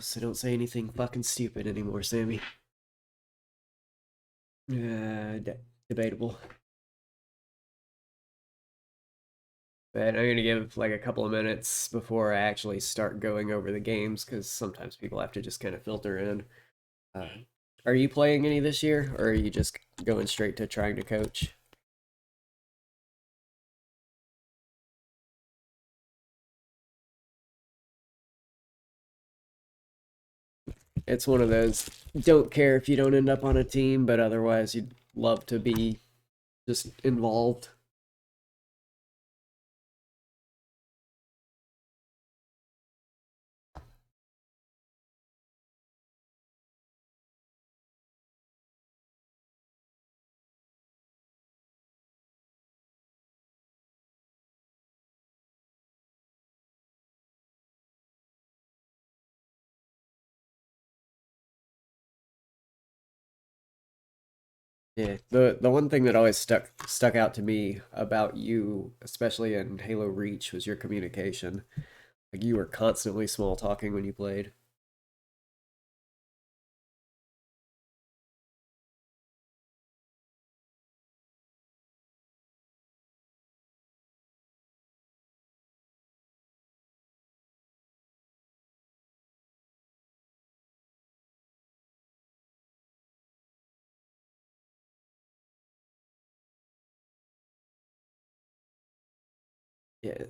So don't say anything fucking stupid anymore, Sammy. Debatable. But I'm gonna give like a couple of minutes before I actually start going over the games, because sometimes people have to just kind of filter in. Uh, are you playing any this year, or are you just going straight to trying to coach? It's one of those, don't care if you don't end up on a team, but otherwise you'd love to be just involved. Yeah, the one thing that always stuck out to me about you, especially in Halo Reach, was your communication. Like you were constantly small talking when you played. Yeah,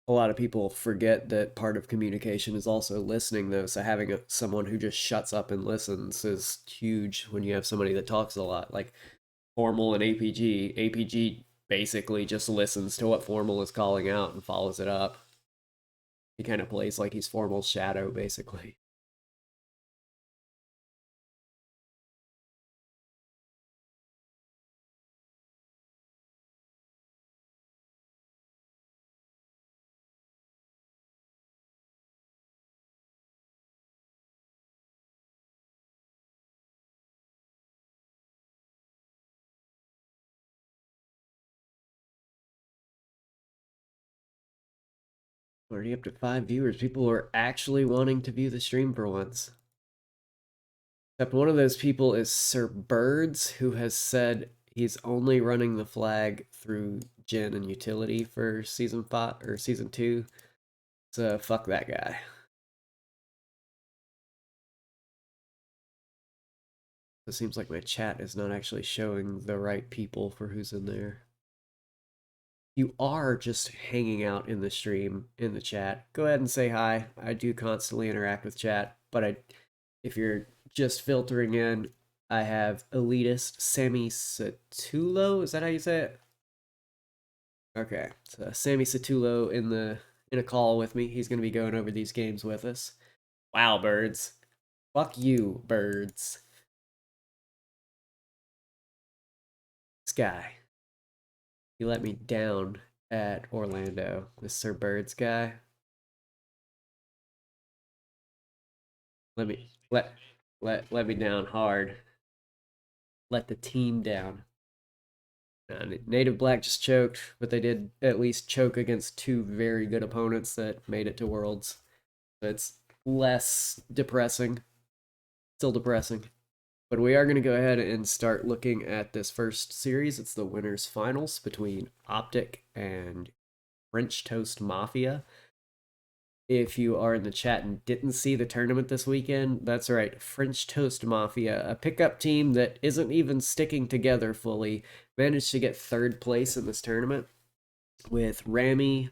a lot of people forget that part of communication is also listening, though. So having someone who just shuts up and listens is huge when you have somebody that talks a lot. Like Formal and APG. APG basically just listens to what Formal is calling out and follows it up. He kind of plays like he's Formal's shadow, basically. Already up to 5 viewers. People are actually wanting to view the stream for once. Except one of those people is Sir Birds, who has said he's only running the flag through Gen and Utility for season 5 or season 2. So fuck that guy. It seems like my chat is not actually showing the right people for who's in there. You are just hanging out in the stream, in the chat, go ahead and say hi. I do constantly interact with chat, but if you're just filtering in, I have Elitest Sammy Satulo. Is that how you say it? Okay, so Sammy Satulo in a call with me. He's gonna be going over these games with us. Wow, birds. Fuck you, birds. Sky. You let me down at Orlando. This Sir Birds guy. Let me let me down hard. Let the team down. Native Black just choked, but they did at least choke against two very good opponents that made it to Worlds. So it's less depressing. Still depressing. But we are going to go ahead and start looking at this first series. It's the winners finals between Optic and French Toast Mafia. If you are in the chat and didn't see the tournament this weekend, that's right, French Toast Mafia, a pickup team that isn't even sticking together fully, managed to get third place in this tournament with Rami,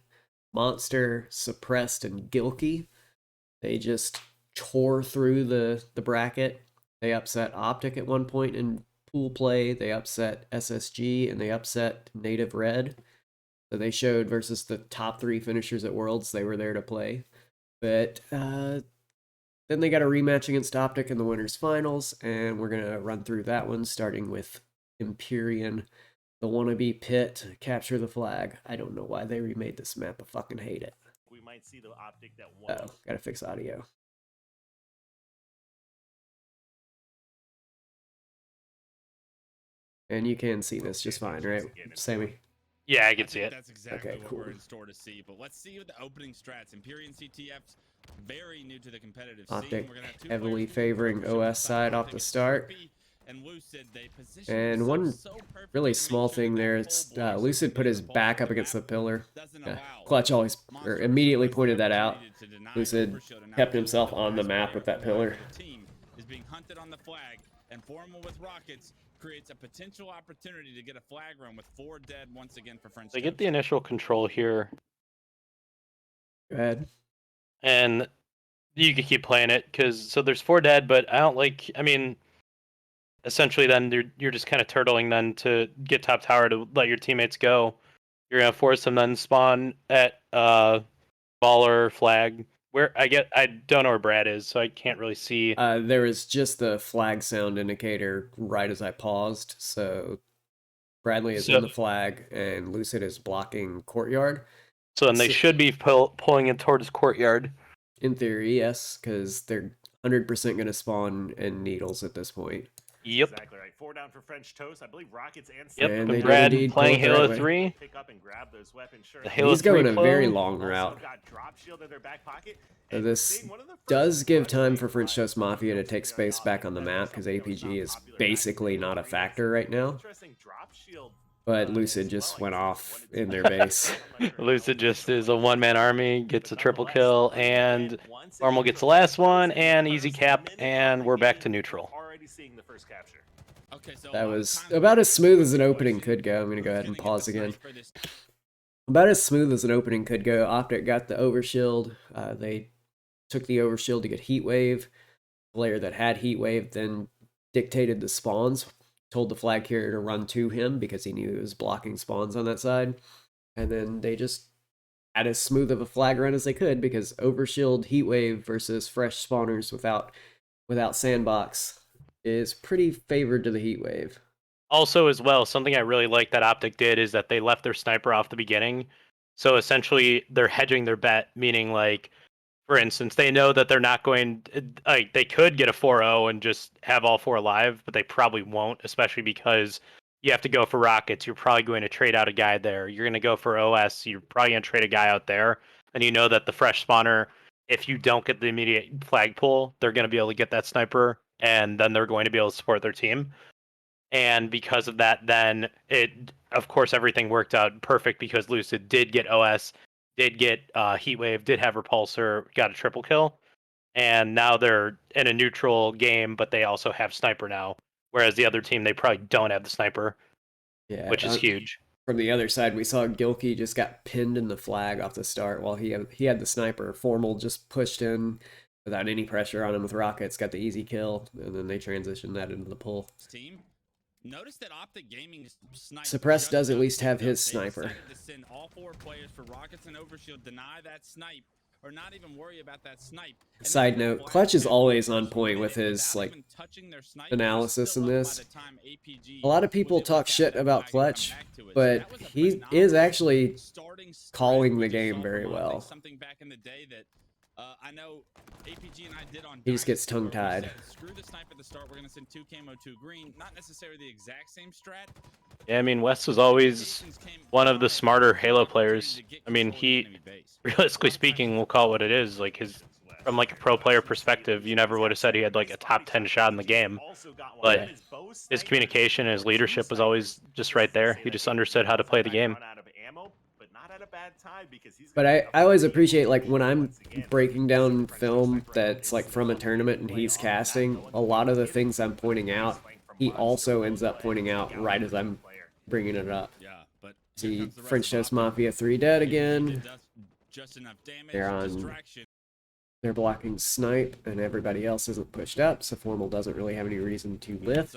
Monster, Suppressed, and Gilkey. They just tore through the bracket. They upset Optic at one point in pool play. They upset SSG and they upset Native Red. So they showed versus the top three finishers at Worlds, they were there to play. But then they got a rematch against Optic in the winners finals, and we're gonna run through that one, starting with Empyrean, the wannabe pit, capture the flag. I don't know why they remade this map. I fucking hate it. We might see the Optic that won. Oh, gotta fix audio. And you can see this just fine, right, Sammy? Yeah, I can see think it. That's exactly Okay, what cool. we're in store to see. But let's see what the opening strats. Empyrean CTF's very new to the competitive scene. Optic We're gonna have two heavily players favoring forward, OS side off Optic the and start. Trippy and Lucid. They position And themselves one so perfectly really to make small sure thing that there, that it's pole blocks Lucid everybody put on his the pole, back but up the against the map pillar. doesn't Yeah, allow Clutch always Monster immediately Overshield pointed that out. opportunity to deny Lucid Overshield, and now kept Lucid, himself the on the best map player with that alive pillar. for the team, is being hunted on the flag, and Formal with rockets creates a potential opportunity to get a flag run with 4 dead once again for French They get Toast. the initial control here, Go ahead. and you can keep playing it because so there's 4 dead, but I don't like. I mean, essentially, then you're just kind of turtling then to get top tower to let your teammates go. You're gonna force them then spawn at baller flag. Where I don't know where Brad is, so I can't really see. There was just the flag sound indicator right as I paused, so Bradley is in the flag and Lucid is blocking courtyard. So then they should be pulling it towards courtyard. In theory, yes, because they're 100% going to spawn in needles at this point. Yep. Exactly right. 4 down for French Toast. I believe Rockets and Yep. And And they did Brad indeed playing pull it the right Halo way. 3. Pick up and grab those weapons. Sure. The And Halo he's 3 going a flow. very long route. Also got drop shield in their back pocket. So And this seeing one of the first does give time runaway for French lives Toast from Mafia to Optic take there space on back Optic. on the That map was because something that was APG not is popular back in basically Halo not a 3. factor right now. Interesting drop shield. But Lucid just went off in their base. Lucid just is a one-man army, gets a triple kill, and Normal gets the last one, and easy cap, and we're back to neutral. Already seeing the first capture. Okay, so That was about as smooth as an opening could go. I'm going to go ahead and pause again. About as smooth as an opening could go. Optic got the overshield. They took the overshield to get heat wave. The player that had heat wave then dictated the spawns, told the flag carrier to run to him because he knew he was blocking spawns on that side. And then they just had as smooth of a flag run as they could because overshield heat wave versus fresh spawners without sandbox is pretty favored to the heat wave. Also, as well, something I really like that Optic did is that they left their sniper off the beginning. So essentially, they're hedging their bet, meaning like, for instance, they know that they're not going. Like they could get a 4-0 and just have all 4 alive, but they probably won't, especially because you have to go for rockets. You're probably going to trade out a guy there. You're going to go for OS. You're probably going to trade a guy out there, and you know that the fresh spawner, if you don't get the immediate flag pull, they're going to be able to get that sniper, and then they're going to be able to support their team. And because of that, then it, of course, everything worked out perfect because Lucid did get OS, did get Heatwave, did have Repulsor, got a triple kill, and now they're in a neutral game, but they also have Sniper now. Whereas the other team, they probably don't have the Sniper, which is huge. From the other side, we saw Gilkey just got pinned in the flag off the start while he had the sniper. Formal just pushed in without any pressure on him with rockets, got the easy kill, and then they transitioned that into the pull. Team. Notice that Optic Gaming Suppress does at least have his sniper. To send all 4 players for rockets and overshield, deny that snipe, or not even worry about that snipe. Side note, Clutch is always on point with his like analysis in this. A lot of people talk shit about Clutch, but he is actually calling the game very well. Something back in the day that I know APG and I did on He just gets Dynasty, where we tongue-tied. said, screw the snipe at the start, we're going to send 2 camo, 2 green. Not necessarily the exact same strat. Yeah, I mean, Wes was always one of the smarter Halo players. I mean, he, realistically speaking, we'll call it what it is. Like from like a pro player perspective, you never would have said he had like a top 10 shot in the game. But his communication and his leadership was always just right there. He just understood how to play the game. But I always appreciate, like, when I'm breaking down film that's, like, from a tournament and he's casting, a lot of the things I'm pointing out, he also ends up pointing out right as I'm bringing it up. See, French Toast Mafia 3 dead again. They're blocking snipe, and everybody else isn't pushed up, so Formal doesn't really have any reason to lift.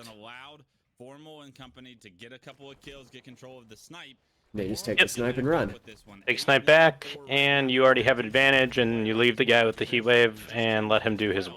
Formal and company to get a couple of kills, get control of the snipe. They just take the snipe and run. Take snipe back, and you already have an advantage, and you leave the guy with the heat wave and let him do his.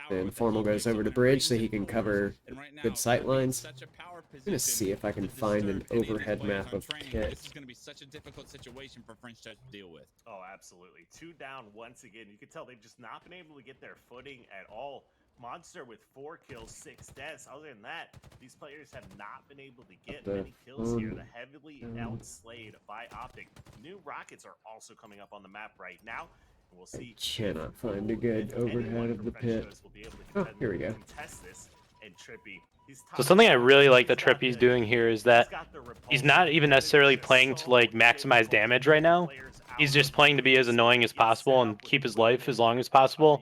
And Formal goes over to bridge so he can cover good sight lines. I'm gonna see if I can find an overhead map of Kit. This is going to be such a difficult situation for French Touch to deal with. Oh, absolutely. 2 down once again. You can tell they've just not been able to get their footing at all. Monster with 4 kills, 6 deaths. Other than that, these players have not been able to get The many kills here. phone. The heavily outslayed by Optic. New rockets are also coming up on the map right now. And we'll see. Cannot find a good overhead of the pit. Oh, here we go. Contest this. And Trippy, So something I really like that Trippy's doing here is that he's not even necessarily playing to like maximize damage right now. He's just playing to be as annoying as possible and keep his life as long as possible.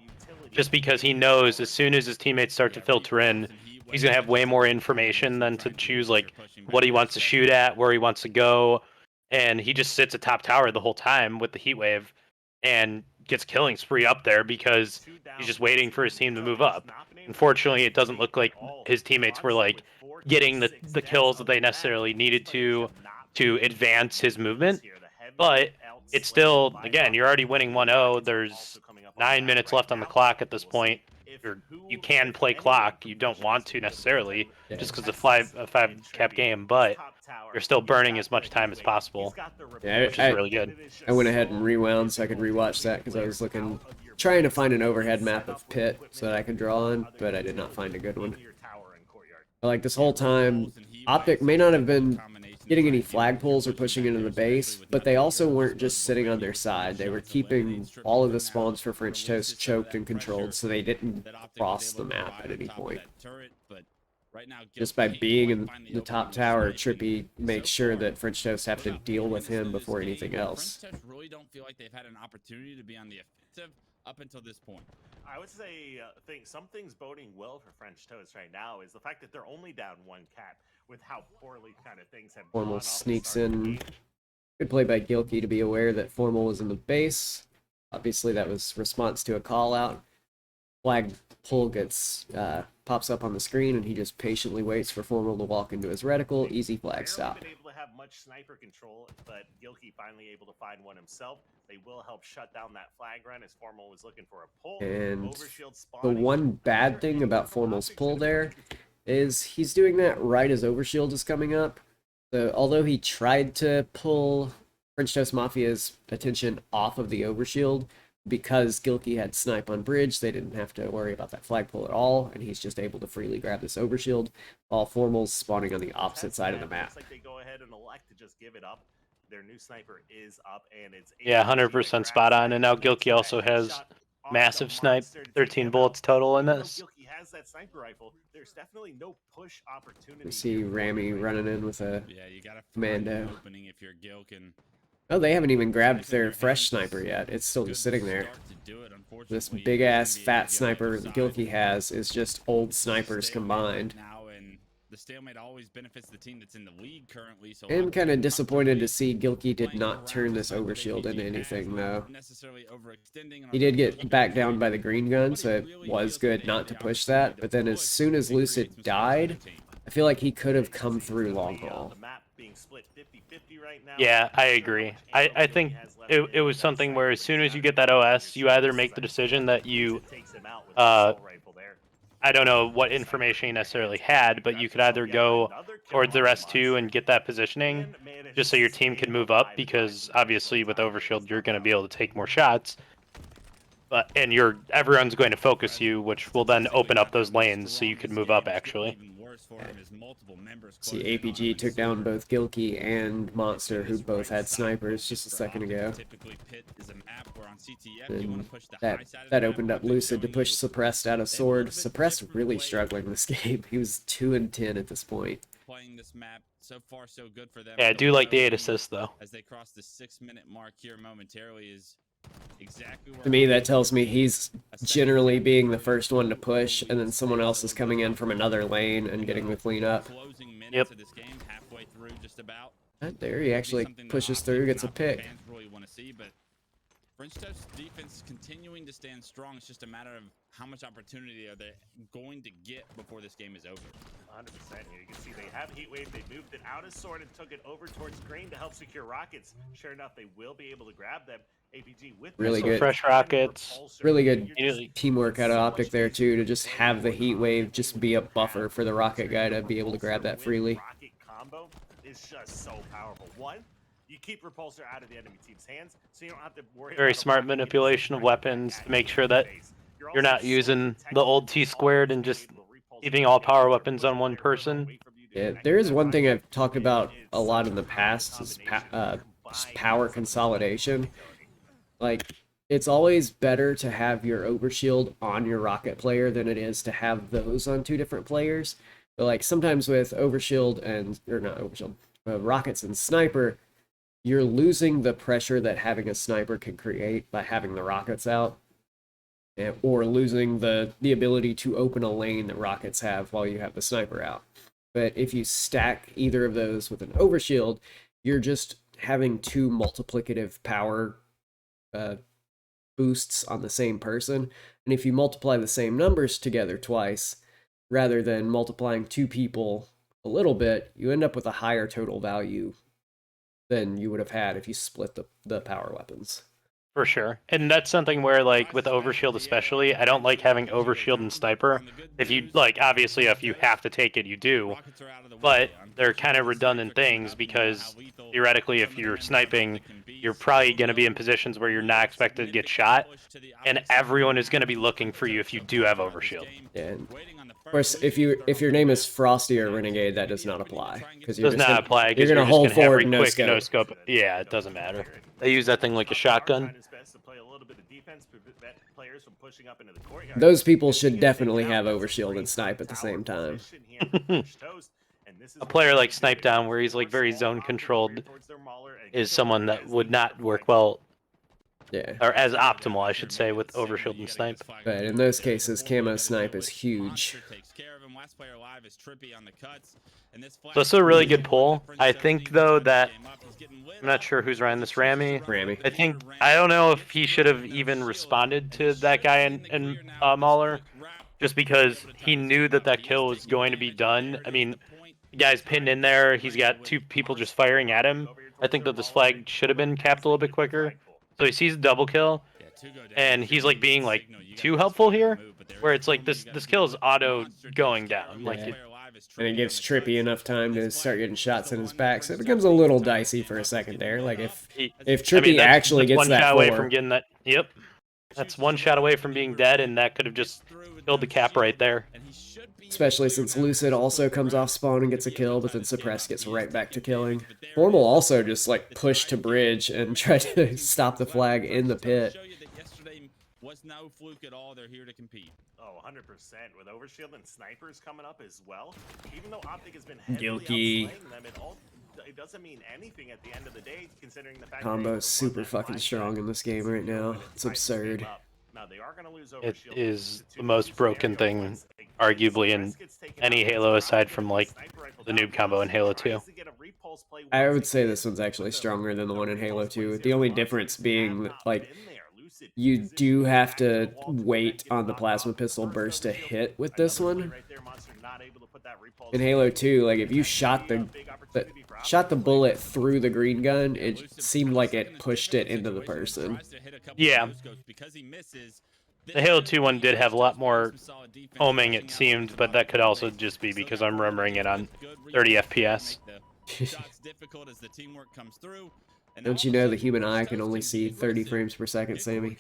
Just because he knows as soon as his teammates start to filter in, he's gonna have way more information than to choose like what he wants to shoot at, where he wants to go, and he just sits at top tower the whole time with the heat wave and gets killing spree up there because he's just waiting for his team to move up. Unfortunately, it doesn't look like his teammates were like getting the kills that they necessarily needed to advance his movement. But it's still, again, you're already winning 1-0. There's 9 minutes left on the clock at this point. You can play clock. You don't want to necessarily, just because it's a 5-cap game, but you're still burning as much time as possible, Yeah, which is really good. I went ahead and rewound so I could rewatch that because I was trying to find an overhead map of pit so that I could draw on, but I did not find a good one. But like this whole time, Optic may not have been getting any flag pulls or pushing into the base, but they also weren't just sitting on their side. They were keeping all of the spawns for French Toast choked and controlled so they didn't cross the map at any point. Just by being in the top tower, Trippy makes sure that French Toast have to deal with him before anything else. French Toast really don't feel like they've had an opportunity to be on the offensive up until this point. I would say something's boding well for French Toast right now is the fact that they're only down 1 cap with how poorly kind of things have gone. Formal off the sneaks start of the in. game. Good play by Gilkey to be aware that Formal was in the base. Obviously, that was response to a call out. Flag pull gets pops up on the screen, and he just patiently waits for Formal to walk into his reticle. Easy flag Barely stop. been able to have much sniper control, but Gilkey finally able to find one himself. They will help shut down that flag run as Formal was looking for a pull. And Overshield the spawning. one bad thing about Formal's pull there is he's doing that right as Overshield is coming up. So although he tried to pull French Toast Mafia's attention off of the Overshield, because Gilkey had snipe on bridge, they didn't have to worry about that flag pull at all, and he's just able to freely grab this Overshield, while Formal's spawning on the opposite side of the map. Looks like they go ahead and elect to just give it up. Their new sniper is up, and it's Yeah, 100% spot on. And now Gilkey also has massive snipe, 13 bullets total in this. Gilkey has that sniper rifle. There's definitely no push opportunity. You see Ramy running in with a Yeah, you gotta Commando. opening if you're Gilk, and Oh, they haven't even grabbed their fresh sniper yet. It's still just sitting there. This big ass fat sniper Gilkey has is just old snipers combined. Now, and the stalemate always benefits the team that's in the league currently. So I'm kind of disappointed to see Gilkey did not turn this Overshield into anything, though. He did get backed down by the green gun, so it was good not to push that. But then as soon as Lucid died, I feel like he could have come through long haul. Yeah, I agree. I think it was something where as soon as you get that OS, you either make the decision that you, I don't know what information you necessarily had, but you could either go towards the S2 and get that positioning, just so your team can move up, because obviously with Overshield you're going to be able to take more shots. And everyone's going to focus you, which will then open up those lanes so you can move up actually. See, APG took down both Gilkey and Monster, who both had snipers just a second ago. And that opened up Lucid to push Suppressed out of Sword. Suppressed really struggling this game. He was 2-10 at this point. Playing this map so far so good for them. Yeah, I do like the 8 assists though. As they cross the 6-minute mark here momentarily is exactly To me, that tells me he's generally being the first one to push, and then someone else is coming in from another lane and getting the cleanup. Yep. Right there, he actually pushes through, gets a pick. French Toast defense continuing to stand strong. It's just a matter of how much opportunity are they going to get before this game is over. 100% here. You can see they have Heatwave. They moved it out of Sword and took it over towards Green to help secure rockets. Sure enough, they will be able to grab them. APG with Really good. Fresh rockets. Really good teamwork out of Optic there, too, to just have the Heat Wave just be a buffer for the rocket guy to be able to grab that freely. Rocket combo is just so powerful. One, you keep Repulsor out of the enemy team's hands, so you don't have to worry Very about smart rocket getting manipulation of right weapons back to make at sure you that in the face. You're You're not using the old T-squared and just keeping all power weapons on one person. Yeah, there is one thing I've talked about a lot in the past is just power consolidation. Like, it's always better to have your overshield on your rocket player than it is to have those on two different players. But like sometimes with overshield and or not overshield, rockets and sniper, you're losing the pressure that having a sniper can create by having the rockets out, or losing the ability to open a lane that rockets have while you have the sniper out. But if you stack either of those with an overshield, you're just having two multiplicative power boosts on the same person. And if you multiply the same numbers together twice, rather than multiplying two people a little bit, you end up with a higher total value than you would have had if you split the power weapons. For sure. And that's something where, like, with Overshield especially, I don't like having Overshield and Sniper. If you, like, obviously, if you have to take it, you do. But they're kind of redundant things because, theoretically, if you're sniping, you're probably going to be in positions where you're not expected to get shot. And everyone is going to be looking for you if you do have Overshield. Yeah, and of course, if your name is Frosty or Renegade, that does not apply. Because Does not apply you're because going to just hold gonna have forward very no quick scope. no scope. Yeah, it doesn't matter. They use that thing like a shotgun. Those people should definitely have overshield and snipe at the same time. A player like Snowdown, where he's like very zone controlled, is someone that would not work well, Yeah. or as optimal, I should say, with overshield and snipe. But in those cases, camo snipe is huge. So it's a really good pull. I think though that I'm not sure who's running this Rammy. I don't know if he should have even responded to that guy in Mauler, just because he knew that that kill was going to be done. I mean, the guy's pinned in there. He's got two people just firing at him. I think that this flag should have been capped a little bit quicker. So he sees a double kill, and he's like being like too helpful here, where it's like this kill is auto going down. Like, And it gives Trippy enough time to start getting shots in his back, so it becomes a little dicey for a second there. Like if Trippy actually gets one that shot away four, from getting that. Yep, that's one shot away from being dead, and that could have just killed the cap right there. especially since Lucid also comes off spawn and gets a kill, but then Suppress gets right back to killing. Formal also just like pushed to bridge and tried to stop the flag in the pit. Was no fluke at all. They're here to compete. Oh, 100% with Overshield and snipers coming up as well. Even though Optic has been heavily Guilty. outslaying them, it doesn't mean anything at the end of the day, considering the fact Combo's super fucking strong in this game right now. It's absurd. Now, they are gonna lose It Overshield. is the most broken thing, arguably, in any Halo aside from like the noob combo in Halo 2. I would say this one's actually stronger than the one in Halo 2. The only difference being that, like, you do have to wait on the plasma pistol burst to hit with this one. In Halo 2, like if you shot the bullet through the green gun, it seemed like it pushed it into the person. Yeah. The Halo 2 one did have a lot more homing, it seemed, but that could also just be because I'm remembering it on 30 FPS. Don't you know the human eye can only see 30 frames per second, Sammy?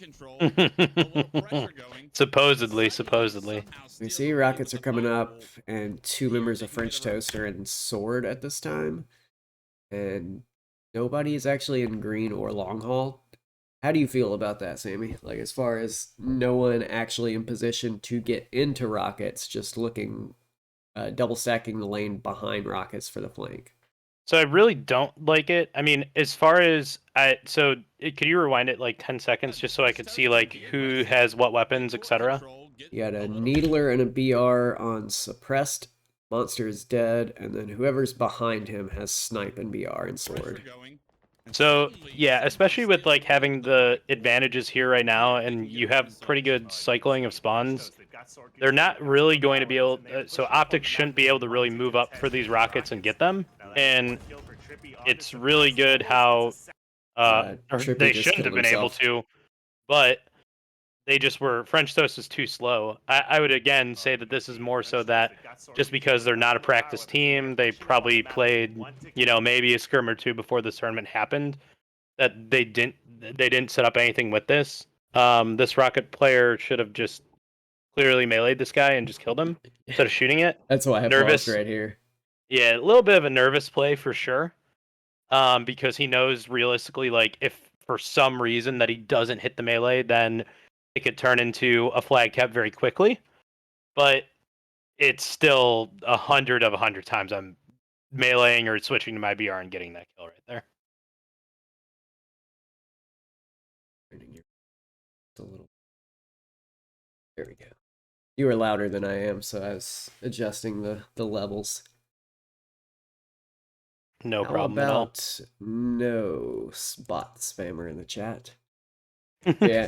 Supposedly. We see rockets are coming up, and two members of French Toast are in Sword at this time. And nobody is actually in Green or Long Haul. How do you feel about that, Sammy? Like, as far as no one actually in position to get into rockets, just looking, double stacking the lane behind rockets for the flank. So I really don't like it. I mean, as far as could you rewind it like 10 seconds just so I could see like who has what weapons, etc.? You got a Needler and a BR on Suppressed. Monster is dead, and then whoever's behind him has Snipe and BR and Sword. So yeah, especially with like having the advantages here right now, and you have pretty good cycling of spawns. They're not really going to be able. So Optics shouldn't be able to really move up for these rockets and get them. And it's really good how they shouldn't have been able to, but they just were. French Toast is too slow. I would again say that this is more so that just because they're not a practice team, they probably played, maybe a scrim or two before this tournament happened. That they didn't set up anything with this. This rocket player should have just clearly meleeed this guy and just killed him instead of shooting it. That's why I have Nervous. paused right here. Yeah, a little bit of a nervous play for sure. Because he knows realistically, like, if for some reason that he doesn't hit the melee, then it could turn into a flag kept very quickly. But it's still 100 of 100 times I'm meleeing or switching to my BR and getting that kill right there. A little. There we go. You were louder than I am, so I was adjusting the levels. No How problem at all. about no bot spammer in the chat? Yeah.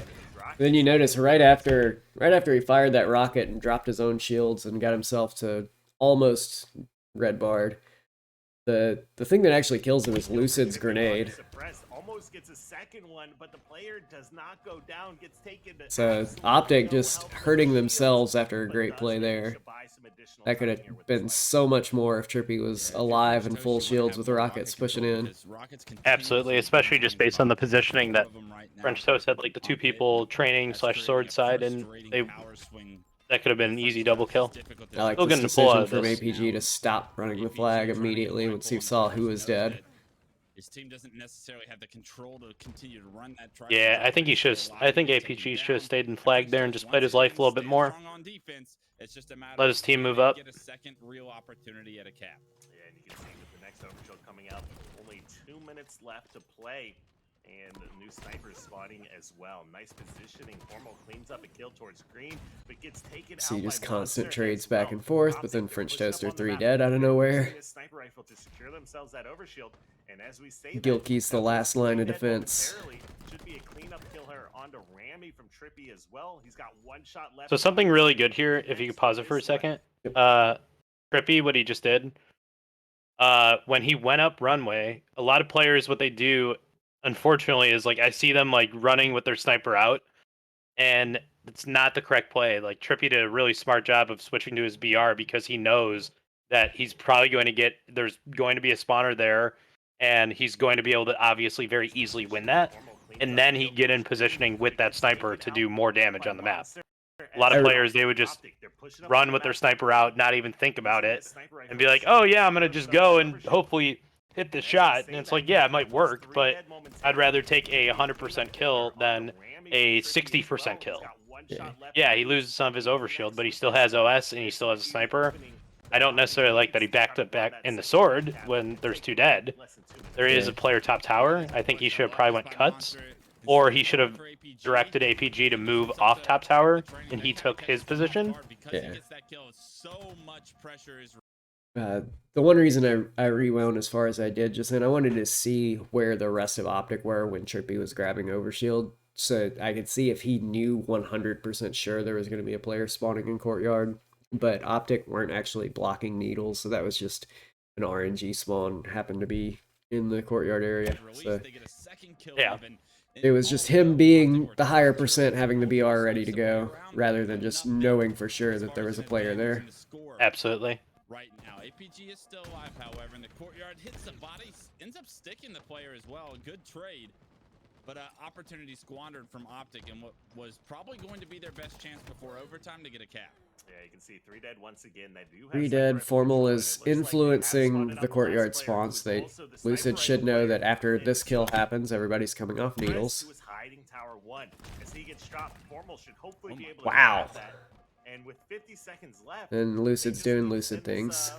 Then you notice right after he fired that rocket and dropped his own shields and got himself to almost red barred, the thing that actually kills him is Lucid's grenade. Almost gets a second one, but the player does not go down, gets taken to So Optic just hurting themselves after a great play there. That could have been so much more if Trippy was alive and full shields with rockets pushing in. Absolutely, especially just based on the positioning that French Toast had, like the two people training / sword side, and that could have been an easy double kill. I like Still this getting to pull out decision of from this. APG to stop running the flag immediately once he saw who was dead. His team doesn't necessarily have the control to continue to run that. Yeah, I think he should. I think APG should have stayed in flag there and just played his life a little bit more. Let his team move up. Get a second real opportunity at a cap. Yeah, and you can see with the next overkill coming up, only 2 minutes left to play, and a new sniper spotting as well. Nice positioning. Formal cleans up a kill towards green, but gets taken See out just by constant Monster trades as back well. and forth, but Optic, then they're French pushing up Toaster on the 3 map, dead out of nowhere. using his sniper rifle to secure themselves that overshield, and as we say, Gilkey's the last line of dead defense. momentarily. Should be a cleanup kill here onto Ramy from Trippy as well. He's got one shot left. So something really good here, if you could pause it for a second. Trippy, what he just did, when he went up runway, a lot of players, what they do, unfortunately, is like I see them like running with their sniper out, and it's not the correct play. Like Trippy did a really smart job of switching to his BR because he knows that he's probably going to get, there's going to be a spawner there, and he's going to be able to obviously very easily win that, and then he get in positioning with that sniper to do more damage on the map. A lot of players, they would just run with their sniper out, not even think about it, and be like, oh yeah, I'm going to just go and hopefully hit this shot. And it's like, yeah, it might work, but I'd rather take a 100% kill than a 60% kill. Yeah, he loses some of his overshield, but he still has OS and he still has a sniper. I don't necessarily like that he backed up back in the sword when there's two dead. There is a player top tower. I think he should have probably went cuts, or he should have directed APG to move off top tower, and he took his position. Yeah. The one reason I rewound as far as I did just then, I wanted to see where the rest of Optic were when Trippy was grabbing overshield, so I could see if he knew 100% sure there was going to be a player spawning in courtyard. But Optic weren't actually blocking needles, so that was just an RNG spawn, happened to be in the courtyard area. So yeah, it was just him being the higher percent, having the BR ready to go, rather than just knowing for sure that there was a player there. Absolutely. Right now, APG is still alive, however, and the courtyard hits the body, ends up sticking the player as well. A good trade, but opportunity squandered from Optic, and what was probably going to be their best chance before overtime to get a cap. Yeah, you can see 3 dead once again. They do have 3 dead. Formal is influencing the courtyard spawns. Lucid should know that after this kill happens, everybody's coming off needles. Wow. And with 50 seconds left, and Lucid's doing Lucid things.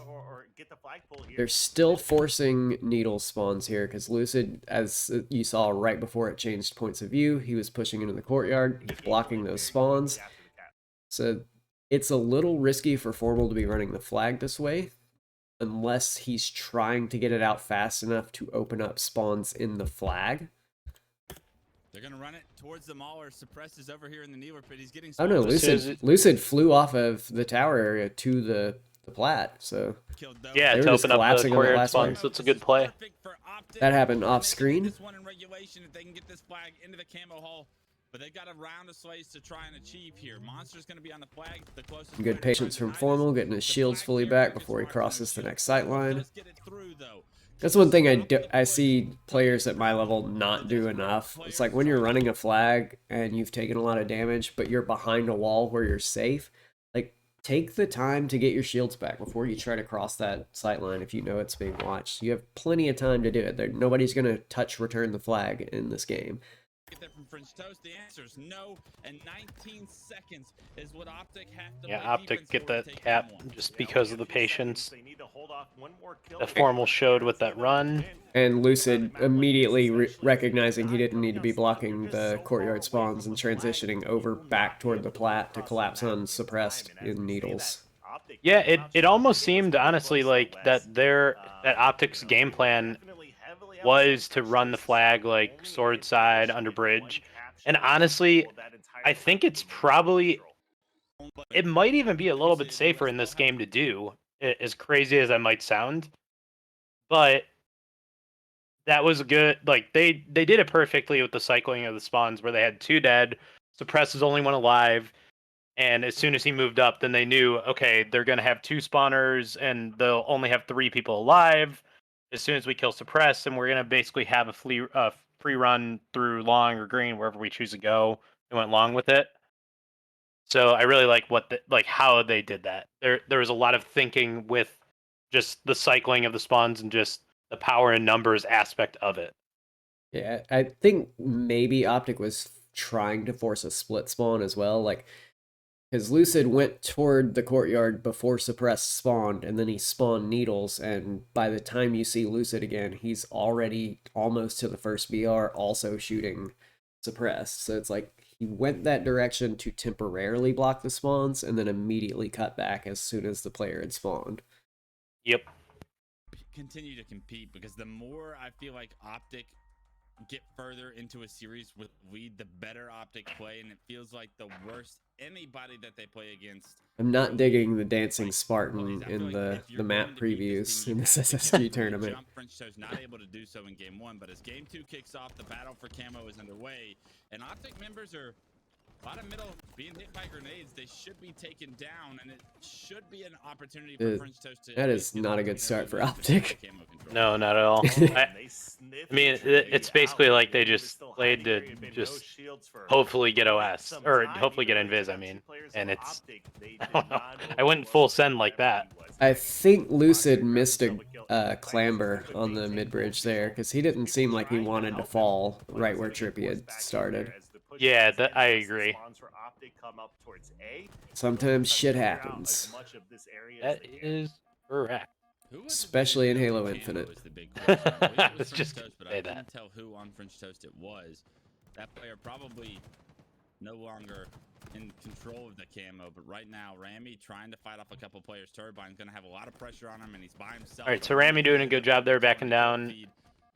They're still forcing needle spawns here because Lucid, as you saw right before it changed points of view, he was pushing into the courtyard, he's blocking those spawns. So it's a little risky for Formal to be running the flag this way, unless he's trying to get it out fast enough to open up spawns in the flag. They're gonna run it towards the mall or suppresses over here in the Needler pit. He's getting. Oh no, Lucid flew off of the tower area to the plat, so yeah, to open up the courtyard spawn, so it's a good play. That happened off screen. But they got a round of slays to try and achieve here. Monster's going to be on the flag. The closest good patience from Formal, getting his shields fully back before he crosses the next sight line. That's one thing I see players at my level not do enough. It's like when you're running a flag and you've taken a lot of damage, but you're behind a wall where you're safe, like take the time to get your shields back before you try to cross that sight line if you know it's being watched. You have plenty of time to do it. Nobody's going to touch return the flag in this game. Get that from French Toast. The answer is no, and 19 seconds is what Optic have to Yeah, play Optic defense get for to that take cap game one. just because of the patience. They need to hold off one more kill. The formal showed with that run. And Lucid immediately recognizing he didn't need to be blocking the courtyard spawns and transitioning over back toward the plat to collapse on suppressed in needles. Yeah, it almost seemed honestly like that Optic's game plan was to run the flag like sword side under bridge. And honestly, I think it's probably it might even be a little bit safer in this game to do, as crazy as that might sound. But that was good. Like they did it perfectly with the cycling of the spawns where they had 2 dead, Suppress is only 1 alive, and as soon as he moved up, then they knew, okay, they're gonna have 2 spawners and they'll only have 3 people alive. As soon as we kill Suppress, and we're gonna basically have a free run through long or green wherever we choose to go. They went long with it. So I really like how they did that. There was a lot of thinking with just the cycling of the spawns and just the power and numbers aspect of it. Yeah, I think maybe Optic was trying to force a split spawn as well, like because Lucid went toward the courtyard before Suppressed spawned, and then he spawned Needles, and by the time you see Lucid again, he's already almost to the first BR, also shooting Suppressed. So it's like he went that direction to temporarily block the spawns, and then immediately cut back as soon as the player had spawned. Yep. Continue to compete, because the more I feel like Optic get further into a series with Weed, the better Optic play, and it feels like the worse anybody that they play against. I'm not digging the dancing Spartan in the map previews in this SSG tournament. French Toast not able to do so in game 1, but as game 2 kicks off, the battle for camo is underway, and Optic members are a lot of middle being hit by grenades. They should be taken down, and it should be an opportunity for French Toast to. That is not a good start for Optic. No, not at all. I mean, it's basically like they just played to just hopefully get OS, or hopefully get Invis, I mean. And it's, I don't know, I went full send like that. I think Lucid missed a clamber on the mid-bridge there, because he didn't seem like he wanted to fall right where Trippy had started. Yeah, I agree. Sometimes shit happens. That is correct. Especially in Halo Infinite. Let's just say I that. couldn't tell who on French Toast it was. That player probably no longer in control of the camo, but right now Rami trying to fight off a couple players. Turbine's gonna have a lot of pressure on him, and he's by himself. All right, so Rami doing a good job there, backing down.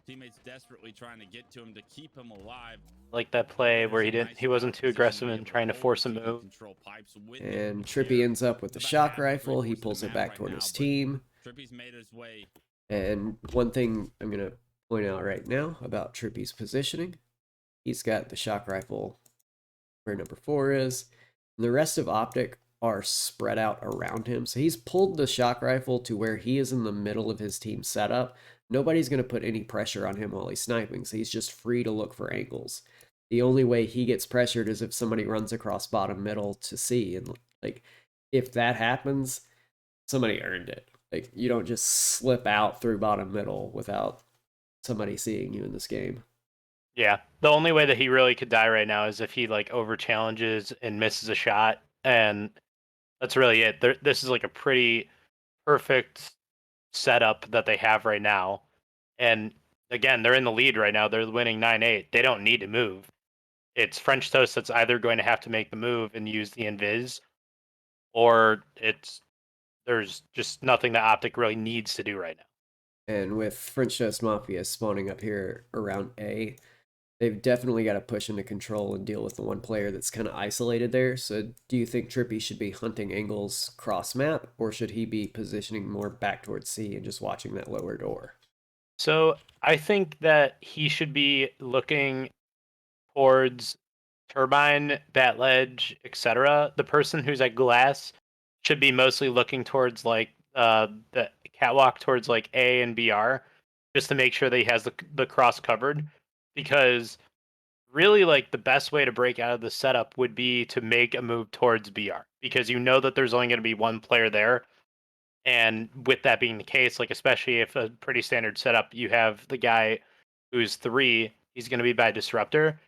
Teammates desperately trying to get to him to keep him alive. Like that play where he wasn't too aggressive and trying to force a move. And Trippy ends up with the shock rifle. He pulls it back toward his team. Trippy's made his way. And one thing I'm going to point out right now about Trippy's positioning, he's got the shock rifle where number 4 is. And the rest of Optic are spread out around him. So he's pulled the shock rifle to where he is in the middle of his team setup. Nobody's going to put any pressure on him while he's sniping, so he's just free to look for angles. The only way he gets pressured is if somebody runs across bottom middle to C. And like, if that happens, somebody earned it. Like, you don't just slip out through bottom middle without somebody seeing you in this game. Yeah, the only way that he really could die right now is if he like over challenges and misses a shot, and that's really it. This is like a pretty perfect setup that they have right now, and again, they're in the lead right now. They're winning 9-8. They don't need to move. It's French Toast that's either going to have to make the move and use the invis, or there's just nothing that Optic really needs to do right now. And with French Toast Mafia spawning up here around A, they've definitely got to push into control and deal with the one player that's kind of isolated there. So do you think Trippy should be hunting angles cross map, or should he be positioning more back towards C and just watching that lower door? So I think that he should be looking towards Turbine, Bat Ledge, etc. The person who's at Glass should be mostly looking towards like the catwalk towards like A and BR. just to make sure that he has the cross covered, because really like the best way to break out of the setup would be to make a move towards BR, because you know that there's only going to be one player there. And with that being the case, like especially if a pretty standard setup, you have the guy who's 3, he's going to be by disruptor.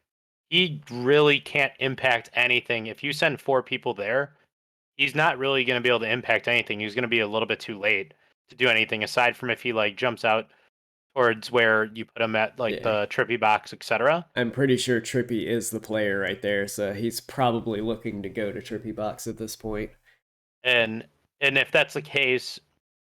He really can't impact anything. If you send 4 people there, he's not really going to be able to impact anything. He's going to be a little bit too late to do anything aside from if he like jumps out towards where you put him at like Yeah. the trippy box, etc. I'm pretty sure Trippy is the player right there, so he's probably looking to go to Trippy Box at this point. And if that's the case,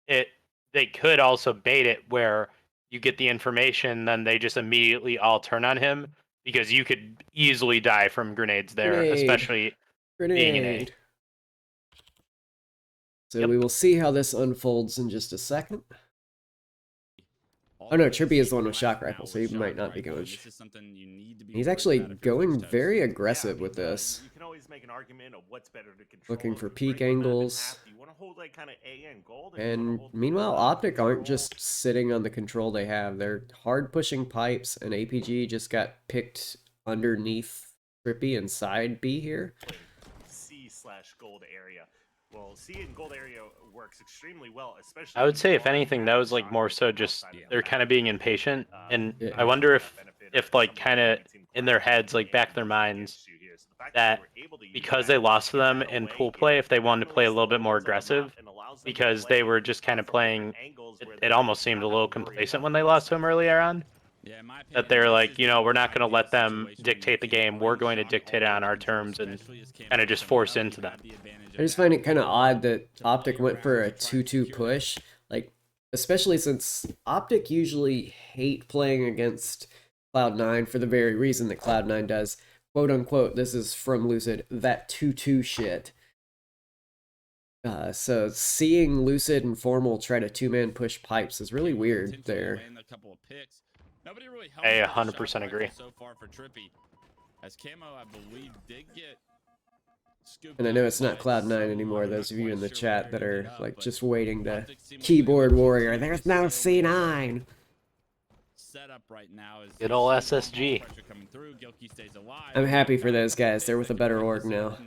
they could also bait it where you get the information, then they just immediately all turn on him, because you could easily die from grenades there, Grenade. especially being an A. Grenade. So Yep. we will see how this unfolds in just a second. Oh no, Trippy is the one with shock rifle, so he might not be going. He's actually going very aggressive with this. You can always make an argument of what's better to control. Looking for If you peak break the map in angles. half, do you want to hold like kind of A and gold, or do you And wanna hold meanwhile, the Optic aren't control? just sitting on the control they have. They're hard pushing pipes, and APG just got picked underneath Trippy inside B here. C/gold area. Well, C and gold area works extremely well, especially. I would say, if anything, that was like more so just they're kind of being impatient, and I wonder if like kind of in their heads, like back in their minds, that because they lost to them in pool play, if they wanted to play a little bit more aggressive, because they were just kind of playing, it almost seemed a little complacent when they lost to them earlier on. Yeah, in my opinion, That they're like, you know, we're not this going to let is the them situation dictate the where game. We're going to dictate it on our terms and kind of just force into them. I just find it kind of odd that Optic went for a 2-2 push, like especially since Optic usually hate playing against Cloud9 for the very reason that Cloud9 does, quote unquote, this is from Lucid, that 2-2 shit. So seeing Lucid and Formal try to 2-man push pipes is really weird there. I 100% agree. So far for Trippy, as Camo, I believe, did get scooped And I know up it's not by Cloud9 someone. anymore, I'm those not of you in the quite sure where chat they're that gonna are end up, like but just waiting to Optic seem like keyboard they're warrior. There's no C9. Setup right now is Good ol' seeing SSG. pressure coming through. Gilkey stays alive. I'm happy for those guys. They're with a better org now.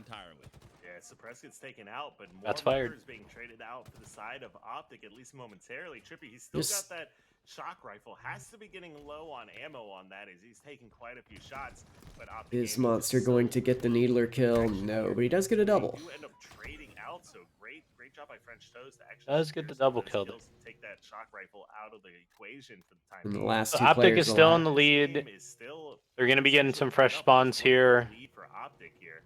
Yeah, Suppress gets taken out, but more That's fired. workers being traded out for the side of Optic, at least momentarily. Trippy, he's still Just- got that shock rifle. Has to be getting low on ammo on that, as he's taking quite a few shots. But Optic Is Gaming Monster just going so to get the Needler kill? No, but he does get a double. They do end up trading out, so great job by French Toast to actually Does get the secure some of double those kill. kills and take that shock rifle out of the equation for the time And the being. last So two Optic players is still alive. in the lead. This game is still They're going to be getting some essentially fresh put up spawns this here. lead for Optic here.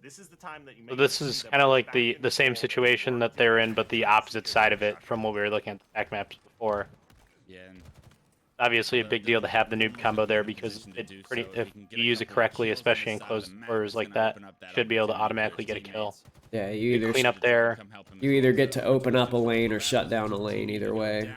This is the time that you So make this them is see them kind of put like back the in same control and situation work that they're together in, but the to opposite secure side that of it shot from what we were looking at the back maps before. Yeah, and Obviously a big deal to have the noob combo there, because it pretty, if you use it correctly, especially in close quarters like that, should be able to automatically get a kill. Yeah, you Good either cleanup there. you either get to open up a lane or shut down a lane, either way.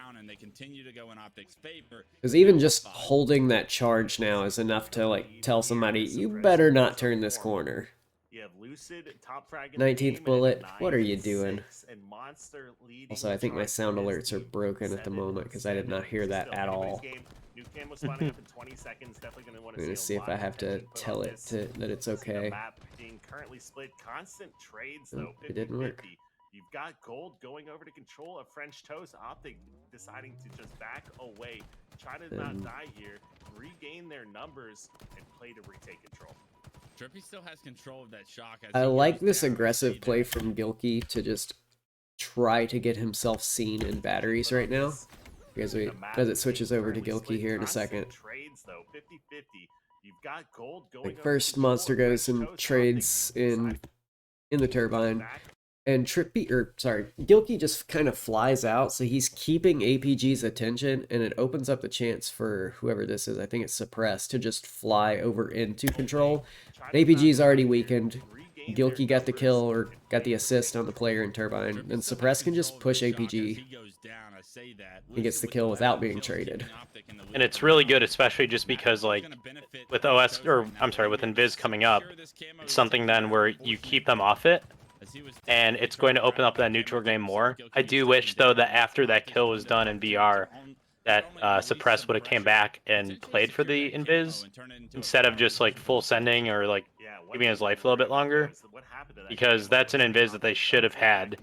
Because even just holding that charge now is enough to like tell somebody, you better not turn this corner. You have Lucid top frag in the 19th game and bullet, at what are you 9 and doing? 6, and Monster leading Also, I think my charge sound is alerts are deep, broken at the 7 moment because I did not 7. hear that Still at anybody's all. game. New cam spawning up in 20 seconds. Definitely going to want I'm to gonna see if I have to attention put tell on it this. that it's See the okay. map being currently split. Constant trades Oh, though. it didn't work. 50-50. You've got gold going over to control of French Toast. Optic deciding to just back away, try to not die here, regain their numbers, and play to retake control. Trippy still has control of that shock. As I he like goes this down. aggressive See play that. from Gilkey to just try to get himself seen in batteries right now. Because as it switches over to Gilkey here in a second. Trades though, 50-50. You've got gold going Like over first to control Monster of goes French and Toast. trades Optic in decide the to turbine. back. And Gilkey just kind of flies out, so he's keeping APG's attention, and it opens up the chance for whoever this is, I think it's Suppressed, to just fly over into control. And APG's already weakened. Gilkey got the kill, or got the assist on the player in turbine, and Suppressed can just push APG. He gets the kill without being traded. And it's really good, especially just because, like, with OS, or I'm sorry, with Invis coming up, it's something then where you keep them off it, and it's going to open up that neutral game more. I do wish, though, that after that kill was done in BR, that Suppress would have came back and played for the invis instead of just like full sending or like Yeah, keeping his life a little bit longer, because that's an invis that they should have had,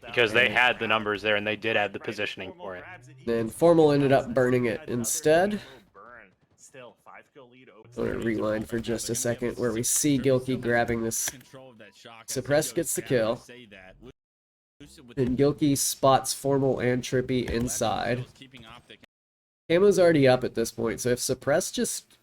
because they had the numbers there and they did have the positioning for it. Then Formal ended up burning it instead. I'm going to rewind for just a second where we see Gilkey grabbing this. Suppress gets the kill. And Gilkey spots Formal and Trippy inside. Camo's already up at this point, so if Suppress just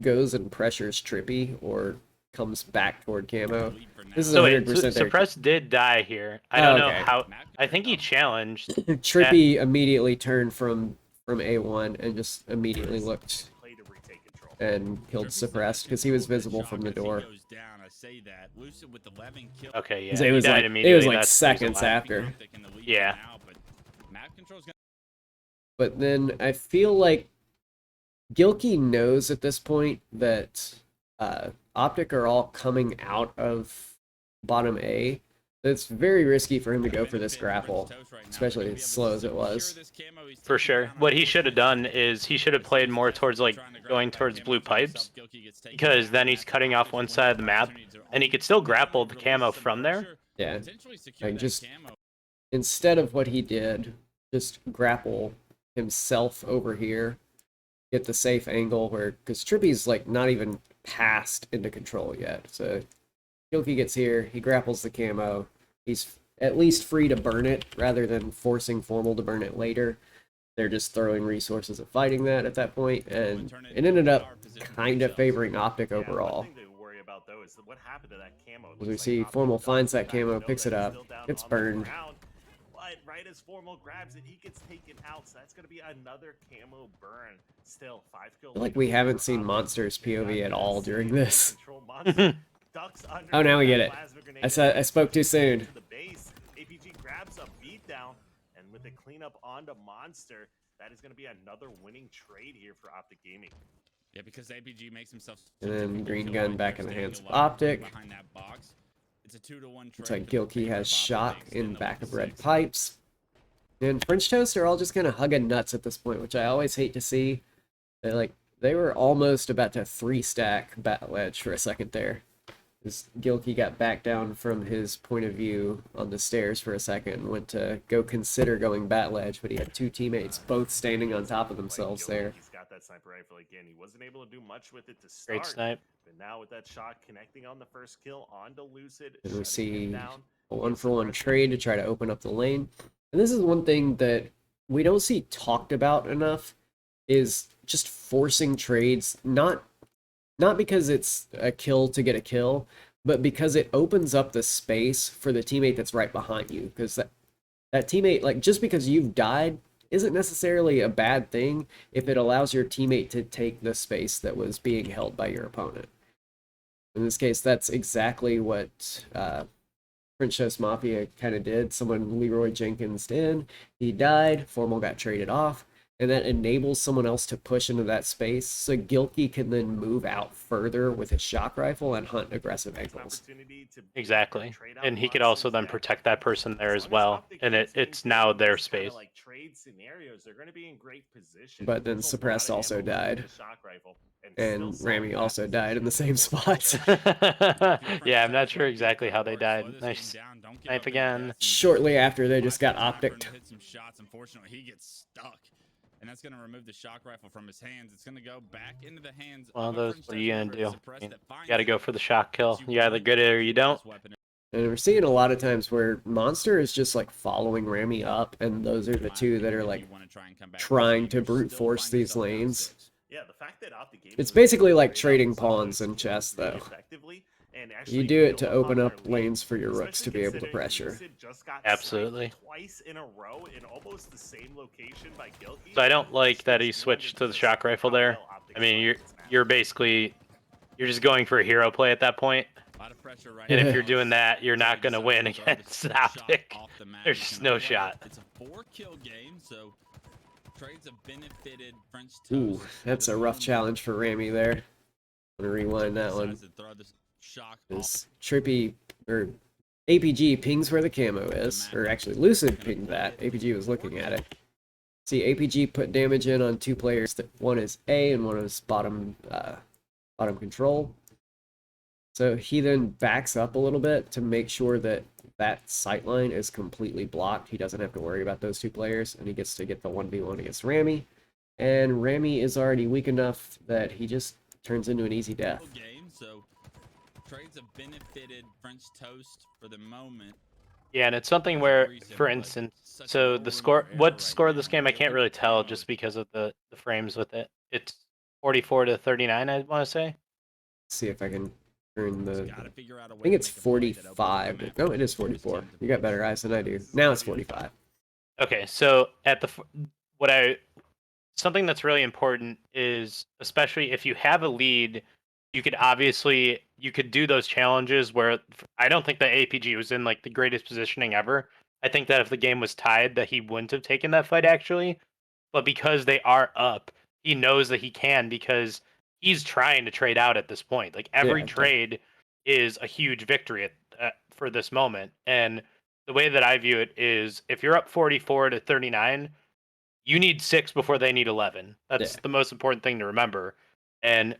goes and pressures Trippy or comes back toward Camo, this is 100% there. Suppress did die here. I don't know how. I think he challenged. Trippy immediately turned from A1 and just immediately looked and killed Suppressed because he was visible from the door. Okay, yeah. It was died like, immediately. Seconds after. Yeah. But then I feel like Gilkey knows at this point that Optic are all coming out of bottom A. It's very risky for him to go for this grapple, especially as slow as it was. For sure. What he should have done is he should have played more towards like going towards blue pipes, because then he's cutting off one side of the map and he could still grapple the camo from there. Yeah, like just instead of what he did, just grapple himself over here, get the safe angle where, because Trippy's like not even passed into control yet, so Gilkey gets here, he grapples the camo, he's at least free to burn it rather than forcing Formal to burn it later. They're just throwing resources at fighting that at that point, and it ended up kind of favoring Optic overall. As we see, Formal finds that camo, picks it up, gets burned. But right as Formal grabs it, he gets taken out, so that's going to be another camo burn. Still, 5 kills. I feel like we haven't seen Monster's POV at all during this. Oh, now we get it. I spoke too soon. APG grabs a beatdown, and with the cleanup onto Monster, that is going to be another winning trade here for Optic Gaming. Yeah, because APG makes himself. And then green gun back in the hands of Optic. It's a 2-to-1 trade. Looks like Gilkey has shot in back of red pipes. And French Toast are all just kind of hugging nuts at this point, which I always hate to see. They were almost about to 3-stack bat ledge for a second there. As Gilkey got back down from his point of view on the stairs for a second and went to go consider going bat ledge, but he had two teammates both standing on top of themselves there. He's got that sniper rifle again. He wasn't able to do much with it to start. Great snipe. But now with that shot connecting on the first kill onto Lucid, and we see a 1-for-1 trade to try to open up the lane. And this is one thing that we don't see talked about enough, is just forcing trades, not because it's a kill to get a kill, but because it opens up the space for the teammate that's right behind you. Because that teammate, like, just because you've died isn't necessarily a bad thing if it allows your teammate to take the space that was being held by your opponent. In this case, that's exactly what French Toast Mafia kind of did. Someone Leroy Jenkins in, he died, Formal got traded off, and that enables someone else to push into that space, so Gilkey can then move out further with his shock rifle and hunt aggressive angles. Exactly, and he could also then protect that person there as well, and it's now their space. But then Suppressed also died, and Rami also died in the same spot. Yeah, I'm not sure exactly how they died. Nice snipe again. Shortly after, they just got opticked. Unfortunately, he gets stuck. And that's going to remove the shock rifle from his hands. It's going to go back into the hands of those. What are you going to do? You got to go for the shock kill. You either get it or you don't. And we're seeing a lot of times where Monster is just like following Rami up, and those are the two that are like trying to brute force these lanes. It's basically like trading pawns in chess, though. You do it to open up lanes for your rooks to be able to pressure. Absolutely. Twice in a row in almost the same location by Gilkey. So I don't like that he switched to the shock rifle there. I mean, you're basically just going for a hero play at that point. And if you're doing that, you're not going to win against Optic. There's just no shot. It's a 4-kill game, so trades have benefited French Toast. Ooh, that's a rough challenge for Rami there. I'm going to rewind that one. This Trippy, or APG pings where the camo is, or actually Lucid pinged that. APG was looking at it. See, APG put damage in on 2 players. One is A and one is bottom control. So he then backs up a little bit to make sure that that sightline is completely blocked. He doesn't have to worry about those 2 players, and he gets to get the 1v1 against Rami. And Rami is already weak enough that he just turns into an easy death. Game, so trades have benefited French Toast for the moment. Yeah, and it's something where, for instance, so the score, what score of this game, I can't really tell just because of the frames with it. It's 44 to 39, I want to say. Let's see if I can turn the... Gotta figure out a way I think to it's make a play that opens the 45. map No, for it is this 44. team to You got push. better eyes than I do. Now it's 45. Okay, so at the something that's really important is, especially if you have a lead, you could do those challenges where I don't think that APG was in like the greatest positioning ever. I think that if the game was tied, that he wouldn't have taken that fight actually. But because they are up, he knows that he can because he's trying to trade out at this point. Like every Yeah, trade is a huge victory for this moment. And the way that I view it is, if you're up 44 to 39, you need 6 before they need 11. That's Yeah. the most important thing to remember. And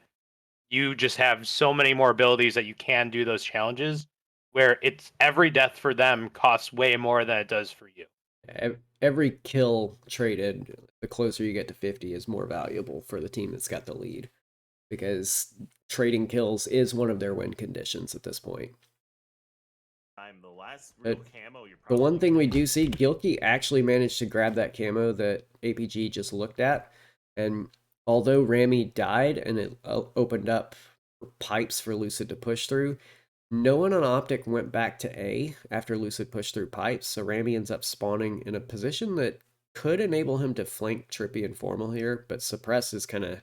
you just have so many more abilities that you can do those challenges where it's every death for them costs way more than it does for you. Every kill traded, the closer you get to 50, is more valuable for the team that's got the lead, because trading kills is one of their win conditions at this point. The last real camo you're The one probably thing we gonna do see, Gilkey actually managed to grab that camo that APG just looked at, and although Rami died and it opened up pipes for Lucid to push through, no one on Optic went back to A after Lucid pushed through pipes, so Rami ends up spawning in a position that could enable him to flank Trippy and Formal here, but Suppress is kind of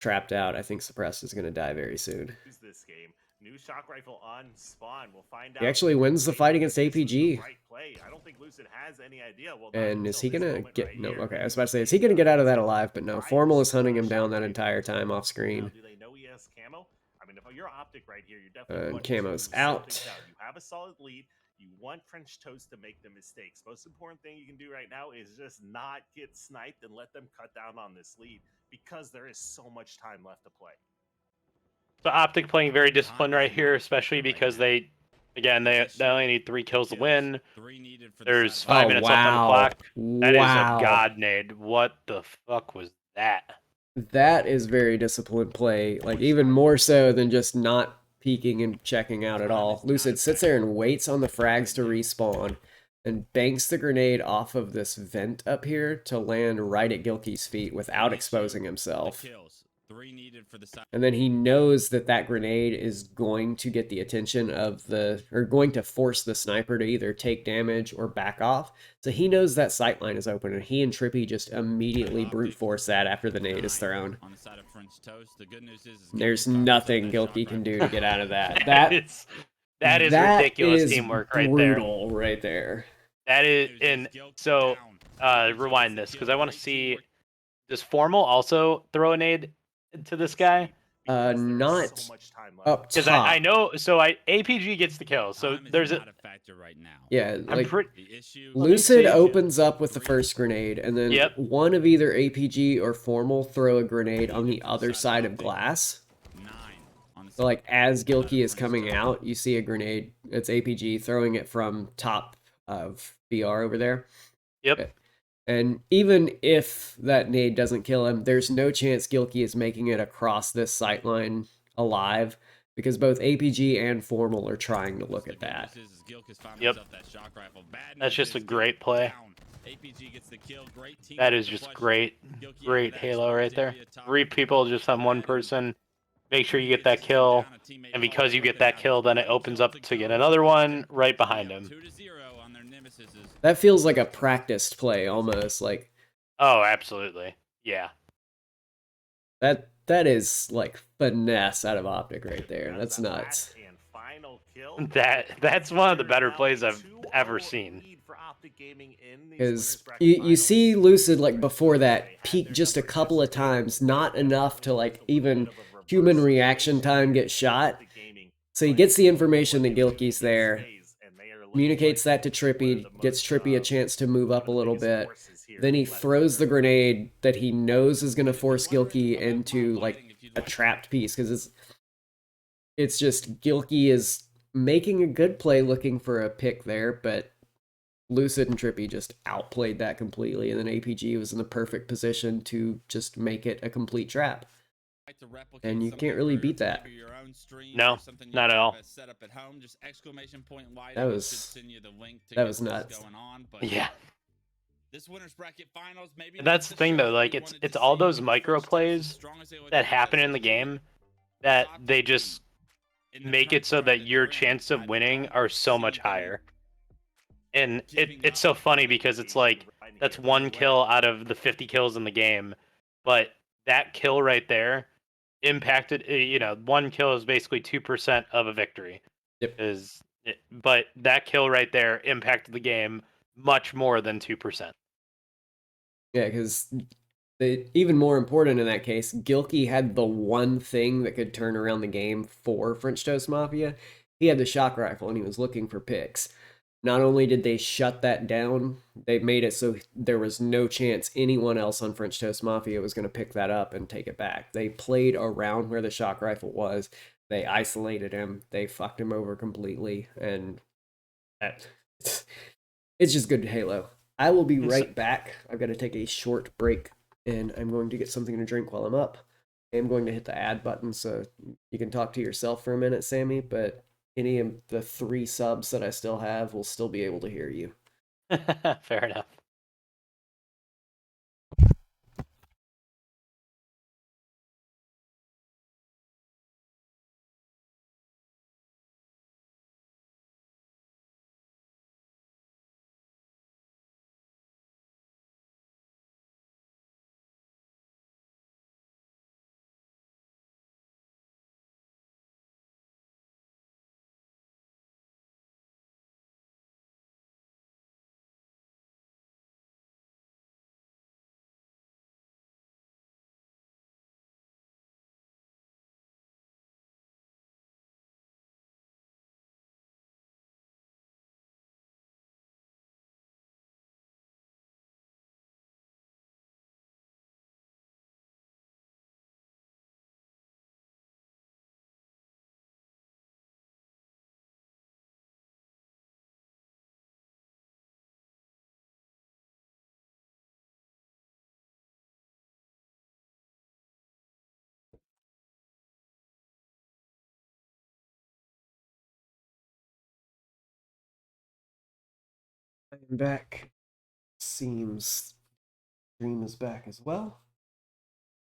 trapped out. I think Suppress is going to die very soon. use this game. New shock rifle on spawn. We'll find out. He actually wins the fight against This was the APG. right play. I don't think Lucid has any idea. Well, not And is he until this gonna moment get... right No, here. okay, I was about to say, is he gonna get out of that alive? But no, Formal is hunting him down that entire time off Now, screen. do they know he has camo? I mean, if you're Optic right here, you're definitely And want camo's to out. something You have a solid lead. You want French Toast to make the mistakes. Most important thing you can do right now is just not get sniped and let them cut down on this lead, because there is so much time left to play. So Optic playing very disciplined right here, especially because they only need 3 kills to win. There's 5 minutes left on the clock. That is a god nade. What the fuck was that? That is very disciplined play, like even more so than just not peeking and checking out at all. Lucid sits there and waits on the frags to respawn and banks the grenade off of this vent up here to land right at Gilkey's feet without exposing himself. And then he knows that that grenade is going to get the attention of going to force the sniper to either take damage or back off. So he knows that sightline is open, and he and Trippy just immediately brute force that after the nade is thrown. There's nothing Gilkey can do to get out of that. That is ridiculous teamwork right there. Brutal right there. That is, and so rewind this because I want to see, does Formal also throw a nade to this guy? Not so much time left. up Because top. I know, so APG gets the kill. So there's a factor right now. Yeah, like Issue Lucid opens up with the first grenade, and then Yep. one of either APG or Formal throw a grenade on the other side of glass. So like as Gilkey is coming out, you see a grenade. It's APG throwing it from top of BR over there. Yep. And even if that nade doesn't kill him, there's no chance Gilkey is making it across this sightline alive, because both APG and Formal are trying to look at that. Yep. That's just a great play. That is just great. Great Halo right there. 3 people just on 1 person. Make sure you get that kill. And because you get that kill, then it opens up to get another one right behind him. That feels like a practiced play almost. Like, oh, absolutely. Yeah. That is like finesse out of Optic right there. That's nuts. That's one of the better plays I've ever seen. Because you see Lucid, like before that, peak just a couple of times, not enough to like even human reaction time get shot. So he gets the information that Gilkey's there, communicates that to Trippy, gets Trippy a chance to move up a little bit, here. Then he Left throws the corner. grenade that he knows is going to force If you're wondering Gilkey about into mod like modding, if you'd a like to- trapped piece because it's just Gilkey is making a good play looking for a pick there, but Lucid and Trippy just outplayed that completely, and then APG was in the perfect position to just make it a complete trap. like to replicate And you something can't really for beat that. maybe your own stream No, or something you not at have all. set up at home, just exclamation point white. That I was- should send you the link to that get was this nuts. going on. But Yeah. this winners bracket finals, maybe That's not the thing, show though, that like, we it's wanted to all see, those but micro French Toast, plays as strong as they look that today, happen in the game that Optic they team just in the make current it so format that your they're in, chance of I winning don't are so see much them higher. And giving it's up so funny on because it's APG. like, Right that's here. one Away. kill out of the 50 kills in the game, but that kill right there impacted, one kill is basically 2% of a victory. Yep. But that kill right there impacted the game much more than 2%. Yeah, because even more important in that case, Gilkey had the one thing that could turn around the game for French Toast Mafia. He had the shock rifle and he was looking for picks. Not only did they shut that down, they made it so there was no chance anyone else on French Toast Mafia was going to pick that up and take it back. They played around where the shock rifle was. They isolated him. They fucked him over completely. And that, it's just good Halo. I will be right back. I've got to take a short break and I'm going to get something to drink while I'm up. I'm going to hit the add button so you can talk to yourself for a minute, Sammy, but any of the 3 subs that I still have will still be able to hear you. Fair enough. I'm back. Seems stream is back as well.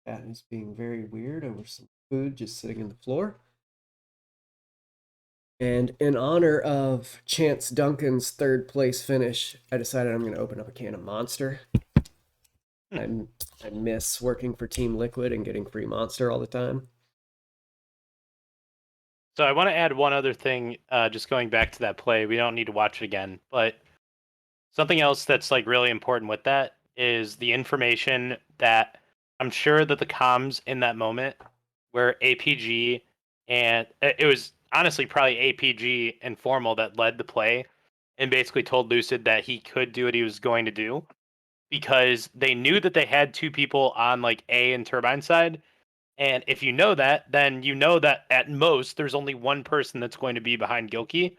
Chat is being very weird over some food just sitting in the floor. And in honor of Chance Duncan's 3rd place finish, I decided I'm going to open up a can of Monster. I miss working for Team Liquid and getting free Monster all the time. So I want to add one other thing, just going back to that play. We don't need to watch it again, but something else that's like really important with that is the information that I'm sure that the comms in that moment where APG and it was honestly probably APG and Formal that led the play and basically told Lucid that he could do what he was going to do because they knew that they had 2 people on like A and Turbine side. And if you know that, then you know that at most there's only one person that's going to be behind Gilkey.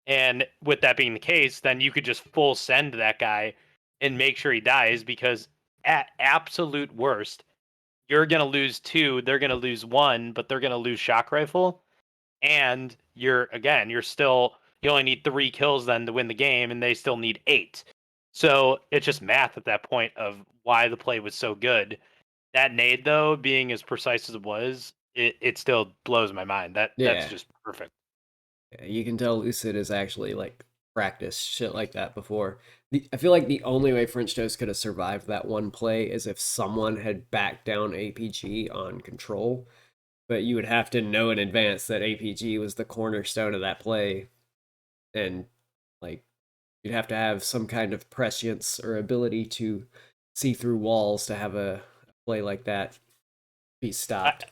And with that being the case, then you could just full send that guy and make sure he dies because at absolute worst, you're going to lose 2, they're going to lose 1, but they're going to lose shock rifle. And you're you only need 3 kills then to win the game and they still need 8. So it's just math at that point of why the play was so good. That nade though, being as precise as it was, it still blows my mind. That's Yeah. just perfect. You can tell Lucid has actually like practiced shit like that before. I feel like the only way French Toast could have survived that one play is if someone had backed down APG on control. But you would have to know in advance that APG was the cornerstone of that play. And like you'd have to have some kind of prescience or ability to see through walls to have a play like that be stopped.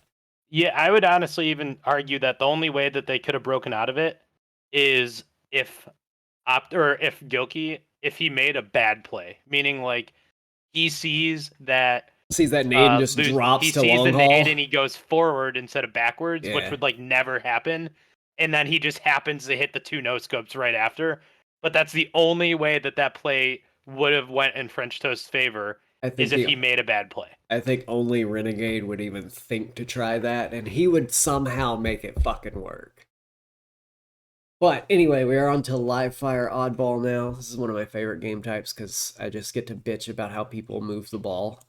Yeah, I would honestly even argue that the only way that they could have broken out of it is if if Gilkey, if he made a bad play, meaning like he sees that Sees that nade and just drops he to sees long the haul. nade and he goes forward instead of backwards, which Yeah. would like never happen. And then he just happens to hit the 2 no scopes right after. But that's the only way that that play would have went in French Toast's favor I think is if he made a bad play. I think only Renegade would even think to try that, and he would somehow make it fucking work. But anyway, we are on to live fire oddball now. This is one of my favorite game types because I just get to bitch about how people move the ball.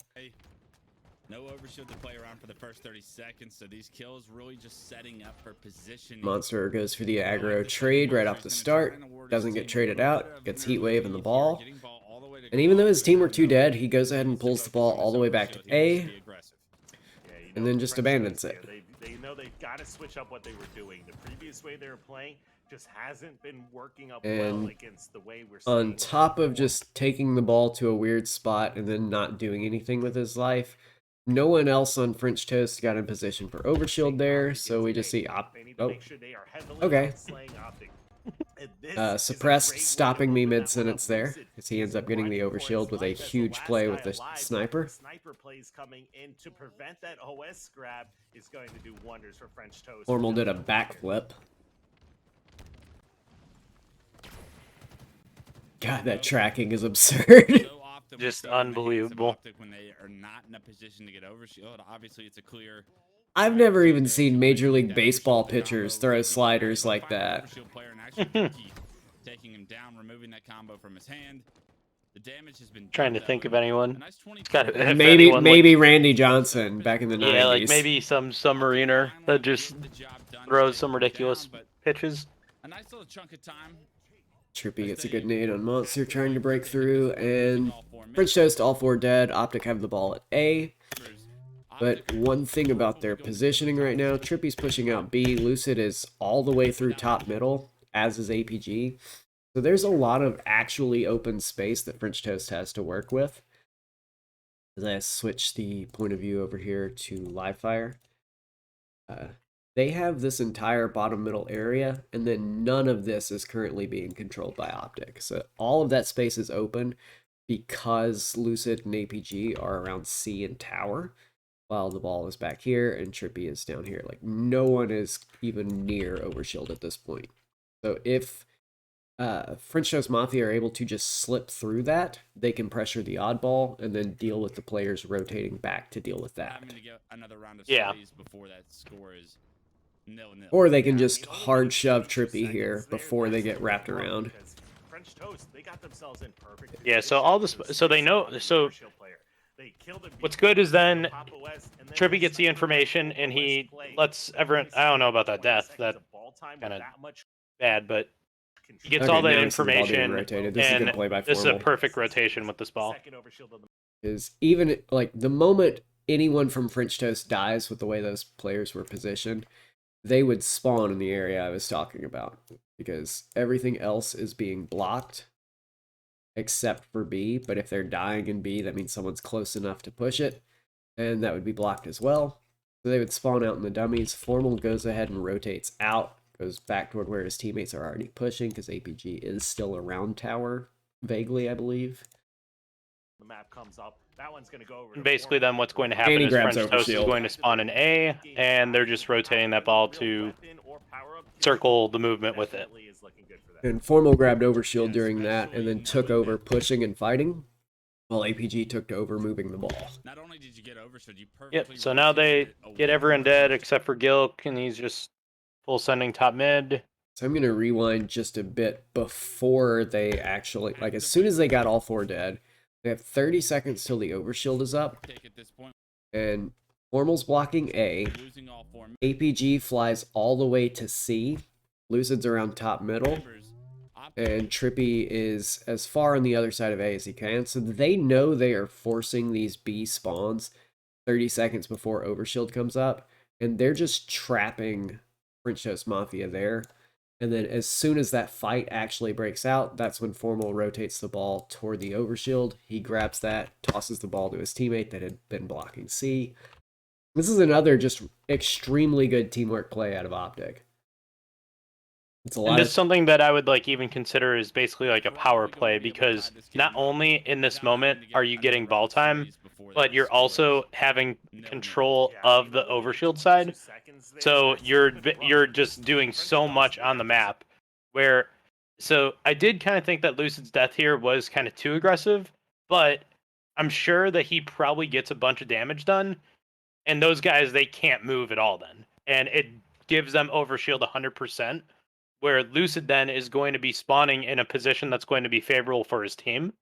No overshield to play around for the first 30 seconds, so these kills really just setting up for positioning. Monster goes for the aggro trade right off the start. Doesn't get traded out. Gets heat wave in the ball. And even though his team were 2 dead, he goes ahead and pulls the ball all the way back to A. And then just abandons it. They know they've got to switch up what they were doing. The previous way they were playing just hasn't been working up well against the way we're seeing. On top of just taking the ball to a weird spot and then not doing anything with his life, no one else on French Toast got in position for overshield there, so we just see okay. Suppressed stopping me mid-sentence there, because he ends up getting the overshield with a huge play with the sniper. Sniper plays coming in to prevent that OS grab is going to do wonders for French Toast. Formal did a backflip. God, that tracking is absurd. Just unbelievable. When they are not in a position to get overshield, obviously it's a clear. I've never even seen Major League Baseball pitchers throw sliders like that. Taking him down, removing that combo from his hand. The damage has been trying to think of anyone. Maybe Randy Johnson back in the 90s. Yeah, like maybe some submariner that just throws some ridiculous pitches. A nice little chunk of time. Trippy gets a good nade on Monster trying to break through, and French Toast all 4 dead. Optic have the ball at A. But one thing about their positioning right now, Trippy's pushing out B. Lucid is all the way through top middle, as is APG. So there's a lot of actually open space that French Toast has to work with. As I switch the point of view over here to live fire. They have this entire bottom middle area, and then none of this is currently being controlled by Optic. So all of that space is open because Lucid and APG are around C and tower, while the ball is back here and Trippy is down here. Like, no one is even near overshield at this point. So if French Toast Mafia are able to just slip through that, they can pressure the oddball and then deal with the players rotating back to deal with that. Yeah. Before that score is 0-0. Or they can just hard shove Trippy here before they get wrapped around. French Toast, they got themselves in perfect. Yeah, so all this, so they know, so what's good is then Trippy gets the information and he lets everyone, I don't know about that death, that kind of bad, but he gets all that information, and this is a perfect rotation with this ball. Is even, like, the moment anyone from French Toast dies with the way those players were positioned, they would spawn in the area I was talking about, because everything else is being blocked except for B. But if they're dying in B, that means someone's close enough to push it, and that would be blocked as well. So they would spawn out in the dummies. Formal goes ahead and rotates out, goes back toward where his teammates are already pushing, because APG is still around tower, vaguely, I believe. The map comes up. That one's going to go over. Basically, then what's going to happen is French Toast is going to spawn an A, and they're just rotating that ball to circle the movement with it. And Formal grabbed overshield during that, and then took over pushing and fighting, while APG took over moving the ball. Not only did you get overshield, you Yep, so now they get everyone dead except for Gilk, and he's just full sending top mid. So I'm going to rewind just a bit before they actually, like, as soon as they got all 4 dead, they have 30 seconds till the overshield is up, and Formal's blocking A. APG flies all the way to C. Lucid's around top middle, and Trippy is as far on the other side of A as he can. So they know they are forcing these B spawns 30 seconds before overshield comes up, and they're just trapping French Toast Mafia there. And then as soon as that fight actually breaks out, that's when Formal rotates the ball toward the overshield. He grabs that, tosses the ball to his teammate that had been blocking C. This is another just extremely good teamwork play out of Optic. It's a And lot this of is something that I would like even consider is basically like a power play, because not only in this moment are you getting ball time, but you're also having control Yeah, of the only overshield 22 side. seconds there. So That's you're even rough. you're just And doing French so toss, much they on the have this- map where so I did kind of think that Lucid's death here was kind of too aggressive, but I'm sure that he probably gets a bunch of damage done, and those guys, they can't move at all then. And it gives them overshield 100%, where Lucid then is going to be spawning in a position that's going to be favorable for his team.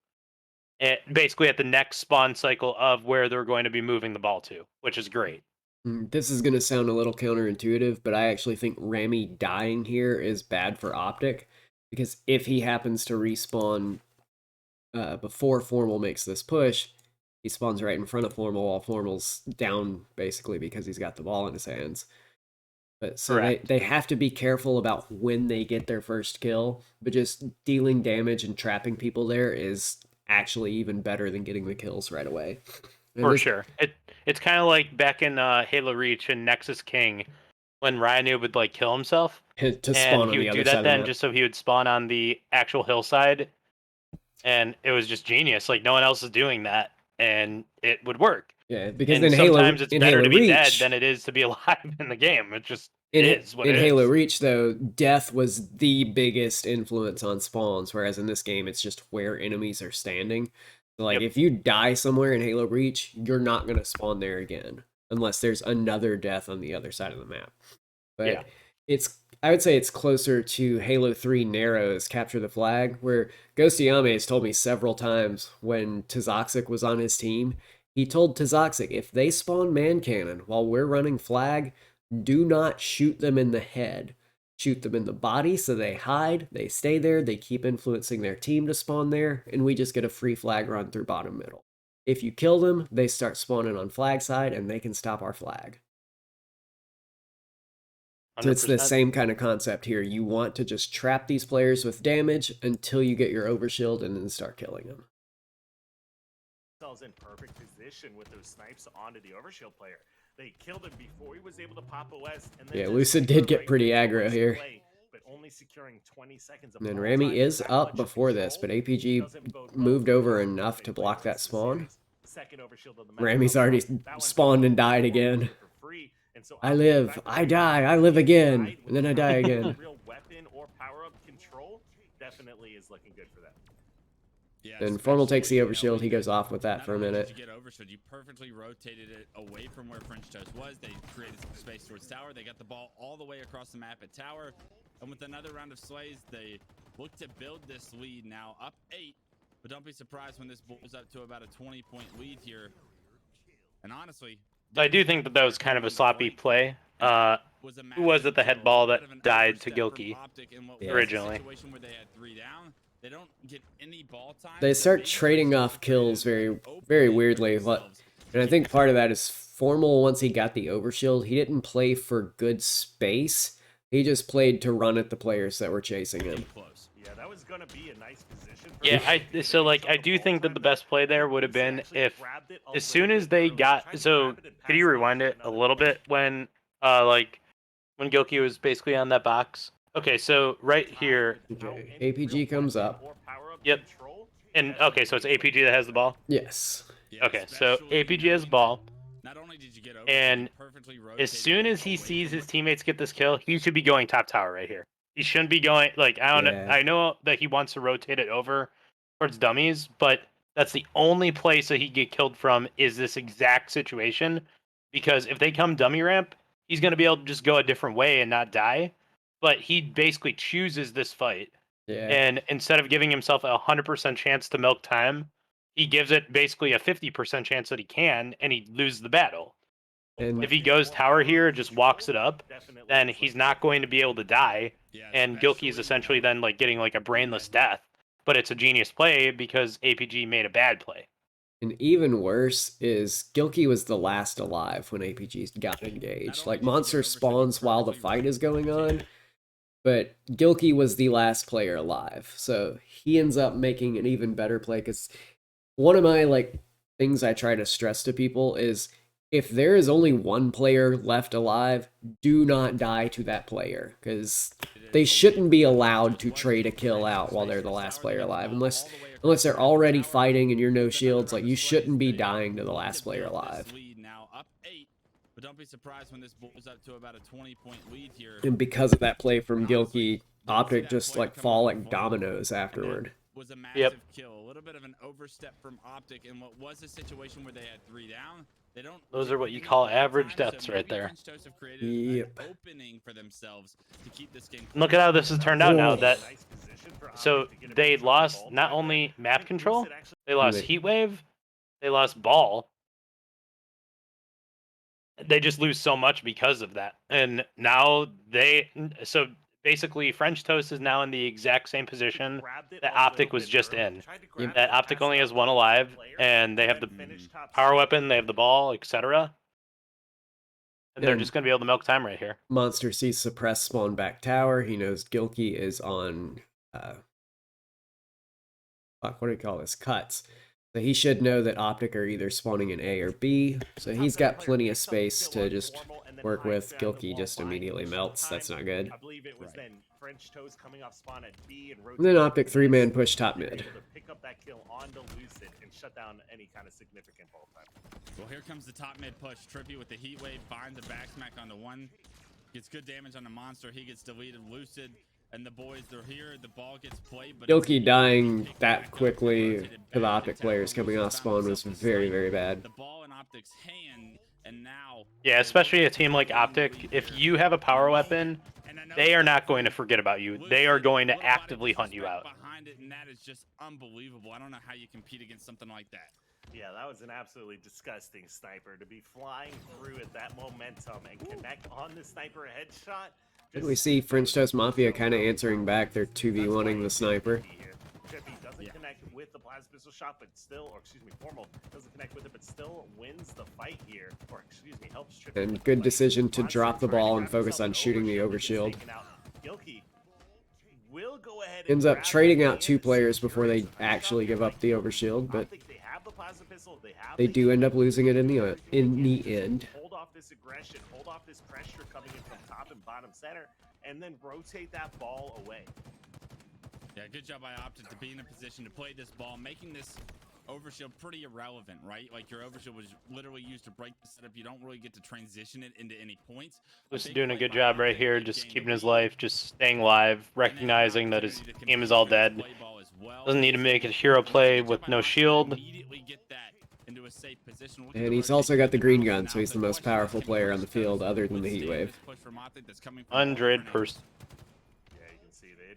Basically at the next spawn cycle of where they're going to be moving the ball to, which is great. This is going to sound a little counterintuitive, but I actually think Rami dying here is bad for Optic, because if he happens to respawn before Formal makes this push, he spawns right in front of Formal while Formal's down, basically, because he's got the ball in his hands. But so Correct. they have to be careful about when they get their first kill, but just dealing damage and trapping people there is actually even better than getting the kills right away. And For this, sure. It's kind of like back in Halo Reach and Nexus King, when Ryan would like kill himself, to and spawn he on the would do other side that of the then map. just so he would spawn on the actual hillside, and it was just genius. Like no one else is doing that, and it would work. Yeah, because And then sometimes it's in better Halo to be dead Reach, than it is to be alive in the game. It just in is what in it Halo is. Reach though, death was the biggest influence on spawns, whereas in this game it's just where enemies are standing. So like Yep. if you die somewhere in Halo Reach, you're not gonna spawn there again unless there's another death on the other side of the map. But Yeah. it's I would say it's closer to Halo 3 Narrows Capture the Flag, where Ghostiyame has told me several times when Tazoxic was on his team, he told Tazoxic, if they spawn man cannon while we're running flag, do not shoot them in the head. Shoot them in the body so they hide, they stay there, they keep influencing their team to spawn there, and we just get a free flag run through bottom middle. If you kill them, they start spawning on flag side and they can stop our flag. So it's the 100%. same kind of concept here. You want to just trap these players with damage until you get your overshield and then start killing them. Themselves in perfect position with those snipes onto the overshield player. They killed him before he was able to pop OS. And then Yeah, just Lucid sniper did get right pretty towards aggro the here. play, but only securing 20 seconds of And then ball Rami time is with that up much before this, control but APG doesn't bode well moved for over how enough they to play block the that rest of the spawn. series. Second overshield of the map Rami's comes already up. That one's spawned and gonna died be again. for free. And so I Optic, live, back to I where die, they I live again, died and then I die again. Real weapon or power-up control definitely is looking good for them. Yeah, And Formal takes the especially overshield. He knowing goes that off with that not for a only did minute. you get overshield, you perfectly rotated it away from where French Toast was. They created some space towards tower. They got the ball all the way across the map at tower. And with another round of slays, they look to build this lead now up 8. But don't be surprised when this blows up to about a 20-point lead here. And honestly, I do think that that was kind of a sloppy play. Who was it the head ball that died to Gilkey originally? Where they had 3 down. They don't get any ball time. They start trading off kills very, very weirdly. And I think part of that is Formal, once he got the overshield, he didn't play for good space. He just played to run at the players that were chasing him. Yeah, that was gonna be a nice position. Yeah, I do think that the best play there would have been if as soon as they got could you rewind it a little bit when when Gilkey was basically on that box? Okay, so right here. Okay, APG comes up. Yep. And okay, so it's APG that has the ball? Yes. Okay, so APG has the ball. Not only did you get over, And as soon as he sees his teammates get this kill, he should be going top tower right here. He shouldn't be going like I don't know. Yeah. I know that he wants to rotate it over towards dummies, but that's the only place that he get killed from is this exact situation. Because if they come dummy ramp, he's gonna be able to just go a different way and not die. But he basically chooses this fight. Yeah. And instead of giving himself a 100% chance to milk time, he gives it basically a 50% chance that he can, and he loses the battle. And If he goes tower here, just walks it up, then he's not going to be able to die, and Gilkey is essentially then like getting like a brainless death. But it's a genius play because APG made a bad play. And even worse is Gilkey was the last alive when APG got engaged. Like Monster spawns while the fight is going on, but Gilkey was the last player alive. So he ends up making an even better play because one of my like things I try to stress to people is if there is only one player left alive, do not die to that player, because they shouldn't be allowed to trade a kill out while they're the last player alive, unless they're already fighting and you're no shields. Like, you shouldn't be dying to the last player alive. Now up 8, but don't be surprised when this blows up to about a 20-point lead here. And because of that play from Gilkey, Optic just like fall like dominoes afterward. Was a massive kill, a little bit of an overstep from Optic in what was a situation where they had 3 down. They don't. Those are what you call average deaths right there. Yep. Opening for themselves to keep this game. Look at how this has turned out now. That so they lost not only map control, they lost heat wave, they lost ball. They just lose so much because of that, and now so basically French Toast is now in the exact same position that Optic was just in. That Optic only has 1 alive, and they have the power weapon, they have the ball, etc. And they're just going to be able to milk time right here. Monster sees suppress spawn back tower. He knows Gilkey is on what do you call this? Cuts. So he should know that Optic are either spawning in A or B. So he's got plenty of space to just work with. Gilkey just immediately melts. That's not good. I believe it was then French Toast coming off spawn at B and then Optic 3-man push top mid. Pick up that kill onto Lucid and shut down any kind of significant ball time. Well, here comes the top mid push. Trippy with the heat wave finds a back smack onto 1. Gets good damage on the monster. He gets deleted. Lucid and the boys, they're here. The ball gets played, but Gilkey dying that quickly to the Optic players coming off spawn was very, very bad. The ball in Optic's hand, and now yeah, especially a team like Optic. If you have a power weapon, they are not going to forget about you. They are going to actively hunt you out. Behind it, and that is just unbelievable. I don't know how you compete against something like that. Yeah, that was an absolutely disgusting sniper to be flying through at that momentum and connect on the sniper headshot. And we see French Toast Mafia kind of answering back. They're 2v1ing the sniper. Trippy doesn't connect with the plasma pistol shot, but still, or excuse me, Formal doesn't connect with it, but still wins the fight here, or excuse me, helps Trippy. And good decision to drop the ball and focus on shooting the overshield. Will go ahead Ends up trading out 2 players before they actually give up the overshield, but they do end up losing it in the end. Hold off this aggression, hold off this pressure coming in from top and bottom center, and then rotate that ball away. Yeah, good job by Optic to be in a position to play this ball, making this overshield pretty irrelevant, right? Like, your overshield was literally used to break the setup. You don't really get to transition it into any points. Lucy's doing a good job right here, just keeping his life, just staying live, recognizing that his team is all dead. Doesn't need to make a hero play with no shield. And he's also got the green gun, so he's the most powerful player on the field other than the heat wave. 100%.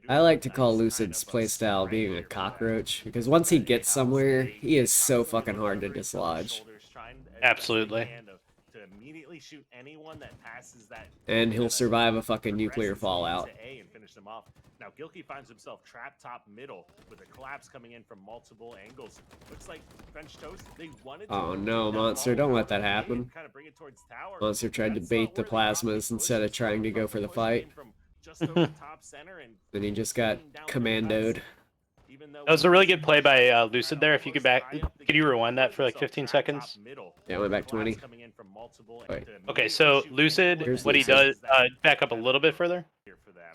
I like to call Lucid's playstyle being a cockroach, because once he gets somewhere, he is so fucking hard to dislodge. Absolutely. And he'll survive a fucking nuclear fallout. Now Gilkey finds himself trapped top middle with a collapse coming in from multiple angles. Looks like French Toast, they wanted to. Oh no, Monster, don't let that happen. Monster tried to bait the plasmas instead of trying to go for the fight. Then he just got commandoed. That was a really good play by Lucid there. If you could you rewind that for like 15 seconds? Yeah, I went back 20. Wait. Okay, so Lucid, what he does, back up a little bit further.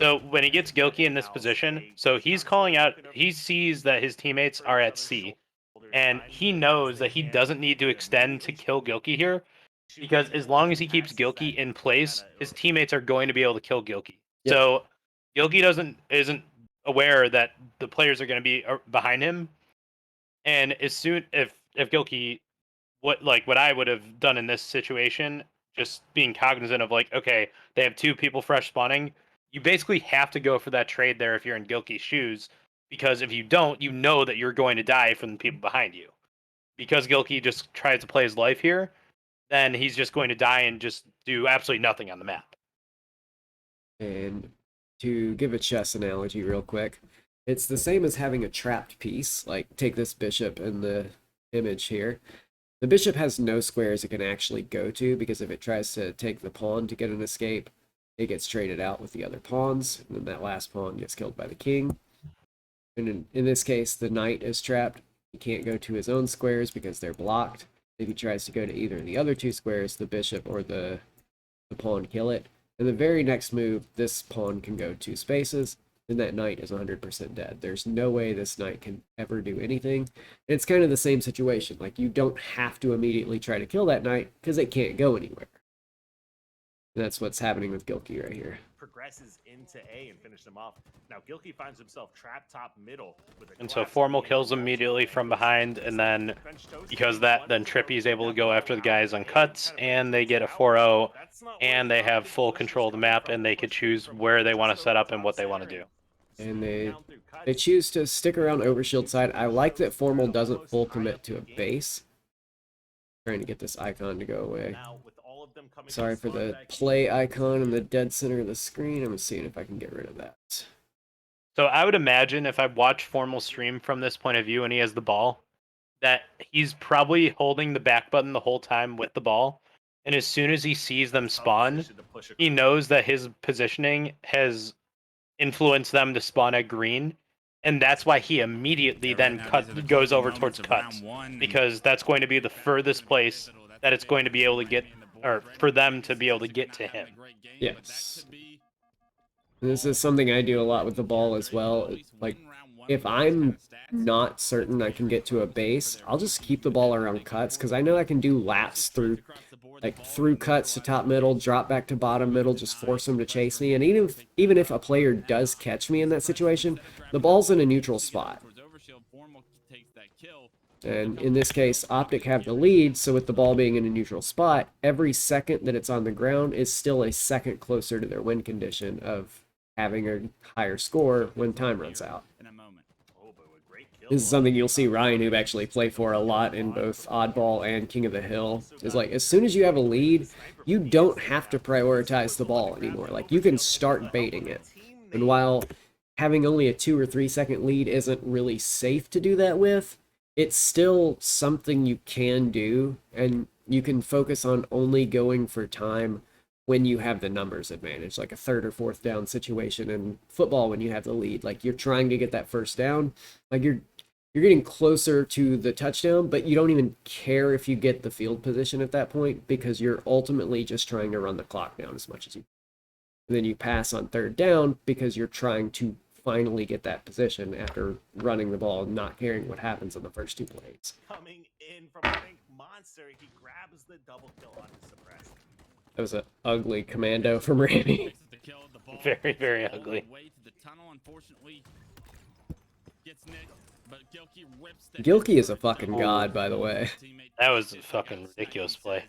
So when he gets Gilkey in this position, so he's calling out, he sees that his teammates are at C, and he knows that he doesn't need to extend to kill Gilkey here, because as long as he keeps Gilkey in place, his teammates are going to be able to kill Gilkey. Yep. So Gilkey isn't aware that the players are going to be behind him, and as soon if Gilkey, what I would have done in this situation, just being cognizant of like, okay, they have 2 people fresh spawning. You basically have to go for that trade there if you're in Gilkey's shoes, because if you don't, you know that you're going to die from the people behind you. Because Gilkey just tries to play his life here, then he's just going to die and just do absolutely nothing on the map. And to give a chess analogy real quick, it's the same as having a trapped piece. Like, take this bishop in the image here. The bishop has no squares it can actually go to, because if it tries to take the pawn to get an escape, it gets traded out with the other pawns, and then that last pawn gets killed by the king. And in this case, the knight is trapped. He can't go to his own squares because they're blocked. If he tries to go to either of the other two squares, the bishop or the pawn, kill it. And the very next move, this pawn can go 2 spaces, and that knight is 100% dead. There's no way this knight can ever do anything. And it's kind of the same situation. Like, you don't have to immediately try to kill that knight, because it can't go anywhere. And that's what's happening with Gilkey right here. Progresses into A and finish them off. Now Gilkey finds himself trapped top middle with a And so collapse Formal lead kills and immediately multiple from behind, and then French toast because is that, one then of the Trippy's able to go after the guys on A cuts, kind of and they get a out. 4-0, That's not and where they have Optic full Push control of is the coming map, from. and they Push could came choose from where they just want to over set up top and what they want to center do. And swooping down through cuts. they choose to stick around Overshield side. I like that Formal doesn't full commit to a base. Trying to get this icon to go away. Now, with all of them coming Sorry to for slot the back play in, icon in the dead center of the screen. I'm seeing if I can get rid of that. So I would imagine if I watch Formal stream from this point of view and he has the ball, that he's probably holding the back button the whole time with the ball. And as soon as he sees them tough spawn, position to push he across. knows that his positioning has influenced them to spawn at green. And that's why he immediately then goes over towards cuts. Because that's going to be the furthest place that it's going to be able to get, or for them to be able to get to him. Yes. This is something I do a lot with the ball as well. Like, if I'm not certain I can get to a base, I'll just keep the ball around cuts, because I know I can do laps through, like, through cuts to top middle, drop back to bottom middle, just force them to chase me. And even if a player does catch me in that situation, the ball's in a neutral spot. And in this case, Optic have the lead, so with the ball being in a neutral spot, every second that it's on the ground is still a second closer to their win condition of having a higher score when time runs out. Oh, but a great kill. This is something you'll see Ryan Noob actually play for a lot in both Oddball and King of the Hill. Is like, as soon as you have a lead, you don't have to prioritize the ball anymore. Like, you can start baiting it. And while having only a 2 or 3 second lead isn't really safe to do that with, it's still something you can do, and you can focus on only going for time when you have the numbers advantage, like a 3rd or 4th down situation in football when you have the lead. Like, you're trying to get that first down, like you're getting closer to the touchdown, but you don't even care if you get the field position at that point, because you're ultimately just trying to run the clock down as much as you can. And then you pass on 3rd down because you're trying to finally get that position after running the ball and not caring what happens on the first 2 plays. Coming in from Pink Monster, he grabs the double kill on his suppressed. That was an ugly commando from Ramy. Very, very ugly. Gilkey is a fucking god, by the way. That was a fucking ridiculous play.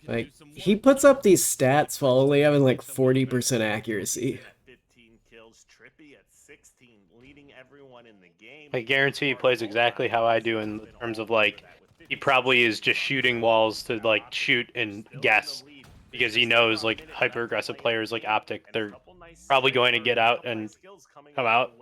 Like, he puts up these stats while only having like 40% accuracy. 15 kills, Trippy at 16, leading everyone in the game. I guarantee he plays exactly how I do in terms of, like, he probably is just shooting walls to, like, shoot and guess, because he knows, like, hyper aggressive players like Optic, they're probably going to get out and come out.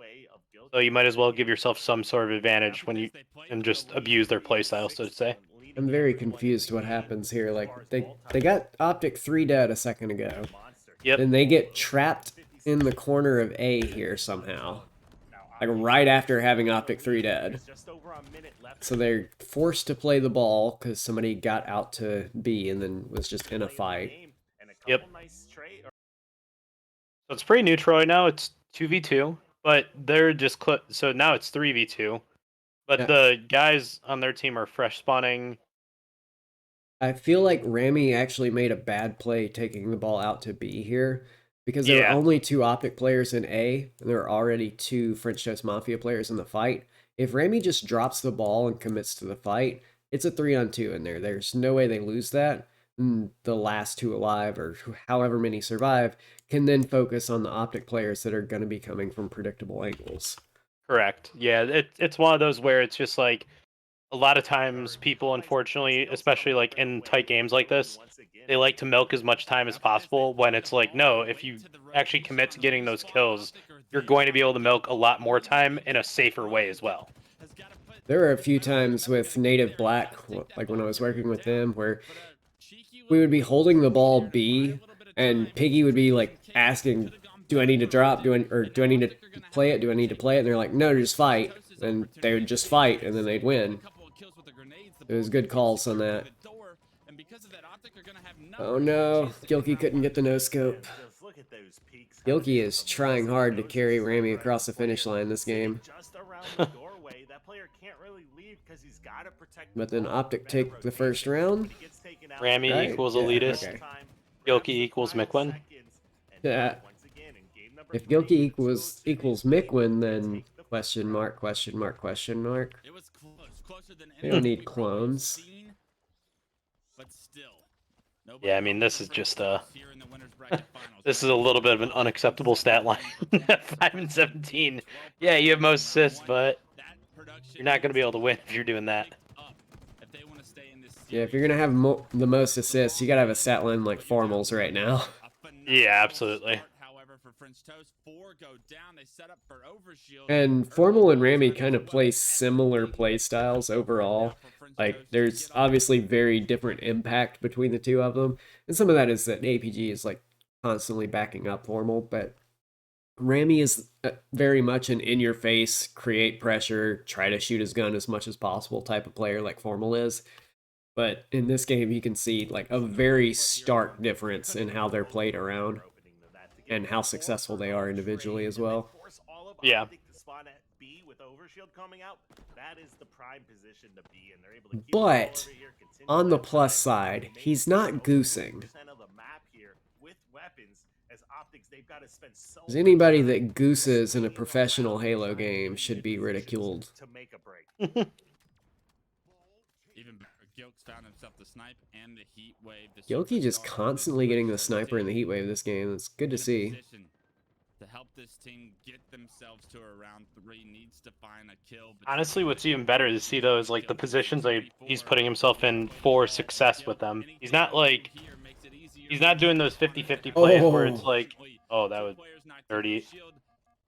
So you might as well give yourself some sort of advantage when you and just abuse their playstyle, so to say. I'm very confused what happens here. Like, they got Optic 3 dead a second ago. Yep. And they get trapped in the corner of A here somehow. Like, right after having Optic 3 dead. So they're forced to play the ball because somebody got out to B and then was just in a fight. Yep. So it's pretty neutral right now. It's 2v2, but they're just so now it's 3v2. But Yeah. the guys on their team are fresh spawning. I feel like Ramy actually made a bad play taking the ball out to B here, because there were only 2 Optic players in A, and there were already 2 French Toast Mafia players in the fight. If Ramy just drops the ball and commits to the fight, it's a 3-on-2 in there. There's no way they lose that. And the last 2 alive, or however many survive, can then focus on the Optic players that are going to be coming from predictable angles. Correct. Yeah, it's one of those where it's just like, a lot of times people, unfortunately, especially like in tight games like this, they like to milk as much time as possible, when it's like, no, if you actually commit to getting those kills, you're going to be able to milk a lot more time in a safer way as well. There were a few times with Native Black, like when I was working with them, where we would be holding the ball B, and Piggy would be like asking, do I need to drop? Do I need to play it? Do I need to play it? And they're like, no, just fight. And they would just fight, and then they'd win. It was good calls on that. Oh no, Gilkey couldn't get the no scope. Just look at those peaks coming Gilkey in is from trying Wilson. hard to Those carry are Ramy right across the finish player line this sitting game. just around the doorway. That player can't really leave because he's got to protect the But then ball. Optic Better take the first rotation. round. When he gets taken out, Ramy Right? equals Yeah, Elitest. okay. Gilkey equals Miquin. Yeah. Once again, in game number If 3, Gilkey the equals 206 Miquin, they then take the question mark, question mark, question mark. It was close, closer than We don't anything need we probably have clones. seen, but still. Yeah, I mean, this is just this is a little bit of an unacceptable stat line. 5 and 17. Yeah, you have most assists, but you're not going to be able to win if you're doing that. Yeah, if you're gonna have the most assists, you gotta have a stat line like Formals right now. Yeah, absolutely. And Formal and Ramy kind of play similar play styles overall. Like, there's obviously very different impact between the two of them. And some of that is that APG is, like, constantly backing up Formal, but Ramy is very much an in-your-face, create pressure, try to shoot his gun as much as possible type of player like Formal is. But in this game, you can see, like, a very stark difference in how they're played around and how successful they are individually as well. Yeah. But on the plus side, he's not goosing. Because anybody that gooses in a professional Halo game should be ridiculed. Gilkey just constantly getting the sniper and the heat wave this game. It's good to see. To help this team get themselves to around 3 needs to find a kill. Honestly, what's even better to see though is like the positions like he's putting himself in for success with them. He's not doing those 50-50 plays where it's like, oh, that was 30.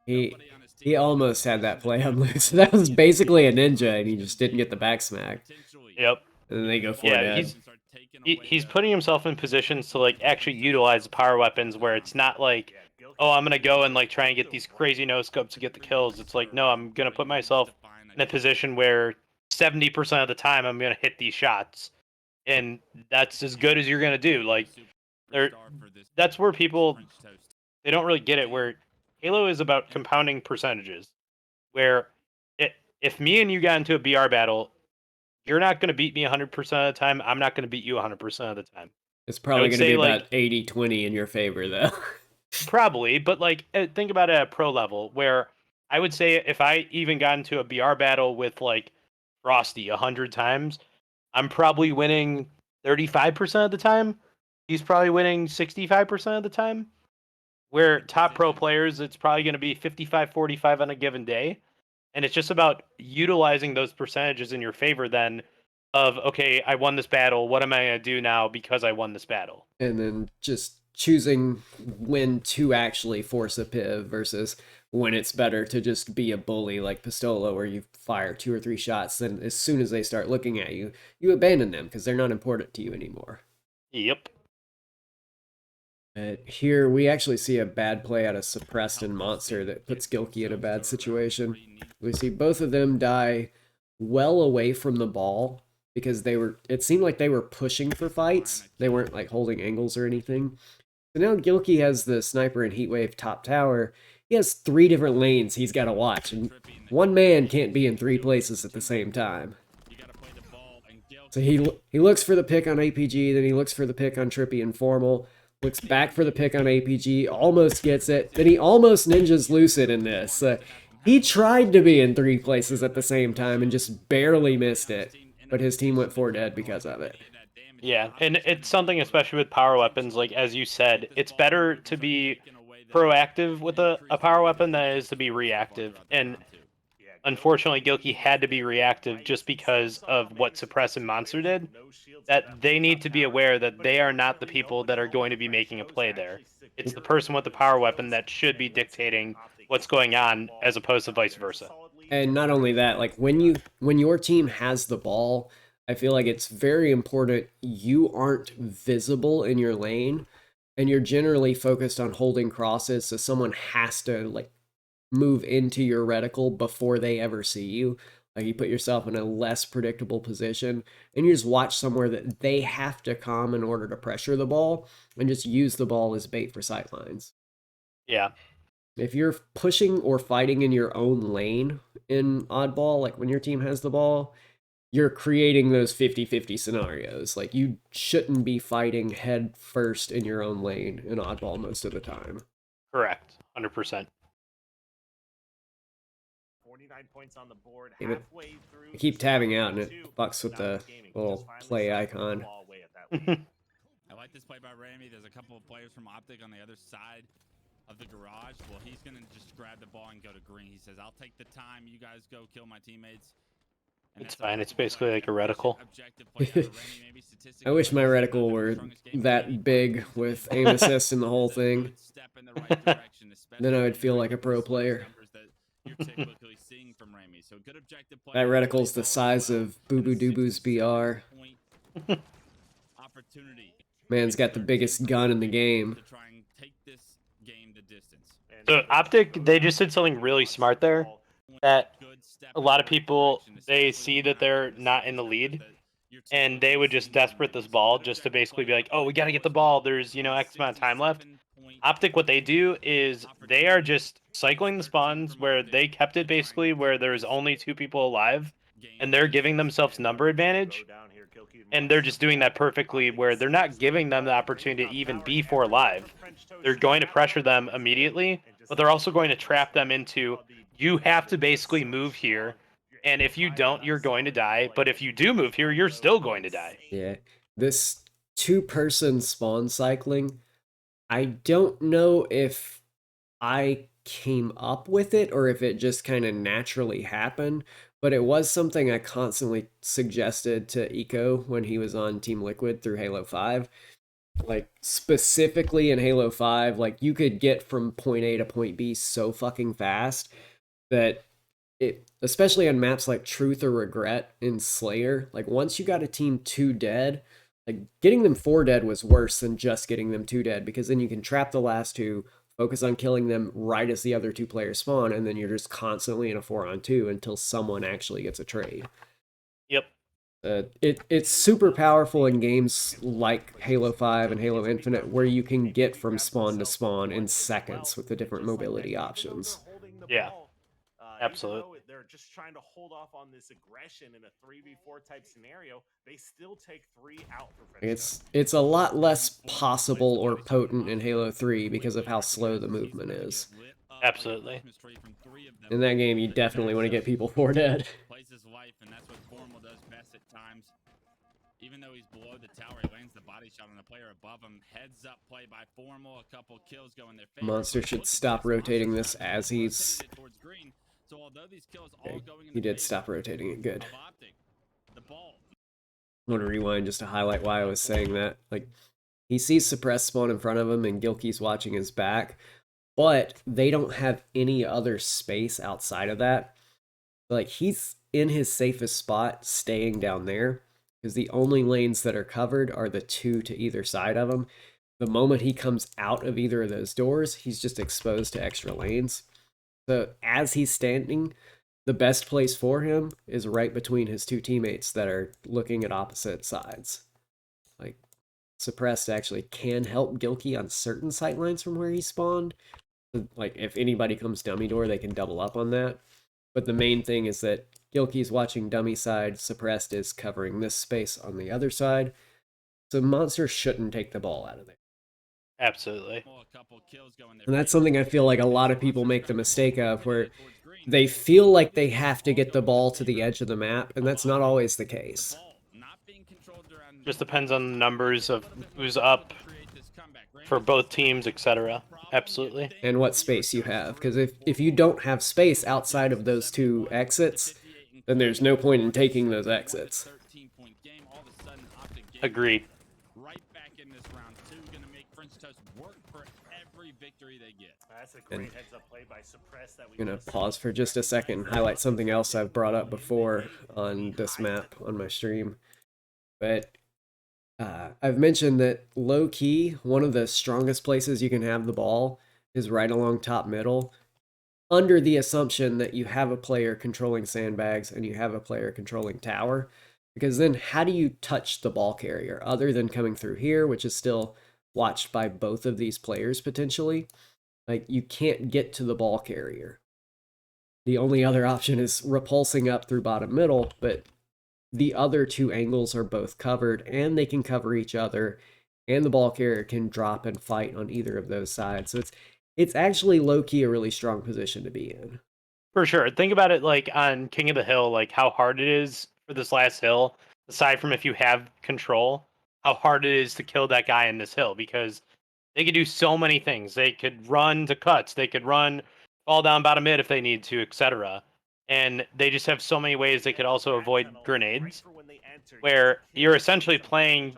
He almost had that play on loose. That was basically a ninja, and he just didn't get the back smack. Yep. And then they go for it. He's putting himself in positions to like actually utilize the power weapons where it's not like, oh, I'm gonna go and like try and get these crazy no scopes to get the kills. It's like, no, I'm gonna put myself in a position where 70% of the time I'm gonna hit these shots, and that's as good as you're gonna do. Like, that's where people they don't really get it. Where Halo is about compounding percentages. Where if me and you got into a BR battle, you're not gonna beat me 100% of the time. I'm not gonna beat you 100% of the time. It's probably gonna be about 80-20 in your favor, though. Probably, but like think about it at a pro level where I would say if I even got into a BR battle with like Frosty 100 times, I'm probably winning 35% of the time. He's probably winning 65% of the time. Where top pro players, it's probably going to be 55-45 on a given day. And it's just about utilizing those percentages in your favor then of, okay, I won this battle. What am I going to do now because I won this battle? And then just choosing when to actually force a piv versus when it's better to just be a bully like Pistola, where you fire 2 or 3 shots, then as soon as they start looking at you, you abandon them because they're not important to you anymore. Yep. Here we actually see a bad play out of Suppressed and Monster that puts Gilkey in a bad situation. We see both of them die well away from the ball because it seemed like they were pushing for fights. They weren't like holding angles or anything. So now Gilkey has the sniper and heatwave top tower. He has 3 different lanes he's got to watch, and one man can't be in 3 places at the same time. So he looks for the pick on APG, then he looks for the pick on Trippy and Formal, looks back for the pick on APG, almost gets it, then he almost ninjas Lucid in this. He tried to be in 3 places at the same time and just barely missed it, but his team went 4 dead because of it. Yeah, and it's something, especially with power weapons, like as you said, it's better to be proactive with a power weapon than it is to be reactive. And unfortunately, Gilkey had to be reactive just because of what Suppress and Monster did. That they need to be aware that they are not the people that are going to be making a play there. It's the person with the power weapon that should be dictating what's going on, as opposed to vice versa. And not only that, like when your team has the ball, I feel like it's very important you aren't visible in your lane, and you're generally focused on holding crosses, so someone has to like move into your reticle before they ever see you. Like you put yourself in a less predictable position and you just watch somewhere that they have to come in order to pressure the ball and just use the ball as bait for sightlines. Yeah. If you're pushing or fighting in your own lane in oddball, like when your team has the ball, you're creating those 50-50 scenarios. Like you shouldn't be fighting head first in your own lane in oddball most of the time. Correct. 100%. 49 points on the board, Damn it. halfway through. I keep the tabbing start out and of it two. fucks with the Diamond Gaming little just finally play started to put the icon. ball away at that lead. I like this play by Ramy. There's a couple of players from Optic on the other side of the garage. Well, he's going to just grab the ball and go to green. He says, I'll take the time. You guys go kill my teammmates. And It's that's fine. It's perfect basically play. like a reticle. Objective play out of Ramy, maybe I wish my statistically, but he's reticle not were the strongest game. Maybe that big with aim assist and the whole it's a thing. good step in the right direction, Then I would especially feel when like a you're pro with those player. numbers that you're typically seeing from Ramy. So good objective play. That reticle's the Plays size well, of Boo Boo Doo Boo's BR. point opportunity. Man's got the biggest gun in the game. To try and take this game the distance. So Optic, they just did something really smart there. That a lot of people, they see that they're not in the lead, and they would just desperate this ball just to basically be like, oh, we got to get the ball. There's, you know, X amount of time left. Optic, what they do is they are just cycling the spawns where they kept it basically where there's only 2 people alive, and they're giving themselves number advantage. And they're just doing that perfectly where they're not giving them the opportunity to even be 4 alive. They're going to pressure them immediately, but they're also going to trap them into, you have to basically move here, and if you don't, you're going to die, but if you do move here, you're still going to die. Yeah. This 2-person spawn cycling, I don't know if I came up with it or if it just kind of naturally happened, but it was something I constantly suggested to Eco when he was on Team Liquid through Halo 5. Like, specifically in Halo 5, like, you could get from point A to point B so fucking fast that it, especially on maps like Truth or Regret in Slayer, like, once you got a team 2 dead, like, getting them 4 dead was worse than just getting them 2 dead, because then you can trap the last 2, focus on killing them right as the other 2 players spawn, and then you're just constantly in a 4-on-2 until someone actually gets a trade. Yep. It's super powerful in games like Halo 5 and Halo Infinite, where you can get from spawn to spawn in seconds with the different mobility options. Yeah. Absolutely. Even though they're just trying to hold off on this aggression in a 3v4 type scenario, they still take 3 out for French. It's a lot less possible or potent in Halo 3 because of how slow the movement is. Absolutely. In that game, you definitely want to get people 4 dead. Plays his life, and that's what Formal does best at times. Even though he's below the tower, he lands the body shot on the player above him. Heads up play by Formal. A couple kills go in their favor. Monster should stop rotating this as he's... So although these kills Okay, all going in he the did favor stop rotating it good. of Optic, the ball. I want to rewind just to highlight why I was saying that. Like, he sees suppress spawn in front of him and Gilkey's watching his back, but they don't have any other space outside of that. Like, he's in his safest spot staying down there, because the only lanes that are covered are the 2 to either side of him. The moment he comes out of either of those doors, he's just exposed to extra lanes. So as he's standing, the best place for him is right between his 2 teammates that are looking at opposite sides. Like, suppressed actually can help Gilkey on certain sightlines from where he spawned. Like, if anybody comes dummy door, they can double up on that. But the main thing is that Gilkey's watching dummy side, suppressed is covering this space on the other side. So Monster shouldn't take the ball out of there. Absolutely. And that's something I feel like a lot of people make the mistake of, where they feel like they have to get the ball to the edge of the map, and that's not always the case. Just depends on the numbers of who's up for both teams, etc. Absolutely. And what space you have, because if you don't have space outside of those 2 exits, then there's no point in taking those exits. Agreed. Right back in this round 2, gonna make French Toast work for every victory they get. That's a great heads up play by Suppress that we I'm going to pause for just a second and highlight something else I've brought up before on this map on my stream. But I've mentioned that low-key, one of the strongest places you can have the ball is right along top middle. under the assumption that you have a player controlling sandbags and you have a player controlling tower. Because then how do you touch the ball carrier other than coming through here, which is still watched by both of these players potentially? Like, you can't get to the ball carrier. The only other option is repulsing up through bottom middle, but the other two angles are both covered and they can cover each other, and the ball carrier can drop and fight on either of those sides. So it's actually low-key a really strong position to be in. For sure. Think about it like on King of the Hill, like how hard it is for this last hill, aside from if you have control, how hard it is to kill that guy in this hill, because they could do so many things. They could run to cuts, they could run, fall down bottom mid if they need to, etc. And they just have so many ways they could also avoid grenades, where you're essentially playing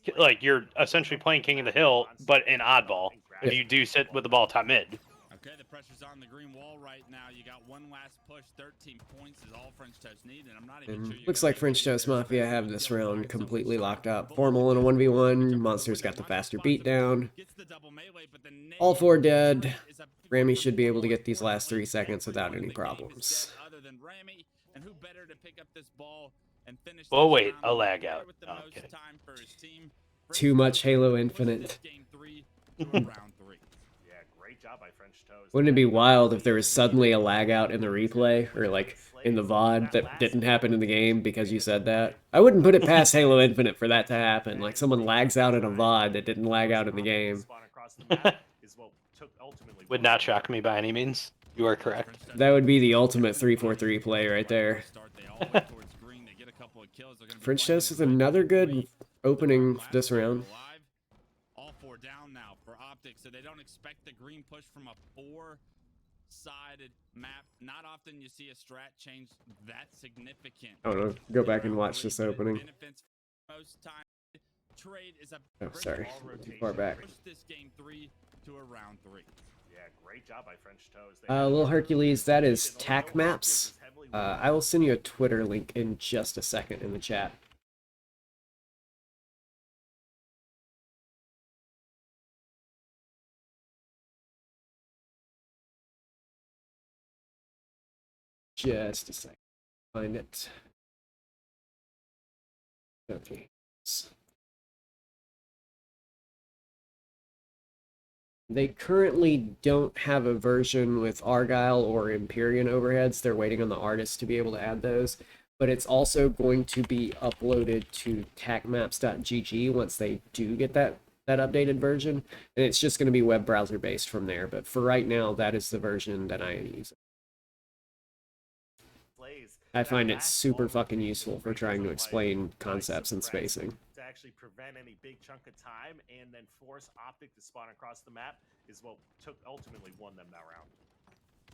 King of the Hill, but in oddball if you do sit with the ball top mid. Okay, the pressure's on the green wall right now. You got one last push. 13 points is all French Toast need, and I'm not even sure. Looks like French Toast Mafia have this round completely locked up. Formal in a 1v1. Monster's got the faster beatdown. All four dead. Rami should be able to get these last 3 seconds without any problems. Oh wait, a lag out. Oh, okay. Too much Halo Infinite. Wouldn't it be wild if there was suddenly a lag out in the replay, or like in the VOD, that didn't happen in the game because you said that? I wouldn't put it past Halo Infinite for that to happen. Like, someone lags out in a VOD that didn't lag out in the game. Would not shock me by any means. You are correct. That would be the ultimate 3-4-3 play right there. French Toast is another good opening this round. All four down now for Optic, so they don't expect the green push from a 4-sided map. Not often you see a strat change that significant. I don't know. Go back and watch this opening. Oh, sorry. Too far back. This game 3 to a round 3. Yeah, great job by French Toast. Little Hercules, that is TAC maps. I will send you a Twitter link in just a second in the chat. Just a second. Find it. Okay. They currently don't have a version with Argyle or Empyrean overheads. They're waiting on the artist to be able to add those. But it's also going to be uploaded to tacmaps.gg once they do get that updated version. And it's just going to be web browser based from there. But for right now, that is the version that I am using. I find it super fucking useful for trying to explain concepts and spacing. To actually prevent any big chunk of time and then force Optic to spawn across the map is what ultimately won them that round.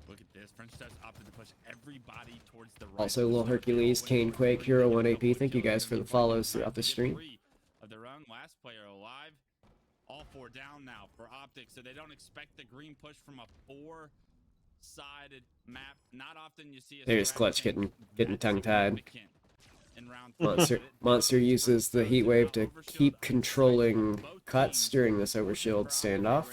Look at this. French Toast opted to push everybody towards the right. Also, Lil Hercules, Kane Quake, Hero 1 AP, thank you guys for the follows throughout the stream. Of their own last player alive. All four down now for Optic, so they don't expect the green push from a 4-sided map. Not often you see a There's Clutch getting tongue-tied. Monster uses the heat wave to keep controlling cuts during this overshield standoff.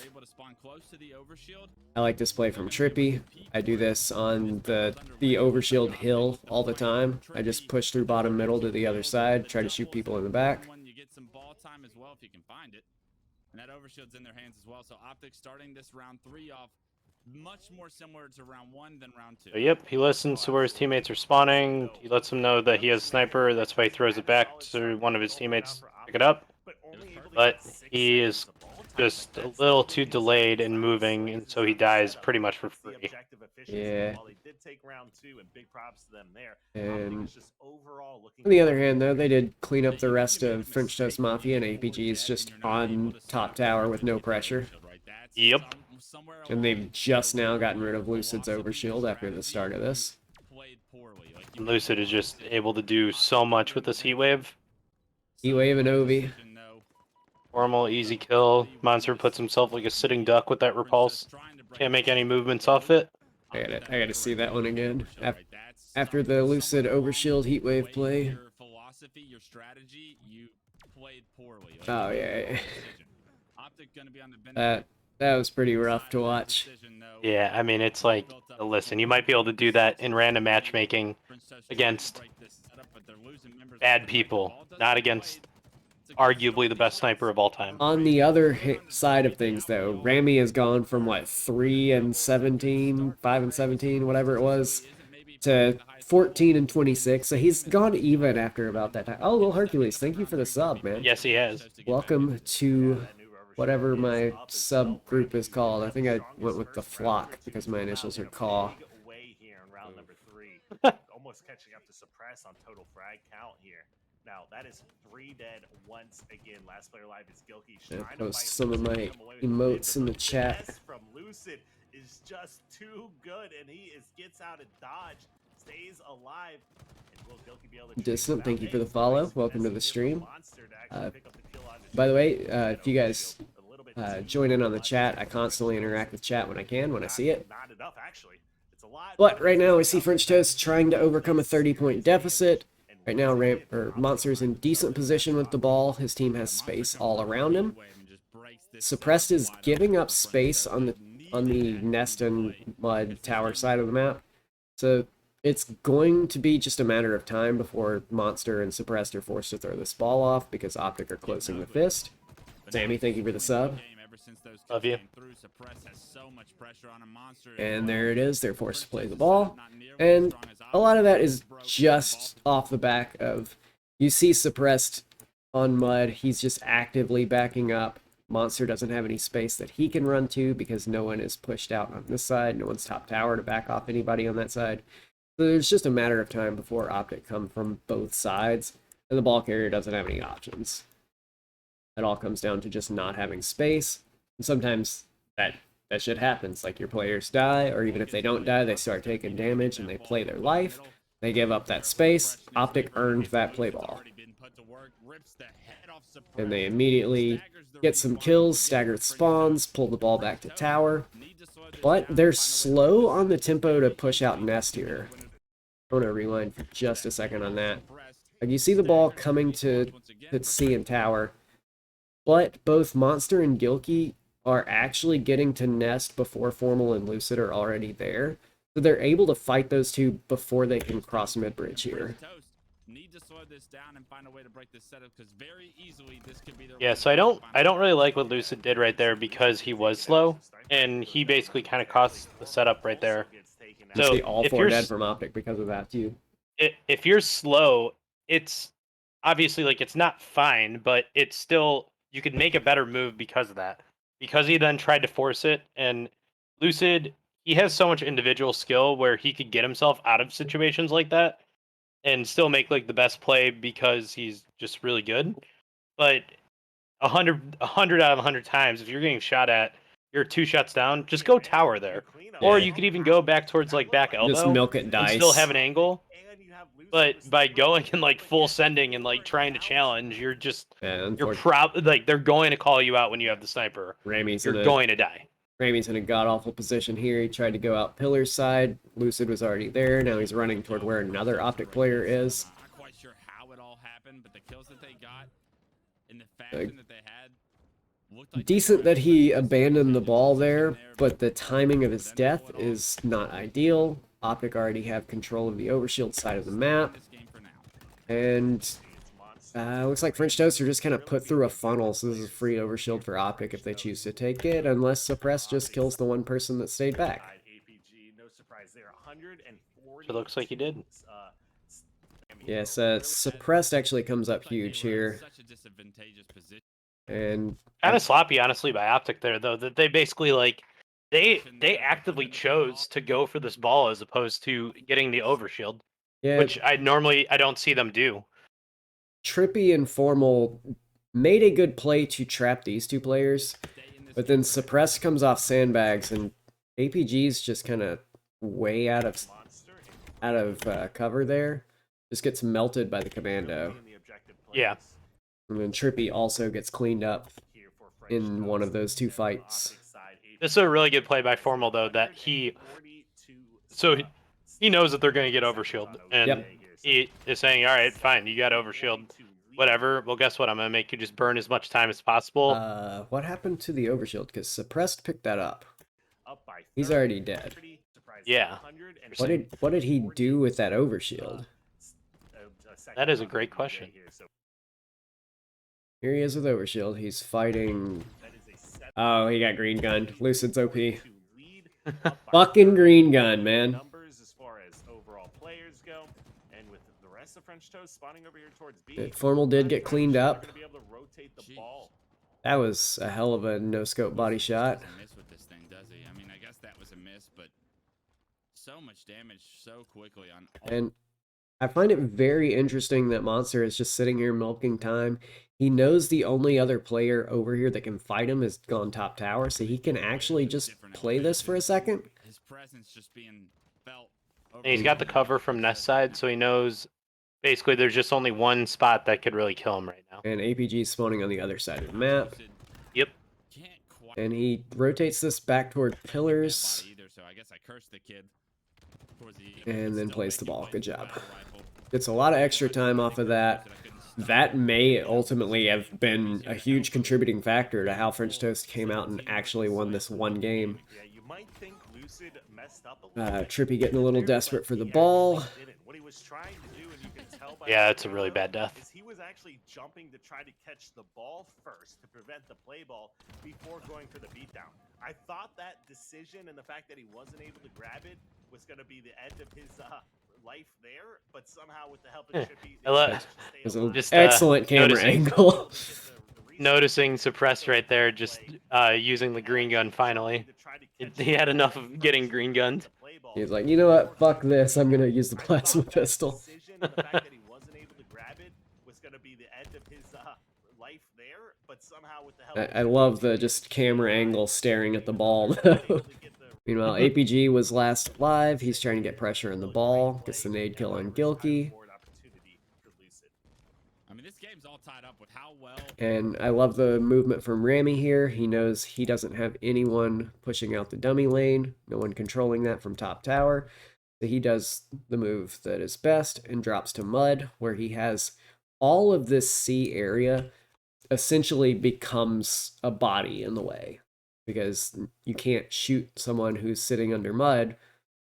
I like this play from Trippy. I do this on the overshield hill all the time. I just push through bottom middle to the other side, try to shoot people in the back. You get some ball time as well if you can find it. And that overshield's in their hands as well. So Optic starting this round 3 off much more similar to round 1 than round 2. Yep, he listens to where his teammates are spawning. He lets them know that he has sniper. That's why he throws it back to one of his teammates to pick it up. But he is just a little too delayed in moving, and so he dies pretty much for free. Yeah. And on the other hand, though, they did clean up the rest of French Toast Mafia and APGs just on top tower with no pressure. Yep. And they've just now gotten rid of Lucid's overshield after the start of this. Lucid is just able to do so much with this heat wave. Heat wave and Ovi. Formal, easy kill. Monster puts himself like a sitting duck with that repulse. Can't make any movements off it. I gotta see that one again. After the Lucid overshield heat wave play. Oh yeah. That was pretty rough to watch. Yeah, I mean, it's like, listen, you might be able to do that in random matchmaking against bad people, not against arguably the best sniper of all time. On the other side of things, though, Rami has gone from what 3 and 17, 5 and 17, whatever it was, to 14 and 26. So he's gone even after about that time. Oh, Little Hercules, thank you for the sub, man. Yes, he has. Welcome to whatever my subgroup is called. I think I went with the Flock because my initials are Caw. Away here in round number 3. Almost catching up to Suppress on total frag count here. Now, that is 3 dead once again. Last player alive is Gilkey. I post some of my emotes in the chat. From Lucid is just too good, and he gets out of dodge, stays alive. And will Gilkey be able to Distant, thank you for the follow. Welcome to the stream. By the way, if you guys join in on the chat, I constantly interact with chat when I can, when I see it. Not enough, actually. It's a lot. But right now, I see French Toast trying to overcome a 30-point deficit. Right now, Monster's in decent position with the ball. His team has space all around him. Suppressed is giving up space on the nest and mud tower side of the map. So it's going to be just a matter of time before Monster and Suppressed are forced to throw this ball off because Optic are closing the fist. Sammy, thank you for the sub. Love you. And there it is. They're forced to play the ball. And a lot of that is just off the back of, you see Suppressed on mud. He's just actively backing up. Monster doesn't have any space that he can run to because no one is pushed out on this side. No one's top tower to back off anybody on that side. So there's just a matter of time before Optic come from both sides. And the ball carrier doesn't have any options. It all comes down to just not having space. And sometimes that shit happens. Like your players die, or even if they don't die, they start taking damage and they play their life. They give up that space. Optic earned that play ball. And they immediately get some kills, staggered spawns, pull the ball back to tower. But they're slow on the tempo to push out nest here. I want to rewind for just a second on that. Like you see the ball coming to C and tower. But both Monster and Gilkey are actually getting to nest before Formal and Lucid are already there. So they're able to fight those two before they can cross mid-bridge here. Yeah, so I don't really like what Lucid did right there because he was slow, and he basically kind of cost the setup right there. You So see all if 4 you're dead from Optic because of that too. if you're slow, it's obviously like it's not fine, but it's still, you could make a better move because of that. Because he then tried to force it, and Lucid, he has so much individual skill where he could get himself out of situations like that and still make like the best play because he's just really good. But 100 out of 100 times, if you're getting shot at, you're 2 shots down, just go tower there. Or you could even go back towards like back elbow Just milk it and dice. still have an angle. But by going and like full sending and like trying to challenge, you're just you're like they're going to call you out when you have the sniper. You're going to die. Rami's in a god-awful position here. He tried to go out pillar's side. Lucid was already there. Now he's running toward where another Optic player is. Not quite sure how it all happened, but the kills that they got in the fashion that they had looked like Decent that he abandoned the ball there, but the timing of his death is not ideal. Optic already have control of the overshield side of the map. And looks like French Toast are just kind of put through a funnel, so this is a free overshield for Optic if they choose to take it, unless Suppress just kills the one person that stayed back. It looks like he did. Yes, Suppressed actually comes up huge here. And kind of sloppy, honestly, by Optic there, though, that they basically like they actively chose to go for this ball as opposed to getting the overshield, yeah, which I don't see them do. Trippy and Formal made a good play to trap these two players, but then Suppress comes off sandbags and APG's just kind of way out of cover there. Just gets melted by the commando. Yeah. And then Trippy also gets cleaned up in one of those 2 fights. This is a really good play by Formal, though, that he knows that they're going to get overshield, and he is saying, all right, fine, you got overshield. whatever. Well, guess what? I'm gonna make you just burn as much time as possible. What happened to the overshield? Because Suppressed picked that up. Up by He's 30, already dead. surprise Yeah. 100, and What did he do with that overshield? That is a great question. Here he is with overshield. He's fighting. That is a 7 Oh, he got green gun. Lucid's OP. to lead, up by Fucking 30 green gun, man. numbers as far as overall players go, and with the rest of French Toast spawning over here towards B. Formal did get I'm cleaned sure they're up. gonna be able to rotate the Jeez. ball. That was a hell of a no-scope body shot. Doesn't miss with this thing, does he? I mean, I guess that was a miss, but so much damage so quickly on all. And I find it very interesting that Monster is just sitting here milking time. He knows the only other player over here that can fight him is gone top tower, so he can actually just play this for a second. His presence just being felt. And he's got the cover from Nest side, so he knows basically there's just only one spot that could really kill him right now. And APG is spawning on the other side of the map. Yep. Can't quite And he rotates this back toward that pillars. body either, so I guess I cursed the kid. Towards the And then still plays the making ball. plays Good with job. battle rifle. Gets a lot of extra time off of that. That may ultimately have been a huge contributing factor to how French Toast came out and actually won this one game. Yeah, you might think Lucid messed up a little bit Trippy getting a little there, desperate but for the he ball. actually didn't. What he was trying to do, and you can tell by Yeah, the it's a really video, bad death. is he was actually jumping to try to catch the ball first to prevent the play ball before going for the beatdown. I thought that decision and the fact that he wasn't able to grab it was going to be the end of his life there, but somehow with the help of Trippy, I love- managed to stay It was alive. an Just, excellent camera noticing- angle. Noticing Suppressed right there, just using the green gun finally. He had enough of getting green gunned. He was like, you know what? Fuck this. I'm going to use the plasma pistol. The fact that he wasn't able to grab it was going to be the end of his life there, but somehow with the help I love the just camera angle staring at the ball, though. Meanwhile, APG was last alive. He's trying to get pressure on the ball. Gets the nade kill on Gilkey. I mean, this game's all tied up with how well. And I love the movement from Rami here. He knows he doesn't have anyone pushing out the dummy lane. No one controlling that from top tower. So he does the move that is best and drops to Mud, where he has all of this C area essentially becomes a body in the way. Because you can't shoot someone who's sitting under Mud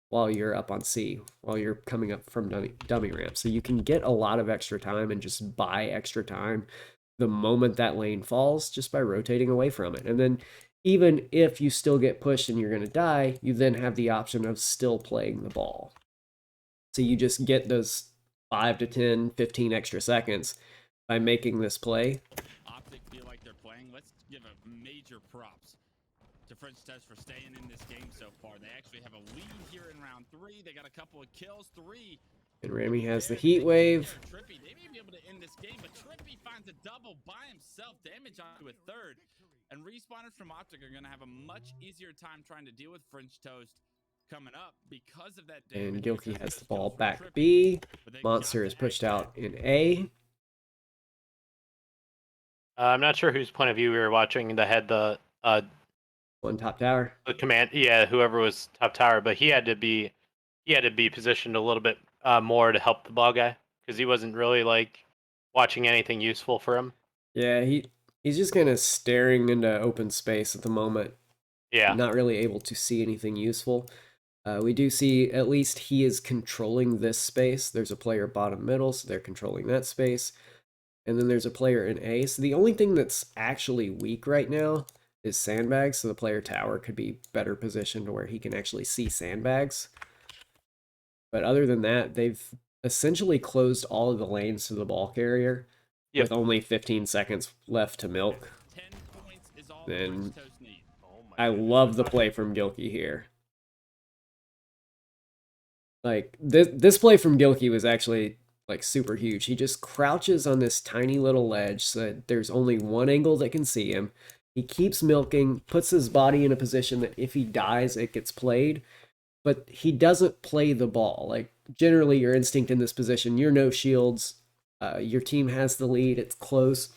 while you're up on C, while you're coming up from dummy ramp. So you can get a lot of extra time and just buy extra time the moment that lane falls just by rotating away from it. And then even if you still get pushed and you're going to die, you then have the option of still playing the ball. So you just get those 5 to 10, 15 extra seconds by making this play. Optic feel like they're playing. Let's give a major props to French Toast for staying in this game so far. They actually have a lead here in round 3. They got a couple of kills, 3. And Rami has the heat wave. Trippy, they may be able to end this game, but Trippy finds a double by himself, damage onto a third. And respawners from Optic are going to have a much easier time trying to deal with French Toast coming up because of that damage. And Gilkey because has of the ball skills from back Trippy. B. But they Monster got is to pushed act out in A. I'm not sure whose point of view we were watching that had the One top tower. command. Yeah, whoever was top tower, but he had to be positioned a little bit more to help the ball guy because he wasn't really like watching anything useful for him. Yeah, he's just kind of staring into open space at the moment. Yeah. Not really able to see anything useful. We do see at least he is controlling this space. There's a player bottom middle, so they're controlling that space. And then there's a player in A. So the only thing that's actually weak right now is sandbags. So the player tower could be better positioned to where he can actually see sandbags. But other than that, they've essentially closed all of the lanes to the ball carrier with only 15 seconds left to milk. 10 points is all Then French Toast need. I love the play from Gilkey here. Like, this play from Gilkey was actually, like, super huge. He just crouches on this tiny little ledge so that there's only one angle that can see him. He keeps milking, puts his body in a position that if he dies, it gets played. But he doesn't play the ball. Like, generally, your instinct in this position, you're no shields. Your team has the lead. It's close.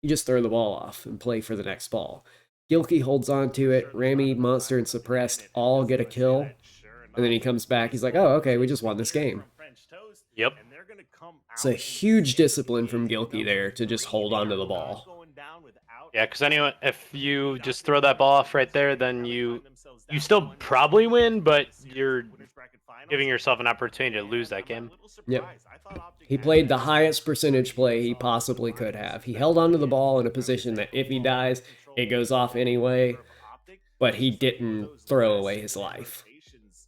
You just throw the ball off and play for the next ball. Gilkey holds on to it. Rami, Monster, and Suppressed all get a kill. And then he comes back. He's like, oh, okay, we just won this game. Yep. And they're gonna come It's out a and huge finish discipline from it. Gilkey Number there to just 3, hold they on to are the not ball. going down without Yeah, because anyone, if you Not just the throw that ball off right Snowdown, there, they then haven't you found themselves you that still one probably in win, but the series you're winners bracket finals. giving yourself an opportunity to lose that And I'm game. a little Yep. surprised. I thought Optic He had played the that highest percentage pretty play he solid possibly survival could have. He system held onto the and ball in a I was position that thankful if he for all that dies, control it goes and off control anyway, for Optic. but It's he just, like, didn't those throw last away his minute life. rotations,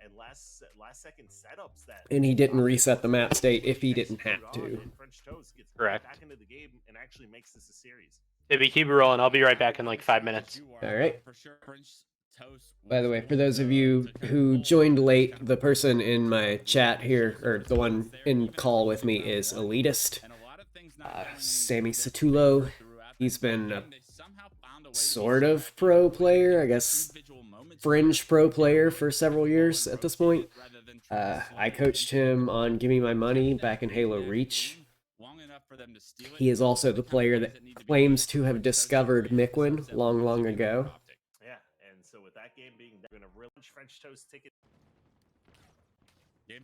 and last second setups that And he didn't Optic reset the wasn't map able state if he to didn't execute have on, to. and French Toast gets Correct. back into the game and actually makes this a series. Maybe keep it rolling. I'll be right back in like 5 minutes. All right. For sure, French Toast By the was way, the for one those of you to kind of who roll joined and late, kind of the person push in my the chat here, issues or with the one there, in even call as with me, round is one. Elitest. And a lot of things not going Sammy their Satulo. favor throughout He's the been game. a They somehow found a way to be sort so of pro accurate player, I in guess individual moments fringe where pro they player were for able to several get the ball years and at this rotate point. it rather than try to slow I it coached into him on Give Me My Money kept back in that Halo lead Reach. long enough for them to steal it. He is also Those are the the kind of player plays that need to be claims made to for have French Toast discovered to create the Miquin upset long, win long for ago. Optic. Yeah, and so with that game being done, a real French Toast ticket.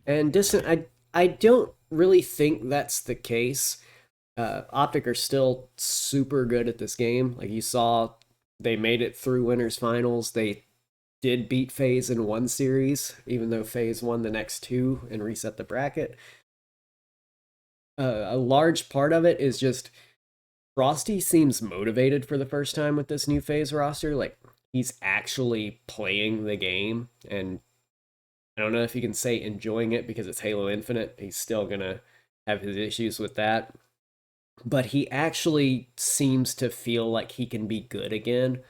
And Distant, I don't really think that's the case. Optic are still super good at this game. Like you saw, they made it through winners finals. They did beat FaZe in one series, even though FaZe won the next two and reset the bracket. A large part of it is just Frosty seems motivated for the first time with this new FaZe roster. Like he's actually playing the game, and I don't know if you can say enjoying it because it's Halo Infinite. He's still gonna have his issues with that. But he actually seems to feel like he can be good again.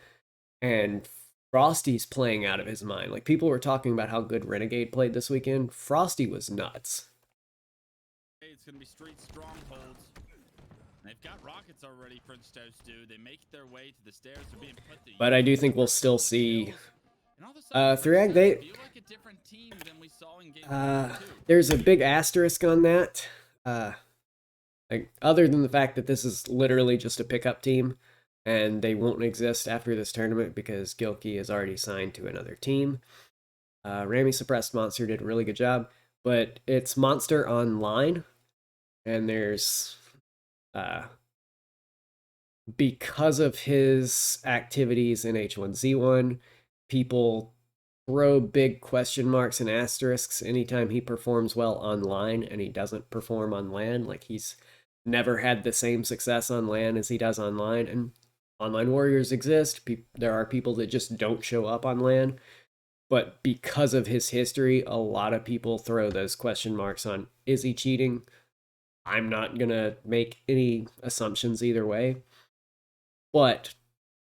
And Frosty's playing out of his mind. Like people were talking about how good Renegade played this weekend. Frosty was nuts. It's going to be street strongholds. They've got rockets already, French Toast do. They make their way to the stairs. They're being put to But I do use. think we'll still see 3 French Ag, they Toast feel like a different team than we saw in game 1 2. there's a big asterisk on that. Like other than the fact that this is literally just a pickup team and they won't exist after this tournament because Gilkey is already signed to another team. Rami Suppressed Monster did a really good job, but it's Monster Online, and there's because of his activities in H1Z1, people throw big question marks and asterisks anytime he performs well online and he doesn't perform on LAN. Like he's never had the same success on LAN as he does online, and online warriors exist. There are people that just don't show up on LAN, but because of his history, a lot of people throw those question marks on, is he cheating? I'm not gonna make any assumptions either way, but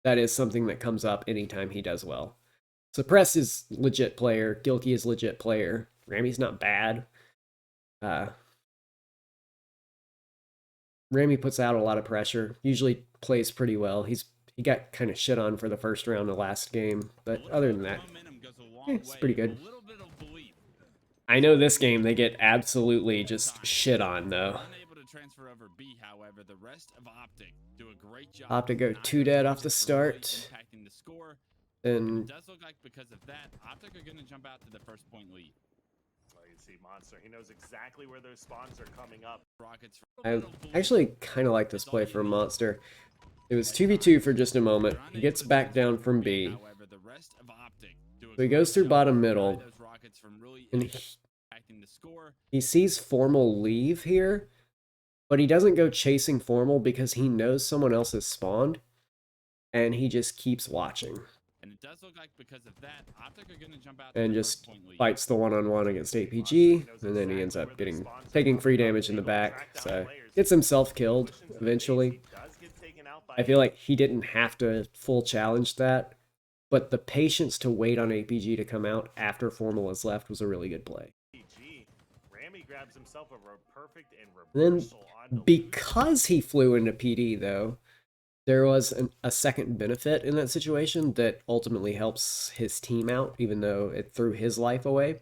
that is something that comes up anytime he does well. Suppress is legit player. Gilkey is legit player. Rami's not bad. Rami puts out a lot of pressure. Usually plays pretty well. He got kind of shit on for the first round of last game, but other than that, it's pretty good. I know this game they get absolutely just shit on though. Optic go 2 dead off the start. And it does look like because of that, Optic are going to jump out to the first point lead. Well, you see Monster. He knows exactly where those spawns are coming up. Rockets. I actually kind of like this play from Monster. It was 2v2 for just a moment. He gets back down from B. So he goes through bottom middle. And he sees Formal leave here. But he doesn't go chasing Formal because he knows someone else has spawned. And he just keeps watching. And it does look like because of that, Optic are going to jump out And just fights the one-on-one against APG, and then he ends up taking free damage in the back, so gets himself killed eventually. I feel like he didn't have to full challenge that, but the patience to wait on APG to come out after Formal is left was a really good play. Then, because he flew into PD though, there was a second benefit in that situation that ultimately helps his team out, even though it threw his life away.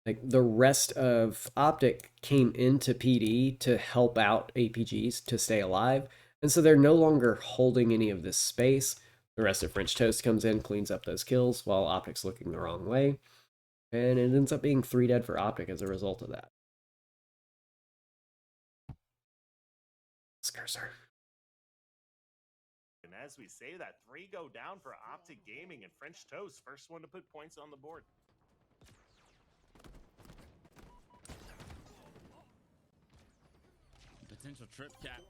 Like, the rest of Optic came into PD to help out APGs to stay alive, and so they're no longer holding any of this space. The rest of French Toast comes in, cleans up those kills, while Optic's looking the wrong way, and it ends up being 3 dead for Optic as a result of that. mouse cursor. And as we say that, 3 go down for Optic Gaming, and French Toast, first one to put points on the board. Potential trip cap.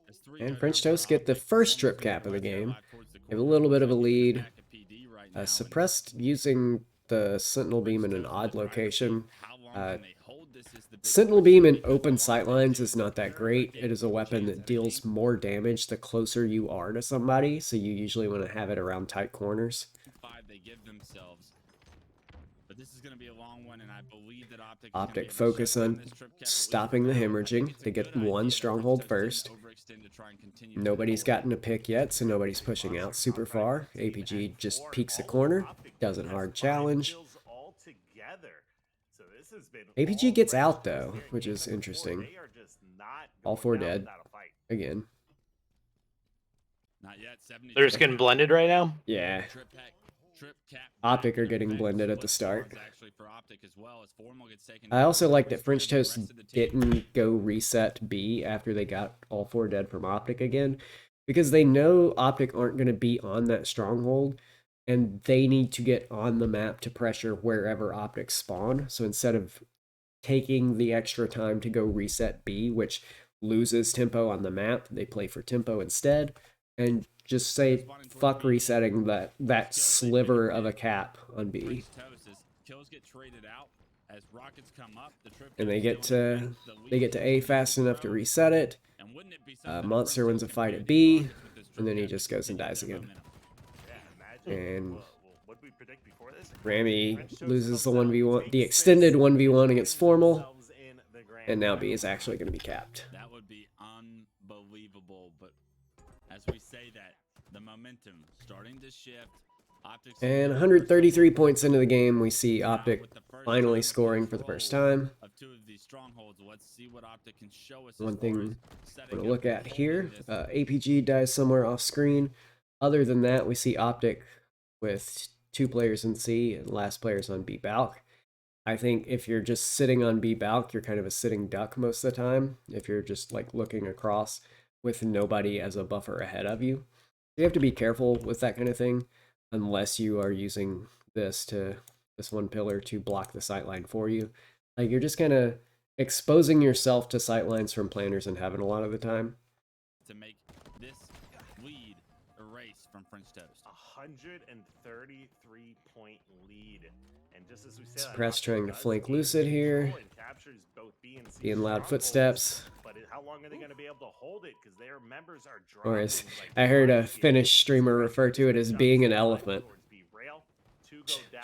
As 3 And go French down for Toast get the Optic. first trip Formal's cap of the right game. live towards the They have a corner. little bit of a Taking the lead. back of PD right now, and Suppressed using the Sentinel Beam in an French Toast odd will try to see location. how long can they hold this is the big Sentinel question, Beam in because open the longer they sightlines do, is not that the better great. their It is a weapon chance that at deals game. more damage the closer you are to somebody, so you usually want to have it around tight corners. 5 they give themselves. But this is going to be a long one, and I believe that Optic, Optic is gonna be able to focus shut down on this trip cap, at least for stopping the now. I hemorrhaging. think it's a They get good one idea that stronghold French Toast first. didn't overextend to try and continue to Nobody's pull it. gotten a pick yet, so nobody's pushing out super far. APG just peeks a corner, doesn't hard challenge. APG gets out though, which is interesting. All 4 dead. Again. Not yet. 70 They're just getting blended right now. Yeah. Trip cap Optic back are in getting effect. blended at the Split start. squads actually for Optic as well, as Formal gets taken I down. also like that Rest French of the Toast rest of the team. didn't go reset B after they got all 4 dead from Optic again, because they know Optic aren't going to be on that stronghold, and they need to get on the map to pressure wherever Optic spawn. So instead of taking the extra time to go reset B, which loses tempo on the map, they play for tempo instead, and just say fuck resetting that sliver of a cap on B. French Toast as kills get traded out as rockets come up. The trip And cap they is get still in to effect. The they lead get to A continues fast to enough to grow. reset it. And wouldn't it be something that Monster French wins a Toast fight can at do these B, rockets with this and trip then he cap just to goes and continue dies their again. momentum? And what we predict before this? Rami loses the 1v1, the extended 1v1 against Formal, and now B is actually going to be capped. That would be unbelievable, but as we say that, the momentum starting to shift. Optics And 133 points into the game, we see now Optic with the first finally time of scoring for the first control time. of 2 of these strongholds. Let's see what Optic can show us. One as far thing as we're setting going up to look and at holding here, this. APG dies somewhere off screen. Other than that, we see Optic with 2 players in C and last players on B Balk. I think if you're just sitting on B Balk, you're kind of a sitting duck most of the time. If you're just like looking across with nobody as a buffer ahead of you. You have to be careful with that kind of thing, unless you are using this one pillar to block the sightline for you. Like, you're just kind of exposing yourself to sightlines from planners in heaven a lot of the time. To make this lead erase from French Toast. 133-point lead. And just as we said, Suppress trying to flank Lucid here. Being loud footsteps. But how long are they going to be able to hold it? Because their members are Or as dropping, like, I heard a right Finnish here. streamer refer to it as being an elephant.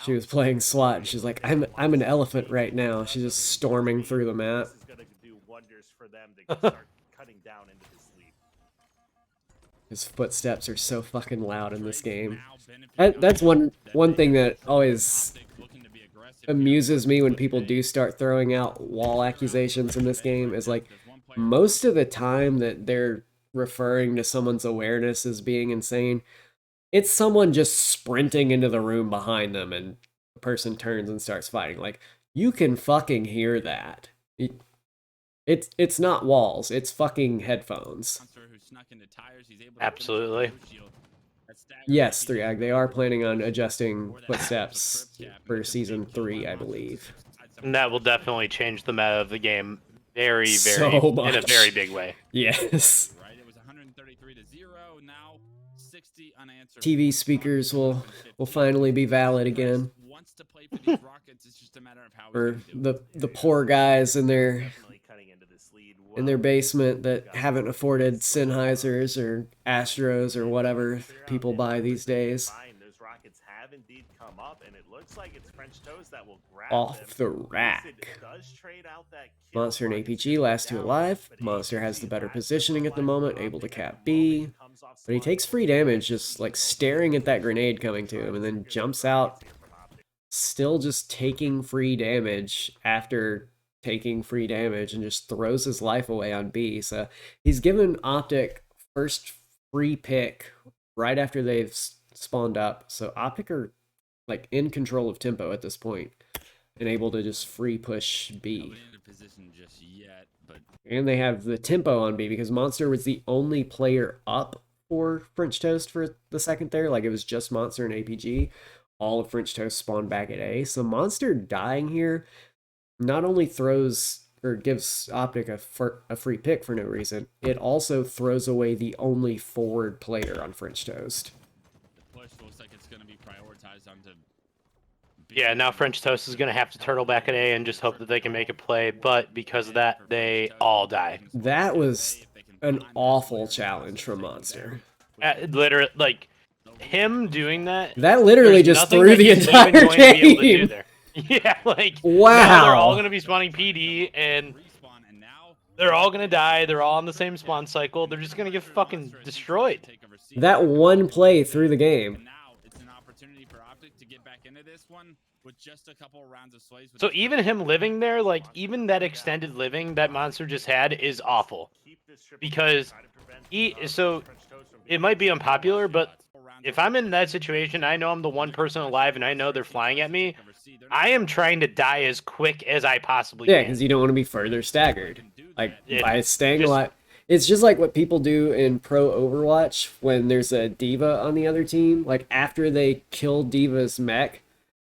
She was playing slot and she's like, I'm an elephant right now. She's just storming through the map. This is going to do wonders for them to start cutting down into this lead. His footsteps are so fucking loud in this game. That's one thing that always amuses me when people do start throwing out wall accusations in this game, is like, most of the time that they're referring to someone's awareness as being insane, it's someone just sprinting into the room behind them and the person turns and starts fighting. Like, you can fucking hear that. It's not walls, it's fucking headphones. Absolutely. Yes, 3ag, they are planning on adjusting footsteps for season 3, I believe. And that will definitely change the meta of the game very, So very, in a much. very big way. Yes. Right, it was 133-0, now 60 unanswered. TV speakers will finally be valid again. Wants to play for these Rockets, it's just a matter of how For the poor guys in their Definitely cutting into this lead. in their basement that haven't afforded Sennheisers or Astros or whatever people buy these days. Those rockets have indeed come up, and it looks like it's French Toast that will grab Off the them. rack. Lucid does trade out that kill. Monster and Rockets APG last 2 down, alive. but Monster has APG the better last positioning two at the alive. moment, able to cap B. But he takes free damage just like staring at that grenade coming to him, and then jumps out, still just taking free damage after taking free damage, and just throws his life away on B. So he's given Optic first free pick right after they've spawned up. So Optic are like in control of tempo at this point and able to just free push B. position just yet, but And they have the tempo on B because Monster was the only player up for French Toast for the second there. Like it was just Monster and APG. All of French Toast spawned back at A. So Monster dying here not only throws or gives Optic a free pick for no reason, it also throws away the only forward player on French Toast. the push looks like it's going to be prioritized onto B. Yeah, now French Toast is going to have to turtle back at A and just hope that they can make a play, but because of that, they all die. That was an awful challenge from Monster. Literally, like, him doing that... That literally there's just nothing threw that the he's even entire going to be able to do game. there. Yeah, like, Wow. now they're all going to be spawning PD, and they're all going to die. They're all on the same spawn cycle. They're just going to get fucking destroyed. That one play through the game. And now it's an opportunity for Optic to get back into this one with just a couple of rounds of slays. So even him living there, like, even that extended living that Monster just had is awful. Because so it might be unpopular, but if I'm in that situation, I know I'm the one person alive and I know they're flying at me, I am trying to die as quick as I possibly Yeah, can. because you don't want to be further staggered. Like, It by staying just- alive. It's just like what people do in pro Overwatch when there's a diva on the other team. Like, after they kill diva's mech,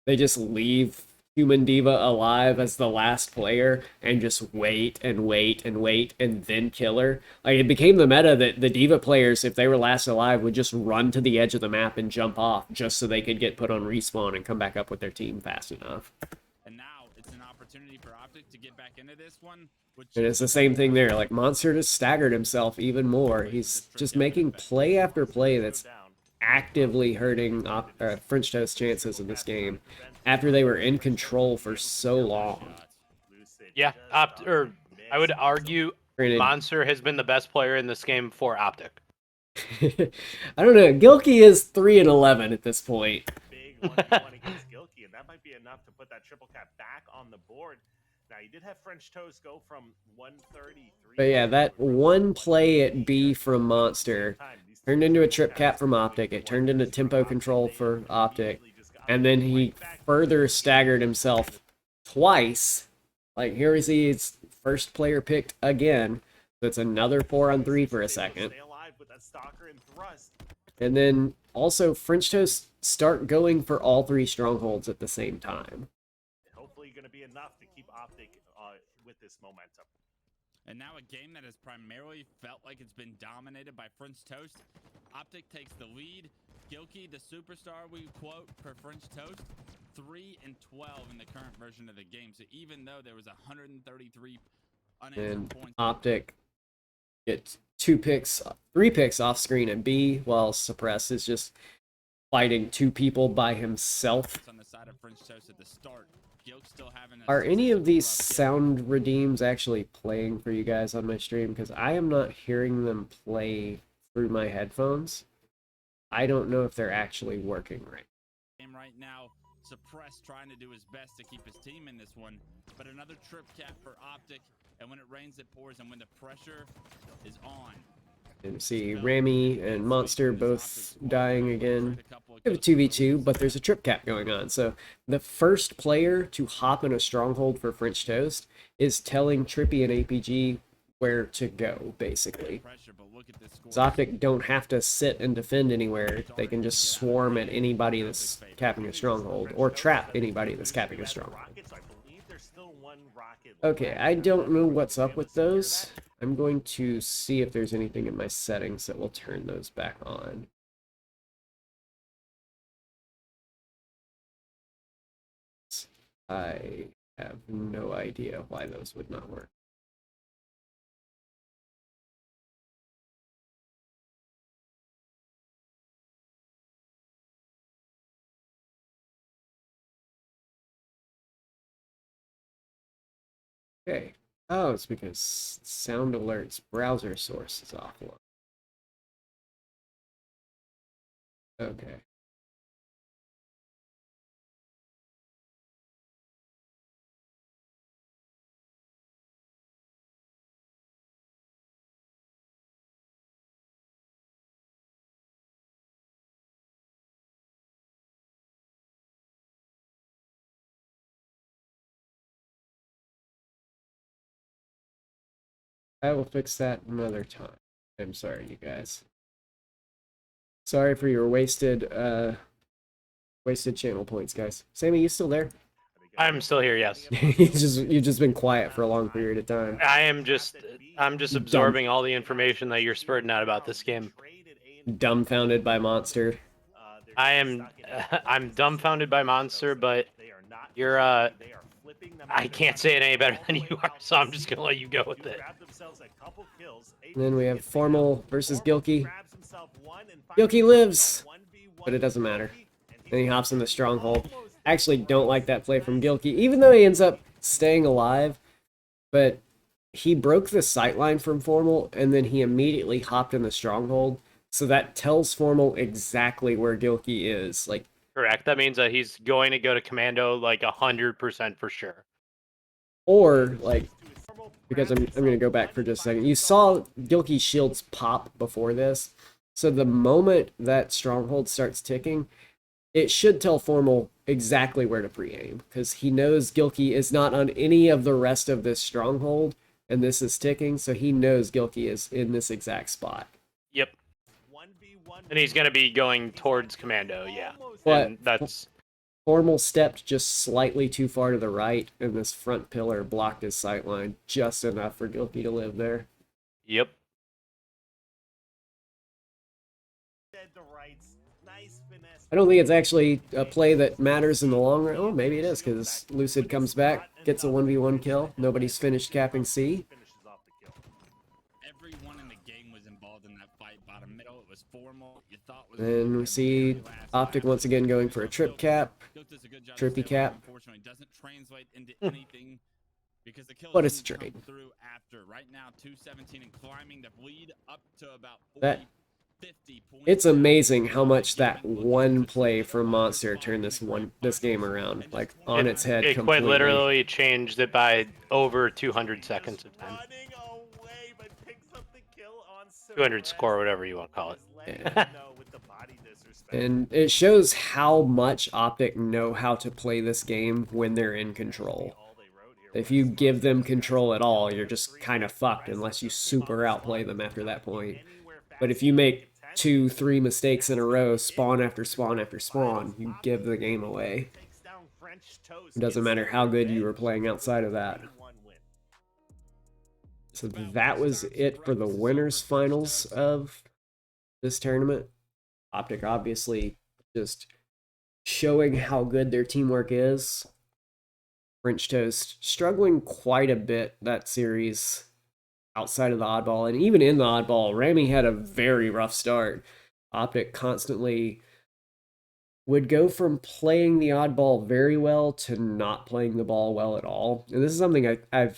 they just leave human diva alive as the last player and just wait and wait and wait and then kill her. Like, it became the meta that the diva players, if they were last alive, would just run to the edge of the map and jump off just so they could get put on respawn and come back up with their team fast enough. And now it's an opportunity for Optic to get back into this one. And it's the same thing there. Like, Monster just staggered himself even more. He's just making play after play that's actively hurting French Toast chances in this game after they were in control for so long. Yeah, I would argue Granted, Monster has been the best player in this game for Optic. I don't know. Gilkey is 3-11 at this point. Big 1v1 against Gilkey, and that might be enough to put that triple cap back on the board. Now, you did have French Toast go from 133. But yeah, that one play at B from Monster turned into a trip cap from Optic. It turned into tempo control for Optic. And then he further staggered himself twice. Like, here we see his first player picked again. So it's another 4-on-3 for a second. And then also French Toast start going for all three strongholds at the same time. Hopefully going to be enough to keep Optic with this momentum. And now a game that has primarily felt like it's been dominated by French Toast. Optic takes the lead. Gilkey, the superstar we quote per French Toast, 3-12 in the current version of the game. So even though there was 133 unanswered And points, Optic gets 3 picks off screen at B, while Suppress is just fighting 2 people by himself. on the side of French Toast at the start. Gilk still having Are any of these sound redeems actually playing for you guys on my stream? Because I am not hearing them play through my headphones. I don't know if they're actually working right. right now. Suppress trying to do his best to keep his team in this one, but another trip cap for Optic, and when it rains it pours, and when the pressure is on. And see Rami and Monster both dying again. We have a 2v2, but there's a trip cap going on. So the first player to hop in a stronghold for French Toast is telling Trippy and APG where to go, basically. Optic don't have to sit and defend anywhere. They can just swarm at anybody that's capping a stronghold, or trap anybody that's capping a stronghold. Okay, I don't know what's up with those. I'm going to see if there's anything in my settings that will turn those back on. I have no idea why those would not work. Okay. Oh, it's because Sound Alert's browser source is offline. Okay. I will fix that another time. I'm sorry, you guys. Sorry for your wasted channel points, guys. Sammy, you still there? I'm still here, yes. you've just been quiet for a long period of time. I'm just absorbing all the information that you're spurting out about this game. Dumbfounded by Monster. I'm dumbfounded by Monster, but you're I can't say it any better than you are, so I'm just gonna let you go with it. And then we have Formal versus Gilkey. Gilkey lives, but it doesn't matter. Then he hops in the stronghold. I actually don't like that play from Gilkey, even though he ends up staying alive. But he broke the sightline from Formal, and then he immediately hopped in the stronghold. So that tells Formal exactly where Gilkey is. Like, correct. That means that he's going to go to Commando like 100% for sure. Or, like, because I'm going to go back for just a second. You saw Gilkey's shields pop before this. So the moment that stronghold starts ticking, it should tell Formal exactly where to pre-aim. Because he knows Gilkey is not on any of the rest of this stronghold. And this is ticking, so he knows Gilkey is in this exact spot. Yep. And he's going to be going towards Commando, yeah. But and that's... Formal stepped just slightly too far to the right, and this front pillar blocked his sightline just enough for Gilkey to live there. Yep. I don't think it's actually a play that matters in the long run. Oh, maybe it is, because Lucid comes back, gets a 1v1 kill. Nobody's finished capping C. Everyone in the game was involved in that fight. Bottom middle, it was Formal. You thought was And we see Optic once again going for a trip cap. Trippy cap. Unfortunately, doesn't translate into anything because the kills But it's a didn't trade. come through after. Right now, 217 and climbing the bleed up to about 40, That 50 points. It's amazing how much that one play from Monster turned this game aroround, like on its head It completely. quite literally changed it by over 200 seconds of time. 200 score, whatever you want to call it. Yeah. And it shows how much Optic know how to play this game when they're in control. If you give them control at all, you're just kind of fucked unless you super outplay them after that point. But if you make 2-3 mistakes in a row, spawn after spawn after spawn, you give the game away. It doesn't matter how good you were playing outside of that. So that was it for the winners finals of this tournament. Optic obviously just showing how good their teamwork is. French Toast struggling quite a bit that series outside of the oddball, and even in the oddball, Rami had a very rough start. Optic constantly would go from playing the oddball very well to not playing the ball well at all. And this is something I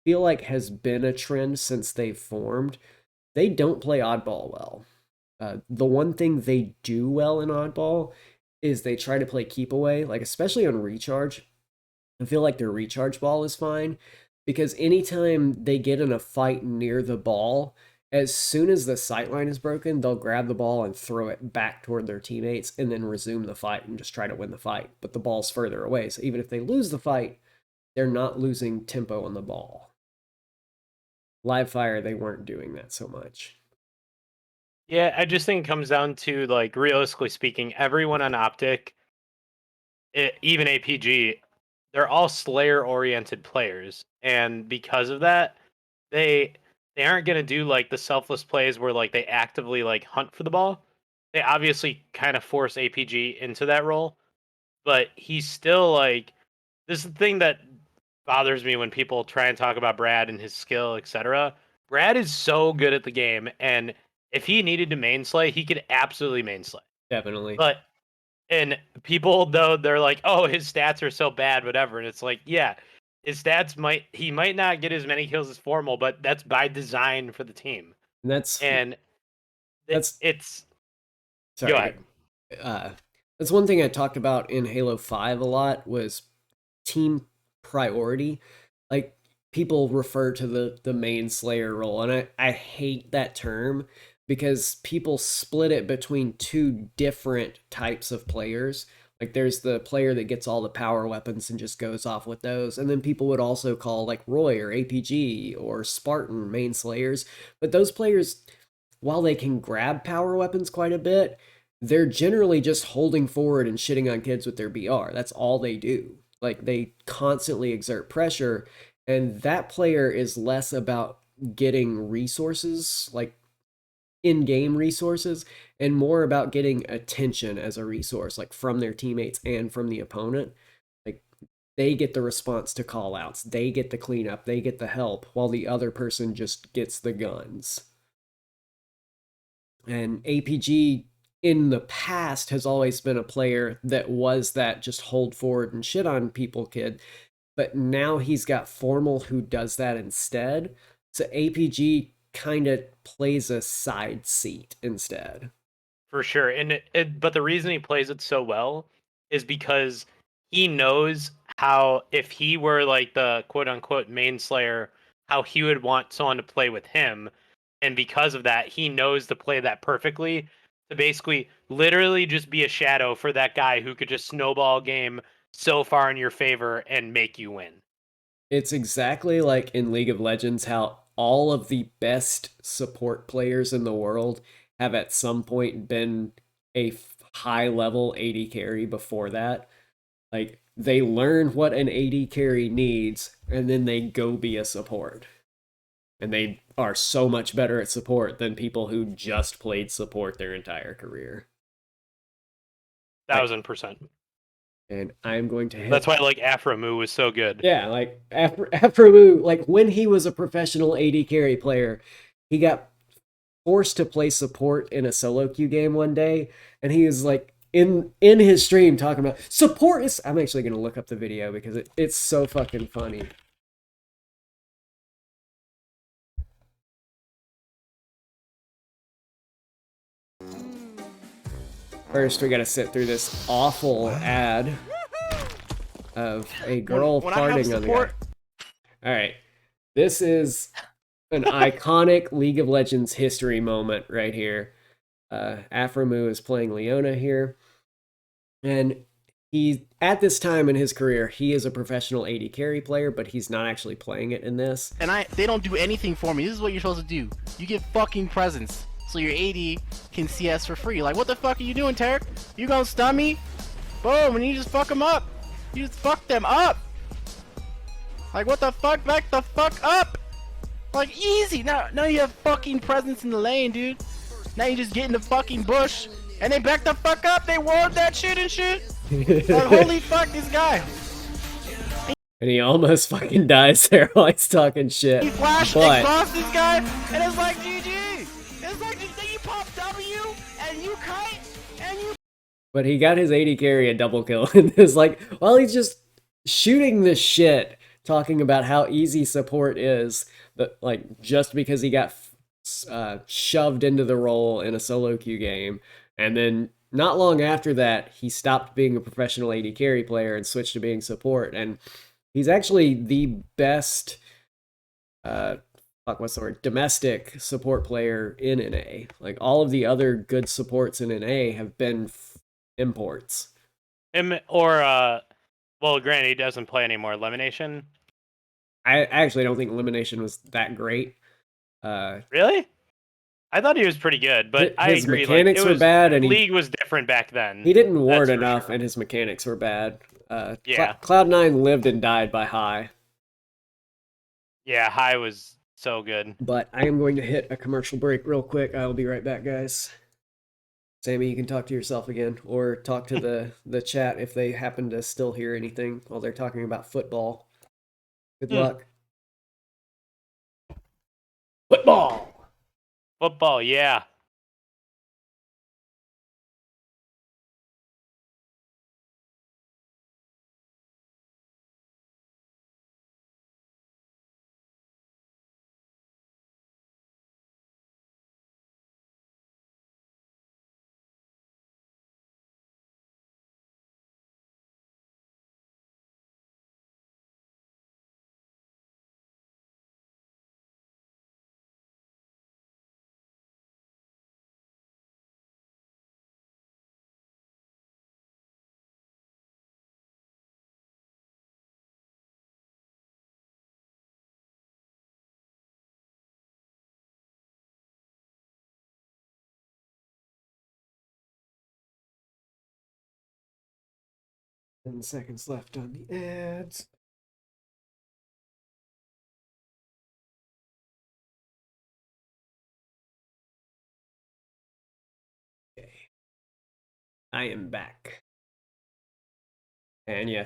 feel like has been a trend since they formed. They don't play oddball well. The one thing they do well in oddball is they try to play keep away, like especially on recharge. I feel like their recharge ball is fine because anytime they get in a fight near the ball, as soon as the sightline is broken, they'll grab the ball and throw it back toward their teammates and then resume the fight and just try to win the fight. But the ball's further away, so even if they lose the fight, they're not losing tempo on the ball. Live fire, they weren't doing that so much. Yeah, I just think it comes down to, like, realistically speaking, everyone on Optic, even APG, they're all Slayer-oriented players. And because of that, they aren't going to do, like, the selfless plays where, like, they actively, like, hunt for the ball. They obviously kind of force APG into that role. But he's still, like, this is the thing that bothers me when people try and talk about Brad and his skill, etc. Brad is so good at the game, and if he needed to main slay, he could absolutely main slay. Definitely. But, and people, though, they're like, oh, his stats are so bad, whatever. And it's like, yeah, his stats he might not get as many kills as Formal, but that's by design for the team. And that's sorry. Go ahead. That's one thing I talked about in Halo 5 a lot was team priority. Like, people refer to the main slayer role, and I hate that term because people split it between two different types of players. Like there's the player that gets all the power weapons and just goes off with those. And then people would also call like Roy or APG or Spartan main slayers. But those players, while they can grab power weapons quite a bit, they're generally just holding forward and shitting on kids with their BR. That's all they do. Like they constantly exert pressure. And that player is less about getting resources, like in-game resources, and more about getting attention as a resource, like from their teammates and from the opponent. Like they get the response to call outs, they get the cleanup, they get the help, while the other person just gets the guns. And APG in the past has always been a player that was that just hold forward and shit on people kid, but now he's got Formal who does that instead. So APG kind of plays a side seat instead. For sure. And but the reason he plays it so well is because he knows how, if he were like the quote unquote main slayer, how he would want someone to play with him. And because of that, he knows to play that perfectly, to basically literally just be a shadow for that guy who could just snowball a game so far in your favor and make you win. It's exactly like in League of Legends how all of the best support players in the world have at some point been a high level AD carry before that. Like they learn what an AD carry needs and then they go be a support. And they are so much better at support than people who just played support their entire career. 1000%. And I'm going to hit. That's why like Aframu was so good. Yeah, like after Wu, like when he was a professional AD carry player, he got forced to play support in a solo queue game one day, and he was like in his stream talking about support is. I'm actually gonna look up the video because it's so fucking funny. First, we gotta sit through this awful ad of a girl farting on the guy. All right, this is an iconic League of Legends history moment right here. Aframu is playing Leona here, and he at this time in his career he is a professional AD carry player, but he's not actually playing it in this. And they don't do anything for me. This is what you're supposed to do. You get fucking presents so your AD can CS for free. Like, what the fuck are you doing, Tarek? You gonna stun me? Boom, and you just fuck them up. You just fuck them up. Like, what the fuck? Back the fuck up. Like, easy. Now you have fucking presence in the lane, dude. Now you just get in the fucking bush and they back the fuck up. They ward that shit and shit. Like, holy fuck, this guy. And he almost fucking dies there while he's talking shit. He flash but exhaust this guy, and it's like GG. It's like then you pop W and you kite and you. But he got his AD carry a double kill, and it's like while he's just shooting the shit, talking about how easy support is, but like just because he got shoved into the role in a solo queue game, and then not long after that he stopped being a professional AD carry player and switched to being support, and he's actually the best domestic support player in NA. Like all of the other good supports in NA have been imports. Well, granted, he doesn't play anymore. Elimination. I actually don't think Elimination was that great. Really? I thought he was pretty good, but I his agree. mechanics were bad, and League was different back then. He didn't ward That's for enough, sure. and his mechanics were bad. Yeah. Cloud9 lived and died by High. Yeah, High was so good. But I am going to hit a commercial break real quick. I'll be right back, guys. Sammy, you can talk to yourself again, or talk to the chat if they happen to still hear anything while they're talking about football. Good luck. Football! Football, yeah. 10 seconds left on the ads. Okay. I am back. And yeah,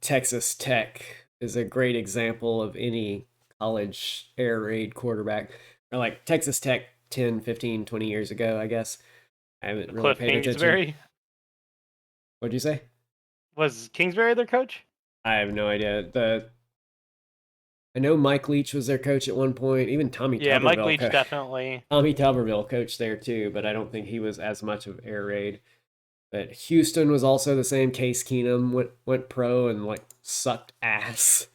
Texas Tech is a great example of any college air raid quarterback. Or like Texas Tech 10, 15, 20 years ago, I guess. I haven't really Cliff paid attention. Kingsbury? What'd you say? Was Kingsbury their coach? I have no idea. I know Mike Leach was their coach at one point. Even Tommy Yeah, Tuberville. Mike Leach definitely. Tommy Tuberville coached there too, but I don't think he was as much of air raid. But Houston was also the same. Case Keenum went pro and like sucked ass.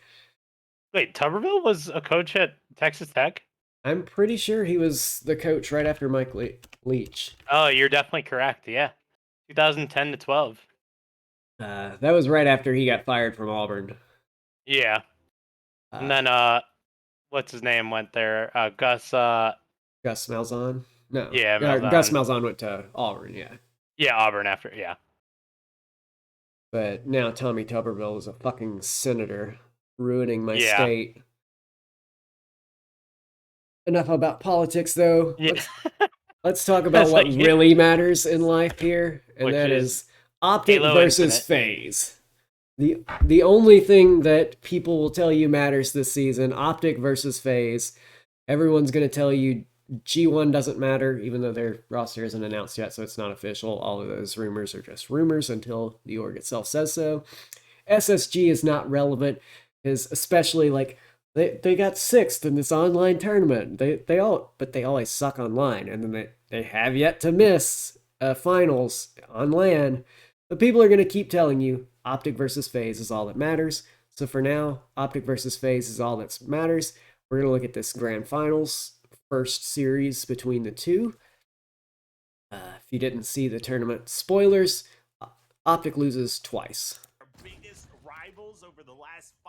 Wait, Tuberville was a coach at Texas Tech? I'm pretty sure he was the coach right after Mike Leach. Oh, you're definitely correct. Yeah, 2010 to 12. That was right after he got fired from Auburn. Yeah, and then what's his name went there? Gus Malzahn. No. Yeah, Malzahn. Gus Malzahn went to Auburn. Yeah. Yeah, Auburn after. Yeah. But now Tommy Tuberville is a fucking senator, ruining my state. Enough about politics, though. Yeah. Let's talk about what really matters in life here, and that is Optic versus FaZe. The only thing that people will tell you matters this season, Optic versus FaZe. Everyone's going to tell you G1 doesn't matter, even though their roster isn't announced yet, so it's not official. All of those rumors are just rumors until the org itself says so. SSG is not relevant, because especially like they got 6th in this online tournament. They always suck online, and then they have yet to miss finals on LAN. But people are going to keep telling you Optic versus FaZe is all that matters. So for now, Optic versus FaZe is all that matters. We're going to look at this grand finals first series between the two. If you didn't see the tournament spoilers, Optic loses twice.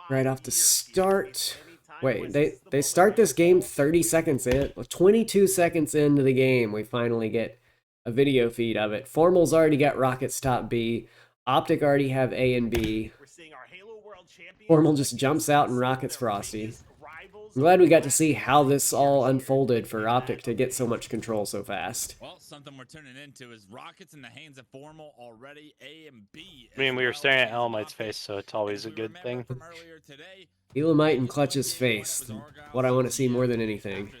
Right off the start. Wait, they start this game 30 seconds in. 22 seconds into the game, we finally get a video feed of it. Formal's already got Rockets top B. Optic already have A and B. Formal just jumps out and Rockets Frosty. I'm glad we got to see how this all unfolded for Optic to get so much control so fast. Well, something we're turning into is Rockets in the hands of Formal already, A and B. I mean, we were staring at Elamite's face, so it's always a good thing. Elamite and Clutch's face. What I want to see more than anything.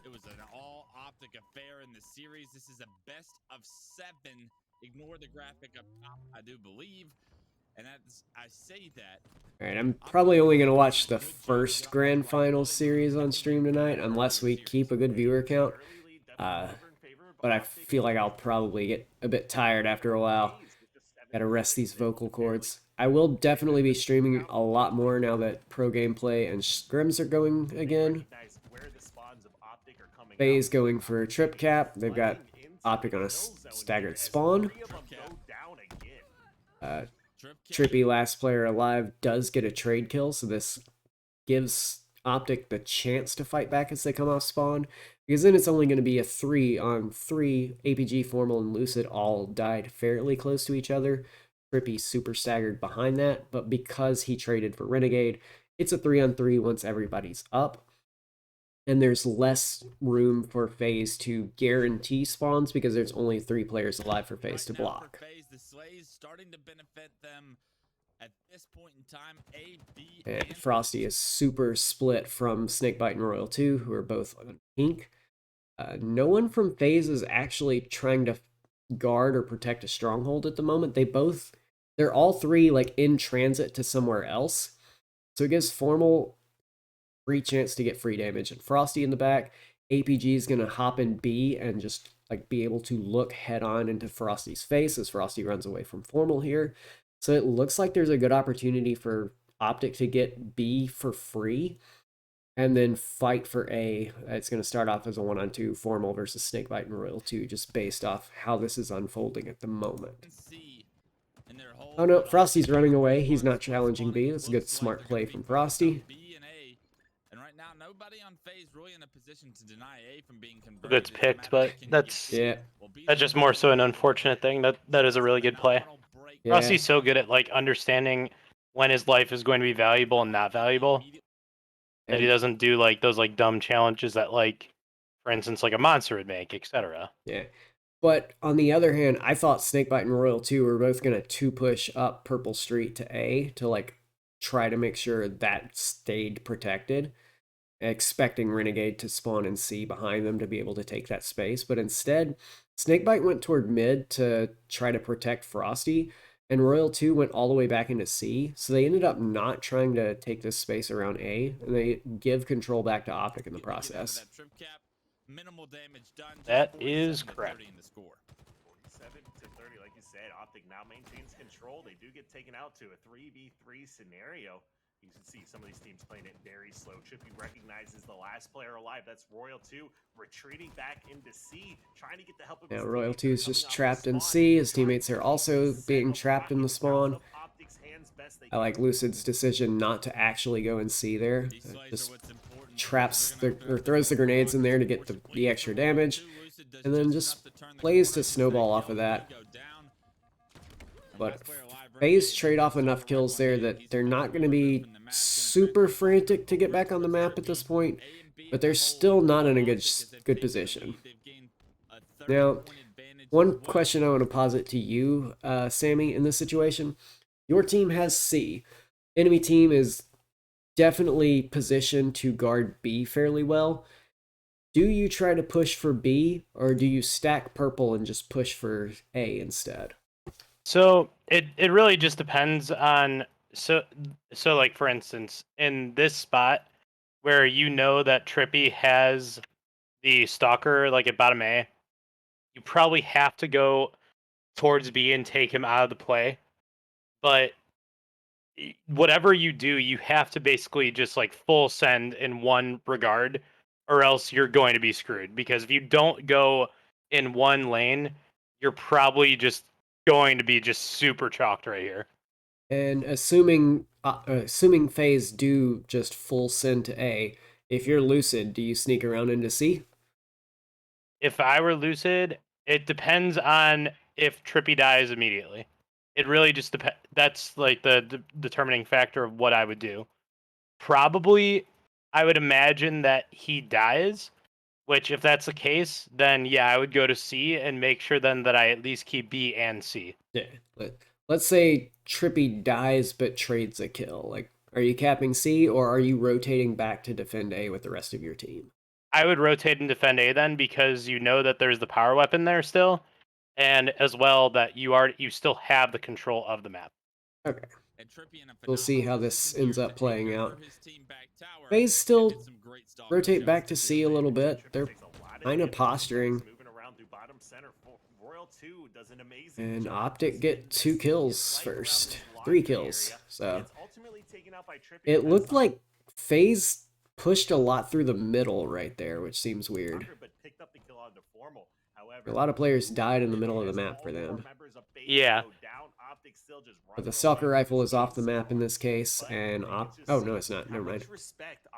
It was an all-Optic affair in the series. This is a best of 7. Ignore the graphic up top, I do believe. And I say that. Alright, I'm probably only going to watch the first Grand Finals series on stream tonight, unless we keep a good viewer count. But I feel like I'll probably get a bit tired after a while. Gotta rest these vocal cords. I will definitely be streaming a lot more now that pro gameplay and scrims are going again. FaZe going for a trip cap. They've got Optic on a staggered spawn. Trippy, last player alive, does get a trade kill, so this gives Optic the chance to fight back as they come off spawn, because then it's only going to be a 3-on-3. APG, Formal, and Lucid all died fairly close to each other. Trippy super staggered behind that, but because he traded for Renegade, it's a 3-on-3 once everybody's up. And there's less room for FaZe to guarantee spawns because there's only 3 players alive for FaZe to block. The Slays starting to benefit them at this point in time. A, B, and Frosty is super split from Snakebite and Royal 2, who are both on pink. No one from FaZe is actually trying to guard or protect a stronghold at the moment. They're all 3 like in transit to somewhere else. So it gives Formal free chance to get free damage. And Frosty in the back, APG is going to hop in B and just like be able to look head on into Frosty's face as Frosty runs away from Formal here. So it looks like there's a good opportunity for Optic to get B for free and then fight for A. It's going to start off as a 1-on-2 Formal versus Snakebite and Royal 2, just based off how this is unfolding at the moment. Oh no, Frosty's running away. He's not challenging B. That's a good smart play from Frosty. Nobody on FaZe really in a position to deny A from being converted. That's picked, but that's just more so an unfortunate thing. That is a really good play. Yeah. Frosty's so good at like understanding when his life is going to be valuable and not valuable that he And- doesn't do like those like dumb challenges that like, for instance, like a monster would make, etc. Yeah. But on the other hand, I thought Snakebite and Royal 2 were both going to 2-push up Purple Street to A to like try to make sure that stayed protected, expecting Renegade to spawn in C behind them to be able to take that space. But instead, Snakebite went toward mid to try to protect Frosty, and Royal 2 went all the way back into C. So they ended up not trying to take this space around A, and they give control back to Optic in the process. Minimal damage done. That is correct. 47 to 30 in the score. 47 to 30, like you said, Optic now maintains control. They do get taken out to a 3v3 scenario. You can see some of these teams playing it very slow. Trippy recognizes the last player alive. That's Royal 2 retreating back into C, trying to get the help of his Now Royal teammates 2 is coming just off the trapped in spawn. C. His Trying teammates to are also set being a trapped in the rocket spawn. out of Optic's hands best they I like can. Lucid's decision not to actually go and C there. These plays Just are what's important. traps They're the, gonna or throws the grenades in there to get the extra damage, and then just plays to snowball off of that. But FaZe trade off enough kills there that they're not going to be super frantic to get back on the map at this point, but they're still not in a good position. Now, one question I want to posit to you, Sammy, in this situation. Your team has C. Enemy team is definitely positioned to guard B fairly well. Do you try to push for B, or do you stack purple and just push for A instead? So it really just depends on so like for instance in this spot where you know that Trippy has the stalker like at bottom A, you probably have to go towards B and take him out of the play. But whatever you do, you have to basically just like full send in one regard, or else you're going to be screwed. Because if you don't go in one lane, you're probably just going to be just super chalked right here. And assuming FaZe do just full send to A, if you're Lucid, do you sneak around into C? If I were Lucid, it depends on if Trippy dies immediately. It really just depends. That's like the determining factor of what I would do. Probably, I would imagine that he dies, which if that's the case, then yeah, I would go to C and make sure then that I at least keep B and C. Yeah. Let's say Trippy dies but trades a kill. Like, are you capping C, or are you rotating back to defend A with the rest of your team? I would rotate and defend A then, because you know that there's the power weapon there still, and as well that you still have the control of the map. Okay. We'll see how this ends up playing out. FaZe still rotate back to C a little bit. They're kind of posturing. And Optic get 2 kills first. 3 kills. So it looked like FaZe pushed a lot through the middle right there, which seems weird. A lot of players died in the middle of the map for them. Yeah. But the Stalker Rifle is off the map in this case, and oh no, it's not. Never mind.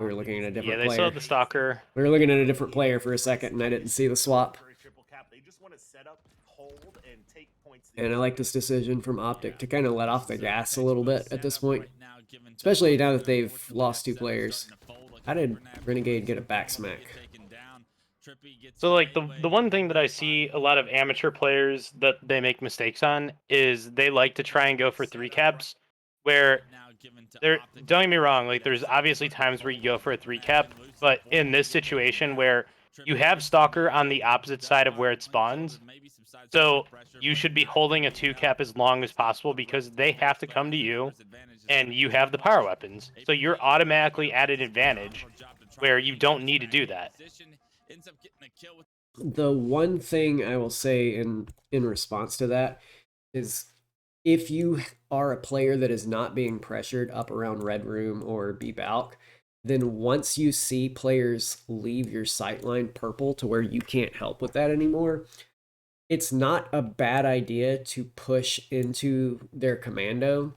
We were looking at a different Yeah, they still player. have the stalker. We were looking at a different player for a second, and I didn't see the swap. And I like this decision from Optic to kind of let off the gas a little bit at this point, especially now that they've lost 2 players. How did Renegade get a back smack? So like the one thing that I see a lot of amateur players that they make mistakes on is they like to try and go for 3 caps, where don't get me wrong, like there's obviously times where you go for a 3 cap, but in this situation where you have Stalker on the opposite side of where it spawns, so you should be holding a 2 cap as long as possible, because they have to come to you and you have the power weapons, so you're automatically at an advantage where you don't need to do that. The one thing I will say in response to that is, if you are a player that is not being pressured up around Red Room or B-Balk, then once you see players leave your sightline purple to where you can't help with that anymore, it's not a bad idea to push into their commando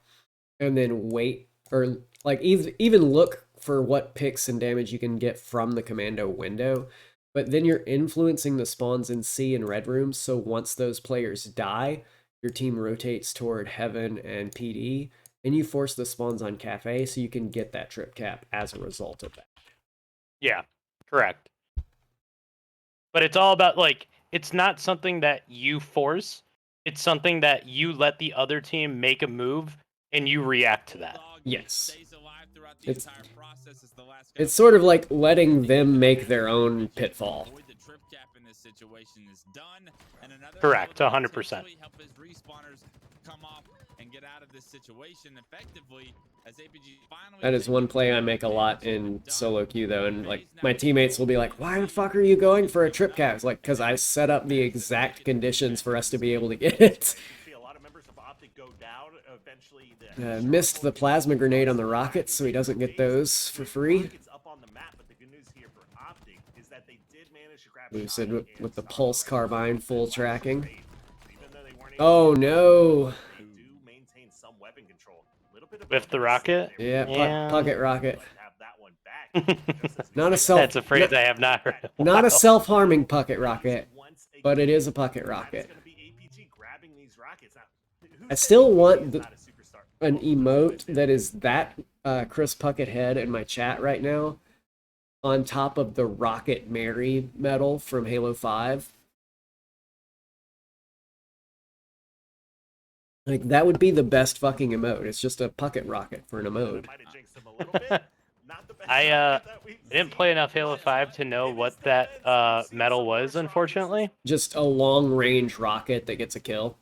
and then wait, or like even look for what picks and damage you can get from the commando window. But then you're influencing the spawns in C and Red Rooms, so once those players die, your team rotates toward Heaven and PD, and you force the spawns on Cafe so you can get that trip cap as a result of that. Yeah, correct. But it's all about, like, it's not something that you force. It's something that you let the other team make a move and you react to that. Yes. It's sort of like letting them make their own pitfall. Correct, 100%. That is one play I make a lot in solo queue though, and like my teammates will be like, "Why the fuck are you going for a trip cap?" It's like, because I set up the exact conditions for us to be able to get it. Missed the plasma grenade on the rockets, so he doesn't get those for free. Lucid with the pulse carbine full tracking. Oh no! With the rocket? Yeah, pocket rocket. Not a self. That's a phrase I have not heard. Not a self-harming pocket rocket, but it is a pocket rocket. I still want an emote that is that Chris Puckett head in my chat right now, on top of the Rocket Mary medal from Halo 5. Like, that would be the best fucking emote. It's just a pocket rocket for an emote. I didn't play enough Halo 5 to know what that medal was, unfortunately. Just a long-range rocket that gets a kill.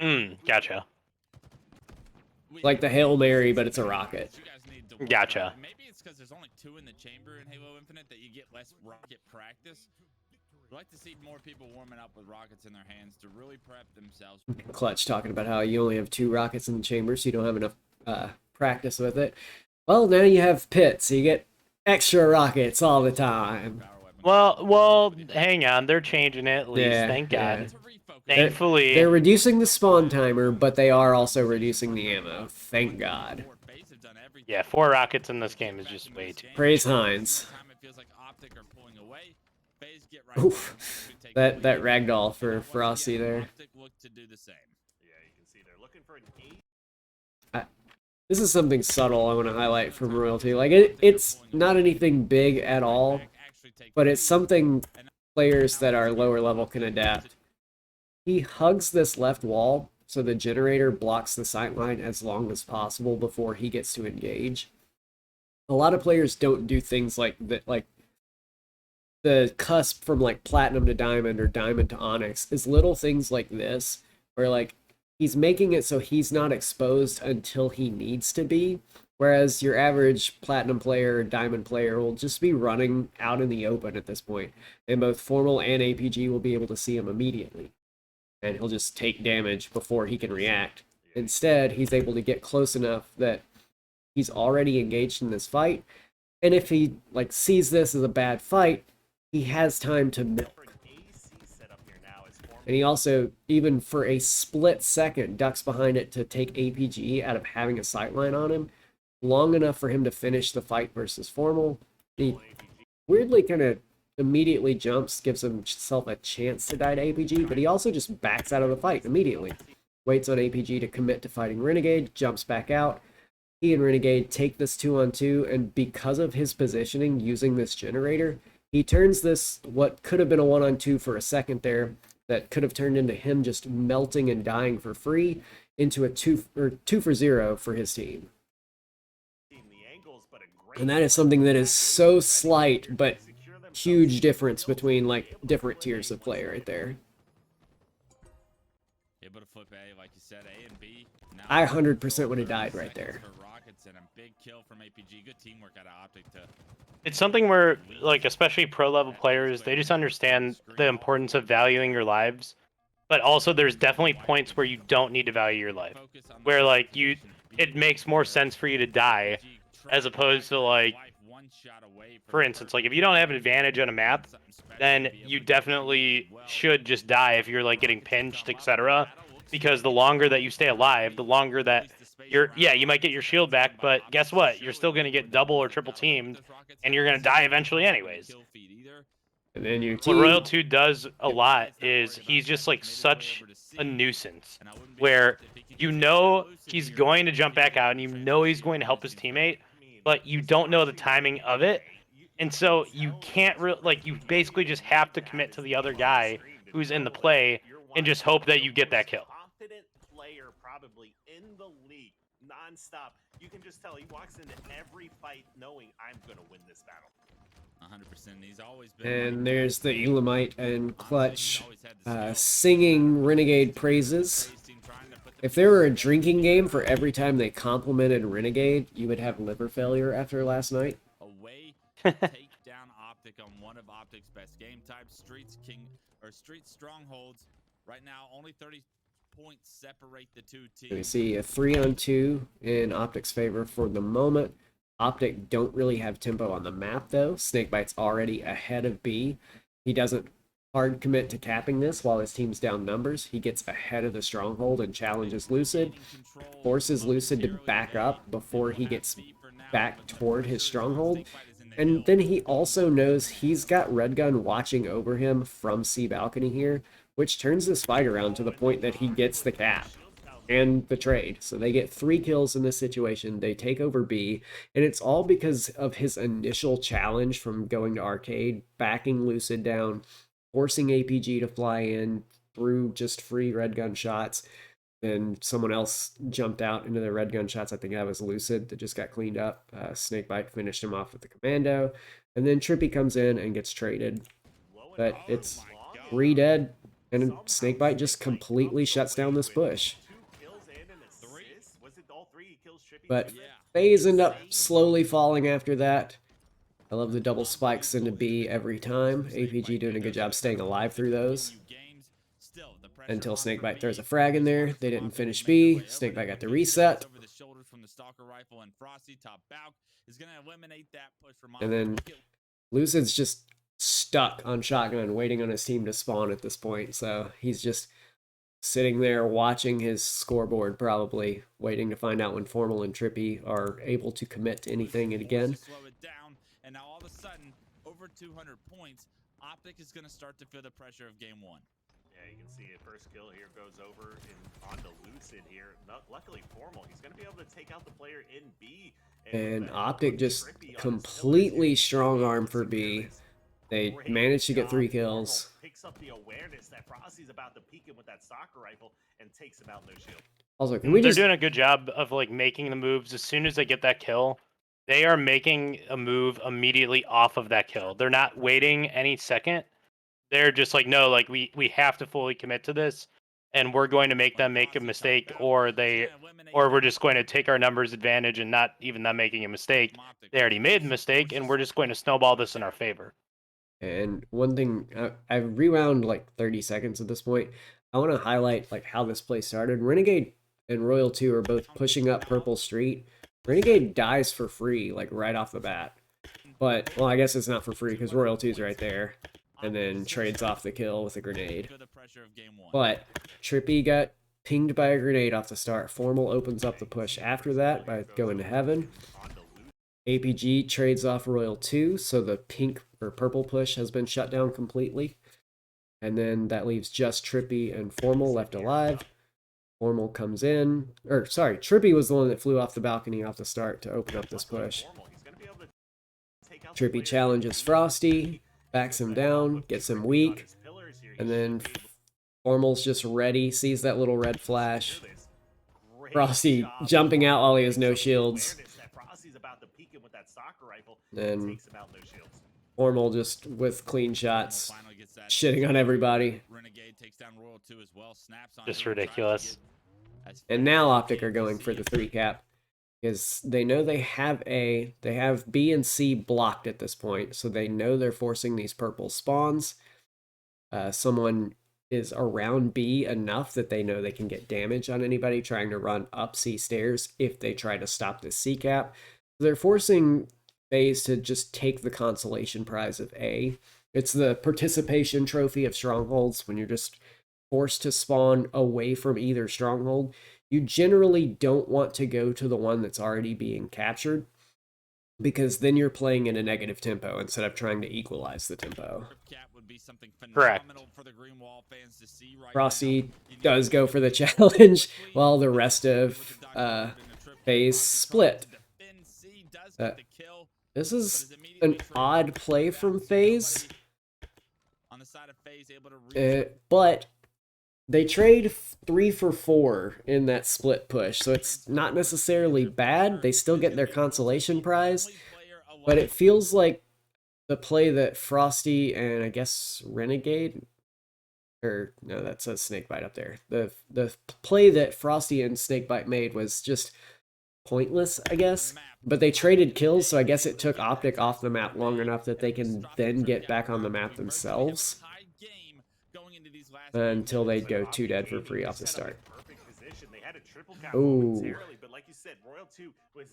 Gotcha. Like the Hail Mary, but it's a rocket. Gotcha. Maybe it's because there's only 2 in the chamber in Halo Infinite that you get less rocket practice. I'd like to see more people warming up with rockets in their hands to really prep themselves. Clutch talking about how you only have 2 rockets in the chamber, so you don't have enough practice with it. Well, now you have pits, so you get extra rockets all the time. Well, hang on. They're changing it at least. Yeah, Thank God. yeah. Thankfully. They're reducing the spawn timer, but they are also reducing the ammo. Thank God. Yeah, 4 rockets in this game is just way too much. Praise Hines. Oof. That ragdoll for Frosty there. This is something subtle I want to highlight from Royalty. Like, it's not anything big at all, but it's something players that are lower level can adapt. He hugs this left wall, so the generator blocks the sightline as long as possible before he gets to engage. A lot of players don't do things like that, like the cusp from like platinum to diamond or diamond to onyx is little things like this, where like he's making it so he's not exposed until he needs to be, whereas your average platinum player or diamond player will just be running out in the open at this point, and both Formal and APG will be able to see him immediately, and he'll just take damage before he can react. Instead, he's able to get close enough that he's already engaged in this fight, and if he like sees this as a bad fight, he has time to milk. And he also, even for a split second, ducks behind it to take APG out of having a sightline on him, long enough for him to finish the fight versus Formal. He weirdly kind of immediately jumps, gives himself a chance to die to APG, but he also just backs out of the fight immediately. Waits on APG to commit to fighting Renegade, jumps back out. He and Renegade take this 2-on-2, and because of his positioning using this generator, he turns this, what could have been a 1-on-2 for a second there, that could have turned into him just melting and dying for free, into a 2-for-0 for his team. And that is something that is so slight, but huge difference between like different tiers of play right there. Able to flip A, like you said, A and B. I 100% would have died right there. And a big kill from APG. Good teamwork out of Optic to... It's something where, like, especially pro-level players, they just understand the importance of valuing your lives. But also, there's definitely points where you don't need to value your life. Where, like, it makes more sense for you to die, as opposed to, like, for instance, like, if you don't have an advantage on a map, then you definitely should just die if you're, like, getting pinched, etc. Because the longer that you stay alive, the longer that you might get your shield back, but guess what? You're still going to get double or triple teamed, and you're going to die eventually anyways. And then your What team. Royal 2 does a lot is he's just like such a nuisance where you know he's going to jump back out and you know he's going to help his teammate, but you don't know the timing of it. And so you can't really, like, you basically just have to commit to the other guy who's in the play and just hope that you get that kill. Confident player probably in the league nonstop. You can just tell he walks into every fight knowing I'm going to win this battle. 100%. He's always been. And there's the Elamite and Clutch singing Renegade praises. If there were a drinking game for every time they complimented Renegade, you would have liver failure after last night. Away to take down Optic on one of Optic's best game types, Street Strongholds. Right now, only 30 points separate the two teams. We see a 3-on-2 in Optic's favor for the moment. Optic don't really have tempo on the map though. Snakebite's already ahead of B. He doesn't hard commit to capping this while his team's down numbers. He gets ahead of the stronghold and challenges Lucid, forces Lucid to back up before he gets back toward his stronghold. And then he also knows he's got Red Gun watching over him from C balcony here, which turns this fight around to the point that he gets the cap and the trade. So they get 3 kills in this situation. They take over B, and it's all because of his initial challenge from going to arcade, backing Lucid down, forcing APG to fly in through just free red gun shots. Then someone else jumped out into the red gun shots. I think that was Lucid that just got cleaned up. Snakebite finished him off with the commando, and then Trippy comes in and gets traded. But it's 3 dead, and Snakebite just completely shuts down this push. But FaZe end up slowly falling after that. I love the double spikes into B every time. APG doing a good job staying alive through those. Until Snakebite throws a frag in there. They didn't finish B. Snakebite got the reset. And then Lucid's just stuck on shotgun waiting on his team to spawn at this point. So he's just sitting there watching his scoreboard, probably waiting to find out when Formal and Trippy are able to commit to anything again. And now all of a sudden, over 200 points, Optic is going to start to feel the pressure of game 1. Yeah, you can see it. First kill here goes over and onto Lucid here. Luckily, Formal, he's going to be able to take out the player in B. And Optic just completely strong arm for B. They managed to get 3 kills. Picks up the awareness that Frosty's about to peek him with that soccer rifle and takes him out no shield. Also, can we They're just doing a good job of like making the moves as soon as they get that kill. They are making a move immediately off of that kill. They're not waiting any second. They're just like, no, like we have to fully commit to this, and we're going to make them make a mistake, or we're just going to take our numbers advantage and not even them making a mistake. They already made a mistake, and we're just going to snowball this in our favor. And one thing, I rewound like 30 seconds at this point. I want to highlight like how this play started. Renegade and Royal 2 are both pushing up Purple Street. Renegade dies for free, like right off the bat. But, well, I guess it's not for free because Royal 2's right there. And then trades off the kill with a grenade. But Trippy got pinged by a grenade off the start. Formal opens up the push after that by going to Heaven. APG trades off Royal 2, so the pink or purple push has been shut down completely. And then that leaves just Trippy and Formal left alive. Formal comes in, or sorry, Trippy was the one that flew off the balcony off the start to open up this push. Trippy challenges Frosty, backs him down, gets him weak, and then Formal's just ready, sees that little red flash. Frosty jumping out while he has no shields. Then Formal just with clean shots, shitting on everybody. Just ridiculous. And now Optic are going for the 3 cap because they know they have B and C blocked at this point, so they know they're forcing these purple spawns. Someone is around B enough that they know they can get damage on anybody trying to run up C stairs if they try to stop this C cap. They're forcing FaZe to just take the consolation prize of A. It's the participation trophy of strongholds. When you're just forced to spawn away from either stronghold, you generally don't want to go to the one that's already being captured. because then you're playing in a negative tempo instead of trying to equalize the tempo. Cap would be something Correct. phenomenal for the Green Wall fans to see right Frosty now. You need does to go look for the at it challenge quickly, while the but rest with of the Dr. Ward and the trip FaZe Cap split. to defend C, does Uh, get the kill, This but is is immediately an traded odd back play out. from So FaZe, nobody on the side of FaZe able to reach but they trade 3 for 4 in that split push, so it's not necessarily bad. They still get their consolation prize, but it feels like the play that Frosty and I guess Renegade, or no, that's a Snakebite up there. The play that Frosty and Snakebite made was just pointless, I guess. But they traded kills, so I guess it took Optic off the map long enough that they can then get back on the map themselves until they go 2 dead for free off the start. They had a triple cap Ooh. momentarily, but like you said, Royal 2 was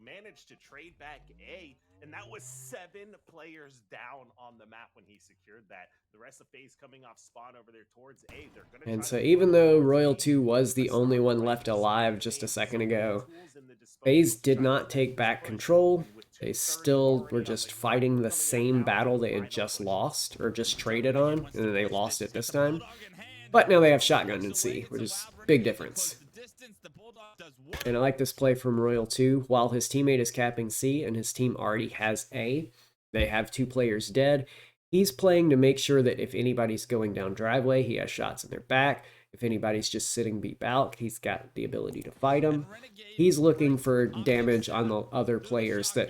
managed to trade back A, and that was 7 players down on the map when he secured that. The rest of FaZe coming off spawn over there towards A. They're gonna And try so to even run though towards Royal A, 2 was the but only start one right left to alive spawn just a phase, second so ago, tools in the disposal FaZe to did try to not take make back push. control. And with They 2:30 still already were on just the clock, fighting the coming in same now battle for the they had final just push. lost or just traded on, and then they lost it this time. But now they have shotgun in C, which is big difference. And I like this play from Royal 2. While his teammate is capping C and his team already has A, they have 2 players dead. He's playing to make sure that if anybody's going down driveway, he has shots in their back. If anybody's just sitting B balk, he's got the ability to fight them. He's looking for damage on the other players that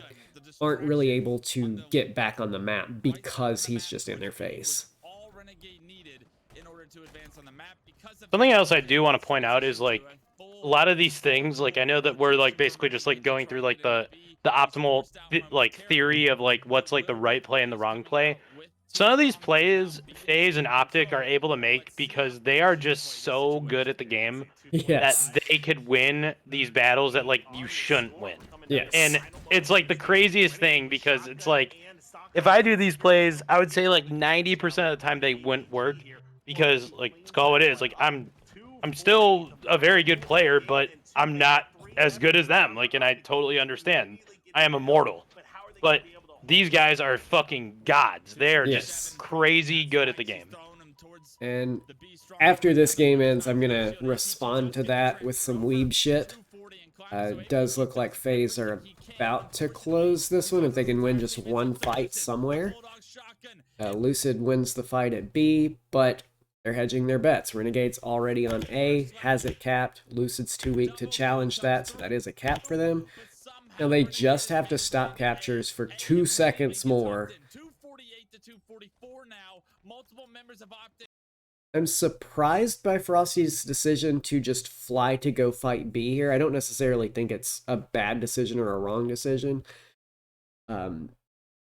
aren't really able to get back on the map because he's just in their face. Something else I do want to point out is like a lot of these things, like I know that we're like basically just like going through like the optimal like theory of like what's like the right play and the wrong play. Some of these plays FaZe and Optic are able to make because they are just so good at the game Yes. that they could win these battles that like you shouldn't win. Yes. And it's like the craziest thing because it's like if I do these plays, I would say like 90% of the time they wouldn't work because like let's call it is like I'm still a very good player, but I'm not as good as them. Like, and I totally understand. I am immortal, but these guys are fucking gods. They are Yes. just crazy good at the game. And after this game ends, I'm going to respond to that with some weeb shit. It does look like FaZe are about to close this one if they can win just one fight somewhere. Lucid wins the fight at B, but they're hedging their bets. Renegade's already on A, has it capped. Lucid's too weak to challenge that, so that is a cap for them. Now they just have to stop captures for 2 seconds more. I'm surprised by Frosty's decision to just fly to go fight B here. I don't necessarily think it's a bad decision or a wrong decision.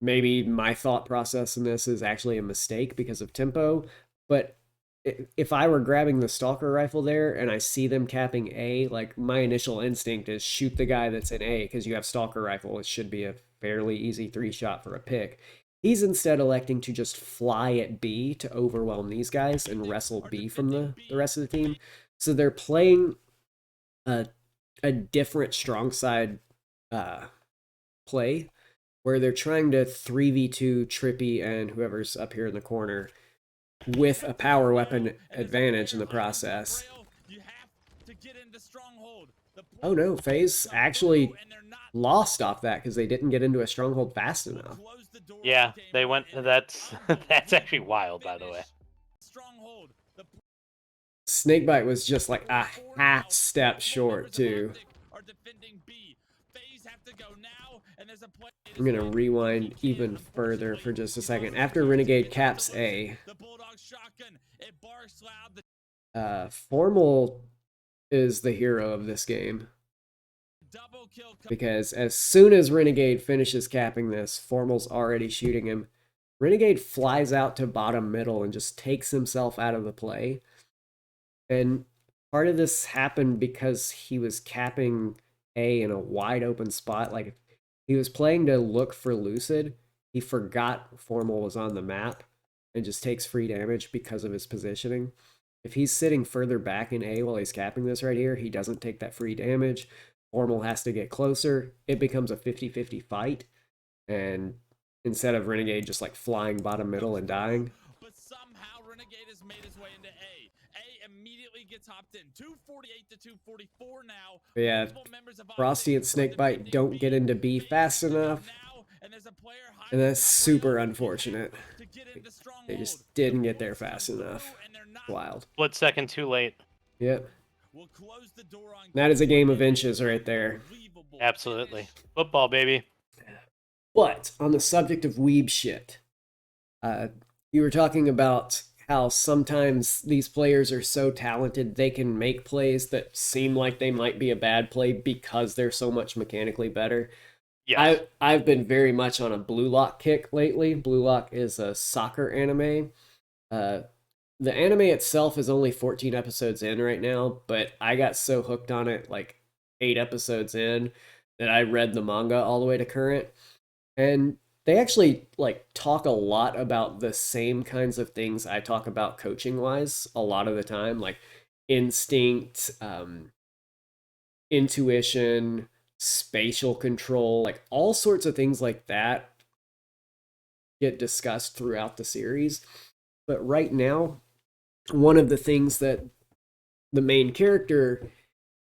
Maybe my thought process in this is actually a mistake because of tempo, but if I were grabbing the Stalker rifle there and I see them capping A, like my initial instinct is shoot the guy that's in A because you have Stalker rifle. It should be a fairly easy 3-shot for a pick. He's instead electing to just fly at B to overwhelm these guys and wrestle B from the rest of the team. So they're playing a different strong side play where they're trying to 3v2 Trippy and whoever's up here in the corner with a power weapon advantage in the process. Oh no, FaZe actually lost off that because they didn't get into a stronghold fast enough. Yeah, they went. That's actually wild, by the way. Snakebite was just like a half step short too. I'm gonna rewind even further for just a second. After Renegade caps A, Formal is the hero of this game. Because as soon as Renegade finishes capping this, Formal's already shooting him. Renegade flies out to bottom middle and just takes himself out of the play. And part of this happened because he was capping A in a wide open spot. Like, he was playing to look for Lucid. He forgot Formal was on the map and just takes free damage because of his positioning. If he's sitting further back in A while he's capping this right here, he doesn't take that free damage. Formal has to get closer, it becomes a 50-50 fight. And instead of Renegade just like flying bottom middle and dying. But somehow Renegade has made his way into A. A immediately gets hopped in. 248 to 244 now. But yeah, Frosty and Snakebite don't get into B fast enough. And that's super unfortunate. They just didn't get there fast enough. Wild. Split second too late. Yep. That is a game of inches right there. Absolutely. Football, baby. But on the subject of weeb shit, you were talking about how sometimes these players are so talented they can make plays that seem like they might be a bad play because they're so much mechanically better. Yes. I've been very much on a Blue Lock kick lately. Blue Lock is a soccer anime. The anime itself is only 14 episodes in right now, but I got so hooked on it like 8 episodes in that I read the manga all the way to current. And they actually like talk a lot about the same kinds of things I talk about coaching wise a lot of the time, like instinct, intuition, spatial control, like all sorts of things like that get discussed throughout the series. But right now, one of the things that the main character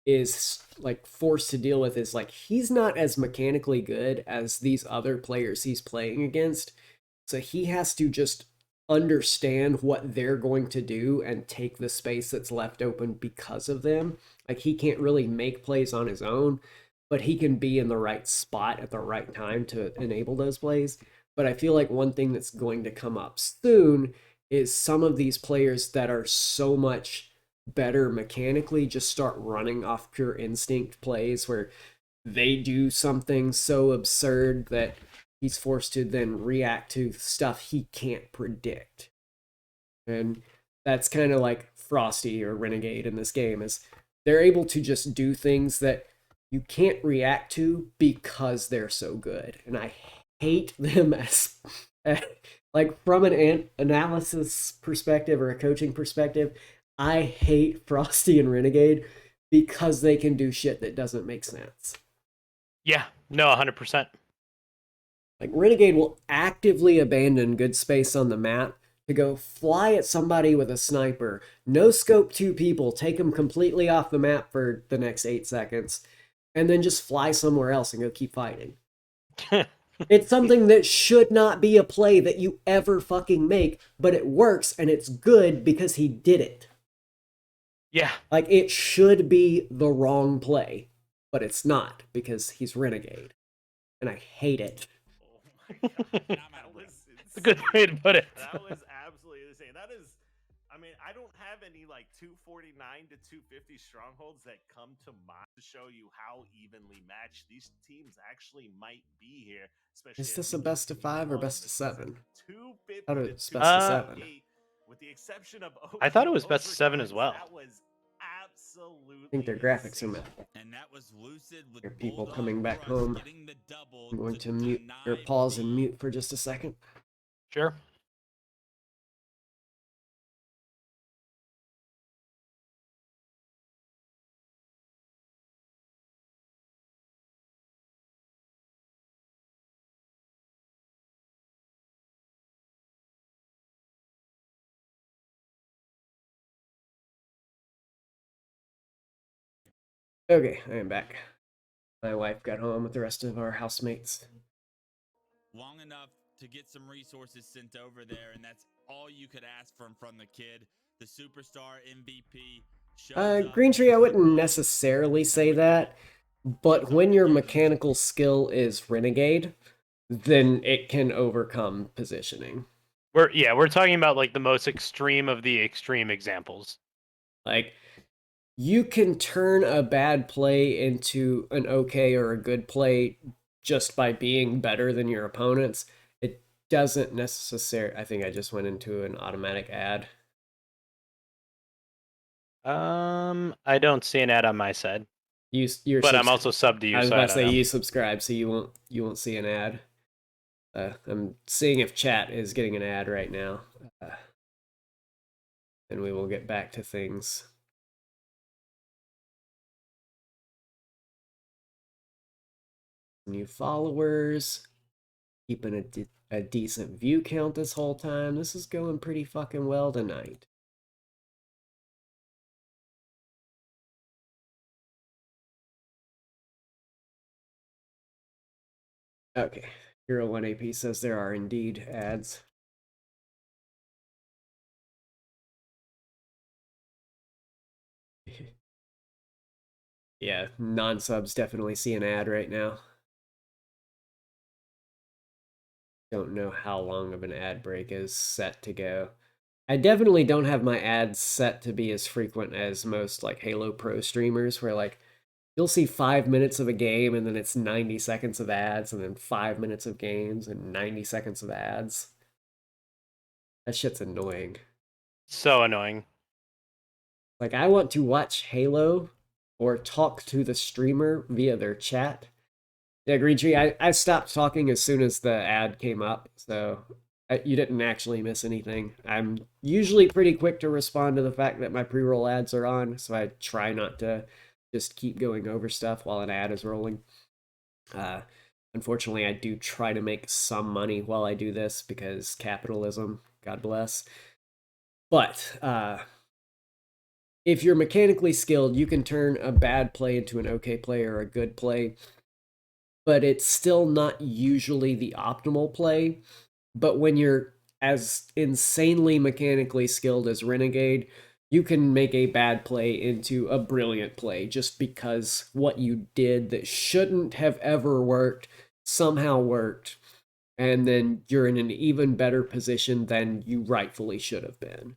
is like forced to deal with is like he's not as mechanically good as these other players he's playing against, so he has to just understand what they're going to do and take the space that's left open because of them. Like he can't really make plays on his own, but he can be in the right spot at the right time to enable those plays. But I feel like one thing that's going to come up soon is some of these players that are so much better mechanically just start running off pure instinct plays where they do something so absurd that he's forced to then react to stuff he can't predict. And that's kind of like Frosty or Renegade in this game, is they're able to just do things that you can't react to because they're so good. And I hate them as like from an analysis perspective or a coaching perspective, I hate Frosty and Renegade because they can do shit that doesn't make sense. Yeah, no, 100%. Like Renegade will actively abandon good space on the map to go fly at somebody with a sniper, no scope 2 people, take them completely off the map for the next 8 seconds, and then just fly somewhere else and go keep fighting. It's something that should not be a play that you ever fucking make, but it works and it's good because he did it. Yeah. Like it should be the wrong play, but it's not because he's Renegade. And I hate it. Oh my God. That was It's a good way to put it. That was absolutely insane. That is, I mean, I don't have any like 249 to 250 strongholds that come to mind to show you how evenly matched these teams actually might be here. Especially Is this a best of 5 or best of 7? 250 How to do it's best of 7? With the exception of I thought it was best of 7 as well. That was absolutely I think their graphics are mad. And that was Lucid with There are people Bulldog coming back Crush home. getting the double I'm going to deny mute or pause and B. mute for just a second. Sure. Okay, I am back. My wife got home with the rest of our housemates. Long enough to get some resources sent over there, and that's all you could ask from the kid. The superstar MVP. Green Tree, I wouldn't necessarily say that, but when your mechanical skill is Renegade, then it can overcome positioning. We're talking about like the most extreme of the extreme examples. Like, you can turn a bad play into an okay or a good play just by being better than your opponents. It doesn't necessarily... I think I just went into an automatic ad. I don't see an ad on my side. You're but I'm also subbed to you. I was so about to don't say know. you subscribe, so you won't see an ad. I'm seeing if chat is getting an ad right now, and we will get back to things. New followers. Keeping a decent view count this whole time. This is going pretty fucking well tonight. Okay. Hero 1 AP says there are indeed ads. Yeah, non-subs definitely see an ad right now. Don't know how long of an ad break is set to go. I definitely don't have my ads set to be as frequent as most like Halo Pro streamers, where like you'll see 5 minutes of a game and then it's 90 seconds of ads, and then 5 minutes of games and 90 seconds of ads. That shit's annoying. So annoying. Like, I want to watch Halo or talk to the streamer via their chat. Yeah, Green Tree, I stopped talking as soon as the ad came up, so you didn't actually miss anything. I'm usually pretty quick to respond to the fact that my pre-roll ads are on, so I try not to just keep going over stuff while an ad is rolling. Unfortunately, I do try to make some money while I do this, because capitalism, God bless. But if you're mechanically skilled, you can turn a bad play into an okay play or a good play, but it's still not usually the optimal play. But when you're as insanely mechanically skilled as Renegade, you can make a bad play into a brilliant play just because what you did that shouldn't have ever worked somehow worked, and then you're in an even better position than you rightfully should have been.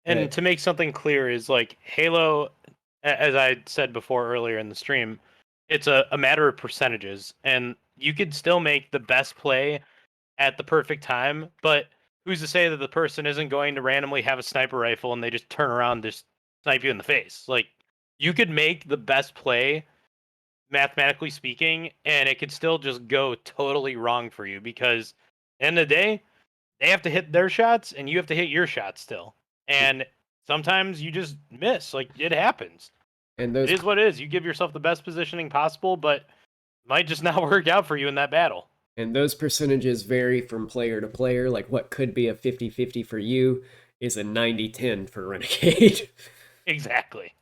And to make something clear is like Halo, as I said before earlier in the stream, it's a matter of percentages, and you could still make the best play at the perfect time, but who's to say that the person isn't going to randomly have a sniper rifle and they just turn around and just snipe you in the face? Like, you could make the best play, mathematically speaking, and it could still just go totally wrong for you, because at the end of the day, they have to hit their shots and you have to hit your shots still. And sometimes you just miss. Like, it happens. And those, it is what it is. You give yourself the best positioning possible, but it might just not work out for you in that battle. And those percentages vary from player to player. Like, what could be a 50-50 for you is a 90-10 for Renegade. Exactly.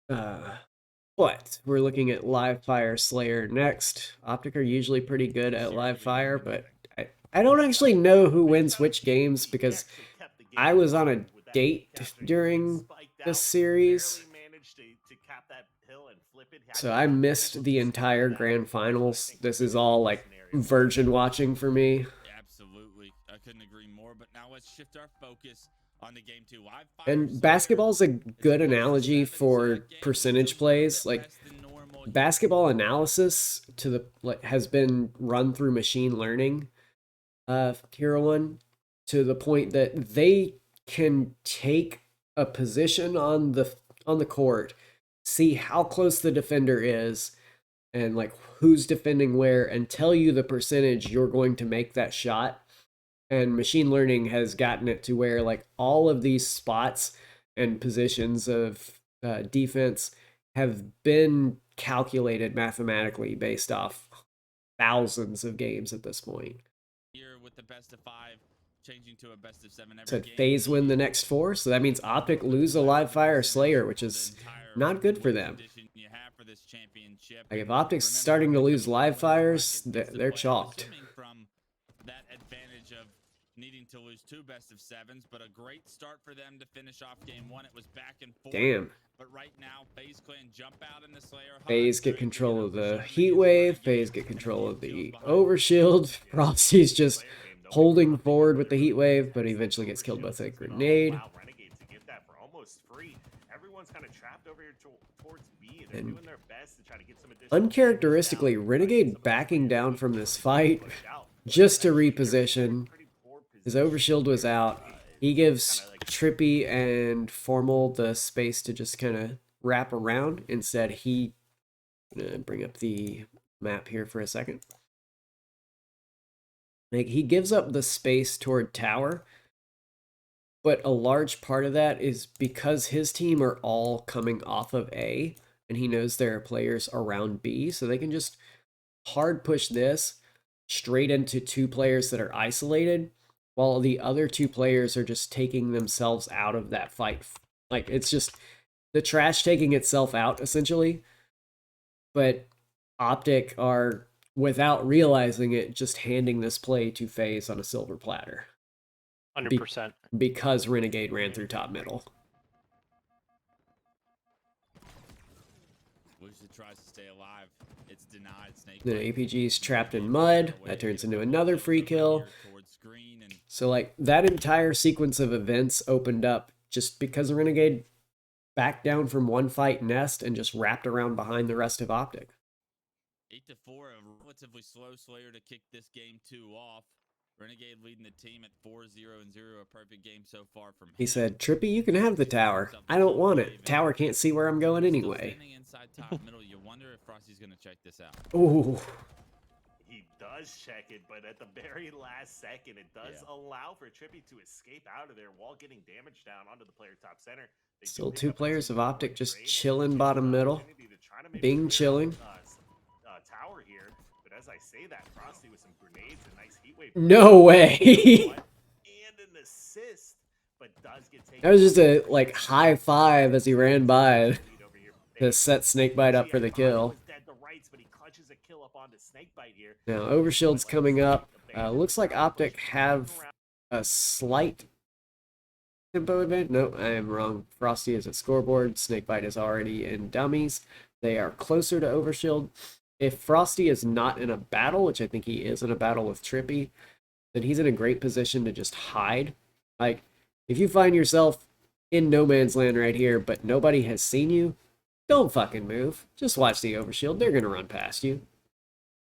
But we're looking at Live Fire Slayer next. Optic are usually pretty good at Live Fire, but I don't actually know who wins which games, because I was on a date during this series, so I missed the entire grand finals. This is all like virgin watching for me. Absolutely, I couldn't agree more. But now let's shift our focus on the game 2. And basketball's a good analogy for percentage plays. Like, basketball analysis has been run through machine learning, Hero 1, to the point that they can take a position on the court, see how close the defender is, and like who's defending where, and tell you the percentage you're going to make that shot. And machine learning has gotten it to where like all of these spots and positions of defense have been calculated mathematically based off thousands of games at this point. Here with the best of 5, changing to a best of 7 every Said game. FaZe win the next 4, so that means Optic lose a Live Fire Slayer, which is not good for them. Like, if Optic's starting to lose Live Fires, they're chalked. From that advantage of needing to lose 2 best of 7s, but a great start for them to finish off game 1. It was back and forth. Damn. But right now, FaZe Clan jump out in the Slayer. FaZe get control of the Heat Wave. FaZe get control of the Overshield. Frosty's just holding forward with the Heat Wave, but eventually gets killed with a grenade. And uncharacteristically, Renegade backing down from this fight just to reposition. His Overshield was out. He gives Trippy and Formal the space to just kind of wrap around. Instead, I'm gonna bring up the map here for a second. Like, he gives up the space toward tower, but a large part of that is because his team are all coming off of A, and he knows there are players around B, so they can just hard push this straight into two players that are isolated, while the other two players are just taking themselves out of that fight. Like, it's just the trash taking itself out, essentially. But Optic are, without realizing it, just handing this play to FaZe on a silver platter. 100%. Because Renegade ran through top middle. Lucid tries to stay alive. It's denied. Snake Then APG's trapped in mud. That turns into another free kill. So, like, that entire sequence of events opened up just because Renegade backed down from one fight nest and just wrapped around behind the rest of Optic. 8-4, a relatively slow Slayer to kick this game 2 off. Renegade leading the team at 4-0-0, a perfect game so far from him. He said, Trippy, you can have the tower. I don't want it. Tower can't see where I'm going anyway. Inside top middle, you wonder if Frosty's going to check this out. Ooh. He does check it, but at the very last second, it does allow for Trippy to escape out of there while getting damage down onto the player top center. They Still two players of Optic just chilling bottom middle. Bing chilling. Tower here, but as I say that, Frosty with some grenades and nice heat wave. No way. And an assist, but does get taken. That was just a, like, high five as he ran by to set Snakebite up for the kill. Now, Overshield's coming up. Looks like Optic have a slight tempo advantage. No, I am wrong. Frosty is at scoreboard. Snakebite is already in dummies. They are closer to Overshield. If Frosty is not in a battle, which I think he is in a battle with Trippy, then he's in a great position to just hide. Like, if you find yourself in no man's land right here, but nobody has seen you, don't fucking move. Just watch the Overshield. They're going to run past you.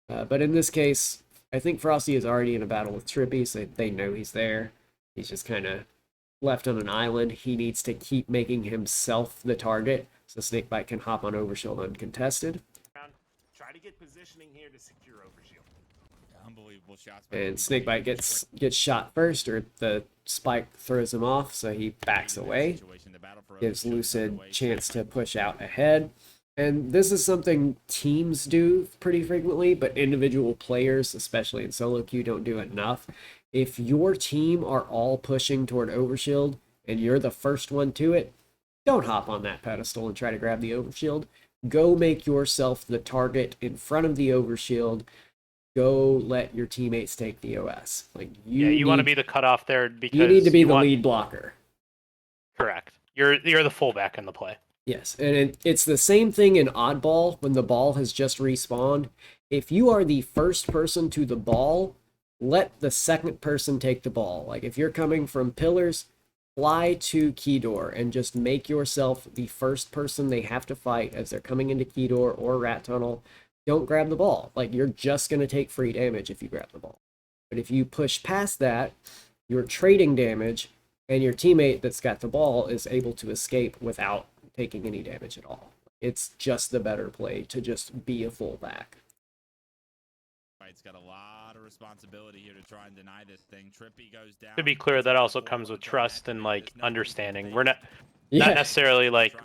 But in this case, I think Frosty is already in a battle with Trippy, so they know he's there. He's just kind of left on an island. He needs to keep making himself the target, so Snakebite can hop on Overshield uncontested. Try to get positioning here to secure Overshield. Unbelievable shots. And Snakebite gets shot first, or the spike throws him off, so he backs away. Gives Lucid chance to push out ahead. And this is something teams do pretty frequently, but individual players, especially in solo queue, don't do enough. If your team are all pushing toward Overshield and you're the first one to it, don't hop on that pedestal and try to grab the Overshield. Go make yourself the target in front of the Overshield. Go let your teammates take the OS. Like, you want to be the cutoff there because you need to be the lead blocker. Correct. You're the fullback in the play. Yes, and it's the same thing in Oddball when the ball has just respawned. If you are the first person to the ball, let the second person take the ball. Like, if you're coming from pillars, fly to key door and just make yourself the first person they have to fight as they're coming into key door or rat tunnel. Don't grab the ball. Like, you're just going to take free damage if you grab the ball. But if you push past that, you're trading damage, and your teammate that's got the ball is able to escape without taking any damage at all. It's just the better play to just be a fullback. It's got a lot of responsibility here to try and deny this thing. Trippy goes down. To be clear, that also comes with trust and, like, understanding. We're not necessarily like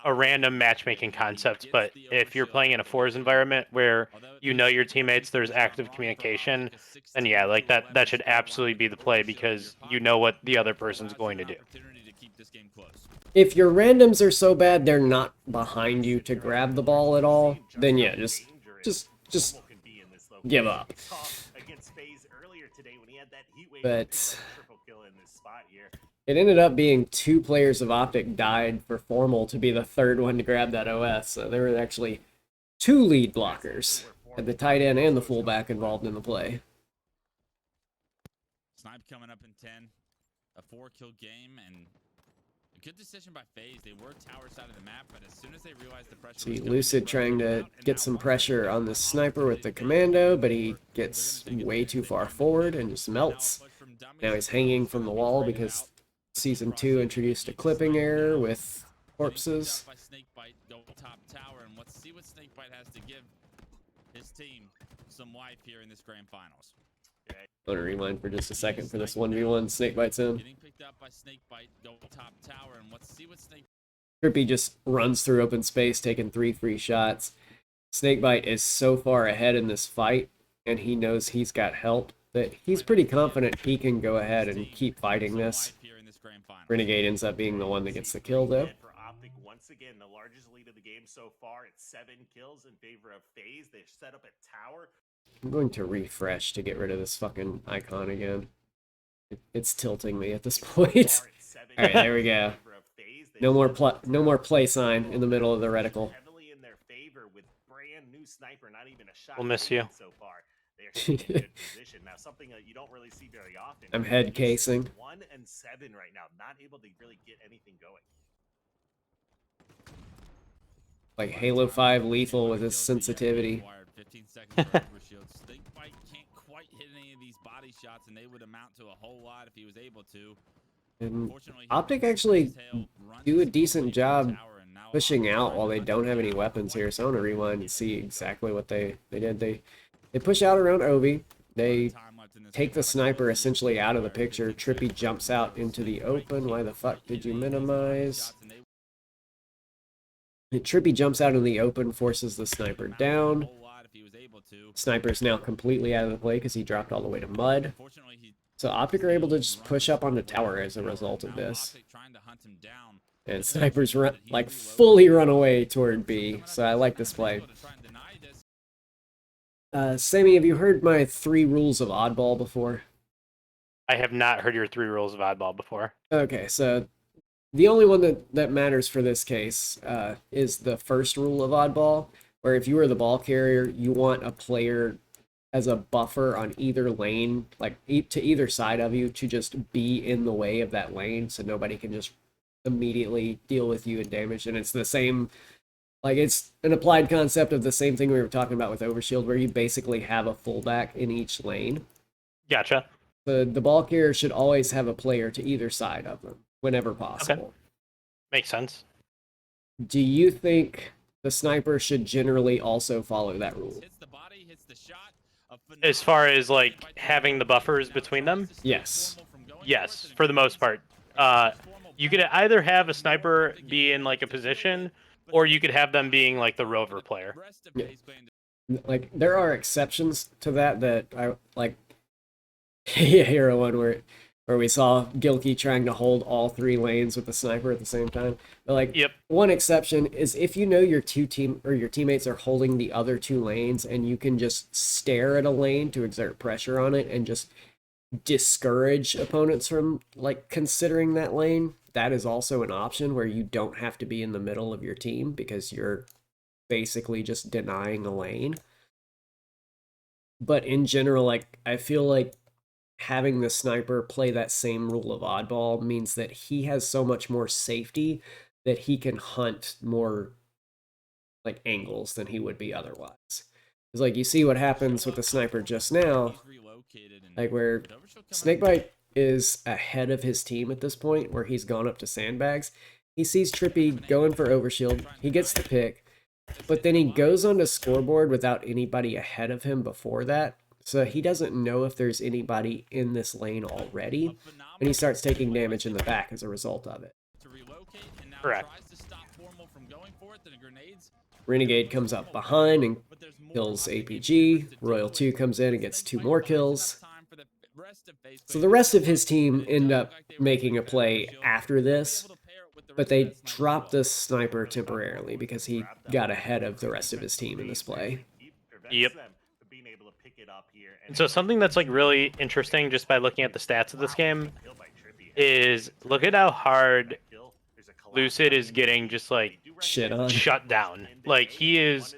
a random matchmaking concept, but if you're playing in a fours environment where you know your teammates, there's active communication, then yeah, like that should absolutely be the play because you know what the other person's going to do. If your randoms are so bad they're not behind you to grab the ball at all, then yeah, just give up. But it ended up being two players of Optic died for Formal to be the third one to grab that OS. So there were actually two lead blockers, and the tight end and the fullback involved in the play. Snipe coming up in 10, a 4-kill game, and a good decision by FaZe. They were tower side of the map, but as soon as they realized the pressure. See Lucid trying to get some pressure on the sniper with the commando, but he gets way too far forward and just melts. Now he's hanging from the wall because Season 2 introduced a clipping error with corpses. Top tower, and let's see what Snakebite has to give his team some life here in this grand finals. I want to rewind for just a second for this 1v1 Snakebite's in. Getting picked up by Snakebite, go top tower, and let's see what Trippy just runs through open space, taking 3 free shots. Snakebite is so far ahead in this fight, and he knows he's got help, that he's pretty confident he can go ahead and keep fighting this. Renegade ends up being the one that gets the kill, though. For Optic, once again, the largest lead of the game so far. It's 7 kills in favor of FaZe. They've set up a tower. I'm going to refresh to get rid of this fucking icon again. It's tilting me at this point. Alright, there we go. No more play sign in the middle of the reticle. Heavily in their favor with brand new sniper, not even a shot. We'll miss you. So far. They're in a good position. Now, something that you don't really see very often. I'm head casing. 1 and 7 right now, not able to really get anything going. Like Halo 5 lethal with his sensitivity. 15 seconds for overshield. Snakebite can't quite hit any of these body shots, and they would amount to a whole lot if he was able to. And Optic actually do a decent job pushing out while they don't have any weapons here. So I want to rewind and see exactly what they did. They push out around Ovi. They take the sniper essentially out of the picture. Trippy jumps out into the open. Why the fuck did you minimize? Trippy jumps out in the open, forces the sniper down. Sniper's now completely out of the play because he dropped all the way to mud. So Optic are able to just push up on the tower as a result of this. And Sniper's fully run away toward B. So I like this play. Sammy, have you heard my 3 rules of oddball before? I have not heard your 3 rules of oddball before. Okay, so the only one that matters for this case is the first rule of oddball, where if you are the ball carrier, you want a player as a buffer on either lane, like to either side of you, to just be in the way of that lane so nobody can just immediately deal with you and damage. And it's the same, like it's an applied concept of the same thing we were talking about with Overshield, where you basically have a fullback in each lane. Gotcha. The ball carrier should always have a player to either side of them whenever possible. Okay. Makes sense. Do you think the sniper should generally also follow that rule? As far as like having the buffers between them? Yes. Yes, for the most part. You could either have a sniper be in like a position, or you could have them being like the rover player. Yeah. Like there are exceptions to that I like. Hero one where we saw Gilkey trying to hold all 3 lanes with the sniper at the same time. But like, yep. One exception is if you know your your teammates are holding the other 2 lanes, and you can just stare at a lane to exert pressure on it and just discourage opponents from like considering that lane. That is also an option where you don't have to be in the middle of your team because you're basically just denying a lane. But in general, like I feel like having the sniper play that same rule of oddball means that he has so much more safety that he can hunt more like angles than he would be otherwise. It's like you see what happens with the sniper just now, like where Snakebite is ahead of his team at this point, where he's gone up to sandbags. He sees Trippy going for overshield. He gets the pick, but then he goes on to scoreboard without anybody ahead of him before that. So he doesn't know if there's anybody in this lane already, and he starts taking damage in the back as a result of it. Correct. Renegade comes up behind and kills APG. Royal 2 comes in and gets 2 more kills. So the rest of his team end up making a play after this, but they dropped the sniper temporarily because he got ahead of the rest of his team in this play. Yep. And so something that's like really interesting just by looking at the stats of this game is look at how hard Lucid is getting just like shit on, shut down. Like he is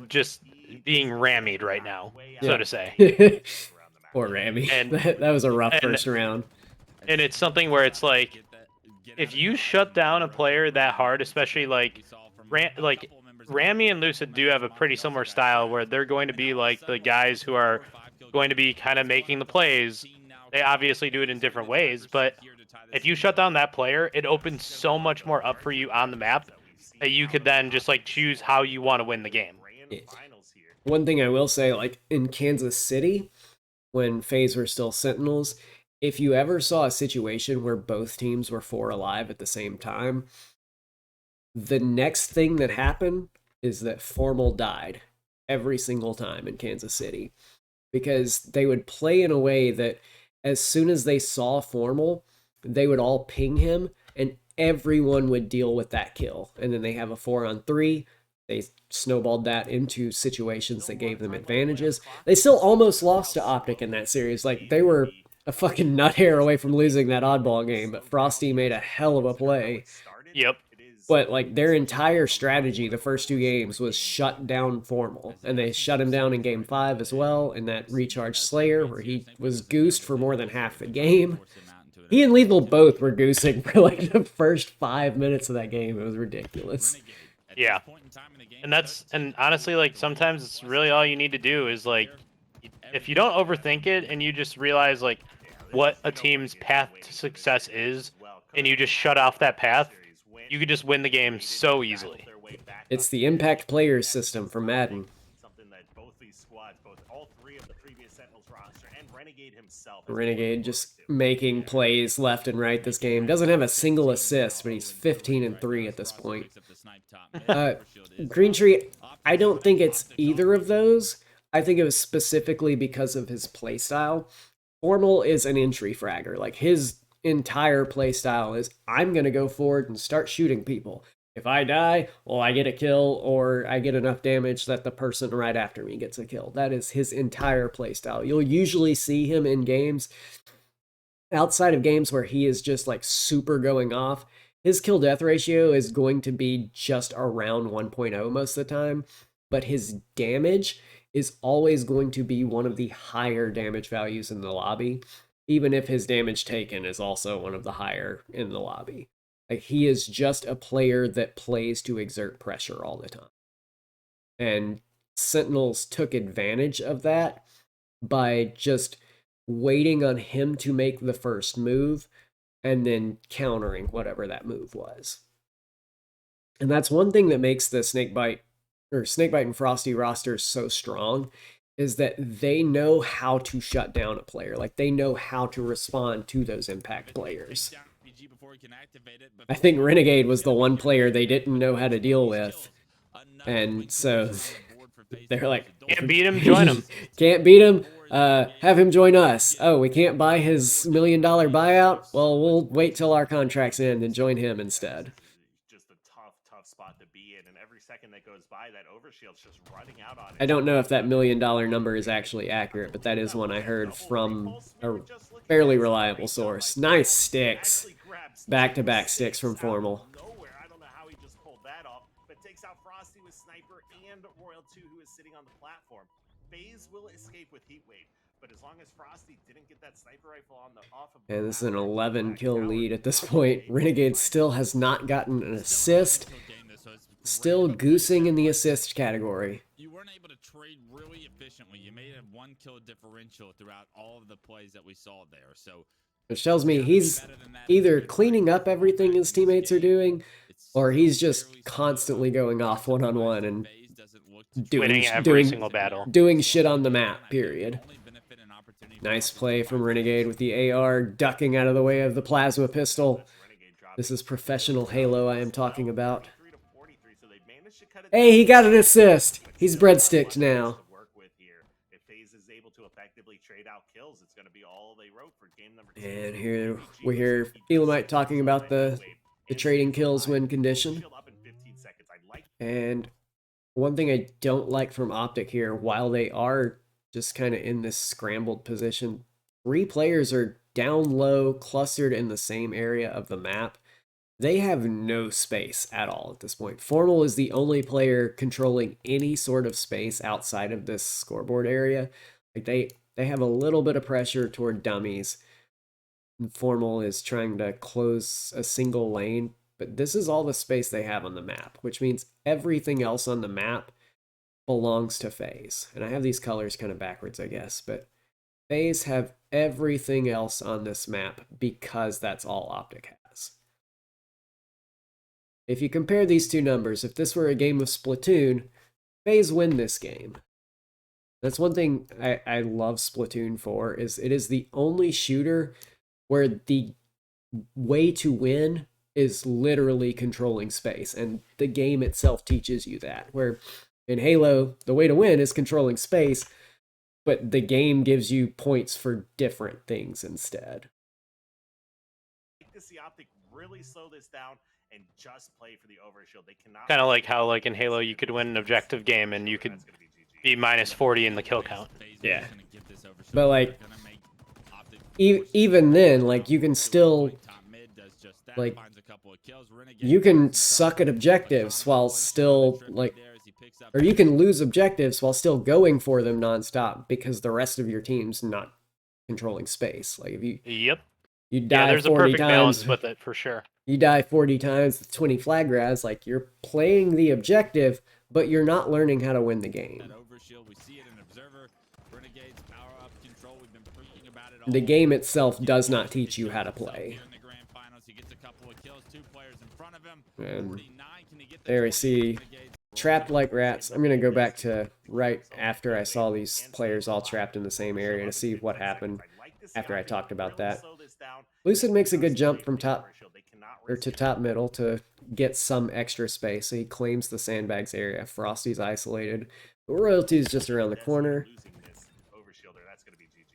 just being rammied right now, so to say. Poor Rammy. And that was a rough first round. And it's something where it's like, if you shut down a player that hard, especially like Rammy and Lucid do have a pretty similar style where they're going to be like the guys who are going to be kind of making the plays. They obviously do it in different ways, but if you shut down that player, it opens so much more up for you on the map that you could then just like choose how you want to win the game. Yeah. One thing I will say, like in Kansas City, when FaZe were still Sentinels, if you ever saw a situation where both teams were 4 alive at the same time, the next thing that happened is that Formal died every single time in Kansas City, because they would play in a way that as soon as they saw Formal, they would all ping him and everyone would deal with that kill. And then they have a 4-on-3. They snowballed that into situations that gave them advantages. They still almost lost to Optic in that series. Like, they were a fucking nut hair away from losing that oddball game, but Frosty made a hell of a play. Yep. But, like, their entire strategy the first 2 games was shut down Formal. And they shut him down in Game 5 as well, in that Recharge Slayer, where he was goosed for more than half the game. He and Lethal both were goosing for, like, the first 5 minutes of that game. It was ridiculous. Yeah. And honestly, like, sometimes it's really all you need to do is, like, if you don't overthink it and you just realize, like, what a team's path to success is, and you just shut off that path, you could just win the game so easily. It's the impact players system from Madden. Something that both these squads, all 3 of the previous Sentinels roster and Renegade himself. Renegade just making plays left and right this game. Doesn't have a single assist, but he's 15-3 at this point. Green Tree, I don't think it's either of those. I think it was specifically because of his playstyle. Formal is an entry fragger. Like, his entire playstyle is, I'm going to go forward and start shooting people. If I die, well, I get a kill, or I get enough damage that the person right after me gets a kill. That is his entire playstyle. You'll usually see him in games, outside of games where he is just, like, super going off. His kill-death ratio is going to be just around 1.0 most of the time, but his damage is always going to be one of the higher damage values in the lobby, even if his damage taken is also one of the higher in the lobby. Like, he is just a player that plays to exert pressure all the time. And Sentinels took advantage of that by just waiting on him to make the first move and then countering whatever that move was. And that's one thing that makes the Snakebite and Frosty rosters so strong, is that they know how to shut down a player. Like, they know how to respond to those impact players. I think Renegade was the one player they didn't know how to deal with. And so they're like, can't beat him, join him. Can't beat him, have him join us. Oh, we can't buy his $1 million buyout? Well, we'll wait till our contracts end and join him instead. Just a tough spot to be in, and every second that goes by, that overshield's just running out on it. I don't know if that $1 million number is actually accurate, but that is one I heard from a fairly reliable source. Nice sticks. Back-to-back sticks from Formal. I don't know how he just pulled that off, but takes out Frosty with Sniper and Royal 2, who is sitting on the platform. FaZe will escape with Heatwave, but as long as Frosty didn't get that sniper rifle on the off of, and this is an 11 kill lead at this point. Renegade still has not gotten an assist. Still goosing in the assist category. You weren't able to trade really efficiently. You made a 1 kill differential throughout all of the plays that we saw there. So, which tells me he's either cleaning up everything his teammates are doing, or he's just constantly going off one-on-one and winning every single battle. Doing shit on the map, period. Nice play from Renegade with the AR ducking out of the way of the plasma pistol. This is professional Halo I am talking about. Hey, he got an assist. He's breadsticked now. And here we hear Elamite talking about the trading kills win condition. And one thing I don't like from Optic here, while they are just kind of in this scrambled position, 3 players are down low, clustered in the same area of the map. They have no space at all at this point. Formal is the only player controlling any sort of space outside of this scoreboard area. Like, they have a little bit of pressure toward dummies. Formal is trying to close a single lane, but this is all the space they have on the map, which means everything else on the map belongs to FaZe. And I have these colors kind of backwards, I guess, but FaZe have everything else on this map because that's all Optic has. If you compare these two numbers, if this were a game of Splatoon, FaZe win this game. That's one thing I love Splatoon for, is it is the only shooter where the way to win is literally controlling space, and the game itself teaches you that. Where in Halo, the way to win is controlling space, but the game gives you points for different things instead. To see Optic really slow this down and just play for the overshield. They cannot Kind of like how, like in Halo, you could win an objective game and you could be minus 40 in the kill count. Yeah. But like, even then, like, you can still, like, you can suck at objectives while still, like, or you can lose objectives while still going for them nonstop because the rest of your team's not controlling space. Like, if you Yep. you die Yeah, there's a 40 perfect times balance with it for sure. You die 40 times with 20 flag grabs, like, you're playing the objective, but you're not learning how to win the game. The game itself does not teach you how to play. And there we see trapped like rats. I'm going to go back to right after I saw these players all trapped in the same area to see what happened after I talked about that. Lucid makes a good jump from top or to top middle to get some extra space. So he claims the sandbags area. Frosty's isolated. But Royalty's just around the corner.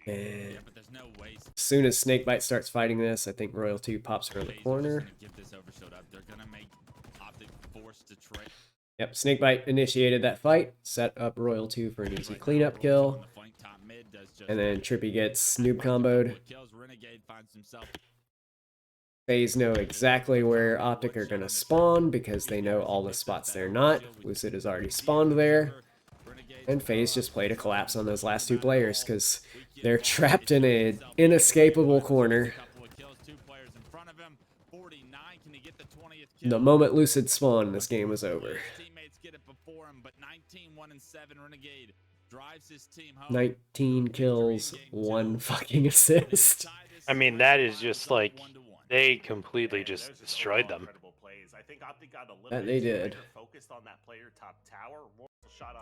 And as soon as Snakebite starts fighting this, I think Royalty pops around the corner. Yep, Snakebite initiated that fight, set up Royalty for an easy cleanup kill. And then Trippy gets noob comboed. FaZe know exactly where Optic are going to spawn because they know all the spots they're not. Lucid has already spawned there. And FaZe just played a collapse on those last two players because they're trapped in an inescapable corner. The moment Lucid spawned, this game was over. 19 kills, 1 fucking assist. I mean, that is just like, they completely just destroyed them. That they did.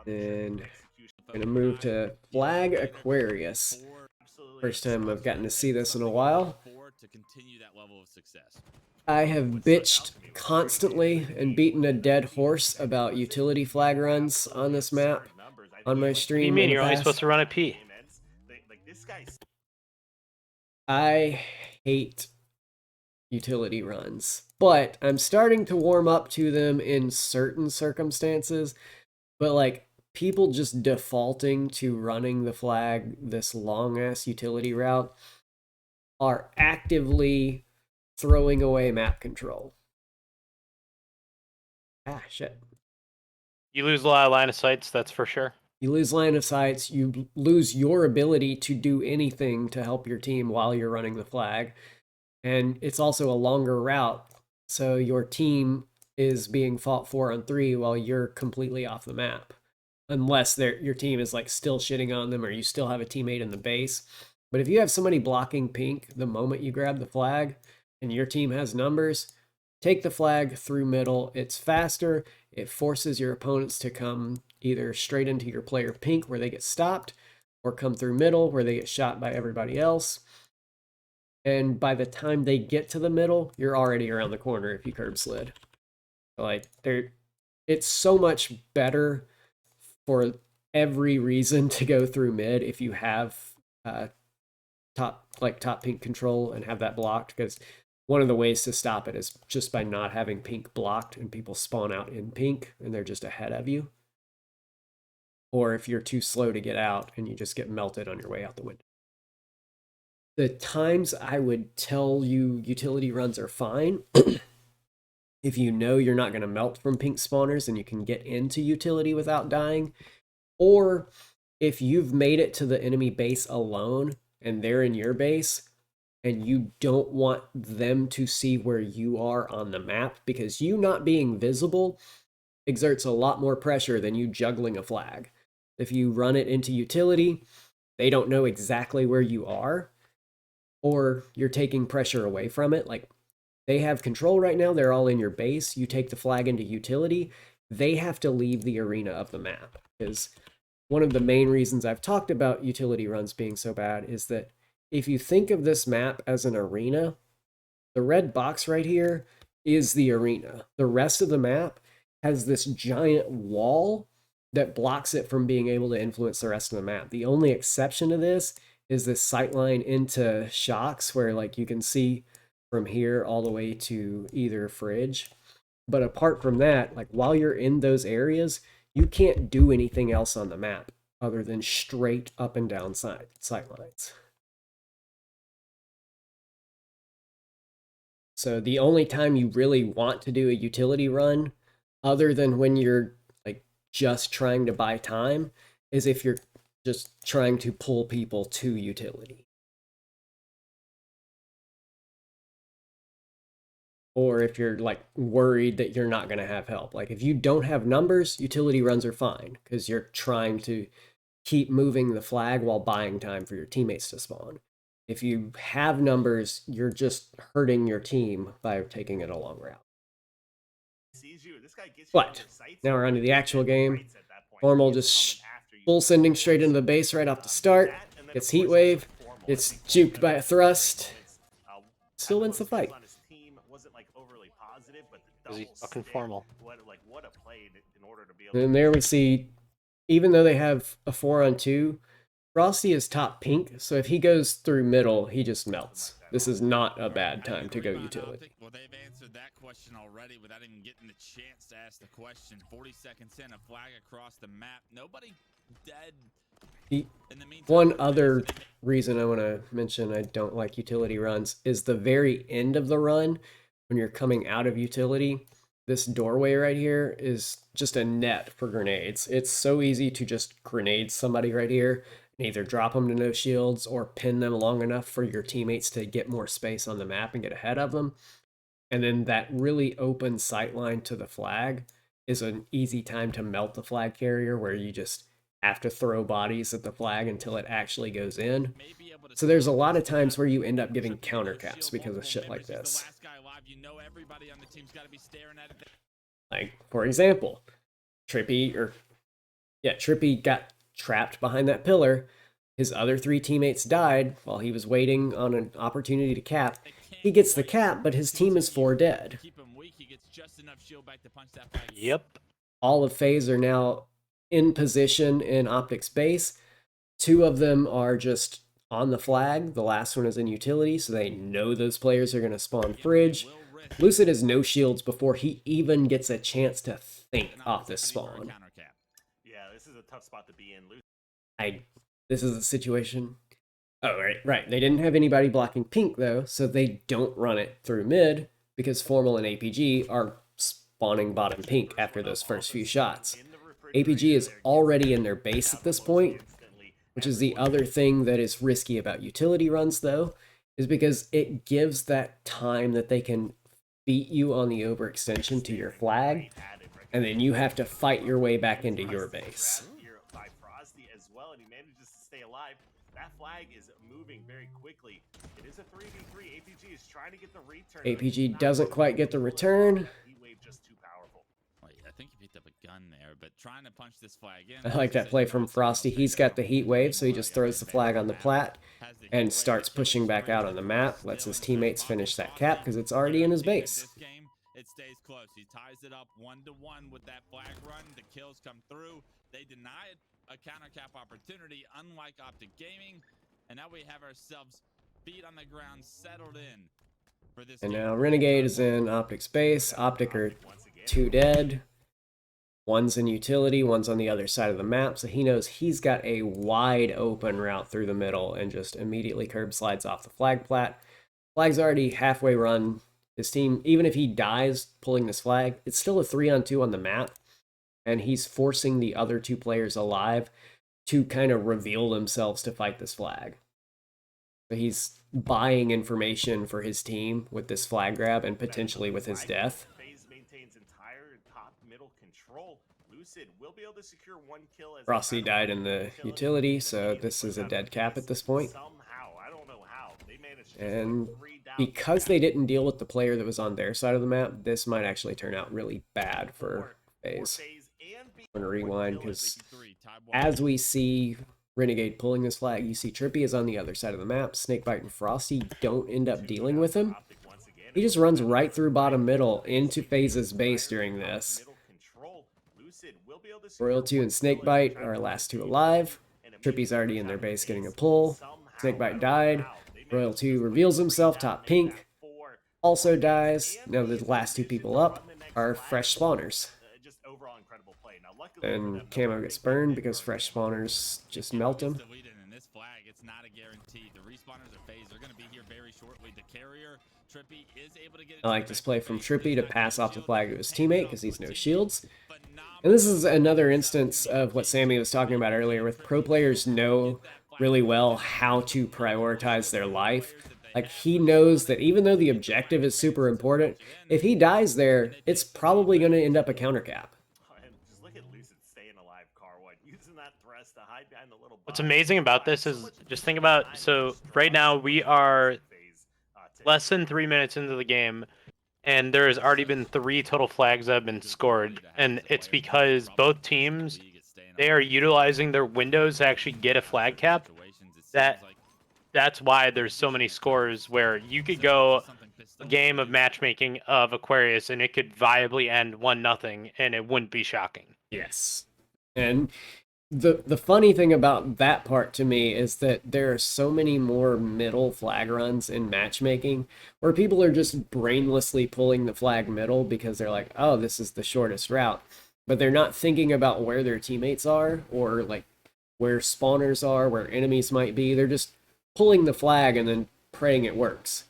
And I'm gonna move to Flag Aquarius. First time I've gotten to see this in a while. I have bitched constantly and beaten a dead horse about utility flag runs on this map on my stream. What do you mean? You're only supposed to run a P. I hate utility runs, but I'm starting to warm up to them in certain circumstances. But like, people just defaulting to running the flag this long ass utility route are actively throwing away map control. Ah, shit. You lose a lot of line of sights, that's for sure. You lose line of sights, you lose your ability to do anything to help your team while you're running the flag. And it's also a longer route, so your team is being fought 4-on-3 while you're completely off the map. Unless your team is like still shitting on them or you still have a teammate in the base. But if you have somebody blocking pink the moment you grab the flag and your team has numbers, take the flag through middle. It's faster. It forces your opponents to come either straight into your player pink where they get stopped or come through middle where they get shot by everybody else. And by the time they get to the middle, you're already around the corner if you curb slid. Like, it's so much better for every reason to go through mid if you have top pink control and have that blocked, because one of the ways to stop it is just by not having pink blocked and people spawn out in pink and they're just ahead of you. Or if you're too slow to get out and you just get melted on your way out the window. The times I would tell you utility runs are fine, if you know you're not going to melt from pink spawners and you can get into utility without dying, or if you've made it to the enemy base alone and they're in your base and you don't want them to see where you are on the map, because you not being visible exerts a lot more pressure than you juggling a flag. If you run it into utility, they don't know exactly where you are, or you're taking pressure away from it. Like, they have control right now, they're all in your base, you take the flag into utility, they have to leave the arena of the map. Because one of the main reasons I've talked about utility runs being so bad is that if you think of this map as an arena, the red box right here is the arena. The rest of the map has this giant wall that blocks it from being able to influence the rest of the map. The only exception to this is this sightline into shocks, where like you can see from here all the way to either fridge. But apart from that, like while you're in those areas, you can't do anything else on the map other than straight up and down sight lines. So the only time you really want to do a utility run, other than when you're like just trying to buy time, is if you're just trying to pull people to utility. Or if you're like worried that you're not going to have help. Like if you don't have numbers, utility runs are fine because you're trying to keep moving the flag while buying time for your teammates to spawn. If you have numbers, you're just hurting your team by taking it a long route. But now we're on to the actual game. Formal just full sending straight into the base right off the start. Gets heat wave. It's juked by a thrust. Still wins the fight. Is he fucking formal? And there we see, even though they have a 4-on-2, Frosty is top pink, so if he goes through middle, he just melts. This is not a bad time to go utility. Well, they've answered that question already without even getting the chance to ask the question. 40 seconds in, a flag across the map. Nobody dead. In the meantime, One other reason I want to mention I don't like utility runs is the very end of the run, when you're coming out of utility. This doorway right here is just a net for grenades. It's so easy to just grenade somebody right here and either drop them to no shields or pin them long enough for your teammates to get more space on the map and get ahead of them. And then that really open sight line to the flag is an easy time to melt the flag carrier, where you just have to throw bodies at the flag until it actually goes in. So there's a lot of times where you end up getting counter caps because of shit like this. Like, for example, Trippy got trapped behind that pillar. His other 3 teammates died while he was waiting on an opportunity to cap. He gets the cap, but his team is 4 dead. Yep. All of FaZe are now in position in Optic's base. 2 of them are just on the flag. The last one is in utility, so they know those players are going to spawn fridge. Lucid has no shields before he even gets a chance to think off this spawn. Yeah, this is a tough spot to be in. This is a situation. Oh, right. They didn't have anybody blocking pink, though, so they don't run it through mid, because Formal and APG are spawning bottom pink after those first few shots. APG is already in their base at this point, which is the other thing that is risky about utility runs, though, is because it gives that time that they can beat you on the overextension to your flag, and then you have to fight your way back into your base. By Frosty as well, and he manages to stay alive. That flag is moving very quickly. It is a 3v3. APG is trying to get the return. APG doesn't quite get the return. Heat wave just too powerful. I think he picked up a gun there, but trying to punch this flag in. I like that play from Frosty. He's got the heat wave, so he just throws the flag on the plat and starts pushing back out on the map, lets his teammates finish that cap because it's already in his base. It stays close. He ties it up 1-1 with that flag run. The kills come through. They denied a counter cap opportunity, unlike Optic Gaming. And now we have ourselves feet on the ground, settled in for this. And now Renegade is in Optic's base. Optic are 2 dead. One's in utility, one's on the other side of the map, so he knows he's got a wide open route through the middle and just immediately curb slides off the flag plat. Flag's already halfway run. His team, even if he dies pulling this flag, it's still a 3-on-2 on the map, and he's forcing the other 2 players alive to kind of reveal themselves to fight this flag. So he's buying information for his team with this flag grab and potentially with his death. FaZe maintains entire top middle control. Lucid will be able to secure 1 kill as Frosty died in the utility, so this is a dead cap at this point. Somehow, I don't know how, they managed to And score 3 down. because they didn't deal with the player that was on their side of the map, this might actually turn out really bad for FaZe. I'm going to rewind because as we see Renegade pulling this flag, you see Trippy is on the other side of the map. Snakebite and Frosty don't end up dealing with him. He just runs right through bottom middle into FaZe's base during this. Royal 2 and Snakebite are last two alive. Trippy's already in their base getting a pull. Snakebite died. Royal 2 reveals himself top pink. Also dies. Now the last two people up are fresh spawners. And Camo gets burned because fresh spawners just melt him. It's not a guarantee. The respawners are phased. They're going to be here very shortly. The carrier, Trippy, is able to get I like this play from Trippy to pass off the flag to his teammate because he's no shields. And this is another instance of what Sammy was talking about earlier, with pro players know really well how to prioritize their life. Like, he knows that even though the objective is super important, if he dies there, it's probably going to end up a counter cap. What's amazing about this is just think about, so right now we are less than 3 minutes into the game, and there has already been 3 total flags that have been scored, and it's because both teams, they are utilizing their windows to actually get a flag cap. That's why there's so many scores where you could go a game of matchmaking of Aquarius and it could viably end 1-0 and it wouldn't be shocking. Yes. And the funny thing about that part to me is that there are so many more middle flag runs in matchmaking where people are just brainlessly pulling the flag middle because they're like, oh, this is the shortest route. But they're not thinking about where their teammates are or like where spawners are, where enemies might be. They're just pulling the flag and then praying it works.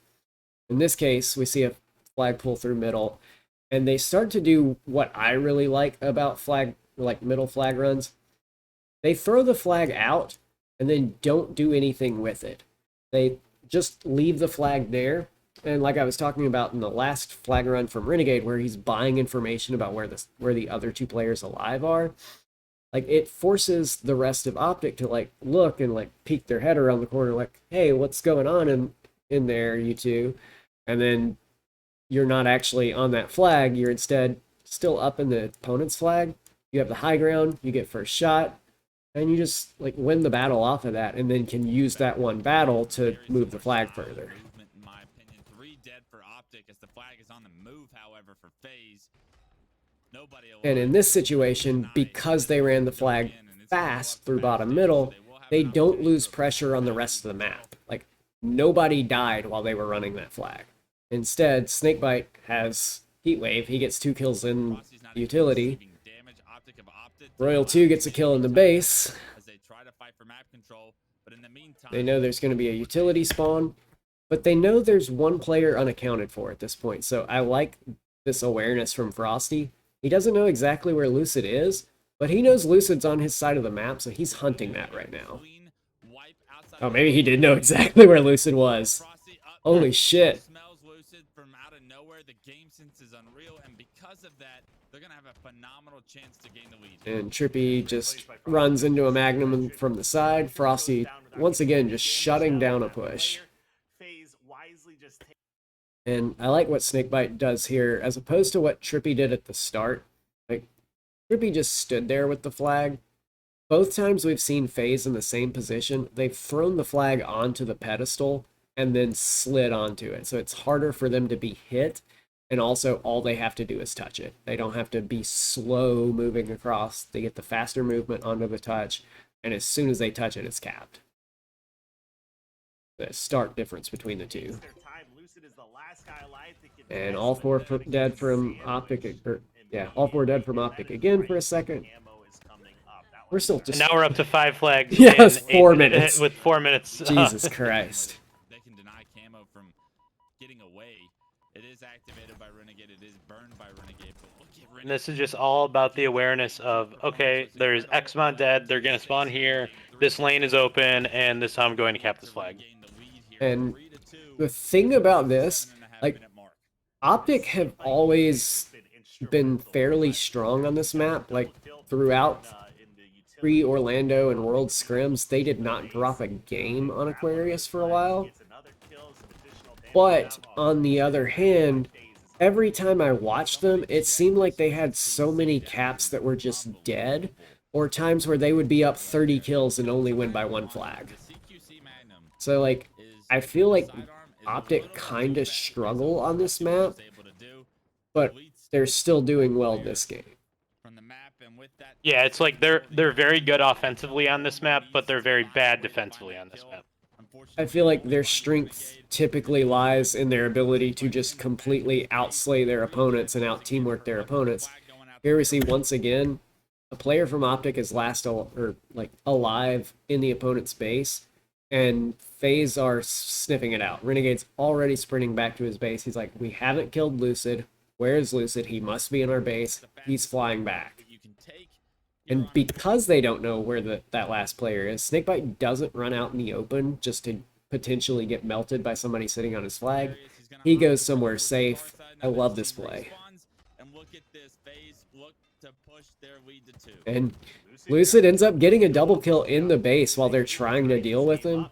In this case, we see a flag pull through middle, and they start to do what I really like about middle flag runs. They throw the flag out and then don't do anything with it. They just leave the flag there. And like I was talking about in the last flag run from Renegade, where he's buying information about where the other 2 players alive are, like, it forces the rest of Optic to like look and like peek their head around the corner, like, hey, what's going on in there, you two? And then you're not actually on that flag. You're instead still up in the opponent's flag. You have the high ground. You get first shot. And you just like win the battle off of that, and then can use that one battle to move the flag further. In my opinion, 3 dead for Optic as the flag is on the move, however, for FaZe. And in this situation, because they ran the flag fast through bottom middle, they don't lose pressure on the rest of the map. Like, nobody died while they were running that flag. Instead, Snakebite has Heatwave. He gets 2 kills in utility. Royal 2 gets a kill in the base. They know there's going to be a utility spawn, but they know there's 1 player unaccounted for at this point. So I like this awareness from Frosty. He doesn't know exactly where Lucid is, but he knows Lucid's on his side of the map, so he's hunting that right now. Oh, maybe he did know exactly where Lucid was. Holy shit. Smells Lucid from out of nowhere. The game sense is unreal, and because of that, they're going to have a phenomenal chance to gain the lead. And Trippy just runs into a Magnum from the side. Frosty, once again, just shutting down a push. And I like what Snakebite does here, as opposed to what Trippy did at the start. Like, Trippy just stood there with the flag. Both times we've seen FaZe in the same position, they've thrown the flag onto the pedestal and then slid onto it. So it's harder for them to be hit, and also all they have to do is touch it. They don't have to be slow moving across. They get the faster movement onto the touch, and as soon as they touch it, it's capped. The stark difference between the two. And all 4 dead from Optic, all 4 dead from Optic again for a second. We're still just... And now we're up to 5 flags. Yes, in 4 minutes. With 4 minutes. Jesus Christ. They can deny Camo from getting away. It is activated by Renegade. It is burned by Renegade. But look at Renegade. And this is just all about the awareness of, okay, there's X amount dead. They're going to spawn here. This lane is open, and this time I'm going to cap this flag. And the thing about this, like, Optic have always been fairly strong on this map. Like, throughout pre-Orlando and World Scrims, they did not drop a game on Aquarius for a while. But, on the other hand, every time I watched them, it seemed like they had so many caps that were just dead, or times where they would be up 30 kills and only win by 1 flag. So, like, I feel like Optic kind of struggle on this map, but they're still doing well this game. Yeah, it's like they're very good offensively on this map, but they're very bad defensively on this map. I feel like their strength typically lies in their ability to just completely outslay their opponents and out-teamwork their opponents. Here we see once again, a player from Optic is alive in the opponent's base, and FaZe are sniffing it out. Renegade's already sprinting back to his base. He's like, we haven't killed Lucid. Where is Lucid? He must be in our base. He's flying back. And because they don't know where that last player is, Snakebite doesn't run out in the open just to potentially get melted by somebody sitting on his flag. He goes somewhere safe. I love this play. And Lucid ends up getting a double kill in the base while they're trying to deal with him.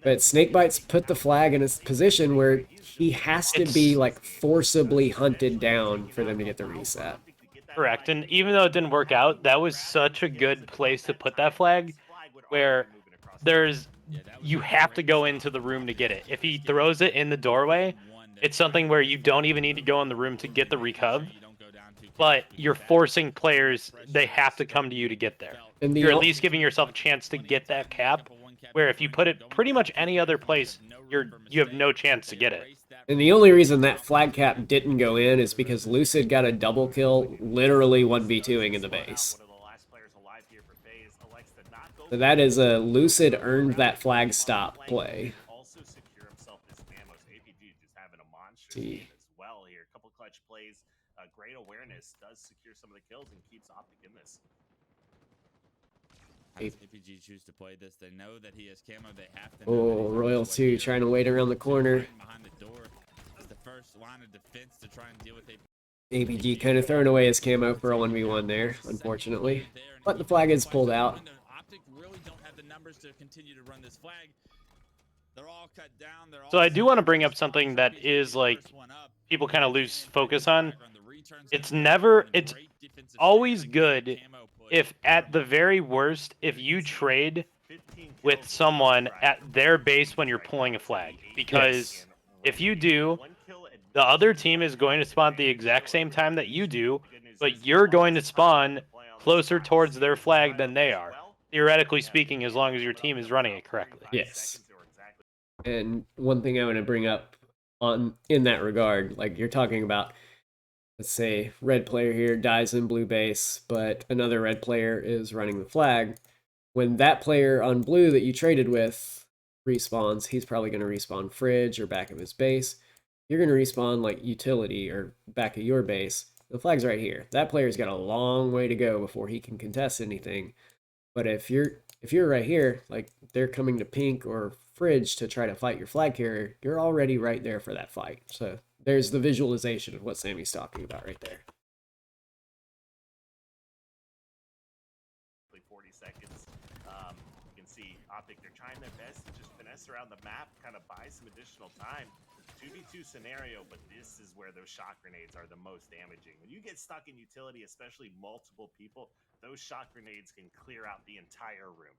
But Snakebite's put the flag in a position where he has to be like forcibly hunted down for them to get the reset. Correct, and even though it didn't work out, that was such a good place to put that flag, where you have to go into the room to get it. If he throws it in the doorway, it's something where you don't even need to go in the room to get the recov, but you're forcing players, they have to come to you to get there. And you're at least giving yourself a chance to get that cap, where if you put it pretty much any other place, you have no chance to get it. And the only reason that flag cap didn't go in is because Lucid got a double kill, literally 1v2ing in the base. So that is a Lucid earned that flag stop play. See. Great awareness does secure some of the kills and keeps Optic in this. APG choose to play this. They know that he has camo. They have to. Oh, Royal 2 trying to wait around the corner. Behind the door is the first line of defense to try and deal with APG kind of throwing away his camo for a 1v1 there, unfortunately. But the flag is pulled out. Optic really don't have the numbers to continue to run this flag. They're all cut down. So I do want to bring up something that is like people kind of lose focus on. It's always good if at the very worst, if you trade with someone at their base when you're pulling a flag, because if you do, the other team is going to spawn at the exact same time that you do, but you're going to spawn closer towards their flag than they are, theoretically speaking, as long as your team is running it correctly. Yes. And one thing I want to bring up in that regard, like you're talking about, let's say red player here dies in blue base, but another red player is running the flag. When that player on blue that you traded with respawns, he's probably going to respawn fridge or back of his base. You're going to respawn like utility or back of your base. The flag's right here. That player's got a long way to go before he can contest anything. But if you're right here, like they're coming to pink or fridge to try to fight your flag carrier, you're already right there for that fight. So there's the visualization of what Sammy's talking about right there. 40 seconds. You can see Optic, they're trying their best to just finesse around the map, kind of buy some additional time. 2v2 scenario, but this is where those shock grenades are the most damaging. When you get stuck in utility, especially multiple people, those shock grenades can clear out the entire room.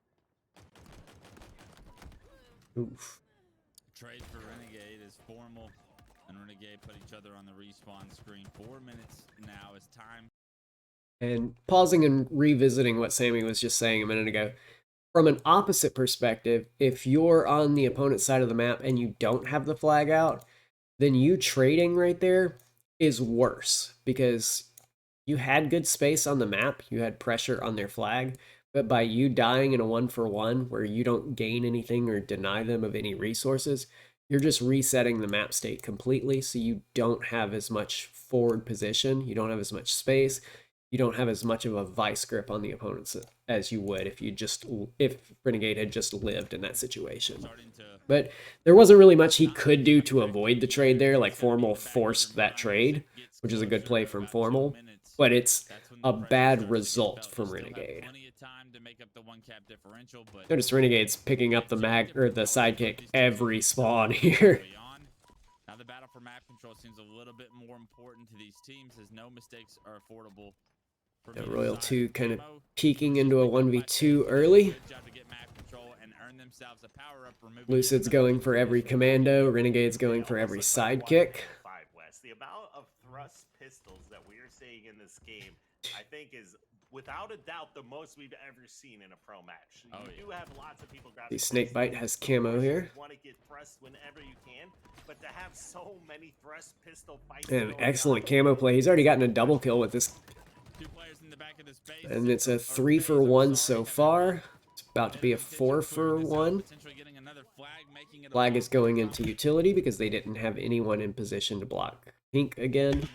Oof. Trade for Renegade is formal, and Renegade put each other on the respawn screen. 4 minutes now is time. And pausing and revisiting what Sammy was just saying a minute ago, from an opposite perspective, if you're on the opponent's side of the map and you don't have the flag out, then you trading right there is worse because you had good space on the map, you had pressure on their flag, but by you dying in a 1-for-1 where you don't gain anything or deny them of any resources, you're just resetting the map state completely, so you don't have as much forward position, you don't have as much space, you don't have as much of a vice grip on the opponents as you would if Renegade had just lived in that situation. But there wasn't really much he could do to avoid the trade there, like Formal forced that trade, which is a good play from Formal, but it's a bad result from Renegade. Notice Renegade's picking up the sidekick every spawn here. Now the battle for map control seems a little bit more important to these teams as no mistakes are affordable Now Royal 2 kind of peeking into a 1v2 early. Lucid's going for every commando. Renegade's going for every sidekick. The amount of thrust pistols that we are seeing in this game, I think, is without a doubt the most we've ever seen in a pro match. You do have lots of people grab The Snakebite has camo here. Want to get thrust whenever you can, but to have so many thrust pistol fights. And excellent camo play. He's already gotten a double kill with this. And it's a 3-for-1 so far. It's about to be a 4-for-1. Flag is going into utility because they didn't have anyone in position to block pink again.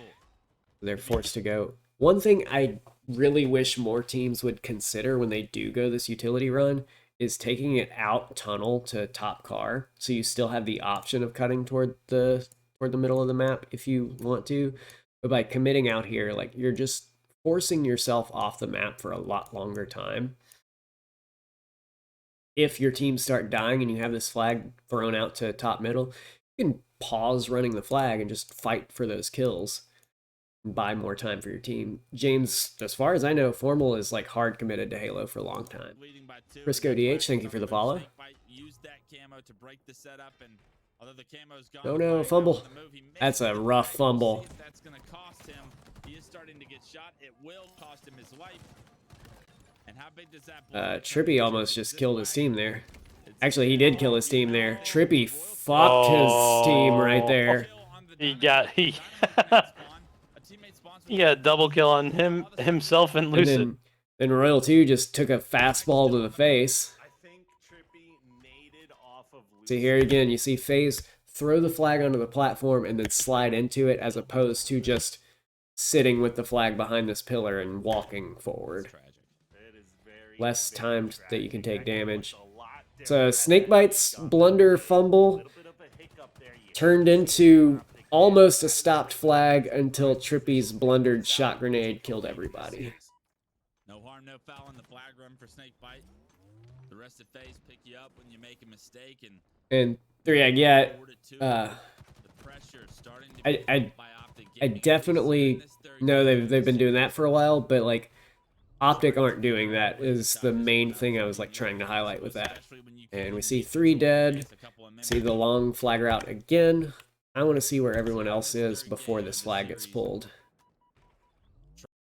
They're forced to go. One thing I really wish more teams would consider when they do go this utility run is taking it out tunnel to top car, so you still have the option of cutting toward the middle of the map if you want to. But by committing out here, like, you're just forcing yourself off the map for a lot longer time. If your teams start dying and you have this flag thrown out to top middle, you can pause running the flag and just fight for those kills and buy more time for your team. James, as far as I know, Formal is like hard committed to Halo for a long time. Frisco DH, thank you for the follow. Oh no, fumble. That's a rough fumble. He is starting to get shot. It will cost him his life. And how big does that Trippy almost just killed his team there. Actually, he did kill his team there. Trippy fucked his team right there. He got he got a double kill on himself and Lucid. And then Royal 2 just took a fastball to the face. See here again, you see FaZe throw the flag onto the platform and then slide into it, as opposed to just sitting with the flag behind this pillar and walking forward. Less time that you can take damage. So Snakebite's blunder fumble turned into almost a stopped flag until Trippy's blundered shot grenade killed everybody. No harm, no foul in the flag run for Snakebite. The rest of FaZe pick you up when you make a mistake, and 3-egg, yeah. I definitely know they've been doing that for a while, but like, Optic aren't doing that is the main thing I was like trying to highlight with that. And we see 3 dead. See the long flag route again. I want to see where everyone else is before this flag gets pulled.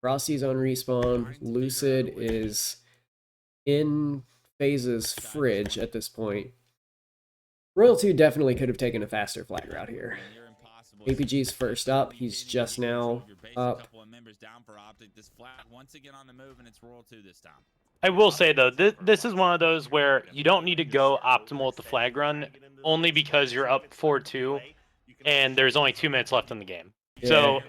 Frosty's on respawn. Lucid is in FaZe's fridge at this point. Royal 2 definitely could have taken a faster flag route here. APG's first up. He's just now up. I will say though, this is one of those where you don't need to go optimal at the flag run, only because you're up 4-2 and there's only 2 minutes left in the game. Yeah. So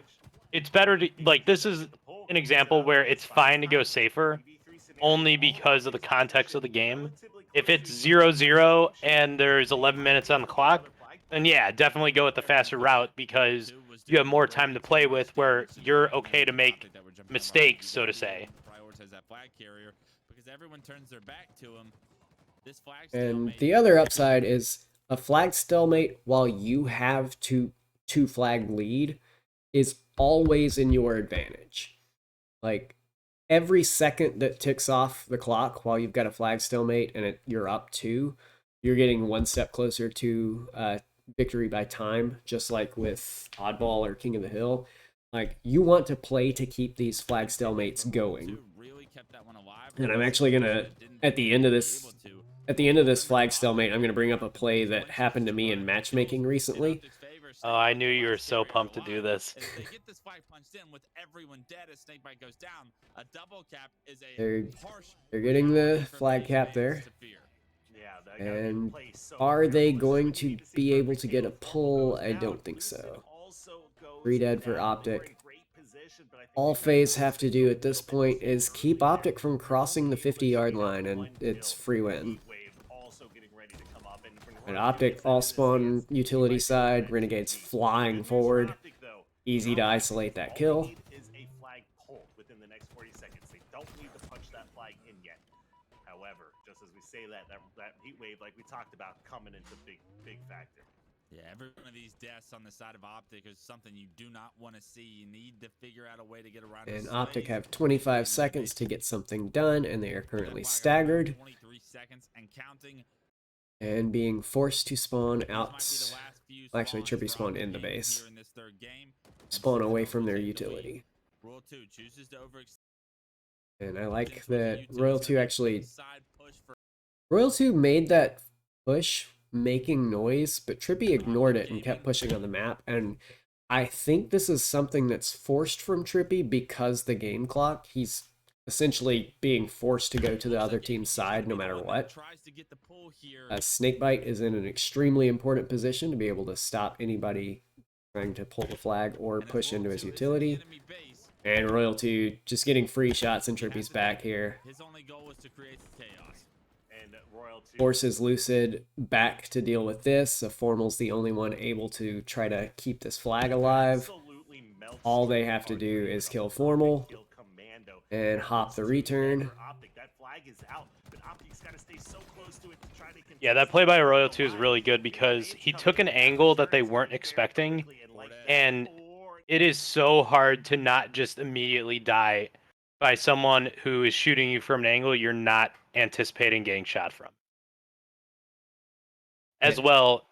it's better to, like, this is an example where it's fine to go safer, only because of the context of the game. If it's 0-0 and there's 11 minutes on the clock, then yeah, definitely go with the faster route, because you have more time to play with, where you're okay to make mistakes, so to say. And the other upside is a flag stalemate while you have two flag lead is always in your advantage. Like, every second that ticks off the clock while you've got a flag stalemate and you're up 2, you're getting one step closer to victory by time, just like with Oddball or King of the Hill. Like, you want to play to keep these flag stalemates going. And I'm actually gonna, at the end of this flag stalemate, I'm gonna bring up a play that happened to me in matchmaking recently. Oh, I knew you were so pumped to do this. They're getting the flag cap there. And are they going to be able to get a pull? I don't think so. 3 dead for Optic. All FaZe have to do at this point is keep Optic from crossing the 50-yard line, and it's free win. And Optic all spawn utility side, Renegade's flying forward. Easy to isolate that kill. However, just as we say that heat wave, like we talked about, coming into big factor. Yeah, every one of these deaths on the side of Optic is something you do not want to see. You need to figure out a way to get around. And Optic have 25 seconds to get something done, and they are currently staggered 23 seconds and counting. and being forced to spawn These might be out. the last few Actually, spawns Trippy for spawned Optic in the here base. in this third game. Spawn And away Snowdown from will their take the lead. utility. Royal 2 chooses to overextend. And I like with the that utility's Royal gonna 2 be a actually... inside push for Royal 2 made that push making noise, but Trippy ignored it and kept pushing on the map. And I think this is something that's forced from Trippy because the game clock. He's essentially being forced to go to the other team's side no matter what. Snakebite is in an extremely important position to be able to stop anybody trying to pull the flag or push into his utility. And Royal 2 just getting free shots in Trippy's back here. His only goal was to create chaos. And Royal 2 Forces Lucid back to deal with this. So Formal's the only one able to try to keep this flag alive. absolutely melts All they the have to hard do green is with a kill perfect Formal kill commando. and That hop looks the too return. bad for Optic. That flag is out, but Optic's got to stay so close to it to try to Yeah, that contest play it by and Royal keep 2 is alive. really good The because Alliance he coming took an in, angle that they turret's weren't coming very expecting, quickly, and like and four- it is so hard to not just immediately die by someone who is shooting you from an angle you're not anticipating getting shot from. As well,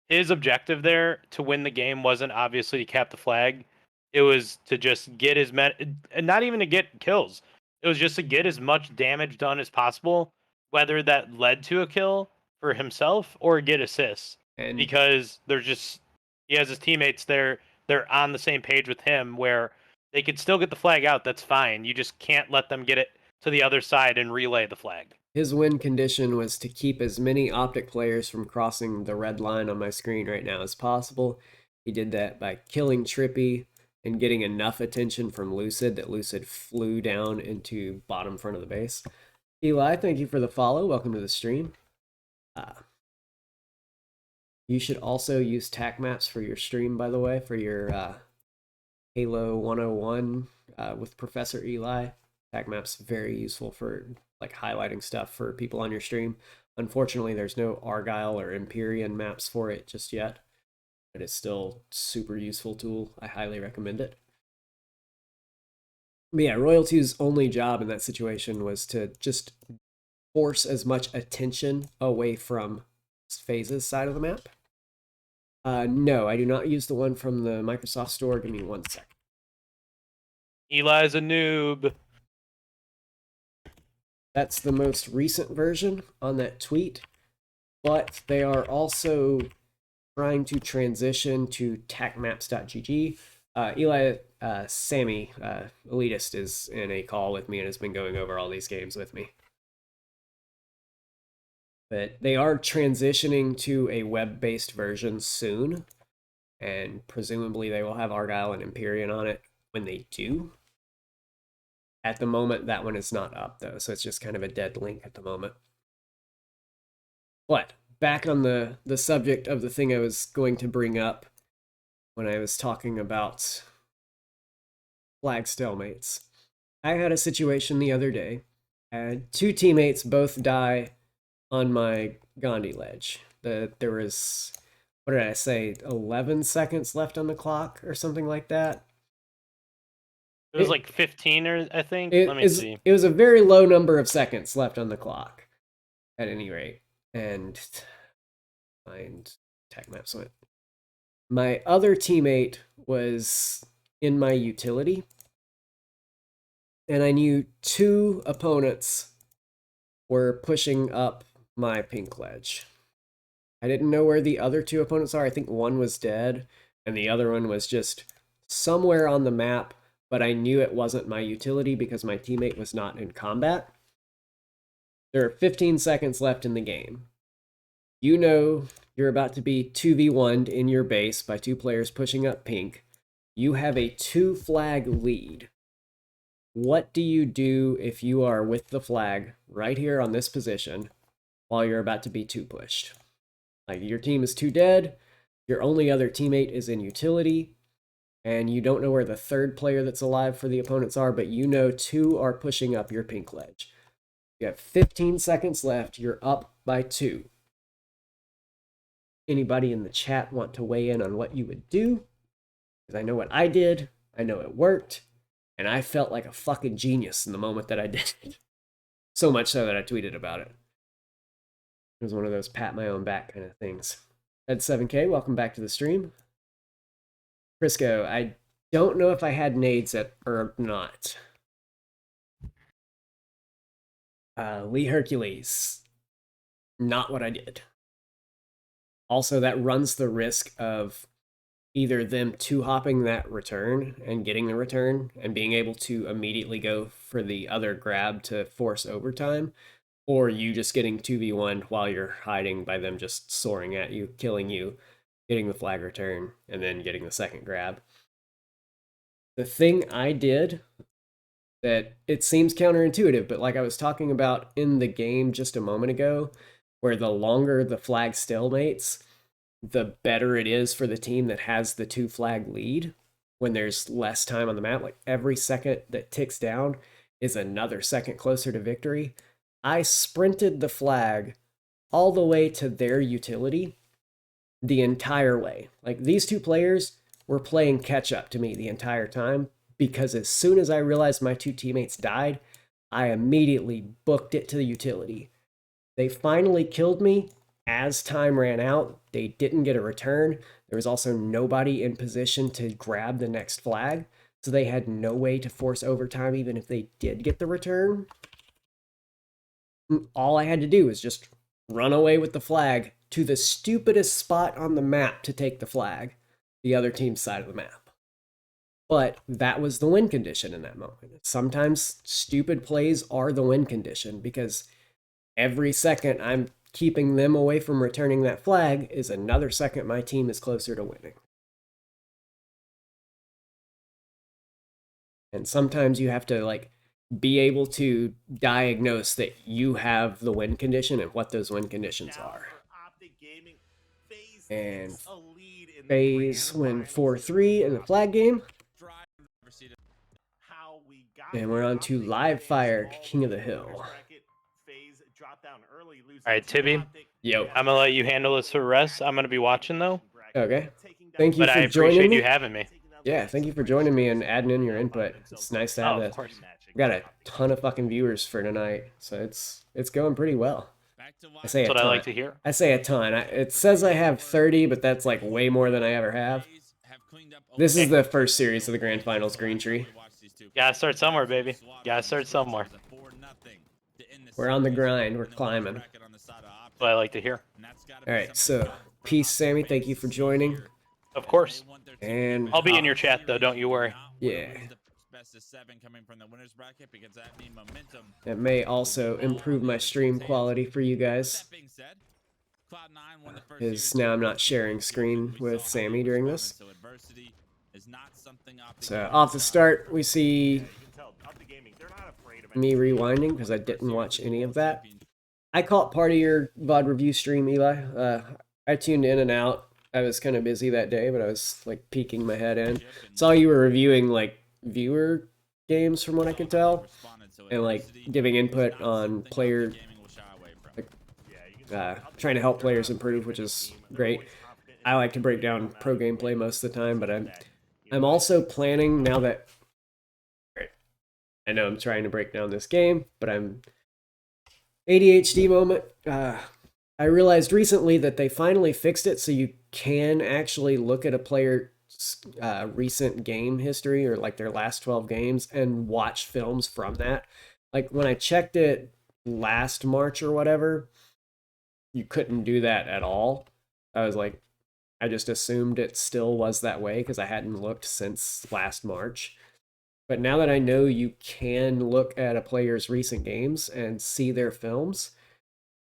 his objective there to win the game wasn't obviously to cap the flag. It was to just get his men, and not even to get kills. It was just to get as much damage done as possible, whether that led to a kill for himself or get assists. And Because there's just he has his teammates there. They're on the same page with him, where they could still get the flag out. That's fine. You just can't let them get it to the other side and relay the flag. his win condition was to keep as many Optic players from crossing the red line on my screen right now as possible. He did that by killing Trippy and getting enough attention from Lucid that Lucid flew down into bottom front of the base. Eli, thank you for the follow. Welcome to the stream. You should also use tac maps for your stream, by the way, for your Halo 101 with Professor Eli. Tac maps very useful for like highlighting stuff for people on your stream. Unfortunately, there's no Argyle or Empyrean maps for it just yet, but it's still super useful tool. I highly recommend it. But yeah, Royal 2's only job in that situation was to just force as much attention away from Phase's side of the map. No, I do not use the one from the Microsoft Store. Give me 1 sec. Eli's a noob. That's the most recent version on that tweet, but they are also trying to transition to tacmaps.gg. Eli, Sammy, Elitest, is in a call with me and has been going over all these games with me. But they are transitioning to a web-based version soon, and presumably they will have Argyle and Empyrean on it when they do. At the moment, that one is not up, though, so it's just kind of a dead link at the moment. But back on the subject of the thing I was going to bring up when I was talking about flag stalemates. I had a situation the other day. I had two teammates both die on my Gandhi ledge. There was, what did I say, 11 seconds left on the clock or something like that. It was like 15, or I think. Let me see. It was a very low number of seconds left on the clock, at any rate. And find tech maps went. My other teammate was in my utility, and I knew two opponents were pushing up my pink ledge. I didn't know where the other two opponents are. I think one was dead, and the other one was just somewhere on the map, but I knew it wasn't my utility because my teammate was not in combat. There are 15 seconds left in the game. You know you're about to be 2v1'd in your base by two players pushing up pink. You have a 2-flag lead. What do you do if you are with the flag right here on this position while you're about to be 2-pushed? Like, your team is 2 dead, your only other teammate is in utility, and you don't know where the third player that's alive for the opponents are, but you know 2 are pushing up your pink ledge. You have 15 seconds left, you're up by 2. anybody in the chat want to weigh in on what you would do, because I know what I did, I know it worked, and I felt like a fucking genius in the moment that I did it. So much so that I tweeted about it. It was one of those pat my own back kind of things. Ed 7K, welcome back to the stream. Crisco, I don't know if I had nades or not. Lee Hercules, not what I did. Also, that runs the risk of either them two-hopping that return and getting the return and being able to immediately go for the other grab to force overtime, or you just getting 2v1 while you're hiding by them just soaring at you, killing you, getting the flag return, and then getting the second grab. The thing I did that it seems counterintuitive, but like I was talking about in the game just a moment ago, where the longer the flag stalemates, the better it is for the team that has the 2 flag lead when there's less time on the map. Like every second that ticks down is another second closer to victory. I sprinted the flag all the way to their utility the entire way. Like these 2 players were playing catch up to me the entire time, because as soon as I realized my 2 teammates died, I immediately booked it to the utility. They finally killed me as time ran out. They didn't get a return. There was also nobody in position to grab the next flag, so they had no way to force overtime even if they did get the return. All I had to do was just run away with the flag to the stupidest spot on the map to take the flag, the other team's side of the map. But that was the win condition in that moment. Sometimes stupid plays are the win condition, because every second I'm keeping them away from returning that flag is another second my team is closer to winning. And sometimes you have to like be able to diagnose that you have the win condition and what those win conditions are. And FaZe win 4-3 in the flag game. And we're on to Live Fire, King of the Hill. All right, Tibby. Yo. I'm gonna let you handle this for rest. I'm gonna be watching though. Okay. Thank you But for I joining appreciate me. you having me. Yeah, thank you for joining me and adding in your input. It's nice to have Oh, that. of course. Got a ton of fucking viewers for tonight, so it's going pretty well. I say That's a what I ton. like to hear. I say a ton. It says I have 30, but that's like way more than I ever have. This is the first series of the Grand Finals Green Tree. Gotta start somewhere, baby. Gotta start somewhere. We're on the grind. We're climbing. That's what I like to hear. All right, so peace, Sammy. Thank you for joining. Of course. And I'll be in your chat though, don't you worry. Yeah. It may also improve my stream quality for you guys, because now I'm not sharing screen with Sammy during this. So off the start, we see me rewinding because I didn't watch any of that. I caught part of your VOD review stream, Eli. I tuned in and out. I was kind of busy that day, but I was like peeking my head in. Saw you were reviewing like viewer games from what I could tell, and like giving input on player, like, trying to help players improve, which is great. I like to break down pro gameplay most of the time, but I'm also planning now that I know I'm trying to break down this game, but I'm ADHD moment. I realized recently that they finally fixed it so you can actually look at a player's recent game history, or like their last 12 games, and watch films from that. Like when I checked it last March or whatever, you couldn't do that at all. I was like, I just assumed it still was that way because I hadn't looked since last March. But now that I know you can look at a player's recent games and see their films,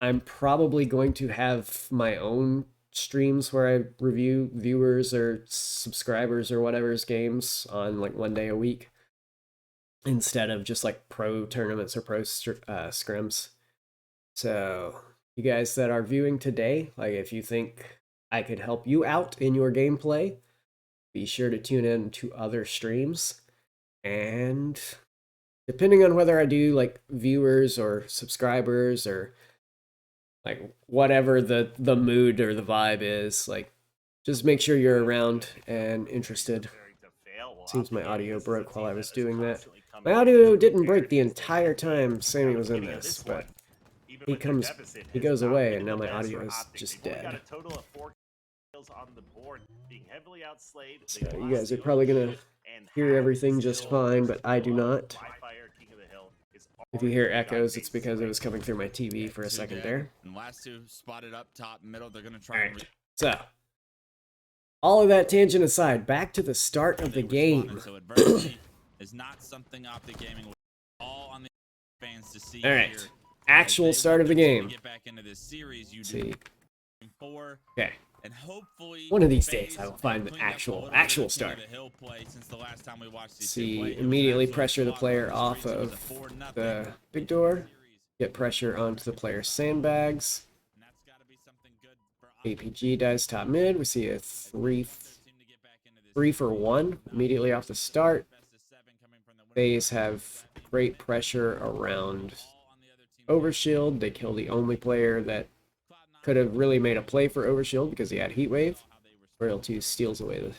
I'm probably going to have my own streams where I review viewers or subscribers or whatever's games on like one day a week, instead of just like pro tournaments or pro scrims. So you guys that are viewing today, like if you think I could help you out in your gameplay, be sure to tune in to other streams. And depending on whether I do like viewers or subscribers or like whatever the mood or the vibe is, like just make sure you're around and interested. Seems my audio broke while I was doing that. My audio didn't break the entire time Sammy was in this, but he goes away, and now my audio is just dead. On the board, being heavily outslayed. So you guys are probably gonna hear everything just fine, but I do not. If you hear echoes, it's because it was coming through my TV for a second there. And last two spotted up top, middle. They're gonna try. Alright, so all of that tangent aside, back to the start of the game. So adversity is not something Optic Gaming was all on the fans to see. Alright, here. actual start of the game. Get back into this series, you See. Okay. And hopefully One of these days I will find the actual start. See, immediately pressure the player off of the big door. Get pressure onto the player's sandbags. APG dies top mid. We see a 3 for 1 immediately off the start. FaZe have great pressure around Overshield. They kill the only player that could have really made a play for Overshield because he had Heat Wave. Royal2 steals away the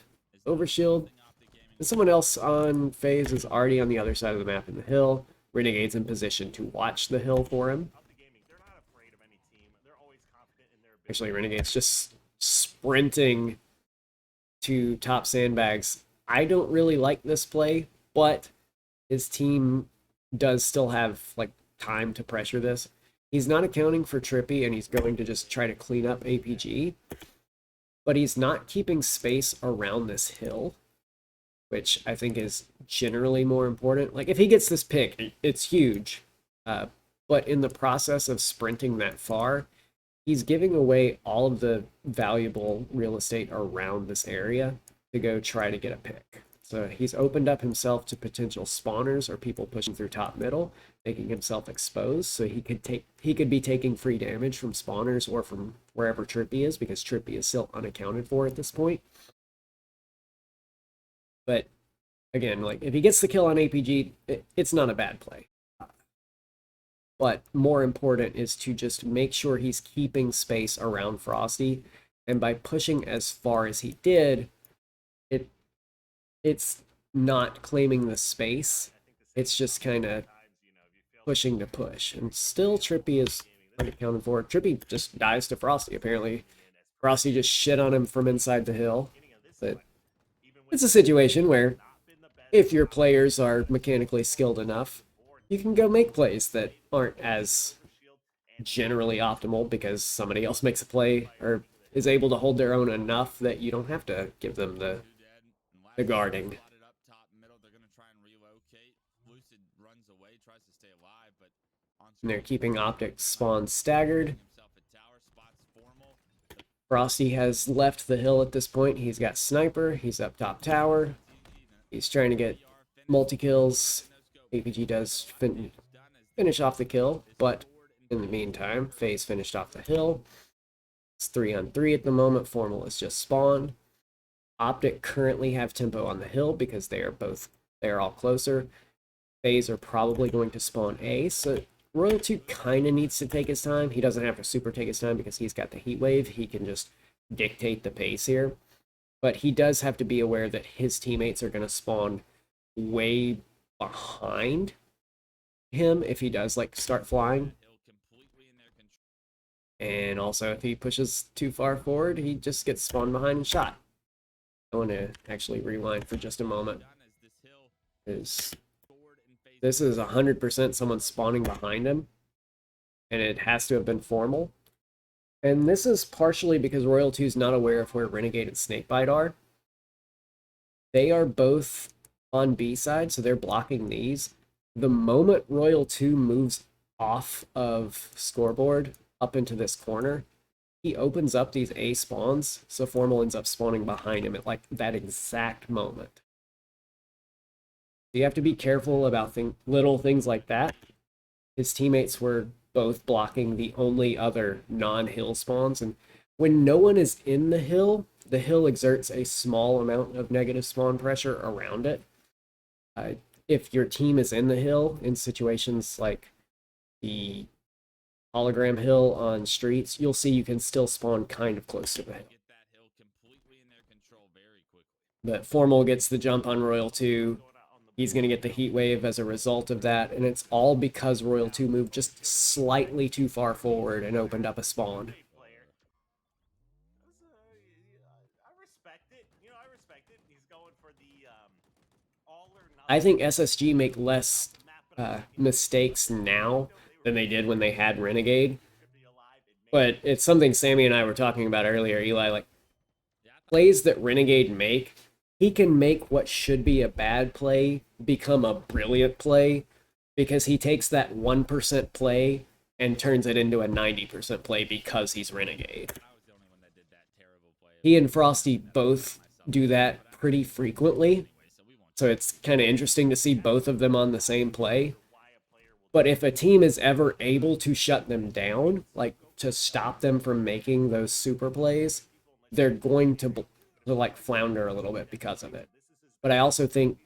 Overshield. And someone else on FaZe is already on the other side of the map in the hill. Renegade's in position to watch the hill for him. Actually, Renegade's just sprinting to top sandbags. I don't really like this play, but his team does still have like time to pressure this. He's not accounting for Trippy, and he's going to just try to clean up APG. But he's not keeping space around this hill, which I think is generally more important. Like, if he gets this pick, it's huge. But in the process of sprinting that far, he's giving away all of the valuable real estate around this area to go try to get a pick. So he's opened up himself to potential spawners or people pushing through top middle, making himself exposed. So he could be taking free damage from spawners or from wherever Trippy is, because Trippy is still unaccounted for at this point. But again, like, if he gets the kill on APG, it's not a bad play. But more important is to just make sure he's keeping space around Frosty, and by pushing as far as he did, it's not claiming the space. It's just kind of pushing to push. And still Trippy is unaccounted for. Trippy just dies to Frosty, apparently. Frosty just shit on him from inside the hill. But it's a situation where if your players are mechanically skilled enough, you can go make plays that aren't as generally optimal because somebody else makes a play or is able to hold their own enough that you don't have to give them the guarding. And they're keeping Optic spawn staggered. Frosty has left the hill at this point. He's got Sniper. He's up top tower. He's trying to get multi-kills. APG does finish off the kill, but in the meantime, FaZe finished off the hill. It's 3-on-3 at the moment. Formal is just spawned. Optic currently have tempo on the hill because they are all closer. FaZe are probably going to spawn A, so Royal2 kind of needs to take his time. He doesn't have to super take his time because he's got the Heat Wave. He can just dictate the pace here. But he does have to be aware that his teammates are going to spawn way behind him if he does like start flying. And also if he pushes too far forward, he just gets spawned behind and shot. I want to actually rewind for just a moment. This is 100% someone spawning behind him, and it has to have been Formal. And this is partially because Royal2 is not aware of where Renegade and Snakebite are. They are both on B side, so they're blocking these. The moment Royal2 moves off of scoreboard up into this corner, he opens up these A spawns, so Formal ends up spawning behind him at like that exact moment. You have to be careful about little things like that. His teammates were both blocking the only other non-hill spawns, and when no one is in the hill exerts a small amount of negative spawn pressure around it. If your team is in the hill in situations like the hologram hill on streets, you'll see you can still spawn kind of close to the hill. Get that hill completely in their control very quickly. But Formal gets the jump on Royal 2. He's going to get the heat wave as a result of that, and it's all because Royal 2 moved just slightly too far forward and opened up a spawn. I respect it. You know, I respect it. He's going for the all or nothing. I think SSG make less mistakes now than they did when they had Renegade. But it's something Sammy and I were talking about earlier, Eli. Like, plays that Renegade make, he can make what should be a bad play become a brilliant play because he takes that 1% play and turns it into a 90% play because he's Renegade. He and Frosty both do that pretty frequently, so it's kind of interesting to see both of them on the same play. But if a team is ever able to shut them down, like to stop them from making those super plays, they're going to like flounder a little bit because of it. But I also think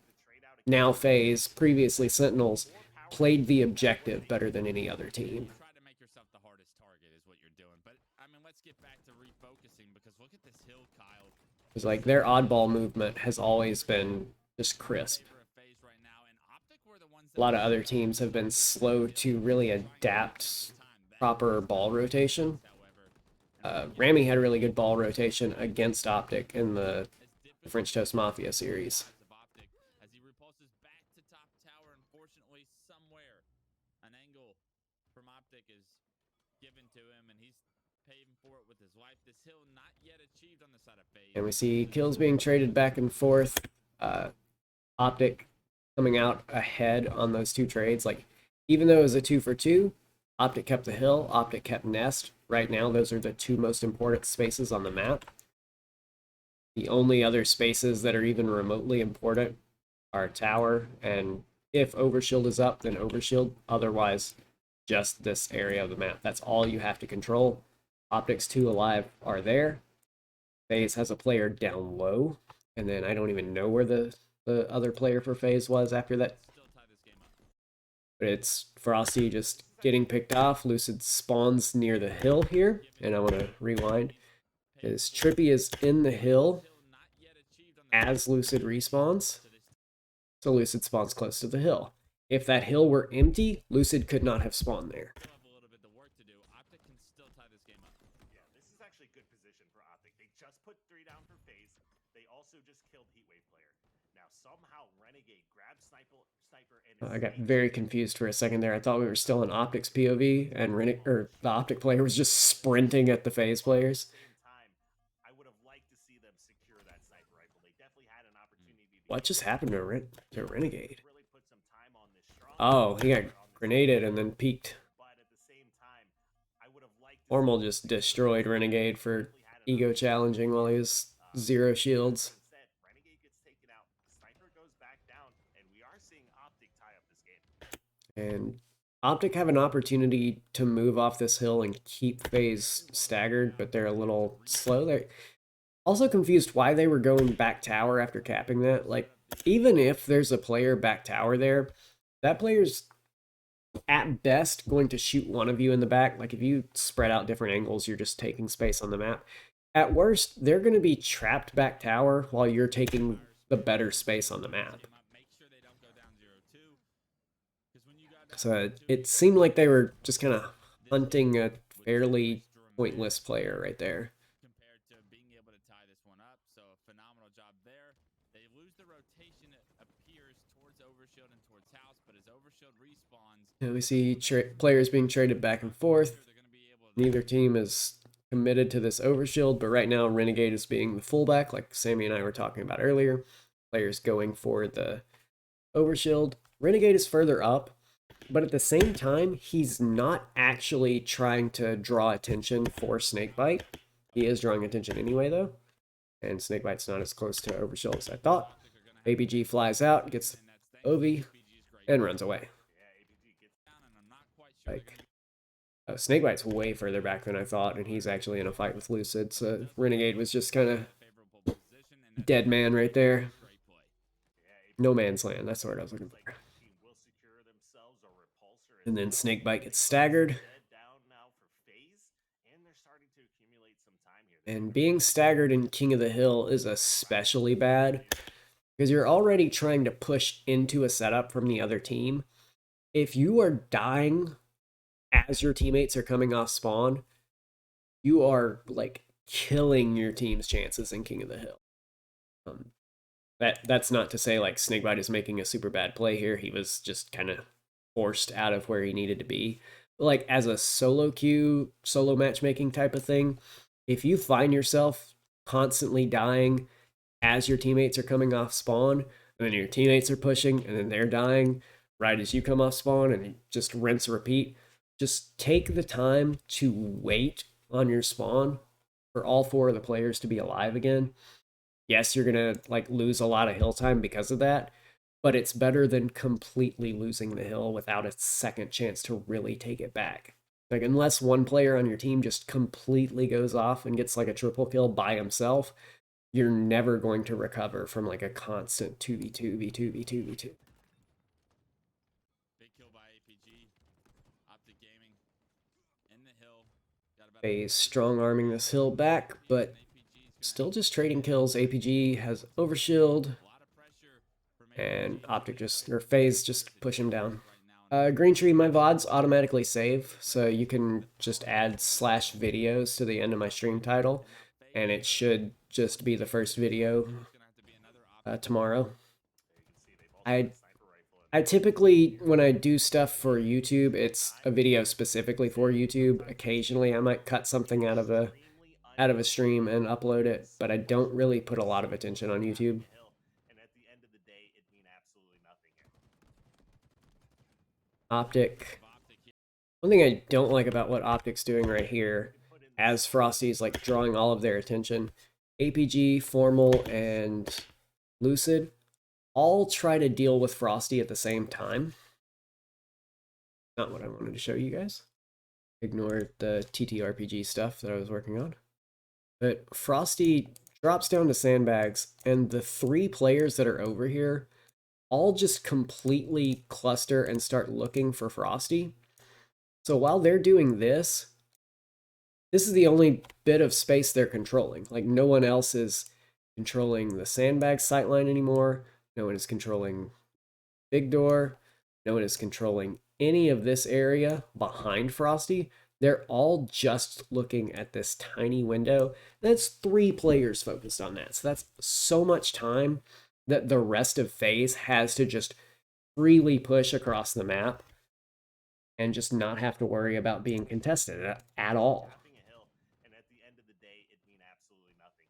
now FaZe, previously Sentinels, played the objective better than any other team. Try to make yourself the hardest target is what you're doing. But I mean, let's get back to refocusing because look at this hill, Kyle. It's like their oddball movement has always been just crisp. A lot of other teams have been slow to really adapt proper ball rotation. Rami had really good ball rotation against Optic in the French Toast Mafia series. As he repulses back to top tower, unfortunately, somewhere an angle from Optic is given to him, and he's paying for it with his life. This hill not yet achieved on the side of FaZe. And we see kills being traded back and forth. Optic coming out ahead on those two trades. Like, even though it was a 2-for-2, Optic kept the hill, Optic kept Nest. Right now, those are the two most important spaces on the map. The only other spaces that are even remotely important are Tower, and if Overshield is up, then Overshield. Otherwise, just this area of the map. That's all you have to control. Optic's 2 alive are there. FaZe has a player down low, and then I don't even know where the other player for FaZe was after that. But it's Frosty just getting picked off. Lucid spawns near the hill here, and I want to rewind. Because Trippy is in the hill as Lucid respawns, so Lucid spawns close to the hill. If that hill were empty, Lucid could not have spawned there. Yeah, this is actually good position for Optic. They just put 3 down for FaZe. They also just killed Heatwave player. Now somehow Renegade grabs Sniper and I got very confused for a second there. I thought we were still in Optic's POV, and the Optic player was just sprinting at the FaZe players. I would have liked to see them secure that sniper rifle. They definitely had an opportunity to What just happened to Renegade? really put some time on this strong. Oh, he got grenaded and then peeked. But at the same time, I would have liked to Formal just destroyed Renegade for ego challenging while he was 0 shields. Instead, Renegade gets taken out. Sniper goes back down, and we are seeing Optic tie up this game. And Optic have an opportunity to move off this hill and keep FaZe staggered, but they're a little slow. They're also confused why they were going back tower after capping that. Like, even if there's a player back tower there, that player's at best going to shoot one of you in the back. Like, if you spread out different angles, you're just taking space on the map. At worst, they're going to be trapped back tower while you're taking the better space on the map. So it seemed like they were just kind of hunting a fairly pointless player right there. Compared to being able to tie this one up, so phenomenal job there. They lose the rotation, it appears, towards Overshield and towards House, but as Overshield respawns, And we see players being traded back and forth. Neither team is committed to this Overshield, but right now Renegade is being the fullback, like Sammy and I were talking about earlier. Players going for the Overshield. Renegade is further up, but at the same time, he's not actually trying to draw attention for Snakebite. He is drawing attention anyway, though. And Snakebite's not as close to Overshield as I thought. ABG flies out, gets Ovi, and runs away. Like, Snakebite's way further back than I thought, and he's actually in a fight with Lucid, so Renegade was just kind of dead man right there. No man's land, that's the word I was looking for. And then Snakebite gets staggered. And being staggered in King of the Hill is especially bad because you're already trying to push into a setup from the other team. If you are dying as your teammates are coming off spawn, you are like killing your team's chances in King of the Hill. That's not to say like Snakebite is making a super bad play here. He was just kind of forced out of where he needed to be. But like as a solo queue, solo matchmaking type of thing, if you find yourself constantly dying as your teammates are coming off spawn, and then your teammates are pushing, and then they're dying right as you come off spawn, and you just rinse repeat, just take the time to wait on your spawn for all 4 of the players to be alive again. Yes, you're gonna like lose a lot of hill time because of that, but it's better than completely losing the hill without a second chance to really take it back. Like, unless one player on your team just completely goes off and gets like a triple kill by himself, you're never going to recover from like a constant 2v2, v2, v2, v2. Big kill by APG. Optic Gaming in the hill. FaZe strong arming this hill back, but still just trading kills. APG has overshield, and Optic just, or FaZe just push him down. Green Tree, my VODs automatically save, so you can just add /videos to the end of my stream title, and it should just be the first video tomorrow. I typically, when I do stuff for YouTube, it's a video specifically for YouTube. Occasionally, I might cut something out of a stream and upload it, but I don't really put a lot of attention on YouTube. Optic. One thing I don't like about what Optic's doing right here, as Frosty's like drawing all of their attention, APG, Formal, and Lucid all try to deal with Frosty at the same time. Not what I wanted to show you guys. Ignore the TTRPG stuff that I was working on. But Frosty drops down to sandbags, and the 3 players that are over here all just completely cluster and start looking for Frosty. So while they're doing this, this is the only bit of space they're controlling. Like, no one else is controlling the sandbag sightline anymore. No one is controlling Big Door. No one is controlling any of this area behind Frosty. They're all just looking at this tiny window. That's 3 players focused on that. So that's so much time that the rest of FaZe has to just freely push across the map and just not have to worry about being contested at all.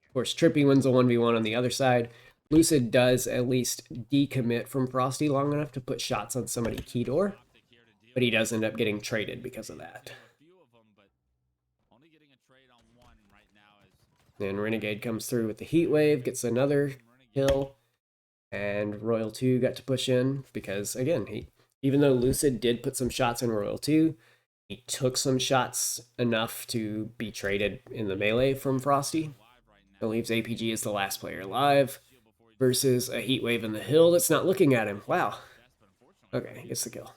Of course, Trippy wins a 1v1 on the other side. Lucid does at least decommit from Frosty long enough to put shots on somebody key door, but he does end up getting traded because of that. Then Renegade comes through with the heat wave, gets another kill, and Royal 2 got to push in because, again, even though Lucid did put some shots in Royal 2, he took some shots enough to be traded in the melee from Frosty. That leaves APG as the last player alive versus a heat wave in the hill that's not looking at him. Wow. Okay, he gets the kill.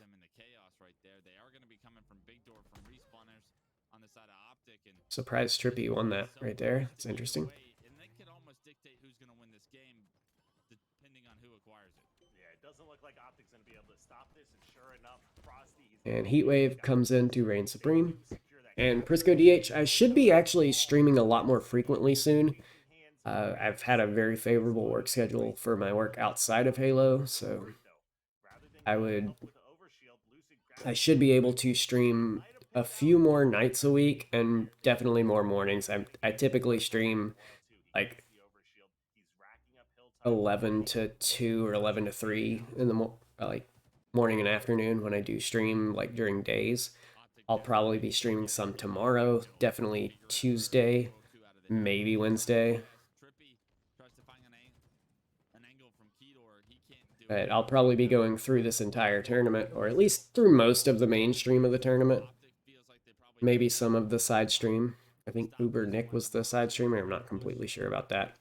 Surprised Trippy won that right there. That's interesting. And Heatwave comes in to reign supreme. And Prisco DH, I should be actually streaming a lot more frequently soon. I've had a very favorable work schedule for my work outside of Halo, so I should be able to stream a few more nights a week and definitely more mornings. I typically stream like 11 to 2 or 11 to 3 in the morning and afternoon when I do stream like during days. I'll probably be streaming some tomorrow, definitely Tuesday, maybe Wednesday. But I'll probably be going through this entire tournament, or at least through most of the mainstream of the tournament. Maybe some of the side stream. I think Uber Nick was the side streamer. I'm not completely sure about that.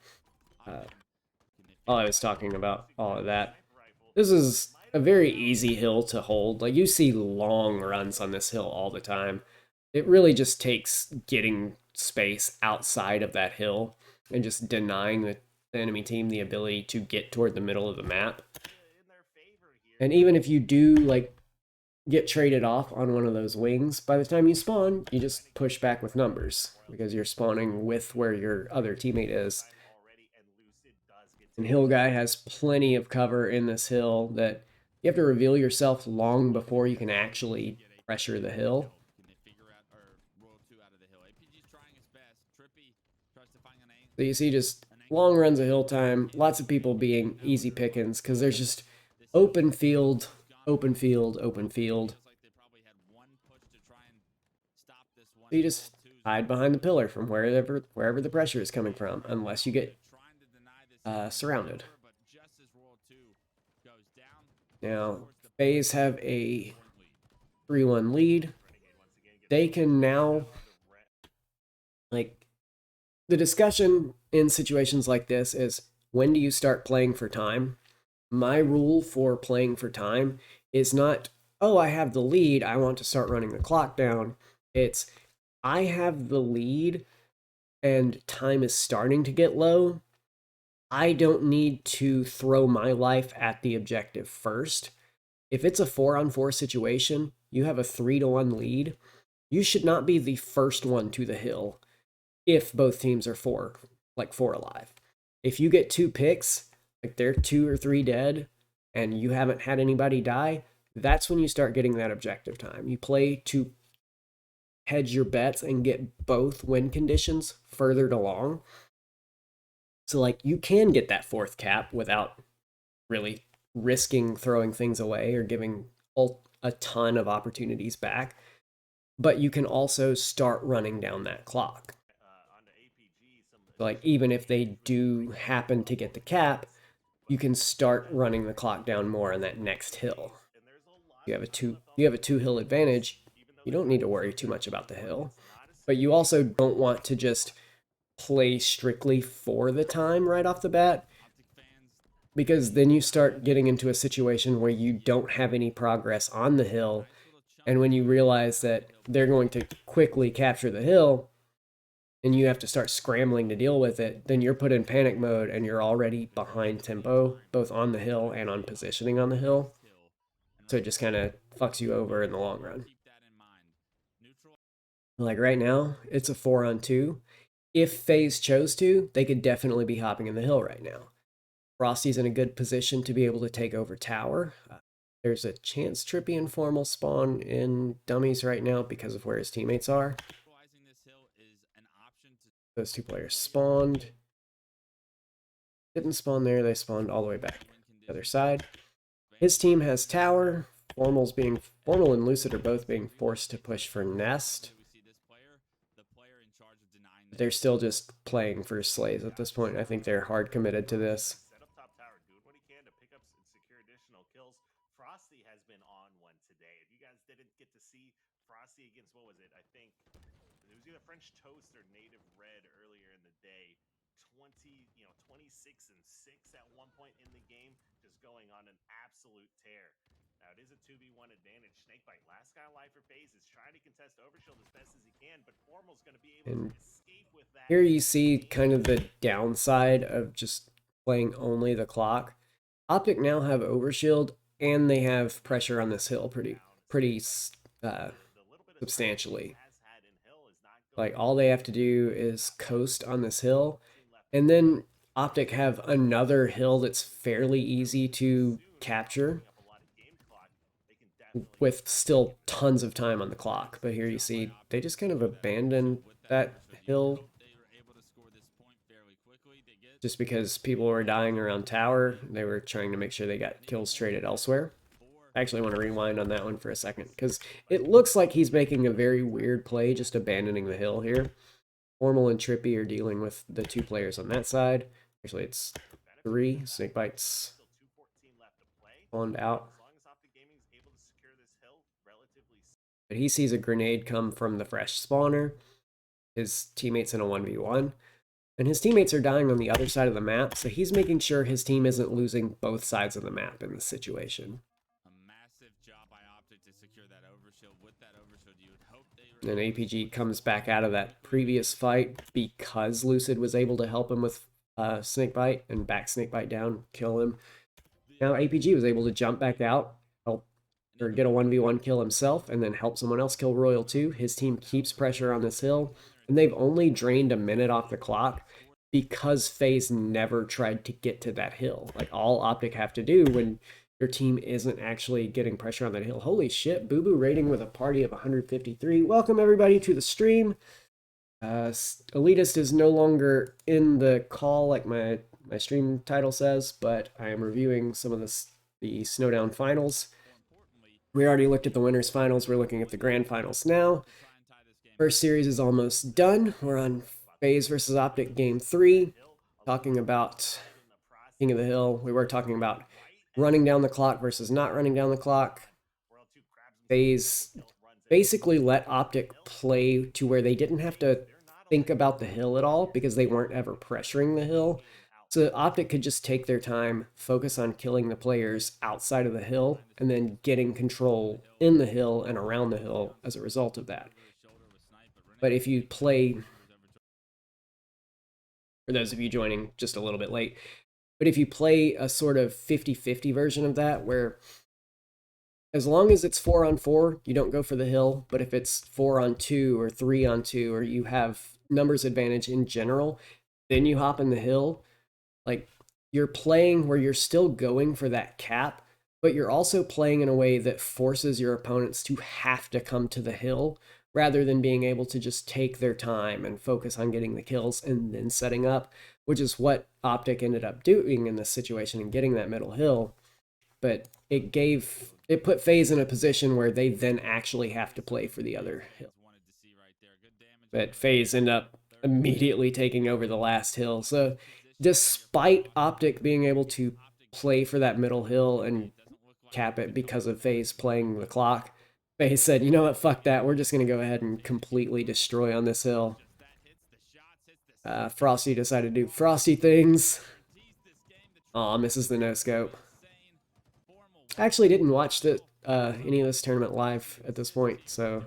While I was talking about all of that, this is a very easy hill to hold. Like, you see long runs on this hill all the time. It really just takes getting space outside of that hill and just denying the enemy team the ability to get toward the middle of the map. In their favor here. And even if you do like get traded off on one of those wings, by the time you spawn, you just push back with numbers because you're spawning with where your other teammate is. Already, and Lucid does get And Hill Guy has plenty of cover in this hill that you have to reveal yourself long before you can actually pressure the hill. Can they figure out or roll 2 out of the hill? APG's trying his best. Trippy tries to find an angle. So you see just long runs of hill time, lots of people being easy pickings because there's just open field, open field, open field. Feels like they probably had one push to try and stop this one. You just hide behind the pillar from wherever the pressure is coming from, unless you get Trying to deny this surrounded. but just as Royal 2 goes down, Now, FaZe have a 3-1 lead. They can now, like, the discussion in situations like this is, when do you start playing for time? My rule for playing for time is not, oh, I have the lead, I want to start running the clock down. It's, I have the lead and time is starting to get low. I don't need to throw my life at the objective first. If it's a 4-on-4 situation, you have a 3-1 lead, you should not be the first one to the hill if both teams are 4 alive. If you get 2 picks, like they're 2 or 3 dead, and you haven't had anybody die, that's when you start getting that objective time. You play to hedge your bets and get both win conditions furthered along. So, like, you can get that 4th cap without really risking throwing things away or giving a ton of opportunities back. But you can also start running down that clock. Like, even if they do happen to get the cap, you can start running the clock down more on that next hill. You have a two hill advantage. You don't need to worry too much about the hill. But you also don't want to just play strictly for the time right off the bat, because then you start getting into a situation where you don't have any progress on the hill, and when you realize that they're going to quickly capture the hill and you have to start scrambling to deal with it, then you're put in panic mode and you're already behind tempo, both on the hill and on positioning on the hill. So it just kind of fucks you over in the long run. Like right now, it's a 4-on-2. If FaZe chose to, they could definitely be hopping in the hill right now. Frosty's in a good position to be able to take over tower. There's a chance Trippy and Formal spawn in dummies right now because of where his teammates are. Those 2 players spawned. Didn't spawn there, they spawned all the way back the other side. His team has tower. Formal and Lucid are both being forced to push for nest. They're still just playing for slays at this point. I think they're hard committed to this. Set up top tower, doing what he can to pick up and secure additional kills. Frosty has been on one today. If you guys didn't get to see Frosty against, what was it? I think it was either French Toast or Native Red earlier in the day. 26 and 6 at one point in the game, just going on an absolute tear. Now it is a 2v1 advantage. Snakebite, last guy alive for FaZe, is trying to contest Overshield as best as he can, but Formal's going to be able to escape with that. Here you see kind of the downside of just playing only the clock. Optic now have Overshield, and they have pressure on this hill pretty substantially. Like, all they have to do is coast on this hill, and then Optic have another hill that's fairly easy to capture with still tons of time on the clock. But here you see they just kind of abandoned that hill just because people were dying around tower. They were trying to make sure they got kills traded elsewhere. I actually want to rewind on that one for a second because it looks like he's making a very weird play just abandoning the hill here. Formal and Trippy are dealing with the 2 players on that side. Actually, it's 3. Snakebite's spawned out. But he sees a grenade come from the fresh spawner. His teammate's in a 1v1. And his teammates are dying on the other side of the map, so he's making sure his team isn't losing both sides of the map in this situation. And APG comes back out of that previous fight because Lucid was able to help him with Snakebite and back Snakebite down, kill him. Now APG was able to jump back out, help or get a 1v1 kill himself, and then help someone else kill Royal too. His team keeps pressure on this hill, and they've only drained a minute off the clock because FaZe never tried to get to that hill. Like, all Optic have to do when your team isn't actually getting pressure on that hill. Holy shit, Boo Boo rating with a party of 153. Welcome everybody to the stream. Elitest is no longer in the call like my stream title says, but I am reviewing some of the Snowdown finals. We already looked at the winners finals. We're looking at the grand finals now. First series is almost done. We're on FaZe versus Optic game 3, talking about King of the Hill. We were talking about running down the clock versus not running down the clock. FaZe basically let Optic play to where they didn't have to think about the hill at all because they weren't ever pressuring the hill. So Optic could just take their time, focus on killing the players outside of the hill, and then getting control in the hill and around the hill as a result of that. But if you play, for those of you joining just a little bit late, but if you play a sort of 50-50 version of that, where as long as it's 4-on-4, you don't go for the hill, but if it's 4-on-2 or 3-on-2, or you have numbers advantage in general, then you hop in the hill. Like, you're playing where you're still going for that cap, but you're also playing in a way that forces your opponents to have to come to the hill, rather than being able to just take their time and focus on getting the kills and then setting up, which is what Optic ended up doing in this situation and getting that middle hill. But it put FaZe in a position where they then actually have to play for the other hill. But FaZe end up immediately taking over the last hill. So despite Optic being able to play for that middle hill and cap it because of FaZe playing the clock, FaZe said, you know what, fuck that. We're just going to go ahead and completely destroy on this hill. Frosty decided to do Frosty things. Aw, misses the no-scope. I actually didn't watch any of this tournament live at this point, so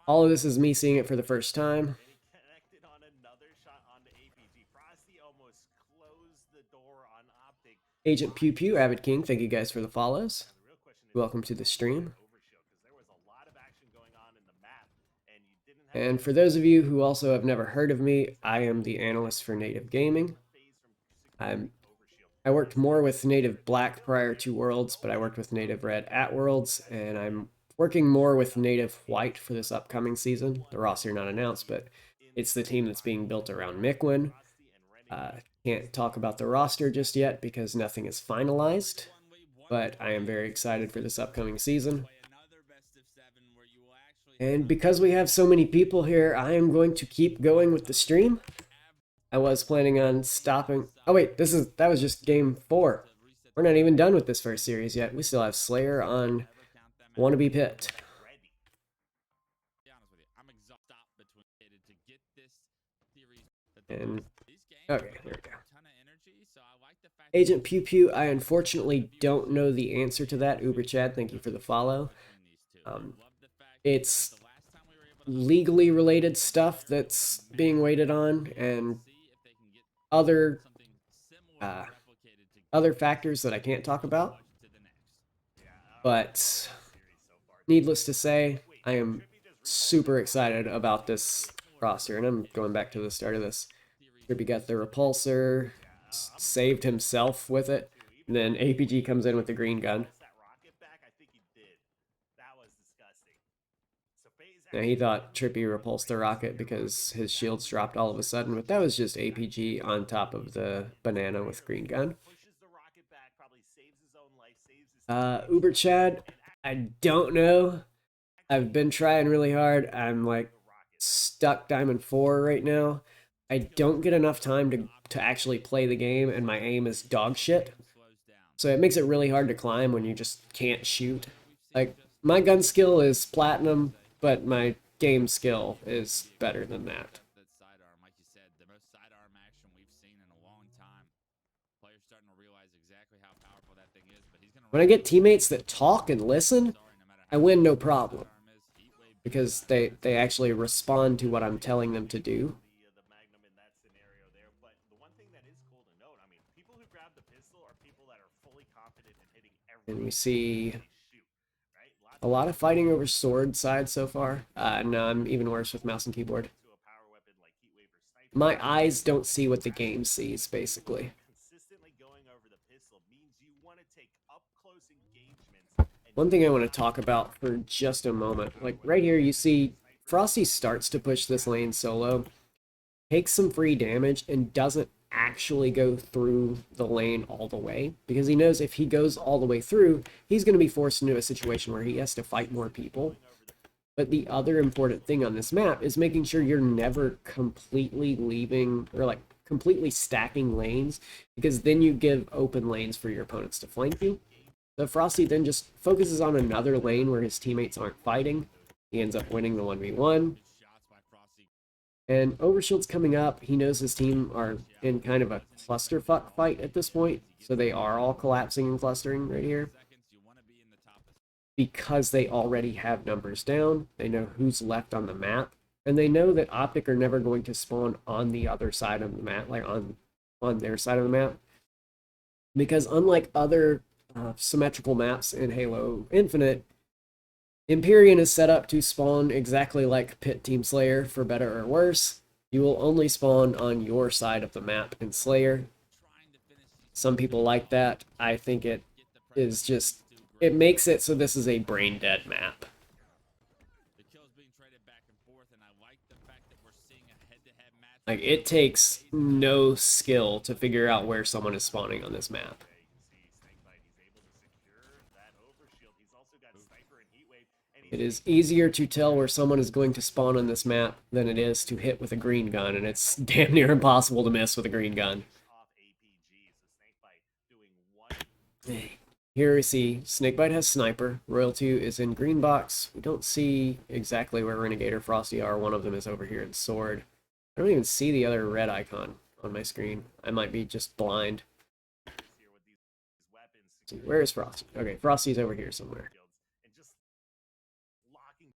all of this is me seeing it for the first time. Agent Pew Pew, Avid King, thank you guys for the follows. Welcome to the stream. And for those of you who also have never heard of me, I am the analyst for Native Gaming. I worked more with Native Black prior to Worlds, but I worked with Native Red at Worlds, and I'm working more with Native White for this upcoming season. The roster not announced, but it's the team that's being built around Miquin. Can't talk about the roster just yet because nothing is finalized, but I am very excited for this upcoming season. And because we have so many people here, I am going to keep going with the stream. I was planning on stopping. Oh wait, that was just game 4. We're not even done with this first series yet. We still have Slayer on Wannabe Pit. And okay, there we go. Agent Pew Pew, I unfortunately don't know the answer to that. Uber Chad, thank you for the follow. It's legally related stuff that's being waited on, and other factors that I can't talk about. But needless to say, I am super excited about this roster, and I'm going back to the start of this. Trippy got the repulsor, saved himself with it, and then APG comes in with the green gun. Now, he thought Trippy repulsed the rocket because his shields dropped all of a sudden, but that was just APG on top of the banana with green gun. Uber Chad, I don't know. I've been trying really hard. I'm like stuck Diamond 4 right now. I don't get enough time to actually play the game, and my aim is dog shit. So it makes it really hard to climb when you just can't shoot. Like, my gun skill is platinum, but my game skill is better than that. When I get teammates that talk and listen, I win no problem. because they actually respond to what I'm telling them to do. The Magnum in that scenario there. But the one thing that is cool to note, I mean, people who grab the pistol are people that are fully confident in hitting every And we see they shoot, right? Lots a lot of fighting over sword side so far. No, I'm even worse with mouse and keyboard. to a power weapon like Heatwave or Sniper. My eyes don't see what the game sees, basically. Consistently going over the pistol means you want to take up close engagements. And One thing I want to talk about for just a moment, like right here, you see Frosty starts to push this lane solo, takes some free damage, and doesn't actually go through the lane all the way, because he knows if he goes all the way through, he's going to be forced into a situation where he has to fight more people. But the other important thing on this map is making sure you're never completely leaving, or like completely stacking lanes, because then you give open lanes for your opponents to flank you. So Frosty then just focuses on another lane where his teammates aren't fighting. He ends up winning the 1v1. And Overshield's coming up. He knows his team are in kind of a clusterfuck fight at this point. So they are all collapsing and clustering right here. Because they already have numbers down. They know who's left on the map. And they know that Optic are never going to spawn on the other side of the map, like on their side of the map. Because unlike other symmetrical maps in Halo Infinite, Empyrean is set up to spawn exactly like Pit Team Slayer, for better or worse. You will only spawn on your side of the map in Slayer. Some people like that. I think it is just, it makes it so this is a brain dead map. Like, it takes no skill to figure out where someone is spawning on this map. It is easier to tell where someone is going to spawn on this map than it is to hit with a green gun, and it's damn near impossible to miss with a green gun. Here we see Snakebite has Sniper, Royalty is in green box. We don't see exactly where Renegade or Frosty are. One of them is over here in Sword. I don't even see the other red icon on my screen. I might be just blind. Where is Frosty? Okay, Frosty's over here somewhere.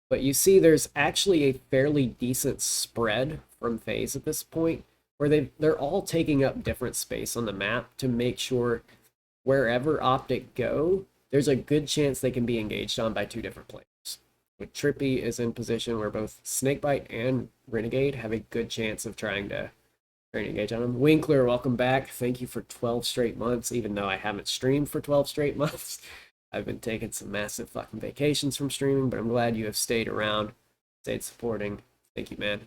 But you see there's actually a fairly decent spread from FaZe at this point, where they're all taking up different space on the map to make sure wherever Optic go, there's a good chance they can be engaged on by two different players. But Trippy is in position where both Snakebite and Renegade have a good chance of trying to engage on him. Winkler, welcome back. Thank you for 12 straight months, even though I haven't streamed for 12 straight months. I've been taking some massive fucking vacations from streaming, but I'm glad you have stayed around, stayed supporting. Thank you, man.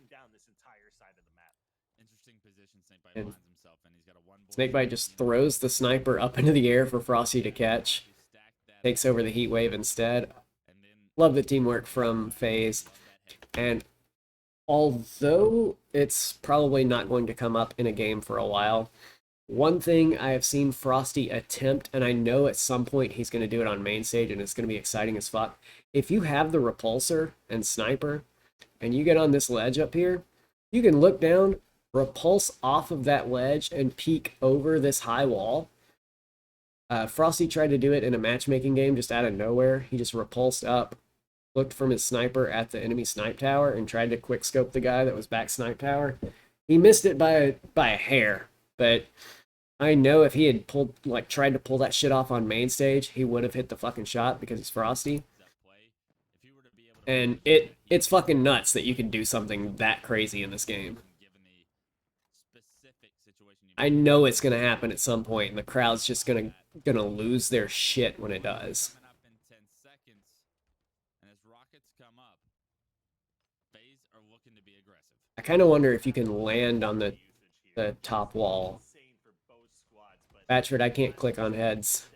Down this entire side of the map. Interesting position Snakebite And finds himself in. He's got a Snakebite just throws the sniper up into the air for Frosty to catch. Takes over the heat wave instead. Love the teamwork from FaZe. And although it's probably not going to come up in a game for a while, one thing I have seen Frosty attempt, and I know at some point he's going to do it on main stage, and it's going to be exciting as fuck. If you have the repulsor and sniper, and you get on this ledge up here, you can look down, repulse off of that ledge, and peek over this high wall. Frosty tried to do it in a matchmaking game just out of nowhere. He just repulsed up, looked from his sniper at the enemy snipe tower, and tried to quick scope the guy that was back snipe tower. He missed it by a hair. But I know if he had tried to pull that shit off on main stage, he would have hit the fucking shot because he's Frosty. And it's fucking nuts that you can do something that crazy in this game. I know it's gonna happen at some point, and the crowd's just gonna lose their shit when it does. I kind of wonder if you can land on the top wall. Batchford, I can't click on heads.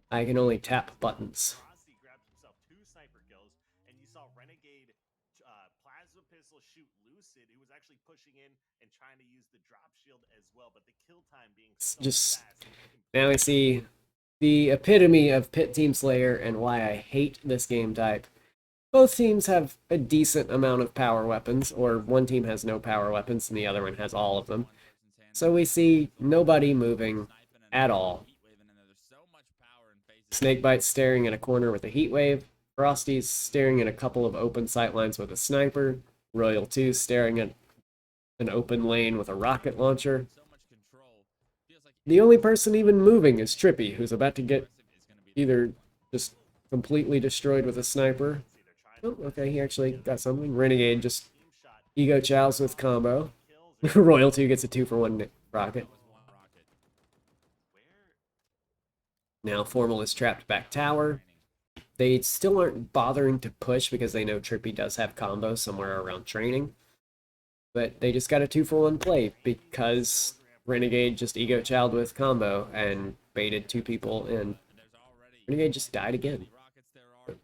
I can only tap buttons. Frosty grabbed himself 2 sniper kills, and you saw Renegade plasma pistol shoot Lucid, who was actually pushing in and trying to use the drop shield as well, but the kill time being so Just fast. now I see the epitome of Pit Team Slayer and why I hate this game type. Both teams have a decent amount of power weapons, or one team has no power weapons and the other one has all of them. So we see nobody moving at all. Snakebite staring at a corner with a heat wave. Frosty's staring at a couple of open sight lines with a sniper. Royal 2 staring at an open lane with a rocket launcher. So much control. Feels like The only person even moving is Trippy, who's about to get either just completely destroyed with a sniper. Oh, okay, he actually got something. Renegade just ego chows with combo. Royal 2 gets a 2-for-1 rocket. one rocket. Now Formal is trapped back tower. They still aren't bothering to push because they know Trippy does have combo somewhere around training. But they just got a 2-for-1 play because Renegade just ego chowed with combo and baited 2 people in. There's already Renegade just died again. rockets there are.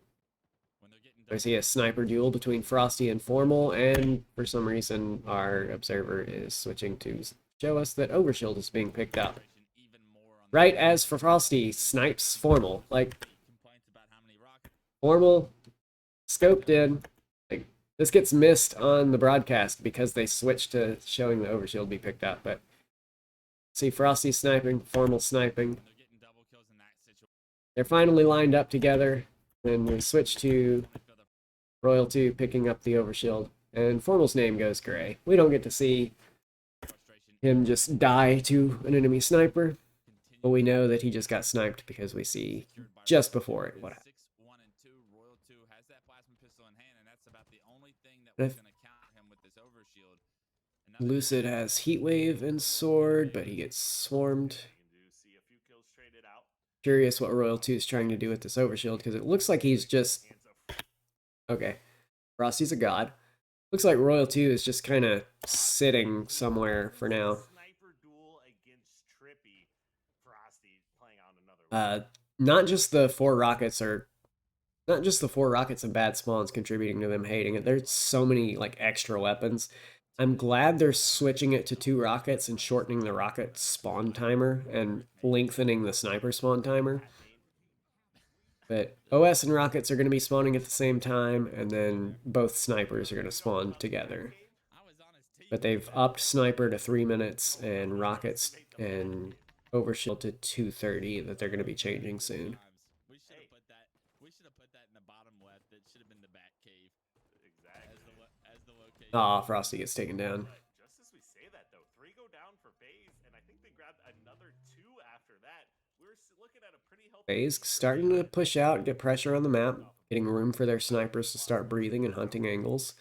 When they're getting I see a sniper duel between Frosty and Formal, and for some reason our observer is switching to show us that Overshield is being picked up. even more on the Right as for Frosty snipes Formal. Like, complaints about how many rockets. Formal scoped in. Like, this gets missed on the broadcast because they switched to showing the Overshield be picked up. But see Frosty sniping, Formal sniping. They're getting double kills in that situation. They're finally lined up together. Then we switch to Royal 2 picking up the Overshield. And Formal's name goes gray. We don't get to see Frustration him just die to an enemy sniper. But we know that he just got sniped because we see secured by just before it what happened. 6, 1, and 2. Royal 2 has that plasma pistol in hand, and that's about the only thing that If- was going to count him with this overshield. Another Lucid has Heatwave and Sword, but he gets swarmed. You do see a few kills traded out. Curious what Royal 2 is trying to do with this Overshield, because it looks like he's just... Hands up. Okay, Frosty's a god. Looks like Royal 2 is just kind of sitting somewhere for now. Sniper duel against Trippy. Frosty playing on another. Not just the 4 rockets and bad spawns contributing to them hating it. There's so many like extra weapons. I'm glad they're switching it to 2 rockets and shortening the rocket spawn timer and lengthening the sniper spawn timer. But OS and rockets are going to be spawning at the same time, and then both snipers are going to spawn together. I was on his team. But they've upped sniper to 3 minutes and rockets and Overshield to 2:30 that they're going to be changing soon. We should have put that. We should have put that in the bottom left. It should have been the bat cave Exactly. as the location. Ah, Frosty gets taken down. But just as we say that, though, 3 go down for FaZe, and I think they grabbed another 2 after that. We're looking at a pretty healthy. FaZe starting to push out, get pressure on the map, getting room for their snipers to start breathing and hunting angles.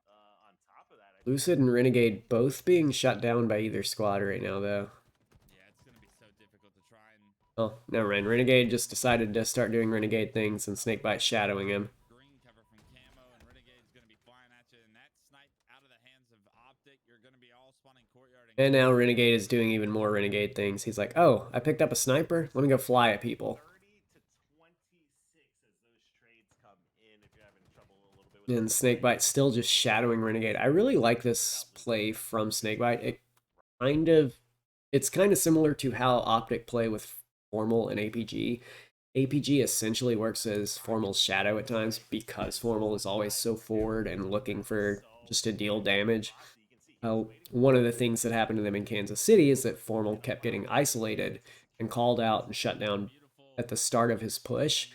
On top of that, I Lucid and Renegade both being shut down by either squad right now, though. Yeah, it's gonna be so difficult to try and Oh, never mind. Renegade just decided to start doing Renegade things, and Snakebite shadowing him. green cover from Camo, and Renegade's gonna be flying at you, and that snipe out of the hands of Optic. You're gonna be all spawning courtyard. And now Renegade is doing even more Renegade things. He's like, oh, I picked up a sniper? Let me go fly at people. 30 to 26 as those trades come in. If you're having trouble a little bit with And Snakebite still just shadowing Renegade. I really like this play from Snakebite. It's kind of similar to how Optic play with Formal and APG. APG essentially works as Formal's shadow at times because Formal is always so forward and looking for just to deal damage. One of the things that happened to them in Kansas City is that Formal kept getting isolated and called out and shut down at the start of his push.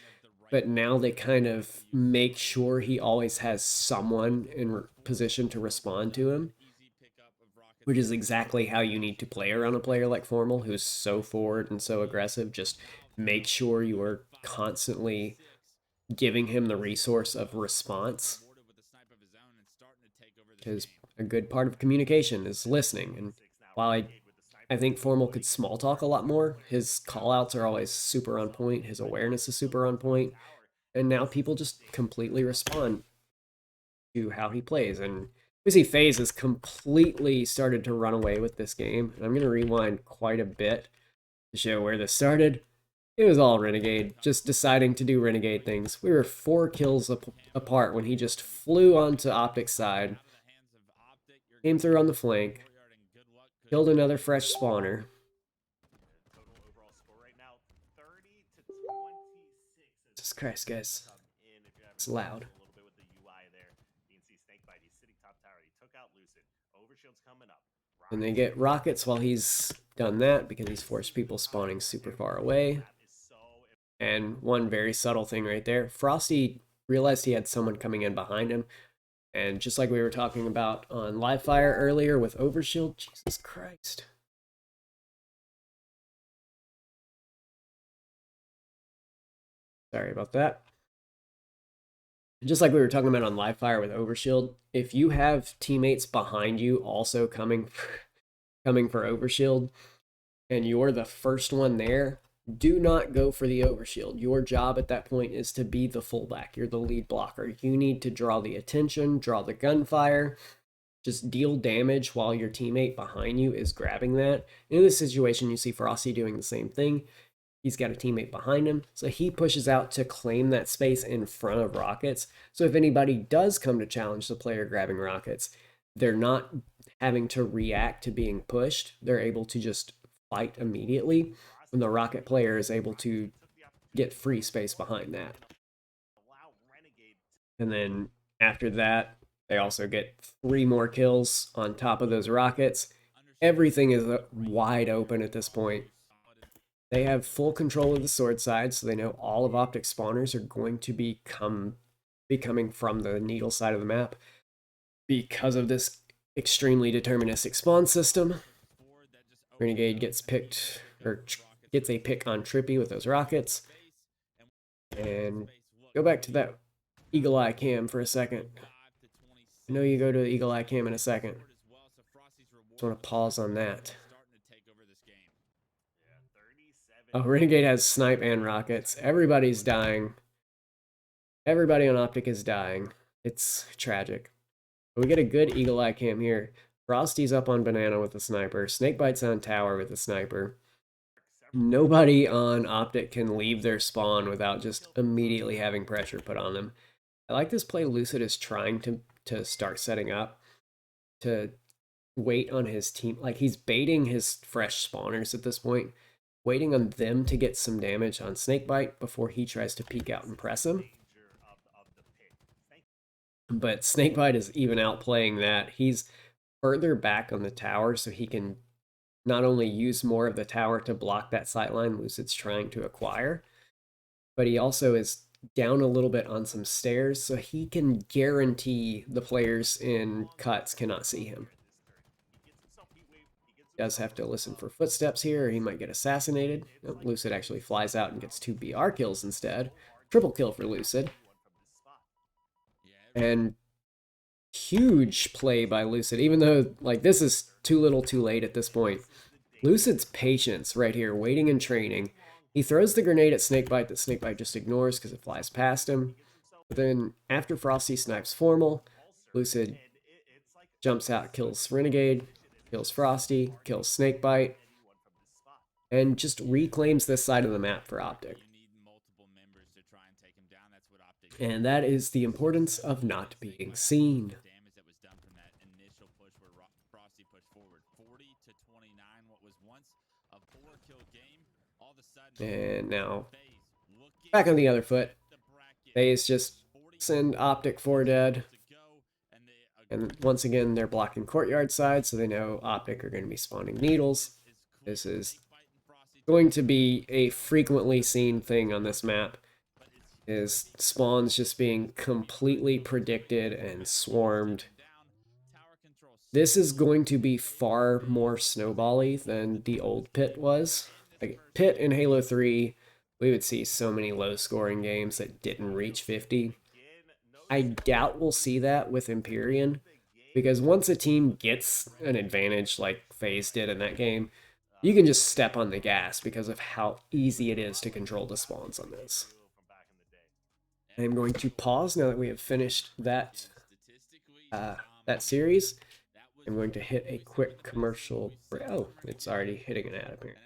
But now they kind of make sure he always has someone in position to respond to him, which is exactly how you need to play around a player like Formal, who's so forward and so aggressive. Just make sure you are constantly giving him the resource of response, because a good part of communication is listening. And while I think Formal could small talk a lot more, his callouts are always super on point, his awareness is super on point, and now people just completely respond to how he plays. And we see FaZe has completely started to run away with this game. And I'm going to rewind quite a bit to show where this started. It was all Renegade, just deciding to do Renegade things. We were 4 kills apart when he just flew onto Optic's side, came through on the flank, killed another fresh spawner. total overall score right now, 30 to 26. Jesus Christ, guys. Come in if you're having It's loud. a little bit with the UI there. You can see Snakebite. He's sitting top tower. He took out Lucid. Overshield's coming up. And they get rockets while he's done that because he's forced people spawning super far away. That is so And one very subtle thing right there, Frosty realized he had someone coming in behind him. And just like we were talking about on Live Fire earlier with Overshield, Jesus Christ. Sorry about that. Just like we were talking about on Live Fire with Overshield, if you have teammates behind you also coming for Overshield, and you're the first one there, do not go for the Overshield. Your job at that point is to be the fullback. You're the lead blocker. You need to draw the attention, draw the gunfire, just deal damage while your teammate behind you is grabbing that. In this situation, you see Frosty doing the same thing. He's got a teammate behind him, so he pushes out to claim that space in front of rockets. So if anybody does come to challenge the player grabbing rockets, they're not having to react to being pushed. They're able to just fight immediately, and the rocket player is able to get free space behind that. And then after that, they also get 3 more kills on top of those rockets. Everything is wide open at this point. They have full control of the sword side, so they know all of Optic spawners are going to be coming from the needle side of the map because of this extremely deterministic spawn system. Renegade gets picked, or gets a pick on Trippy with those rockets. And go back to that Eagle Eye cam for a second. I know you go to the Eagle Eye cam in a second. Just want to pause on that. Oh, Renegade has snipe and rockets. Everybody's dying. Everybody on Optic is dying. It's tragic. But we get a good Eagle Eye cam here. Frosty's up on Banana with a sniper. Snakebite's on Tower with a sniper. Nobody on Optic can leave their spawn without just immediately having pressure put on them. I like this play Lucid is trying to start setting up to wait on his team. Like, he's baiting his fresh spawners at this point, waiting on them to get some damage on Snakebite before he tries to peek out and press him. But Snakebite is even outplaying that. He's further back on the tower, so he can not only use more of the tower to block that sightline Lucid's trying to acquire, but he also is down a little bit on some stairs, so he can guarantee the players in cuts cannot see him. Does have to listen for footsteps here, or he might get assassinated. Nope, Lucid actually flies out and gets 2 BR kills instead. Triple kill for Lucid. And huge play by Lucid, even though, like, this is too little too late at this point. Lucid's patience right here, waiting and training. He throws the grenade at Snakebite that Snakebite just ignores because it flies past him. But then, after Frosty snipes Formal, Lucid jumps out, kills Renegade, kills Frosty, kills Snakebite, and just reclaims this side of the map for Optic. And that is the importance of not being seen. And now, back on the other foot, FaZe just send Optic 4 dead. And once again, they're blocking courtyard side, so they know Optic are going to be spawning needles. This is going to be a frequently seen thing on this map, is spawns just being completely predicted and swarmed. This is going to be far more snowbally than the old Pit was. Like, Pit in Halo 3, we would see so many low-scoring games that didn't reach 50. I doubt we'll see that with Empyrean, because once a team gets an advantage like FaZe did in that game, you can just step on the gas because of how easy it is to control the spawns on this. I'm going to pause now that we have finished that series. I'm going to hit a quick commercial break. Oh, it's already hitting an ad apparently.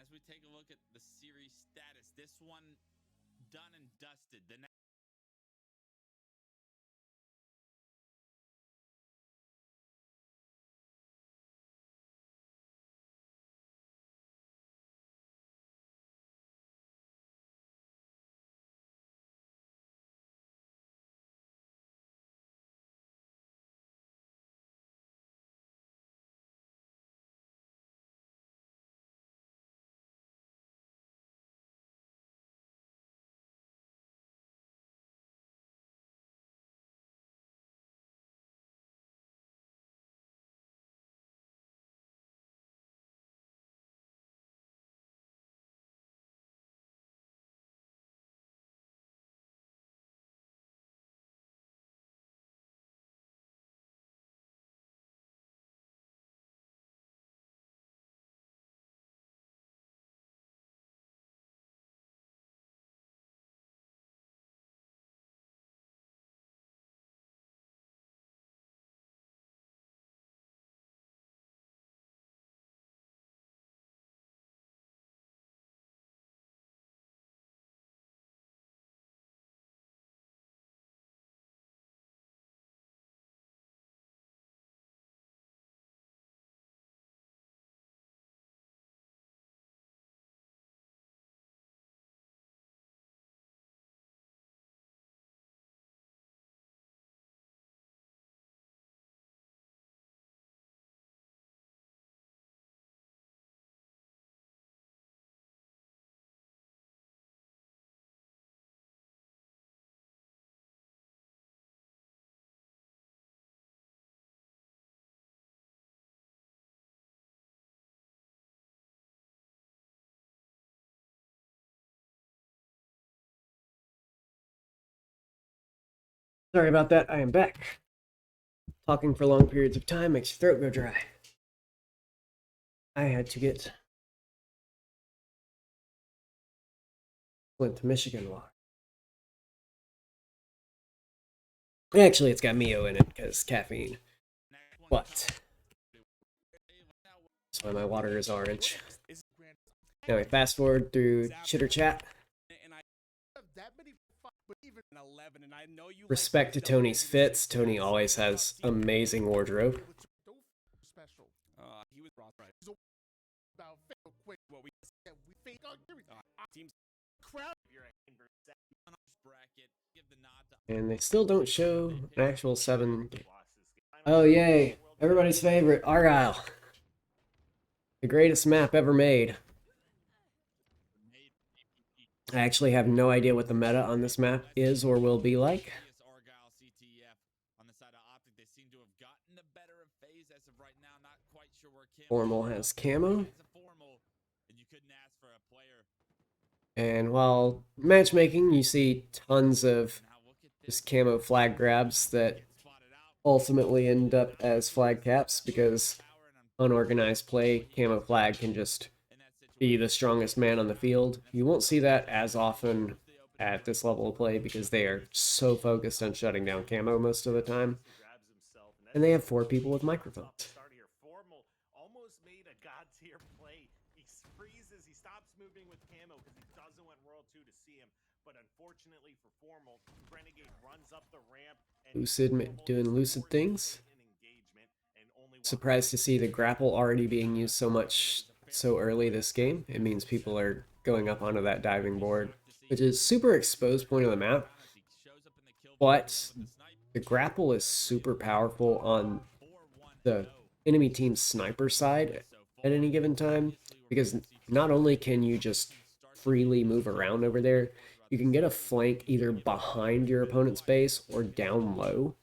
Sorry about that, I am back. Talking for long periods of time makes your throat go dry. I had to get Flint, Michigan water. Actually, it's got Mio in it because caffeine. But that's why my water is orange. Now we fast forward through chitter chat. Respect to Tony's fits. Tony always has amazing wardrobe. And they still don't show an actual 7. Oh, yay. Everybody's favorite, Argyle. The greatest map ever made. I actually have no idea what the meta on this map is or will be like. Formal has camo. And while matchmaking, you see tons of just camo flag grabs that ultimately end up as flag caps because unorganized play, camo flag can just be the strongest man on the field. You won't see that as often at this level of play because they are so focused on shutting down camo most of the time. And they have 4 people with microphones. Almost made a god tier play. He freezes, he stops moving with camo because he doesn't want Royal 2 to see him. But unfortunately for Formal, Renegade runs up the ramp. Lucid doing lucid things. Surprised to see the grapple already being used so much so early this game. It means people are going up onto that diving board, which is super exposed point of the map. But the grapple is super powerful on the enemy team's sniper side at any given time, because not only can you just freely move around over there, you can get a flank either behind your opponent's base or down low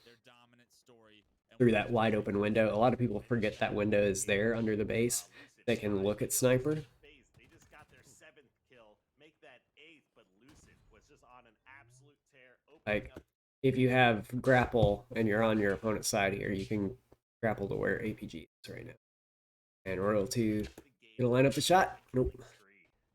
through that wide open window. A lot of people forget that window is there under the base. They can look at sniper. They just got their 7th kill, make that 8th, but Lucid was just on an absolute tear. Like, if you have grapple and you're on your opponent's side here, you can grapple to where APG is right now. And Royal 2 gonna line up the shot. Nope.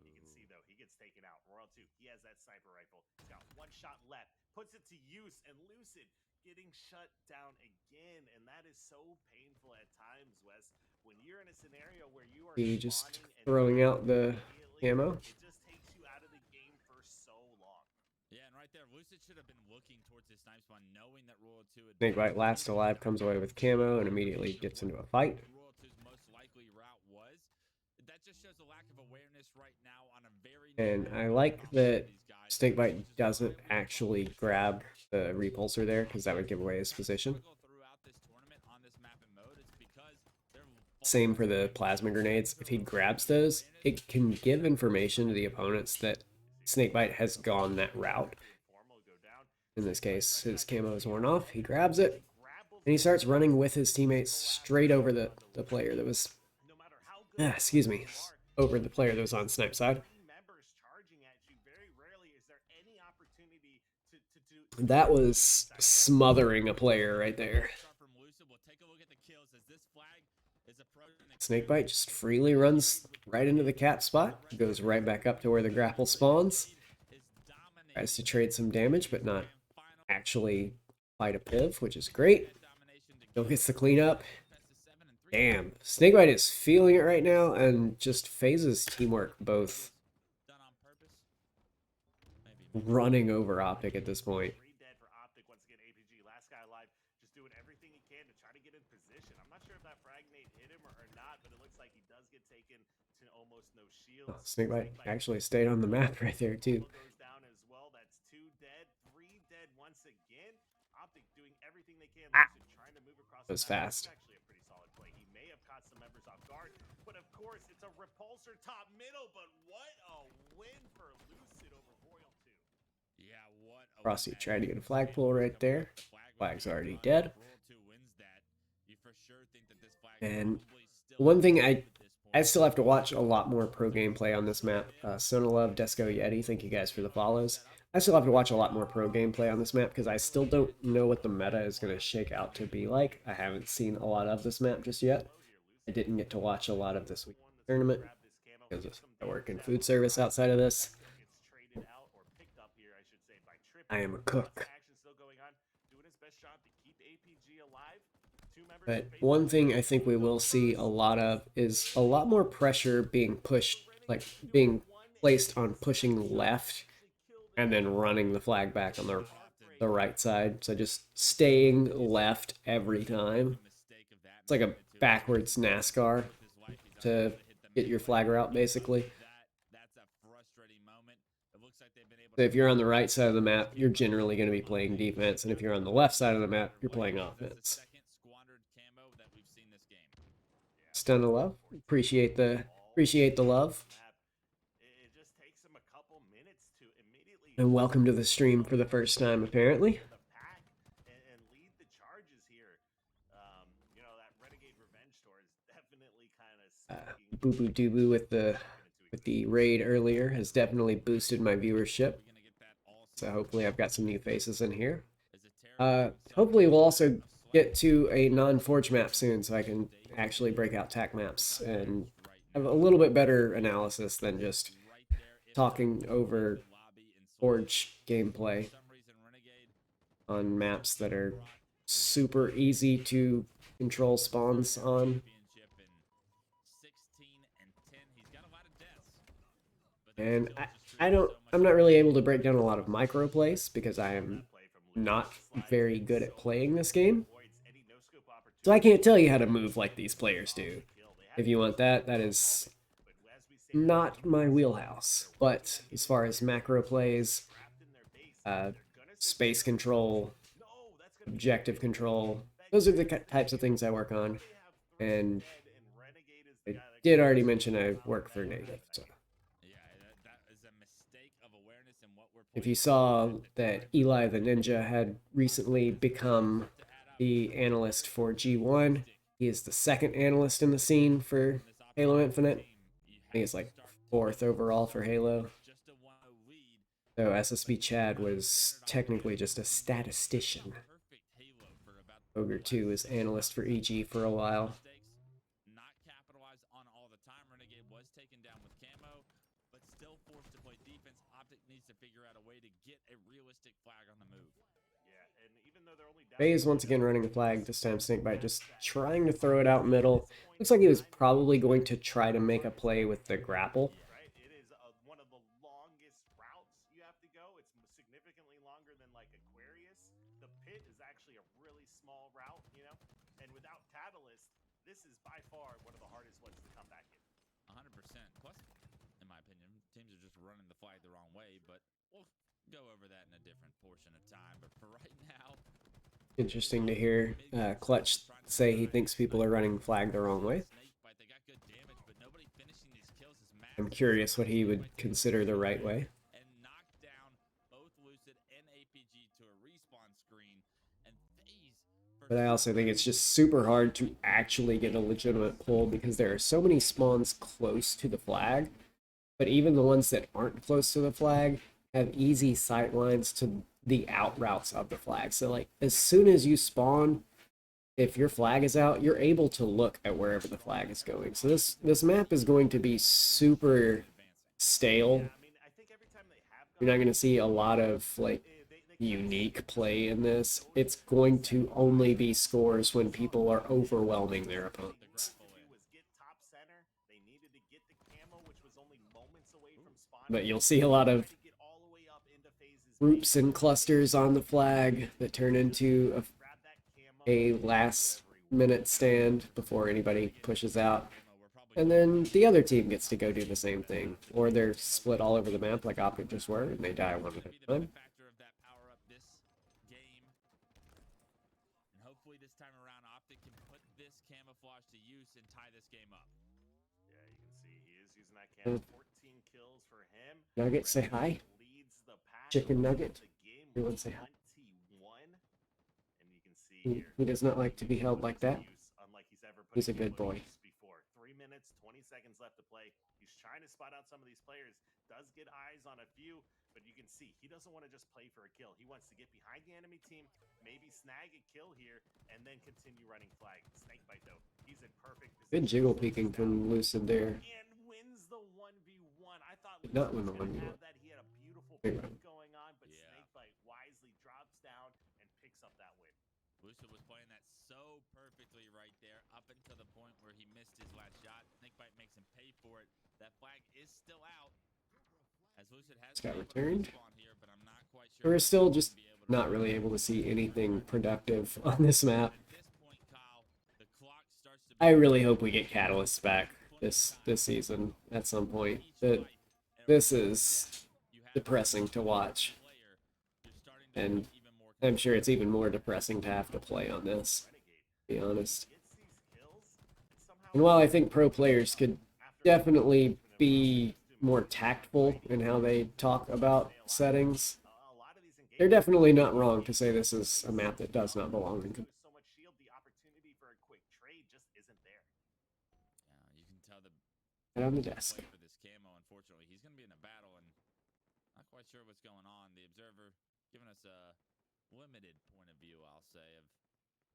You can see though, he gets taken out. Royal 2, he has that sniper rifle. He's got 1 shot left, puts it to use, and Lucid getting shut down again. And that is so painful at times, Wes, when you're in a scenario where you are just throwing out the ammo. It just takes you out of the game for so long. Yeah, and right there, Lucid should have been looking towards his snipe spawn, knowing that Royal 2 Snakebite last alive comes away with camo and immediately gets into a fight. Royal 2's most likely route was. That just shows a lack of awareness right now on a very. And I like that Snakebite doesn't actually grab the repulsor there because that would give away his position. Same for the plasma grenades. If he grabs those, it can give information to the opponents that Snakebite has gone that route. In this case, his camo is worn off. He grabs it, and he starts running with his teammates straight over the player that was... excuse me. Over the player that was on snipe side. That was smothering a player right there. Snakebite just freely runs right into the cap spot, goes right back up to where the grapple spawns, tries to trade some damage, but not actually fight a piv, which is great. Still gets the cleanup. Damn, Snakebite is feeling it right now and just phases teamwork, both running over Optic at this point. Oh, Snakebite actually stayed on the map right there too. That was fast. He may have caught some members off guard, but of course it's a repulsor top middle. But what a win for Lucid over Royal 2. Yeah, what a Frosty tried to get a flagpole right there. Flag's already dead. And one thing I still have to watch a lot more pro gameplay on this map. Sonalove, Desco, Yeti, thank you guys for the follows. I still have to watch a lot more pro gameplay on this map because I still don't know what the meta is going to shake out to be like. I haven't seen a lot of this map just yet. I didn't get to watch a lot of this week's tournament because I work in food service outside of this. I am a cook. But one thing I think we will see a lot of is a lot more pressure being pushed, like being placed on pushing left and then running the flag back on the right side. So just staying left every time. It's like a backwards NASCAR to get your flag route, basically. So if you're on the right side of the map, you're generally going to be playing defense, and if you're on the left side of the map, you're playing offense. Stun of love. Appreciate the love. And welcome to the stream for the first time, apparently. Boo Boo Doo Boo with the raid earlier has definitely boosted my viewership. So hopefully I've got some new faces in here. Hopefully we'll also get to a non-Forge map soon so I can actually break out TAC maps and have a little bit better analysis than just talking over Forge gameplay on maps that are super easy to control spawns on. And I'm not really able to break down a lot of micro plays because I am not very good at playing this game. So I can't tell you how to move like these players do. If you want that, that is not my wheelhouse. But as far as macro plays, space control, objective control, those are the types of things I work on. And I did already mention I work for Native, so. If you saw that Eli the Ninja had recently become the analyst for G1, he is the second analyst in the scene for Halo Infinite. I think it's like 4th overall for Halo. So SSB Chad was technically just a statistician. Ogre 2 is analyst for EG for a while. Faye is once again running the flag, this time Snakebite just trying to throw it out middle. Looks like he was probably going to try to make a play with the grapple. It is one of the longest routes you have to go. It's significantly longer than like Aquarius. The pit is actually a really small route, you know? And without Catalyst, this is by far one of the hardest ones to come back in. 100%. Plus, in my opinion, teams are just running the flag the wrong way, but we'll go over that in a different portion of time. But for right now, interesting to hear Clutch say he thinks people are running flag the wrong way. I'm curious what he would consider the right way. But I also think it's just super hard to actually get a legitimate pull because there are so many spawns close to the flag. But even the ones that aren't close to the flag have easy sight lines to the out routes of the flag. So like as soon as you spawn, if your flag is out, you're able to look at wherever the flag is going. So this map is going to be super stale. You're not going to see a lot of like unique play in this. It's going to only be scores when people are overwhelming their opponents. But you'll see a lot of groups and clusters on the flag that turn into a last minute stand before anybody pushes out. And then the other team gets to go do the same thing. Or they're split all over the map like Optic just were, and they die one at a time. Hopefully this time around, Optic can put this camouflage to use and tie this game up. Yeah, you can see he is using that camo. 14 kills for him. Nugget, say hi. Chicken Nugget. Everyone say hi. He does not like to be held like that. He's a good boy. 3 minutes, 20 seconds left to play. He's trying to spot out some of these players. Does get eyes on a few. But you can see he doesn't want to just play for a kill. He wants to get behind the enemy team, maybe snag a kill here, and then continue running flag. Snakebite though, he's in perfect position. Good jiggle peeking from Lucid there. And wins the 1v1. I thought Did not Lucid win was the going to 1v1. have that. He had a beautiful Big peek one. going on, but Yeah. Snakebite wisely drops down and picks up that win. Lucid was playing that so perfectly right there, up until the point where he missed his last shot. Snakebite makes him pay for it. That flag is still out. As Lucid has It's got been able to returned. respawn here, but I'm not quite sure We're if still he's just gonna be able to not really able to see anything productive on this map. At this point, Kyle, the clock starts to I really hope we get Catalyst back this season at some point. This is depressing to watch, and I'm sure it's even more depressing to have to play on this, to be honest. And while I think pro players could definitely be more tactful in how they talk about settings, they're definitely not wrong to say this is a map that does not belong in. So much shield, the opportunity for a quick trade just isn't there. Yeah, you can tell the Right on the desk. play for this camo. Unfortunately, he's going to be in a battle, and not quite sure what's going on. The observer giving us a limited point of view, I'll say, of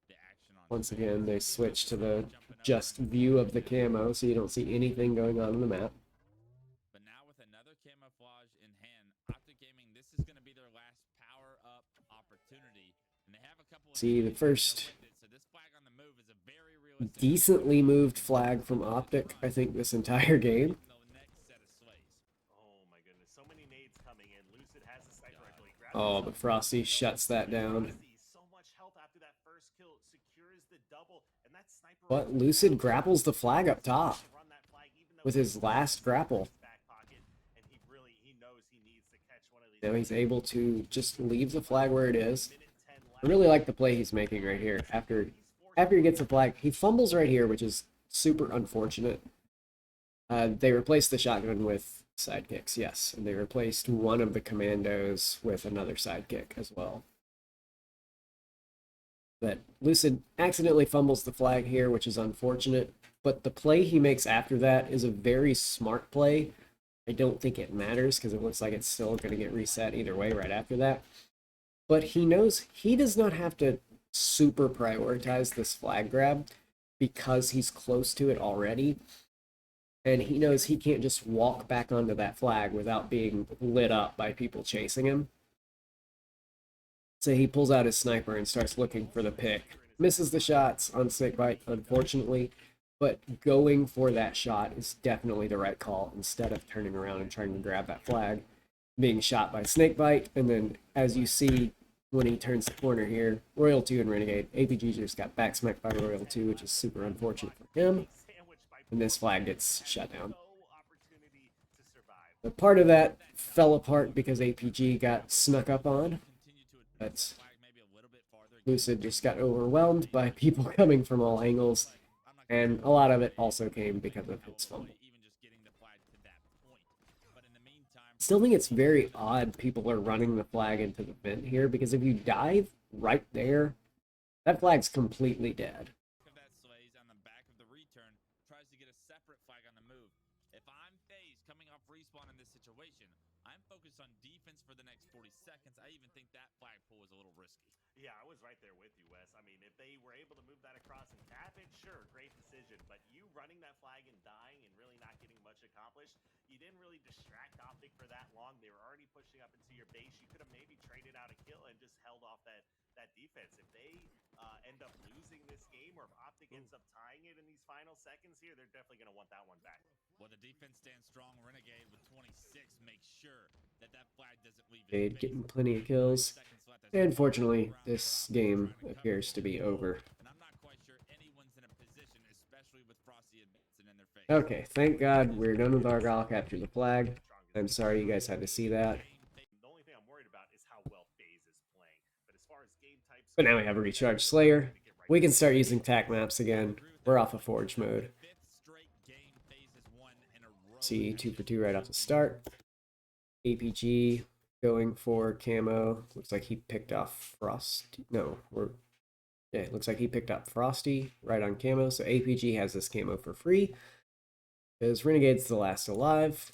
the action on. Once again, they switch to the just view of the camo, so you don't see anything going on the map. But now with another camouflage in hand, Optic Gaming, this is going to be their last power-up opportunity, and they have a couple of See, the enemies first with it, so this flag on the move is a very realistic decently moved flag from Optic, I think, this entire game. the next set of slays. Oh my goodness, so many nades coming in. Lucid has a sniper rifle. He grabs Oh, himself but Frosty shuts that down. Frosty, so much health after that first kill, secures the double, and that sniper But rifle Lucid grapples the flag up top to run that flag, even though with his last grapple. back pocket, and he knows he needs to catch one of these. Now he's able to just leave the flag where it is. Minute 10 I left. really like the play he's making right here. After he gets the flag, he fumbles right here, which is super unfortunate. They replaced the shotgun with sidekicks, yes, and they replaced one of the commandos with another sidekick as well. But Lucid accidentally fumbles the flag here, which is unfortunate. But the play he makes after that is a very smart play. I don't think it matters because it looks like it's still going to get reset either way right after that. But he knows he does not have to super prioritize this flag grab because he's close to it already. And he knows he can't just walk back onto that flag without being lit up by people chasing him. So he pulls out his sniper and starts looking for the pick. Misses the shots on Snakebite, unfortunately, but going for that shot is definitely the right call instead of turning around and trying to grab that flag. Being shot by Snakebite, and then as you see when he turns the corner here, Royal 2 and Renegade, APG just got back smacked by Royal 2, which is super unfortunate for him, and this flag gets shut down. But part of that fell apart because APG got snuck up on, but Lucid just got overwhelmed by people coming from all angles, and a lot of it also came because of his fumble. Still think it's very odd people are running the flag into the vent here, because if you dive right there, that flag's completely dead. That slays on the back of the return, tries to get a separate flag on the move. If I'm phased coming off respawn in this situation, I'm focused on defense for the next 40 seconds. I even think that flag pull was a little risky. Yeah, I was right there with you, Wes. I mean, if they were able to move that across and tap it, sure, great decision. But you running that flag and dying and really not getting much accomplished, you didn't really distract Optic for that long. They were already pushing up into your base. You could have maybe traded out a kill and just held off that defense. If they end up losing this game, or if Optic ends up tying it in these final seconds here, they're definitely going to want that one back. Well, the defense stands strong. Renegade with 26 makes sure that flag doesn't leave his Jade base. getting plenty of kills. And fortunately, this game appears to be over. And I'm not quite sure anyone's in a position, especially with Frosty advancing in their face. Okay, thank God we're done with Argyle capture the flag. I'm sorry you guys had to see that. The only thing I'm worried about is how well FaZe is playing. But as far as game types, But now we have a recharged Slayer. We can start using tac maps again. We're off of Forge mode. See, 2 for 2 right off the start. APG going for camo. Looks like he picked off Frosty. No, yeah, it looks like he picked up Frosty right on camo. So APG has this camo for free, because Renegade's the last alive.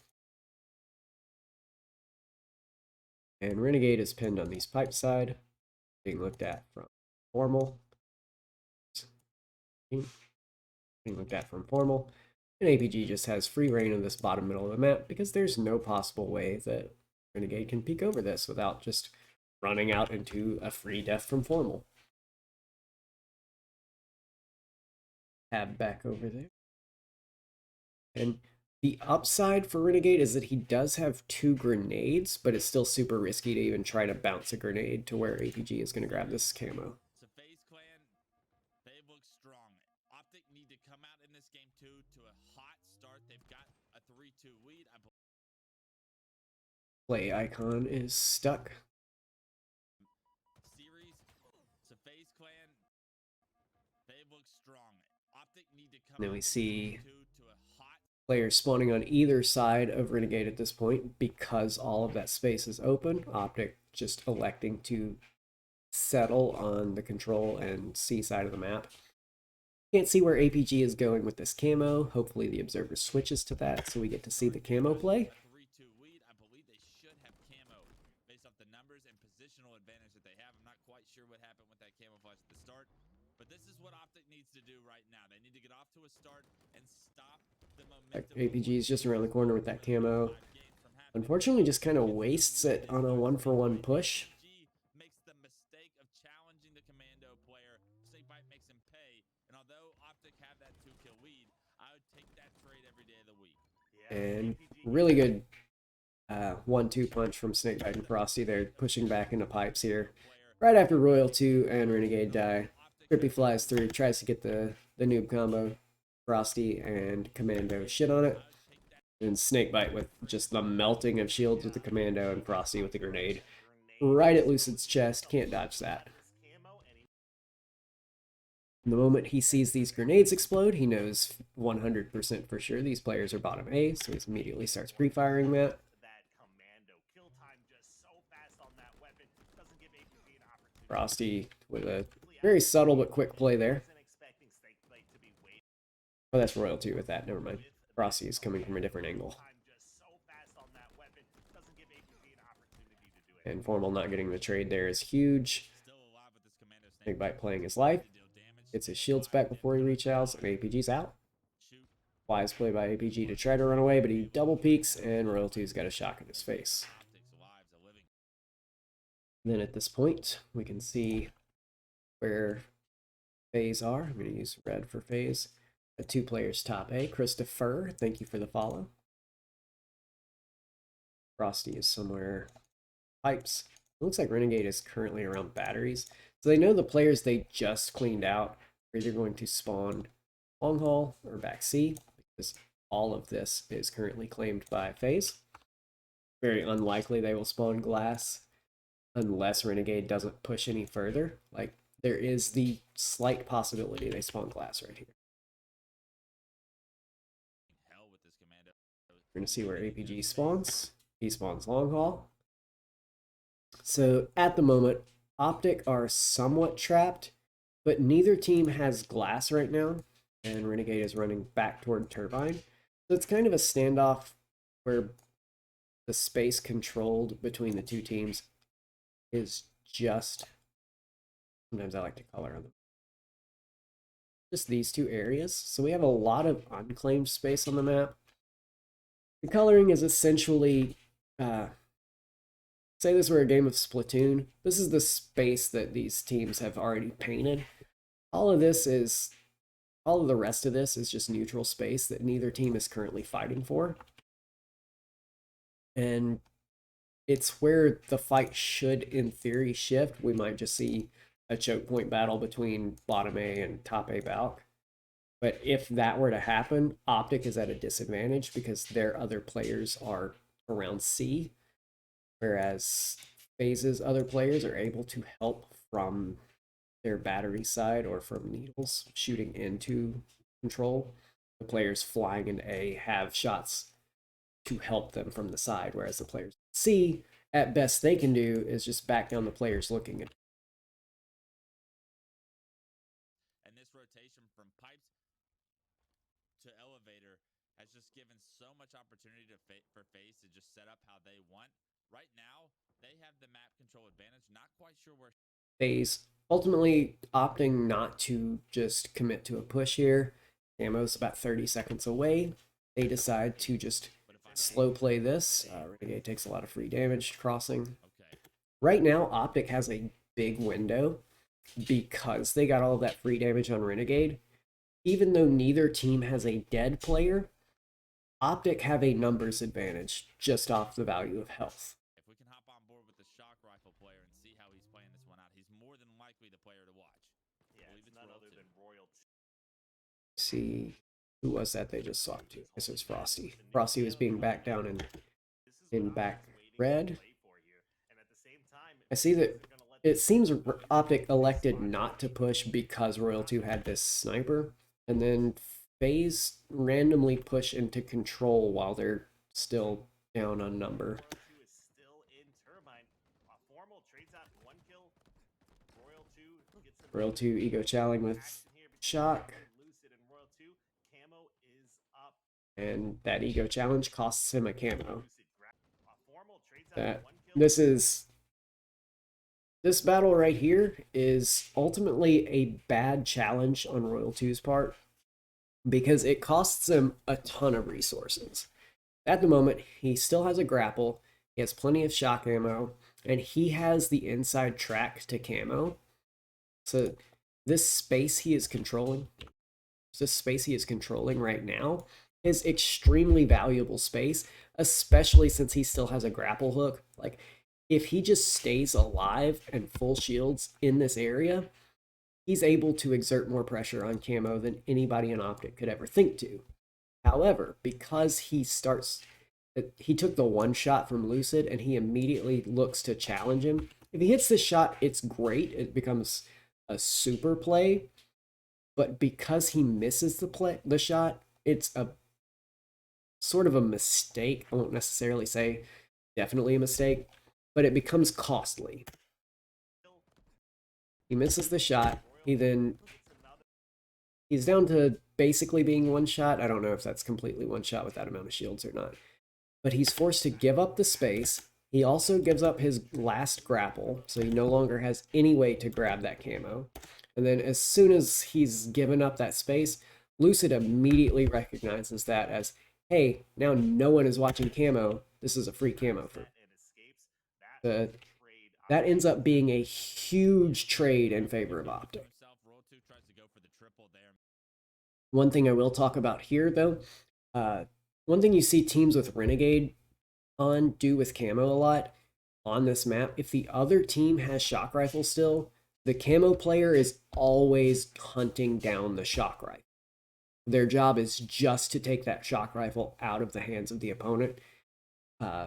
And Renegade is pinned on these pipe side, being looked at from formal. Being looked at from formal. And APG just has free reign of this bottom middle of the map because there's no possible way that Renegade can peek over this without just running out into a free death from formal. Tab back over there. And the upside for Renegade is that he does have 2 grenades, but it's still super risky to even try to bounce a grenade to where APG is going to grab this camo. So FaZe Clan, they look strong. Optic need to come out in this game too to a hot start. They've got a 3-2 lead. Play icon is stuck. Series. So FaZe Clan, they look strong. Optic need to come Then out we see to a hot players spawning on either side of Renegade at this point because all of that space is open. Optic just electing to settle on the control and C side of the map. Can't see where APG is going with this camo. Hopefully the observer switches to that so we get to see the camo play. 3-2 lead. I believe they should have camo based off the numbers and positional advantage that they have. I'm not quite sure what happened with that camouflage at the start, but this is what Optic needs to do right now. They need to get off to a start and stop the momentum. APG is just around the corner with that camo. Unfortunately, just kind of wastes it on a 1-for-1 push. Makes the mistake of challenging the commando player. Snakebite makes him pay, and although Optic have that 2-kill lead, I would take that trade every day of the week. And really good 1-2 punch from Snakebite and Frosty. They're pushing back into pipes here. Right after Royal 2 and Renegade die, Trippy flies through, tries to get the noob combo. Frosty and Commando shit on it. And Snakebite with just the melting of shields with the Commando and Frosty with the grenade. Right at Lucid's chest, can't dodge that. The moment he sees these grenades explode, he knows 100% for sure these players are bottom A, so he immediately starts pre-firing that. Frosty with a very subtle but quick play there. Oh, that's Royal 2 with that, never mind. Frosty is coming from a different angle. And Formal not getting the trade there is huge. Snakebite playing his life. Gets his shields back before he reaches out, and APG's out. Wise play by APG to try to run away, but he double peeks, and Royal 2's got a shock in his face. Then at this point, we can see where FaZe are. I'm going to use red for FaZe. 2 players top A. Christopher, thank you for the follow. Frosty is somewhere pipes. It looks like Renegade is currently around batteries. So they know the players they just cleaned out are either going to spawn long haul or back C, because all of this is currently claimed by FaZe. Very unlikely they will spawn glass unless Renegade doesn't push any further. Like, there is the slight possibility they spawn glass right here. We're going to see where APG spawns. He spawns long haul. So at the moment, Optic are somewhat trapped, but neither team has glass right now, and Renegade is running back toward Turbine. So it's kind of a standoff where the space controlled between the 2 teams is just, sometimes I like to color on them, just these 2 areas. So we have a lot of unclaimed space on the map. The coloring is essentially, say this were a game of Splatoon. This is the space that these teams have already painted. All of the rest of this is just neutral space that neither team is currently fighting for. And it's where the fight should, in theory, shift. We might just see a choke point battle between bottom A and top A Valk. But if that were to happen, Optic is at a disadvantage because their other players are around C, whereas FaZe's other players are able to help from their battery side or from needles shooting into control. The players flying into A have shots to help them from the side, whereas the players at C, at best they can do is just back down the players looking at. And this rotation from pipes to elevator has just given so much opportunity to for FaZe to just set up how they want. Right now, they have map control advantage. Not quite sure where. FaZe ultimately opting not to just commit to a push here. Camo's about 30 seconds away. They decide to just slow play this. Renegade takes a lot of free damage crossing. Okay. Right now, Optic has a big window because they got all of that free damage on Renegade. Even though neither team has a dead player, Optic have a numbers advantage just off the value of health. If we can hop on board with the shock rifle player and see how he's playing this one out, he's more than likely the player to watch. Yeah, I believe it's it's none Royal other 2. than Royal 2. See, who was that they just swapped to? This was Frosty. Frosty was being backed down in back red. I see that it seems Optic elected not to push because Royal 2 had this sniper, and then FaZe randomly push into control while they're still down on number. Royal 2 ego challenge with shock. And that ego challenge costs him a camo. This battle right here is ultimately a bad challenge on Royal 2's part because it costs him a ton of resources. At the moment, he still has a grapple, he has plenty of shock ammo, and he has the inside track to camo. So this space he is controlling right now is extremely valuable space, especially since he still has a grapple hook. Like, if he just stays alive and full shields in this area, he's able to exert more pressure on camo than anybody in Optic could ever think to. However, because he took the one shot from Lucid and he immediately looks to challenge him. If he hits this shot, it's great. It becomes a super play. But because he misses the shot, it's a sort of a mistake. I won't necessarily say definitely a mistake, but it becomes costly. He misses the shot. He's down to basically being one shot. I don't know if that's completely one shot with that amount of shields or not. But he's forced to give up the space. He also gives up his last grapple, so he no longer has any way to grab that camo. And then as soon as he's given up that space, Lucid immediately recognizes that as, hey, now no one is watching camo. This is a free camo for that ends up being a huge trade in favor of Optic. One thing I will talk about here, though, one thing you see teams with Renegade on do with camo a lot on this map, if the other team has shock rifle still, the camo player is always hunting down the shock rifle. Their job is just to take that shock rifle out of the hands of the opponent.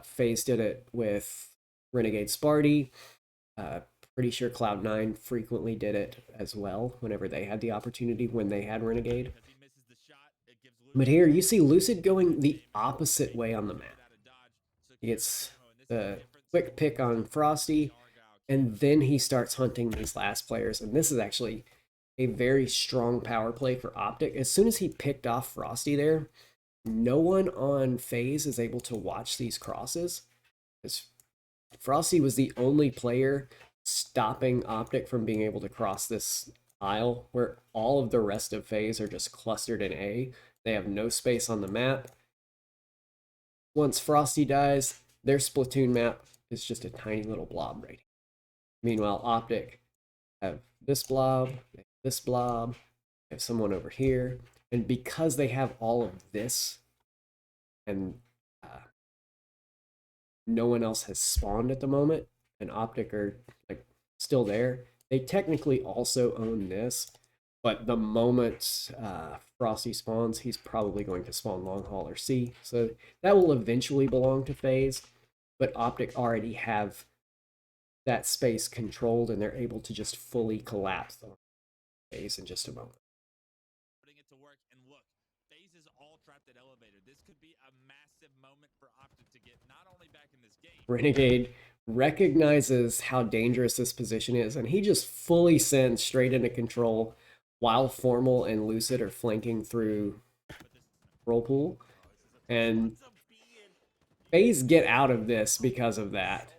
FaZe did it with Renegade Sparty. Pretty sure Cloud9 frequently did it as well whenever they had the opportunity when they had Renegade. But here you see Lucid going the opposite way on the map. He gets the quick pick on Frosty, and then he starts hunting these last players. And this is actually a very strong power play for Optic. As soon as he picked off Frosty there, no one on FaZe is able to watch these crosses. Because Frosty was the only player stopping Optic from being able to cross this aisle, where all of the rest of FaZe are just clustered in A. They have no space on the map. Once Frosty dies, their Splatoon map is just a tiny little blob right here. Meanwhile, Optic have this blob, they have someone over here, and because they have all of this, and no one else has spawned at the moment, and Optic are like still there, they technically also own this. But the moment Frosty spawns, he's probably going to spawn long haul or C. So that will eventually belong to FaZe. But Optic already have that space controlled, and they're able to just fully collapse the FaZe in just a moment. Putting it to work, and look, FaZe is all trapped at elevator. This could be a massive moment for Optic to get not only back in this game. Renegade recognizes how dangerous this position is, and he just fully sends straight into control while Formal and Lucid are flanking through Whirlpool. And FaZe get out of this because of that.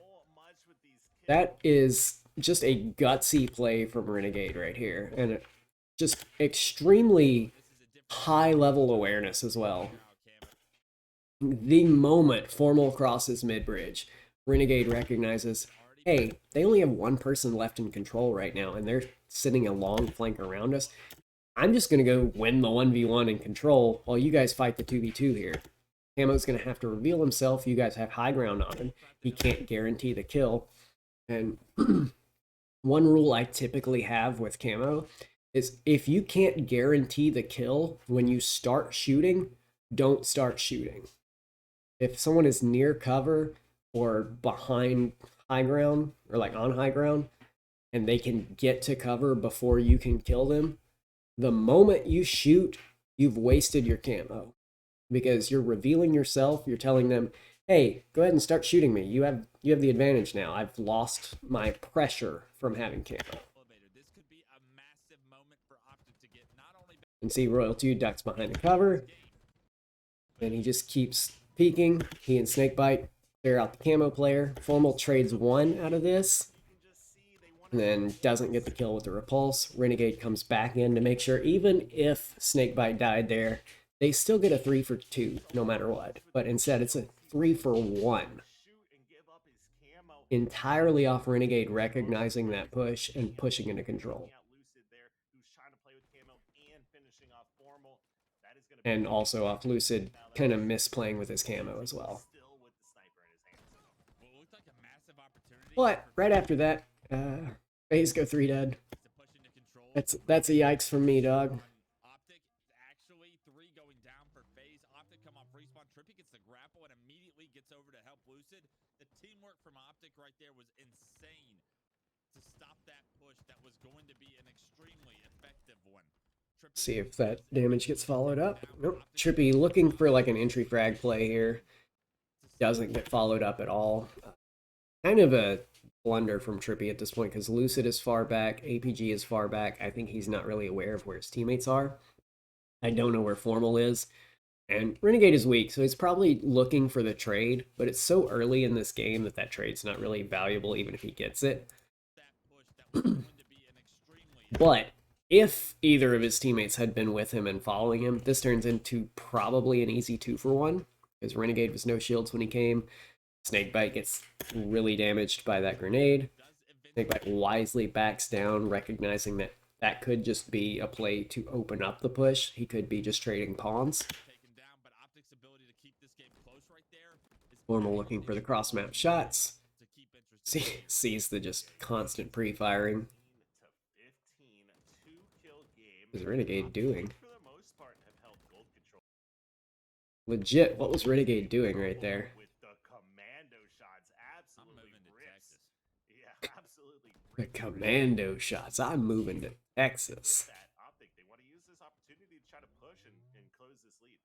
That is just a gutsy play from Renegade right here, and just extremely high level awareness as well. The moment Formal crosses mid bridge, Renegade recognizes, hey, they only have one person left in control right now, and they're sitting a long flank around us. I'm just going to go win the 1v1 in control while you guys fight the 2v2 here. Camo's going to have to reveal himself. You guys have high ground on him. He can't guarantee the kill. And one rule I typically have with Camo is if you can't guarantee the kill when you start shooting, don't start shooting. If someone is near cover or behind high ground or like on high ground and they can get to cover before you can kill them, the moment you shoot, you've wasted your camo because you're revealing yourself. You're telling them, hey, go ahead and start shooting me. You have the advantage now. I've lost my pressure from having camo. And see Royal 2 ducks behind the cover. And he just keeps peeking. He and Snakebite clear out the camo player. Formal trades one out of this. And then doesn't get the kill with the repulse. Renegade comes back in to make sure even if Snakebite died there, they still get a 3 for 2 no matter what. But instead it's a 3 for 1. Entirely off Renegade recognizing that push and pushing into control. And also off Lucid kind of misplaying with his camo as well. But right after that, FaZe go 3 dead. That's a yikes from me, dog. Actually, 3 going down for FaZe. Optic come off respawn. Trippy gets the grapple and immediately gets over to help Lucid. The teamwork from Optic right there was insane to stop that push. That was going to be an extremely effective one. See if that damage gets followed up. Nope. Trippy looking for like an entry frag play here. Doesn't get followed up at all. Kind of a blunder from Trippy at this point because Lucid is far back, APG is far back. I think he's not really aware of where his teammates are. I don't know where Formal is. And Renegade is weak, so he's probably looking for the trade, but it's so early in this game that trade's not really valuable even if he gets it. But if either of his teammates had been with him and following him, this turns into probably an easy 2 for 1, because Renegade was no shields when he came. Snakebite gets really damaged by that grenade. Snakebite wisely backs down, recognizing that that could just be a play to open up the push. He could be just trading pawns. Formal looking for the cross-map shots. Sees the just constant pre-firing. What is Renegade doing? Legit, what was Renegade doing right there? The commando shots. I'm moving to Texas. They want to use this opportunity to try to push and close this lead.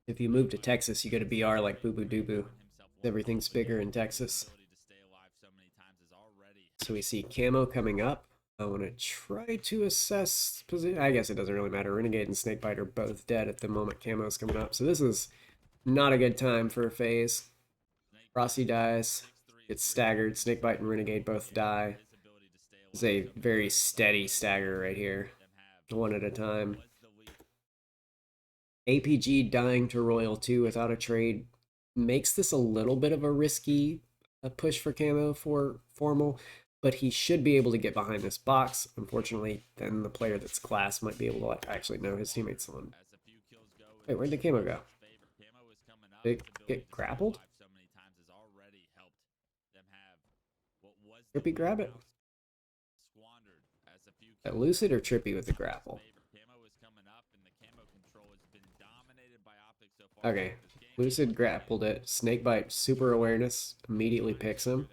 If you move to Texas, you go to BR like Boo Boo Doo Boo. Everything's bigger in Texas. So we see Camo coming up. I want to try to assess position. I guess it doesn't really matter. Renegade and Snakebite are both dead at the moment Camo's coming up. So this is not a good time for FaZe. Rossi dies. Gets staggered. Snakebite and Renegade both die. It's a very steady stagger right here. One at a time. APG dying to Royal 2 without a trade makes this a little bit of a risky push for Camo for Formal, but he should be able to get behind this box. Unfortunately, then the player that's class might be able to like, actually know his teammates on. Wait, where'd the Camo go? Did it get grappled? Trippy grab it? At Lucid or Trippy with the grapple? Okay, Lucid grappled it. Snakebite, super awareness, immediately picks him.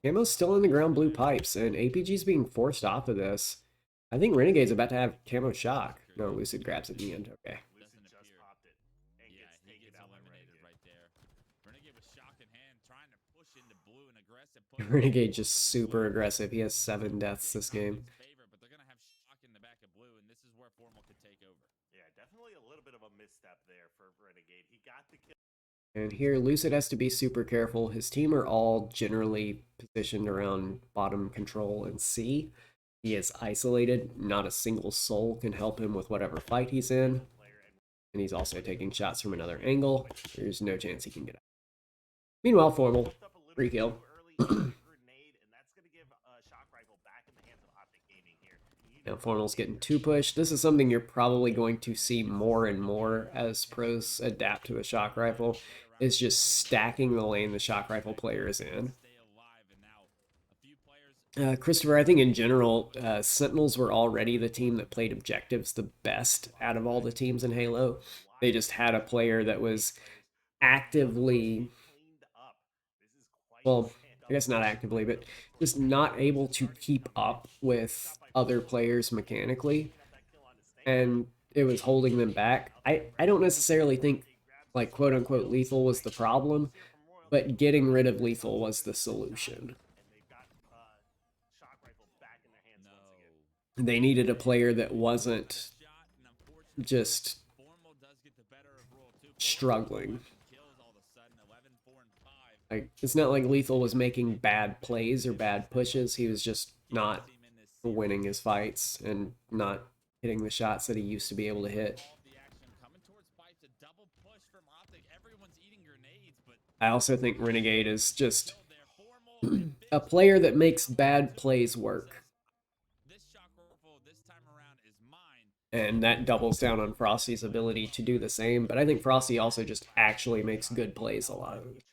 Camo's still in the ground blue pipes, and APG's being forced off of this. I think Renegade's about to have Camo shock. No, Lucid grabs it in the end, okay. Renegade just super aggressive. He has 7 deaths this game. Yeah, definitely a little bit of a misstep there for Renegade. He got the kill. And here, Lucid has to be super careful. His team are all generally positioned around bottom control and C. He is isolated. Not a single soul can help him with whatever fight he's in. And he's also taking shots from another angle. There's no chance he can get out. Meanwhile, Formal, free kill. Now Formal's getting 2 push. This is something you're probably going to see more and more as pros adapt to the shock rifle, is just stacking the lane the shock rifle player is in. Christopher, I think in general, Sentinels were already the team that played objectives the best out of all the teams in Halo. They just had a player that was actively, well, I guess not actively, but just not able to keep up with other players mechanically, and it was holding them back. I don't necessarily think, like, quote-unquote lethal was the problem, but getting rid of lethal was the solution. They needed a player that wasn't just struggling. Like, it's not like Lethal was making bad plays or bad pushes. He was just not winning his fights and not hitting the shots that he used to be able to hit. I also think Renegade is just a player that makes bad plays work. And that doubles down on Frosty's ability to do the same, but I think Frosty also just actually makes good plays a lot of it.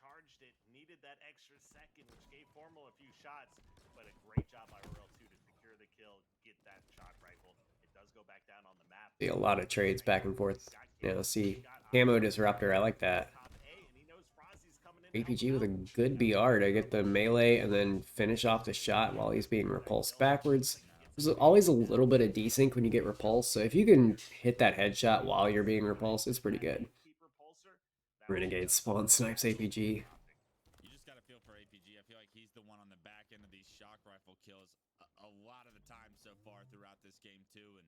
See a lot of trades back and forth. Now see, Camo Disruptor, I like that. APG with a good BR to get the melee and then finish off the shot while he's being repulsed backwards. There's always a little bit of desync when you get repulsed, so if you can hit that headshot while you're being repulsed, it's pretty good. Renegade spawn snipes APG. You just gotta feel for APG. I feel like he's the one on the back end of these shock rifle kills a lot of the time so far throughout this game too. And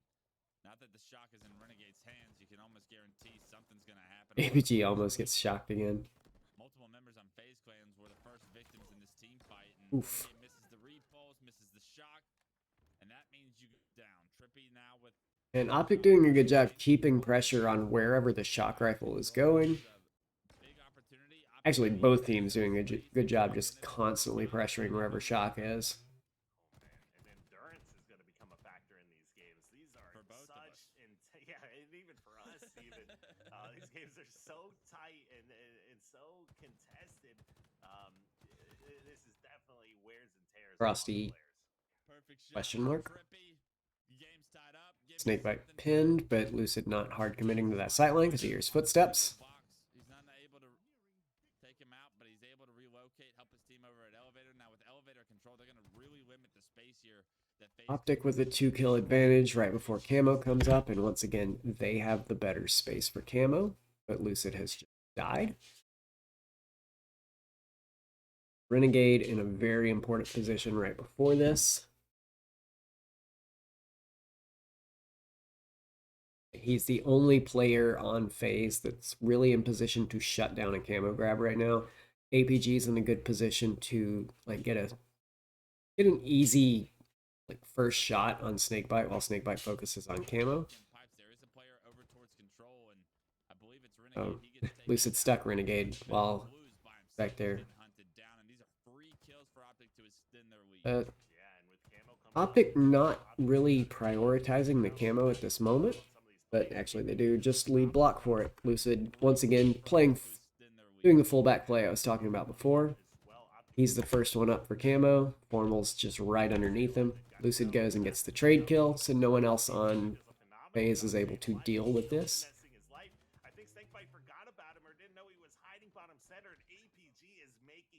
not that the shock is in Renegade's hands, you can almost guarantee something's gonna happen. APG almost gets shocked again. Multiple members on FaZe Clans were the first victims in this team fight, and Oof. misses the repulse, misses the shock, and that means you go down. Trippy now with. And Optic doing a good job keeping pressure on wherever the shock rifle is going. Actually, both teams doing a good job just constantly pressuring wherever shock is. And endurance is going to become a factor in these games. These are For both of us. Yeah, and even for us, even these games are so tight and so contested. This is definitely wears and tears. Frosty, question mark. Game's tied up. Snakebite pinned, but Lucid not hard committing to that sightline because he hears footsteps. He's not able to take him out, but he's able to relocate, help his team over at Elevator. Now with Elevator control, they're going to really limit the space here. Optic with a 2-kill advantage right before Camo comes up, and once again, they have the better space for Camo, but Lucid has just died. Renegade in a very important position right before this. He's the only player on FaZe that's really in position to shut down a camo grab right now. APG's in a good position to like get an easy like first shot on Snakebite while Snakebite focuses on camo. Oh, Lucid stuck Renegade while back there. Optic not really prioritizing the camo at this moment, but actually they do just lead block for it. Lucid once again doing the fullback play I was talking about before. He's the first one up for camo. Formal's just right underneath him. Lucid goes and gets the trade kill, so no one else on FaZe is able to deal with this.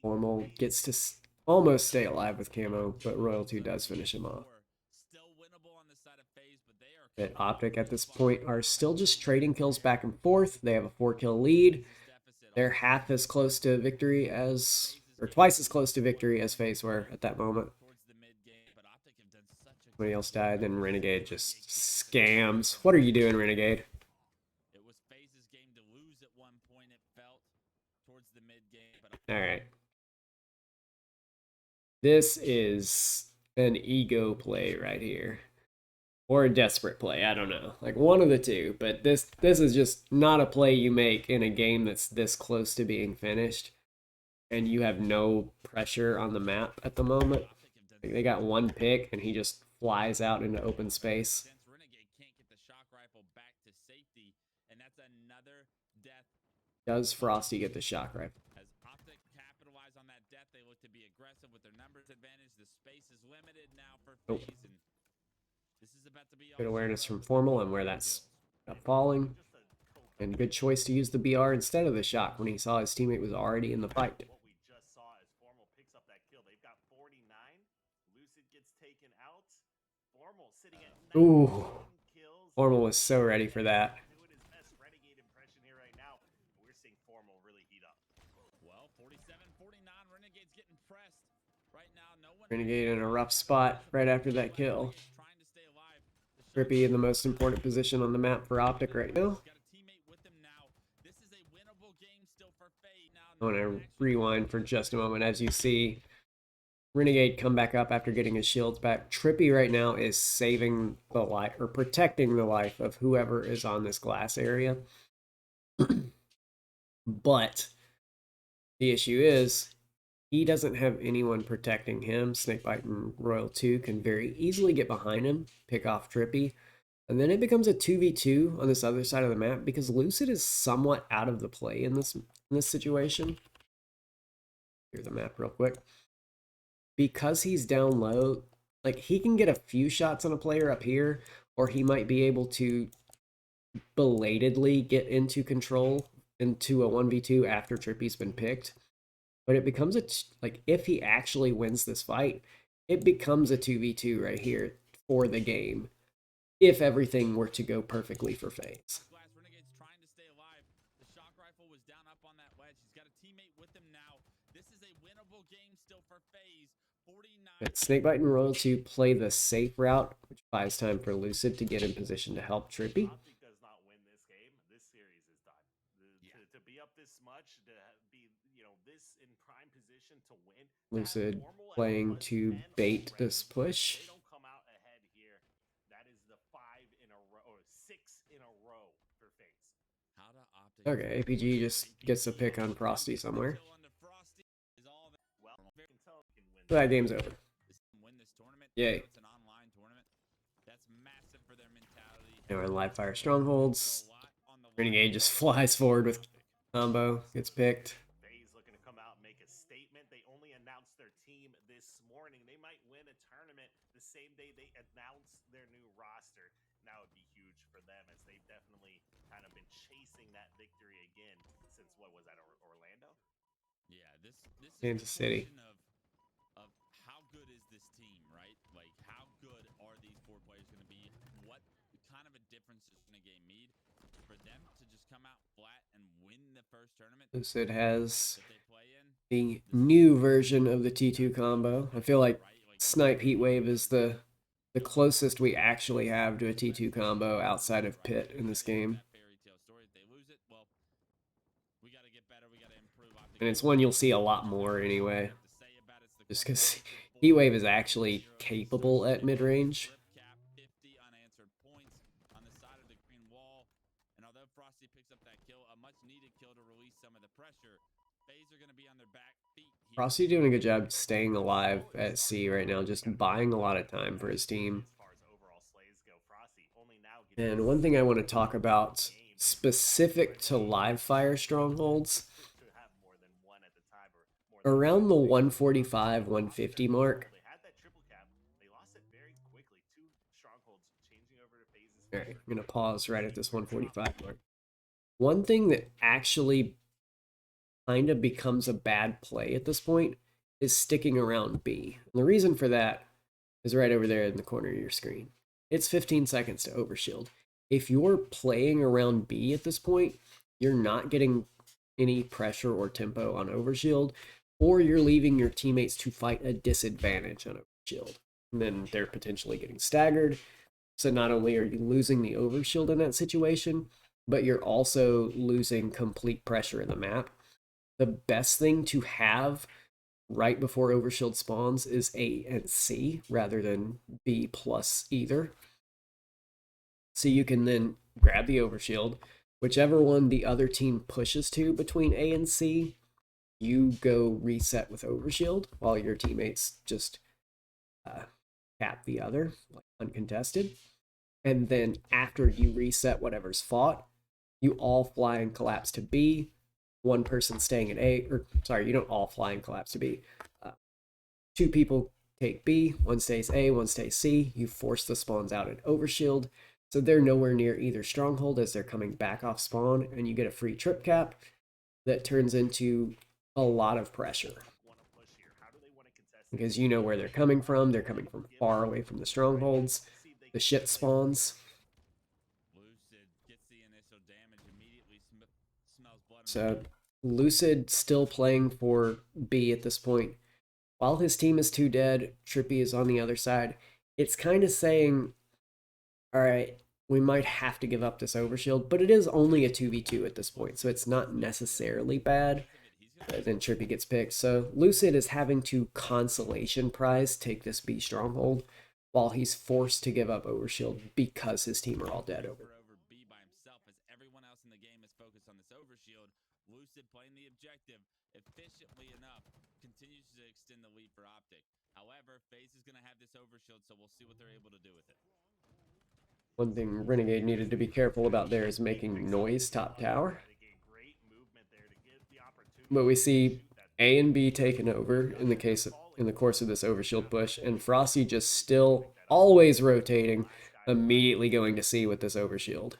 Formal gets to almost stay alive with camo, but Royalty does finish him off. But Optic at this point are still just trading kills back and forth. They have a 4-kill lead. They're half as close to victory as, or twice as close to victory as FaZe were at that moment. Somebody else died, then Renegade just scams. What are you doing, Renegade? FaZe's game to lose at one point, it felt, towards the mid game. But All right. This is an ego play right here. Or a desperate play, I don't know. Like one of the two, but this is just not a play you make in a game that's this close to being finished and you have no pressure on the map at the moment. Like they got one pick and he just flies out into open space. Since Renegade can't get the shock rifle back to safety, and that's another death. Does Frosty get the shock rifle? As Optic capitalize on that death, they look to be aggressive with their numbers advantage. The space is limited now for Nope. FaZe, and this is about to be Good all awareness zero from Formal on where kills. that's falling. And good choice to use the BR instead of the shock when he saw his teammate was already in the fight. What we just saw as Formal picks up that kill. They've got 49. Lucid gets taken out. Formal sitting at 19 Ooh. kills. Formal was so ready for that. Doing his best Renegade impression here right now. We're seeing Formal really heat up. Well, 47-49, Renegade's getting pressed. Right now, no one Renegade in a rough spot right after that kill. trying to stay alive. Trippy in the most important position on the map for Optic right now. Got a teammate with him now. This is a winnable game still for FaZe. Now, I want to rewind for just a moment. As you see, Renegade come back up after getting his shields back. Trippy right now is saving the life, or protecting the life of whoever is on this glass area. But the issue is, he doesn't have anyone protecting him. Snakebite and Royal 2 can very easily get behind him, pick off Trippy, and then it becomes a 2v2 on this other side of the map because Lucid is somewhat out of the play in this situation. Here's the map real quick. Because he's down low, like he can get a few shots on a player up here, or he might be able to belatedly get into control into a 1v2 after Trippy's been picked. But it becomes like if he actually wins this fight, it becomes a 2v2 right here for the game. If everything were to go perfectly for FaZe. Glass Renegade's trying to stay alive. The shock rifle was down up on that ledge. He's got a teammate with him now. This is a winnable game still for FaZe. 49. But Snakebite and Royal 2 play the safe route, which buys time for Lucid to get in position to help Trippy. Optic does not win this game. This series is done. To be up this much, to be this in prime position to win. Lucid playing to bait this push. They don't come out ahead here. That is the 5 in a row, or 6 in a row for FaZe. How to Optic Okay, APG just gets a pick on Frosty somewhere. kill under Frosty is all that. Well, you can tell you can win. So that game's over. Win this tournament. Yay. It's an online tournament. That's massive for their mentality. Now we're in live fire strongholds. A lot on the Renegade just flies forward with combo, gets picked. FaZe looking to come out and make a statement. They only announced their team this morning. They might win a tournament the same day they announce their new roster. That would be huge for them, as they've definitely kind of been chasing that victory again since, what was that, Orlando? Yeah, this is Kansas the City. question of how good is this team, right? Like, how good are these 4 players going to be? What kind of a difference does Renegade need for them to just come out flat and win the first tournament Lucid has that they play in? the new version of the T2 combo. I feel like Snipe Heatwave is the closest we actually have to a T2 combo outside of Pit in this game. Fairy tale story. If they lose it, well, we got to get better. We got to improve. And it's one you'll see a lot more anyway. Just because Heatwave is actually capable at mid-range. 50 unanswered points on the side of the green wall. And although Frosty picks up that kill, a much needed kill to release some of the pressure, FaZe are going to be on their back feet here. Frosty doing a good job staying alive at C right now, just buying a lot of time for his team. As far as overall slays go, Frosty only now getting And one thing I want to talk about specific to live fire strongholds, to have more than one at the time, or more than around the 145, 150 mark. They had that triple cap. They lost it very quickly. 2 strongholds changing over to FaZe's. All right, I'm going to pause right at this 145 mark. One thing that actually kind of becomes a bad play at this point is sticking around B. And the reason for that is right over there in the corner of your screen. It's 15 seconds to overshield. If you're playing around B at this point, you're not getting any pressure or tempo on overshield, or you're leaving your teammates to fight a disadvantage on overshield. And then they're potentially getting staggered. So not only are you losing the overshield in that situation, but you're also losing complete pressure in the map. The best thing to have right before overshield spawns is A and C rather than B plus either. So you can then grab the overshield, whichever one the other team pushes to between A and C, you go reset with overshield while your teammates just cap the other, like uncontested. And then after you reset whatever's fought, you all fly and collapse to B. One person staying at A, or sorry, you don't all fly and collapse to B. Two people take B, one stays A, one stays C. You force the spawns out at overshield, so they're nowhere near either stronghold as they're coming back off spawn, and you get a free trip cap that turns into a lot of pressure. Because you know where they're coming from far away from the strongholds, the shit spawns. So Lucid still playing for B at this point. While his team is 2 dead, Trippy is on the other side. It's kind of saying, all right, we might have to give up this overshield, but it is only a 2v2 at this point, so it's not necessarily bad. Then Trippy gets picked. So Lucid is having to consolation prize take this B stronghold while he's forced to give up overshield because his team are all dead over. B by himself as everyone else in the game is focused on this overshield. Lucid playing the objective efficiently enough continues to extend the lead for Optic. However, FaZe is going to have this overshield, so we'll see what they're able to do with it. One thing Renegade needed to be careful about there is making noise top tower. But we see A and B taken over in the course of this overshield push, and Frosty just still always rotating, immediately going to C with this overshield,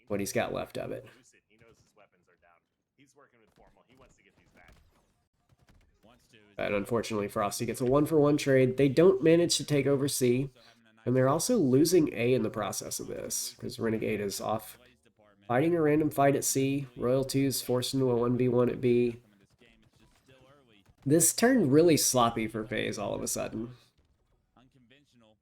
what he's got left of it. And unfortunately, Frosty gets a 1-for-1 trade. They don't manage to take over C, and they're also losing A in the process of this, because Renegade is off fighting a random fight at C. Royal 2's forced into a 1v1 at B. This turned really sloppy for FaZe all of a sudden. Unconventional,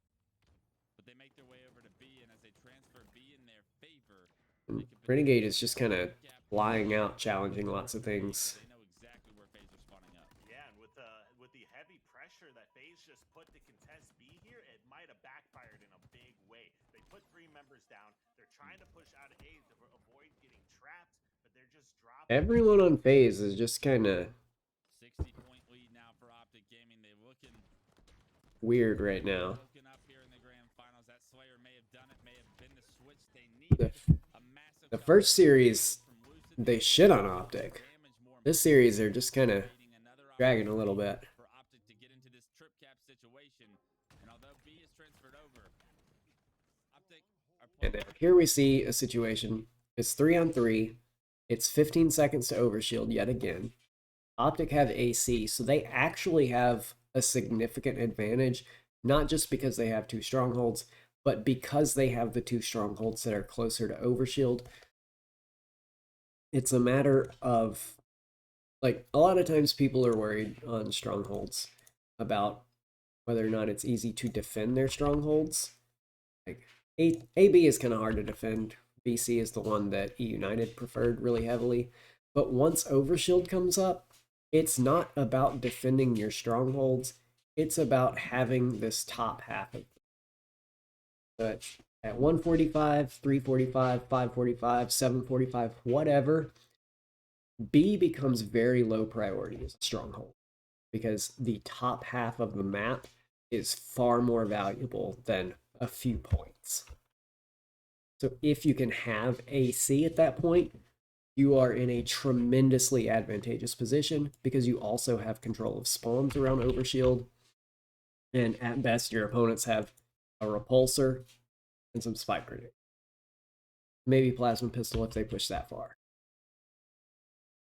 but they make their way over to B, and as they transfer B in their favor, And Renegade is just kind of flying out, challenging lots of things. they know exactly where FaZe are spawning up. Yeah, and with the heavy pressure that FaZe just put to contest B here, it might have backfired in a big way. They put 3 members down. They're trying to push out A to avoid getting trapped, but they're just dropping. Everyone on FaZe is just kind of 60-point lead now for Optic Gaming. They're looking weird right now. up here in the grand finals. That Slayer may have done it, may have been the switch they needed. The first series, they shit on Optic. This series, they're just kind of dragging a little bit. For Optic to get into this trip cap situation, and although B is transferred over, Optic are And now here we see a situation. It's 3-on-3. It's 15 seconds to overshield yet again. Optic have AC, so they actually have a significant advantage, not just because they have 2 strongholds, but because they have the 2 strongholds that are closer to overshield. It's a matter of, like, a lot of times people are worried on strongholds about whether or not it's easy to defend their strongholds. Like, AB is kind of hard to defend. BC is the one that E United preferred really heavily. But once overshield comes up, it's not about defending your strongholds. It's about having this top half of it. But at 145, 345, 545, 745, whatever, B becomes very low priority as a stronghold because the top half of the map is far more valuable than a few points. So if you can have AC at that point, you are in a tremendously advantageous position because you also have control of spawns around overshield. And at best, your opponents have a repulsor and some spike grenade. Maybe plasma pistol if they push that far.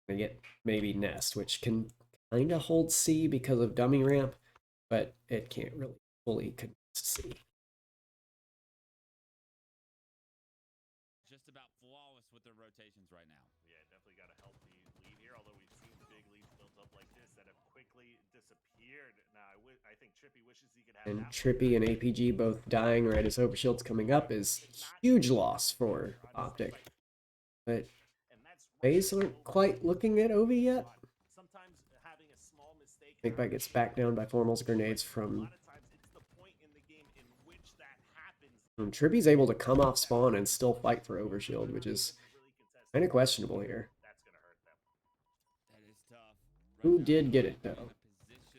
They get maybe Nest, which can kind of hold C because of dummy ramp, but it can't really fully contest C. just about flawless with their rotations right now. Yeah, definitely got a healthy lead here, although we've seen big leads built up like this that have quickly disappeared. Now, I think Trippy wishes he could have And that Trippy and APG both dying right as overshield's coming up is huge loss for Optic. But And that's FaZe aren't quite looking at Ovi yet. sometimes having a small mistake. Snakebite gets back down by Formal's grenades A from... lot of times it's the point in the game in which that happens. Trippy's able to come off spawn and still fight for Overshield, which is kind of questionable here. That's gonna hurt them. That is tough. Who did get it, though?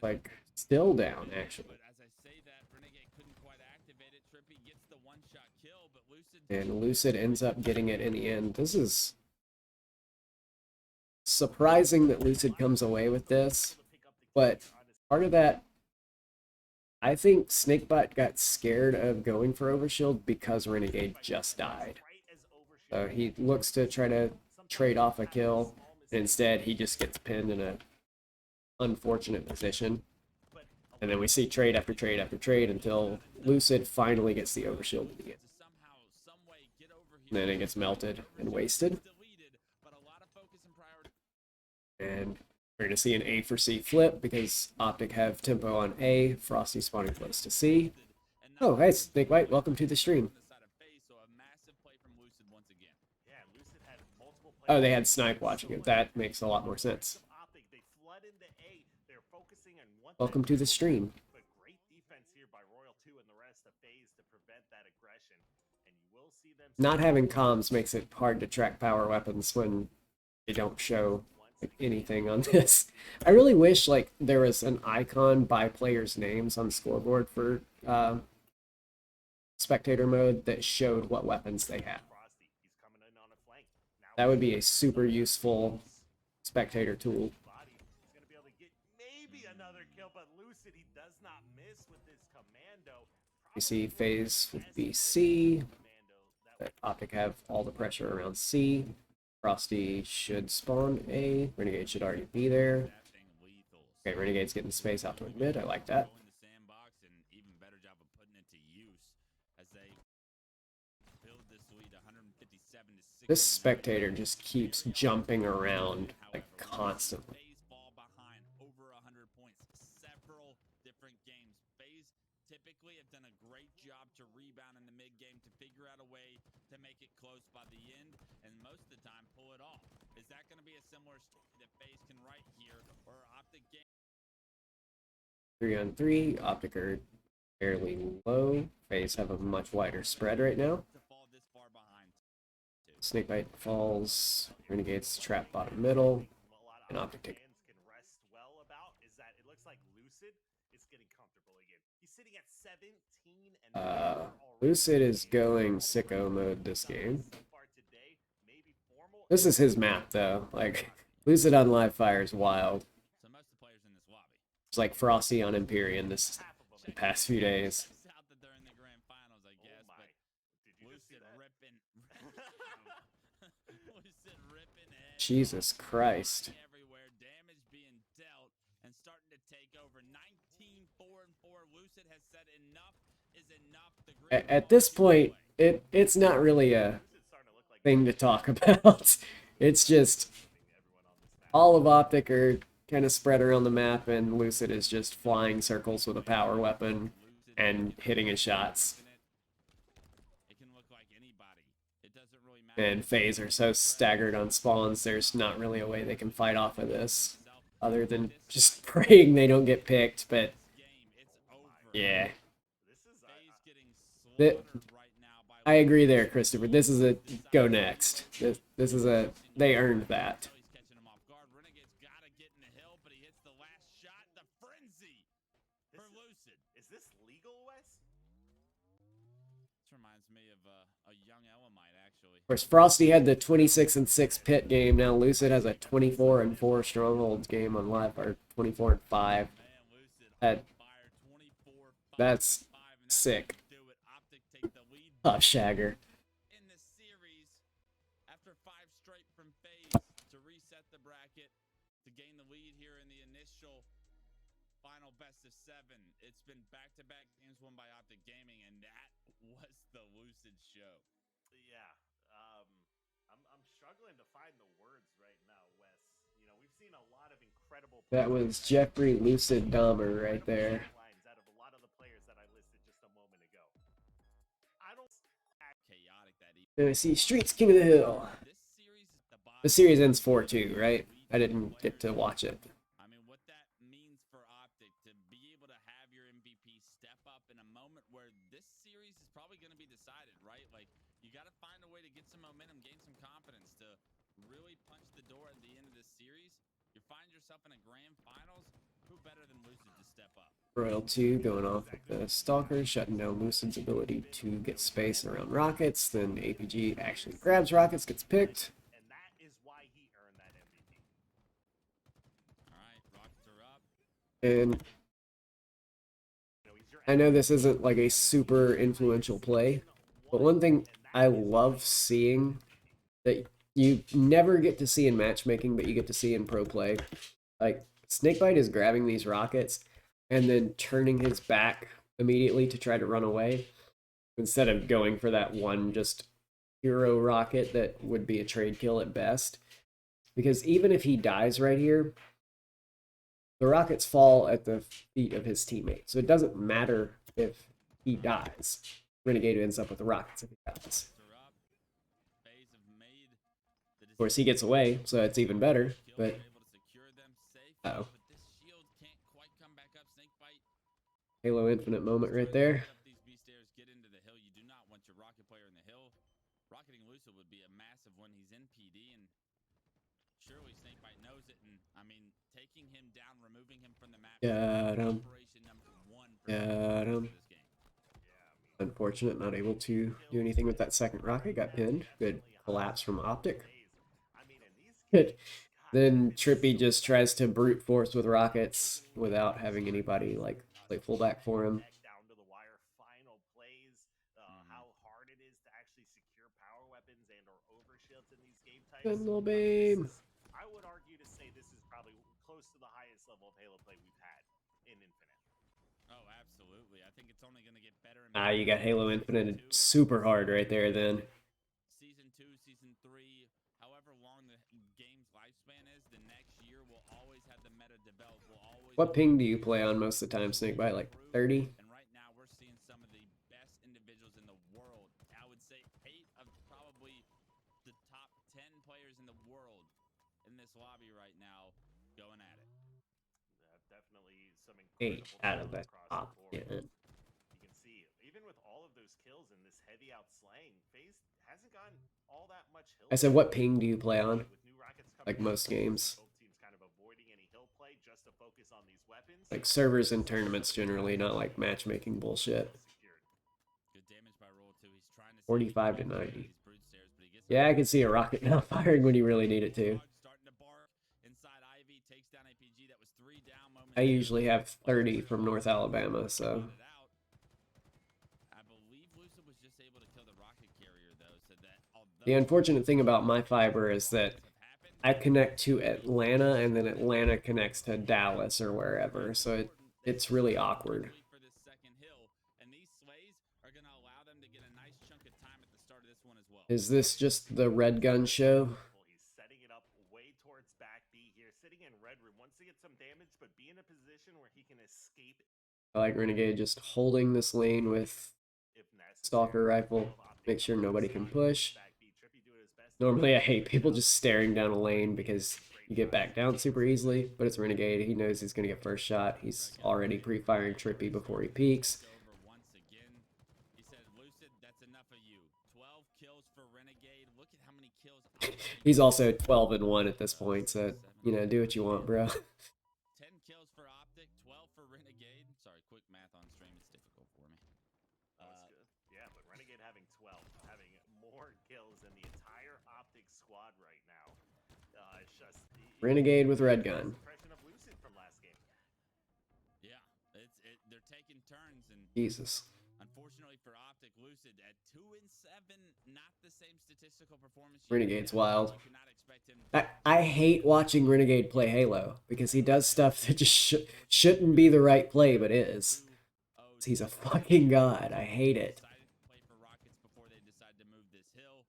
Like, still down, actually. But as I say that, Renegade couldn't quite activate it. Trippy gets the one-shot kill, but Lucid And Lucid ends up getting it in the end. This is surprising that Lucid comes away with this, but part of that, I think Snakebite got scared of going for Overshield because Renegade just died. So he looks to try to trade off a kill. Instead, he just gets pinned in a unfortunate position. And then we see trade after trade after trade until Lucid finally gets the Overshield in the end. And then it gets melted and wasted. And we're going to see an A for C flip because Optic have tempo on A, Frosty spawning close to C. Oh, hey, Snakebite, welcome to the stream. Oh, they had Snipe watching it. That makes a lot more sense. Welcome to the stream. But great defense here by Royal 2 and the rest of FaZe to prevent that aggression. And you will see them Not having comms makes it hard to track power weapons when they don't show like, anything on this. I really wish like there was an icon by players' names on the scoreboard for spectator mode that showed what weapons they have. Frosty. He's coming in on a flank. Now That would be a super useful spectator tool. body. He's gonna be able to get maybe another kill, but Lucid, he does not miss with his commando. You see FaZe with BC, but Optic have all the pressure around C. Frosty should spawn A. Renegade should already be there. Okay, Renegade's getting space out toward mid. I like that. This spectator just keeps jumping around like constantly. Typically have done a great job to rebound in the mid game to figure out a way to make it close by the end and most of the time pull it off. Is that going to be a similar story that FaZe can write here or Optic game? 3-on-3, Optic are fairly low. FaZe have a much wider spread right now. To fall this far behind. Snakebite falls, Renegade's trap bottom middle, and Optic take. Fans can rest well about is that it looks like Lucid is getting comfortable again. He's sitting at 17 and Lucid is going sicko mode this game. so far today, maybe formal. This is his map though. Like Lucid on live fire is wild. So most of the players in this lobby. It's like Frosty on Empyrean this Half of them the past few days. It's out that they're in the grand finals, I guess, my. but Did you just see Lucid that? ripping. Lucid ripping ahead. Jesus Christ. Everywhere, damage being dealt and starting to take over. 19-4-4. Lucid has said enough is enough. The green At ball this is point, away. it's not really a Lucid's starting to look like thing to talk about. It's just everyone on this map. all of Optic are kind of spread around the map, and Lucid is just flying circles with a power weapon and hitting his shots. It can look like anybody. It doesn't really matter. And FaZe are so staggered on spawns, there's not really a way they can fight off of this. Other than just praying they don't get picked, but yeah. This is FaZe getting The- slaughtered right now by I agree there, Christopher. This is a go next. This is a... They earned that. He's catching him off guard. Renegade's got to get in the hill, but he hits the last shot. The frenzy for Lucid. Is this legal, Wes? This reminds me of a young Elamite, actually. Of course, Frosty had the 26-6 pit game. Now Lucid has a 24-4 strongholds game on live, or 24-5. Man, Lucid That- on fire. 24, That's 5, and that's sick. how you do it. Optic take the lead Tough Shagger. in the series after 5 straight from FaZe to reset the bracket to gain the lead here in the initial final best of 7. It's been back-to-back games won by Optic Gaming, and that was the Lucid show. Yeah. I'm struggling to find the words right now, Wes. You know, we've seen a lot of incredible. That was Jeffrey Lucid Dahmer right there. Lines out of a lot of the players that I listed just a moment ago. I don't. Chaotic that Then I see Streets King of the Hill. this series The series ends 4-2, right? I didn't get to watch it. I mean, what that means for Optic to be able to have your MVP step up in a moment where this series is probably going to be decided, right? Like, you got to find a way to get some momentum, gain some confidence to really punch the door at the end of this series. You find yourself in a grand finals. Who better than Lucid to step up? Royal 2 going off with the Stalker, shutting down Lucid's ability to get space around Rockets. Then APG actually grabs Rockets, gets picked. And that is why he earned that MVP. All right, Rockets are up. And I know this isn't like a super influential play, but one thing I love seeing that you never get to see in matchmaking, but you get to see in pro play, like Snakebite is grabbing these rockets and then turning his back immediately to try to run away instead of going for that one just hero rocket that would be a trade kill at best. Because even if he dies right here, the rockets fall at the feet of his teammate. So it doesn't matter if he dies. Renegade ends up with the rockets if he dies. Of course, he gets away, so it's even better, but... Uh-oh. Halo Infinite moment right there. Rocketing Lucid would be a massive when he's in PD, and surely Snakebite knows it. And I mean, taking him down, removing him from the map. Got him. Operation number 1 for Got him. this game. Unfortunate, not able to do anything with that second rocket. Got pinned. Good collapse from Optic. Good. Then Trippy just tries to brute force with rockets without having anybody like play fullback for him. Down to the wire, final plays, how hard it is to actually secure power weapons and or overshields in these game types. Good little beam. I would argue to say this is probably close to the highest level of Halo play we've had in Infinite. Oh, absolutely. I think it's only going to get better. And You got Halo Infinite super hard right there then. Season 2, Season 3, however long the game's lifespan is, the next year will always have the meta develop. Will always. What ping do you play on most of the time, Snakebite? Like 30? And right now we're seeing some of the best individuals in the world. I would say 8 of probably the top 10 players in the world in this lobby right now going at it. Definitely some 8 incredible out of the talent across top the 10. board. You can see, even with all of those kills and this heavy out slaying, FaZe hasn't gotten all that much hill. I said, what ping do you play on? With new rockets coming Like out, most games. both teams kind of avoiding any hill play just to focus on these weapons. Like servers and tournaments generally, not like matchmaking bullshit. Secured. Good damage by roll 2. He's trying to 45 to 90. these brood stairs, but he gets Yeah, I can see a rocket now firing when you really need it to. starting to bark inside Ivy, takes down APG. That was 3 down moments. I usually have 30 from North Alabama, so... I believe Lucid was just able to kill the rocket carrier though, so that The unfortunate thing about my fiber is that I connect to Atlanta, and then Atlanta connects to Dallas or wherever, so it's really awkward. For this second hill, and these slays are going to allow them to get a nice chunk of time at the start of this one as well. Is this just the Red Gun show? He's setting it up way towards back B here, sitting in red room. Wants to get some damage, but be in a position where he can escape I like Renegade just holding this lane with if necessary. Stalker Rifle, make sure nobody can push. Normally I hate people just staring down a lane because you get back down super easily, but it's Renegade. He knows he's going to get first shot. He's already pre-firing Trippy before he peeks. Once again, he said, Lucid, that's enough of you. 12 kills for Renegade. Look at how many kills. He's also 12-1 at this point, so, you know, do what you want, bro. 10 kills for Optic, 12 for Renegade. Sorry, quick math on stream. It's difficult for me. That's good. Yeah, but Renegade having 12, having more kills than the entire Optic squad right now. It's just Renegade with Red Gun. impression of Lucid from last game. Yeah, they're taking turns, and Jesus. unfortunately for Optic, Lucid at 2 and 7, not the same statistical performance. Renegade's wild. You cannot expect him to I hate watching Renegade play Halo because he does stuff that just shouldn't be the right play, but is. He's a fucking god. I hate it. decided to play for Rockets before they decide to move this hill.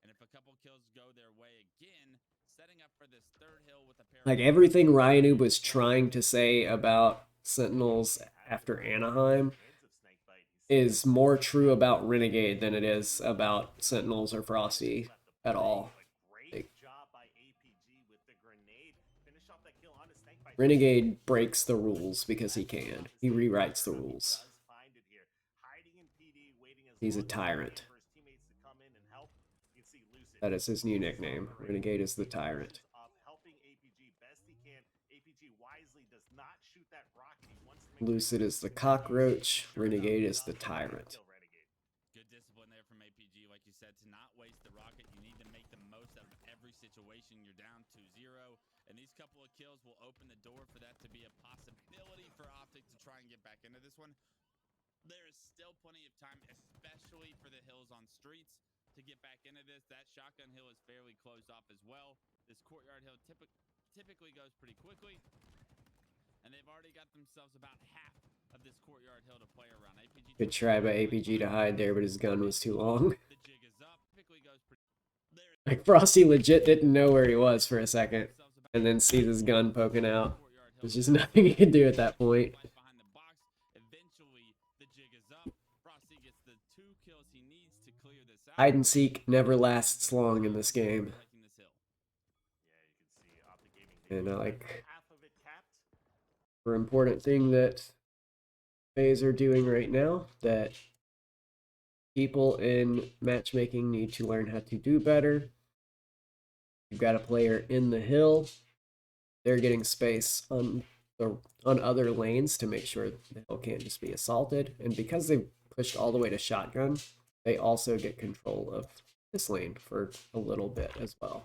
And if a couple kills go their way again, setting up for this third hill with a pair Like everything Ryanoob was trying to say about Sentinels after Anaheim is more true about Renegade than it is about Sentinels or Frosty at all. Great job by finish off that kill on a snake bite. Renegade breaks the rules because he can. He rewrites the rules. Does find it here. Hiding in PD, waiting as He's a long as tyrant. for his teammates to come in and help. You can see Lucid. That is his new nickname. Renegade is the tyrant. Up, helping APG best he can. APG wisely does not shoot that rocket. He wants to make Lucid is the cockroach. Renegade is the tyrant. Good discipline there from APG, like you said, to not waste the rocket. You need to make the most out of every situation. You're down 2-0, and these couple of kills will open the door for that to be a possibility for Optic to try and get back into this one. There is still plenty of time, especially for the hills on streets, to get back into this. That shotgun hill is fairly closed off as well. This courtyard hill typically goes pretty quickly, and they've already got themselves about half of this courtyard hill to play around. APG Good try by APG to hide there, but his gun was too long. the jig is up. Typically goes pretty. Like, Frosty legit didn't know where he was for a second, and then sees his gun poking out. There's just nothing he could do at that point. Right behind the box. Eventually, the jig is up. Frosty gets the 2 kills he needs to clear this out. Hide and seek never lasts long in this game. Taking this hill. Yeah, you can see Optic Gaming. And like, Half of it capped. for important thing that FaZe are doing right now, that people in matchmaking need to learn how to do better. You've got a player in the hill. They're getting space on other lanes to make sure the hill can't just be assaulted. And because they've pushed all the way to shotgun, they also get control of this lane for a little bit as well.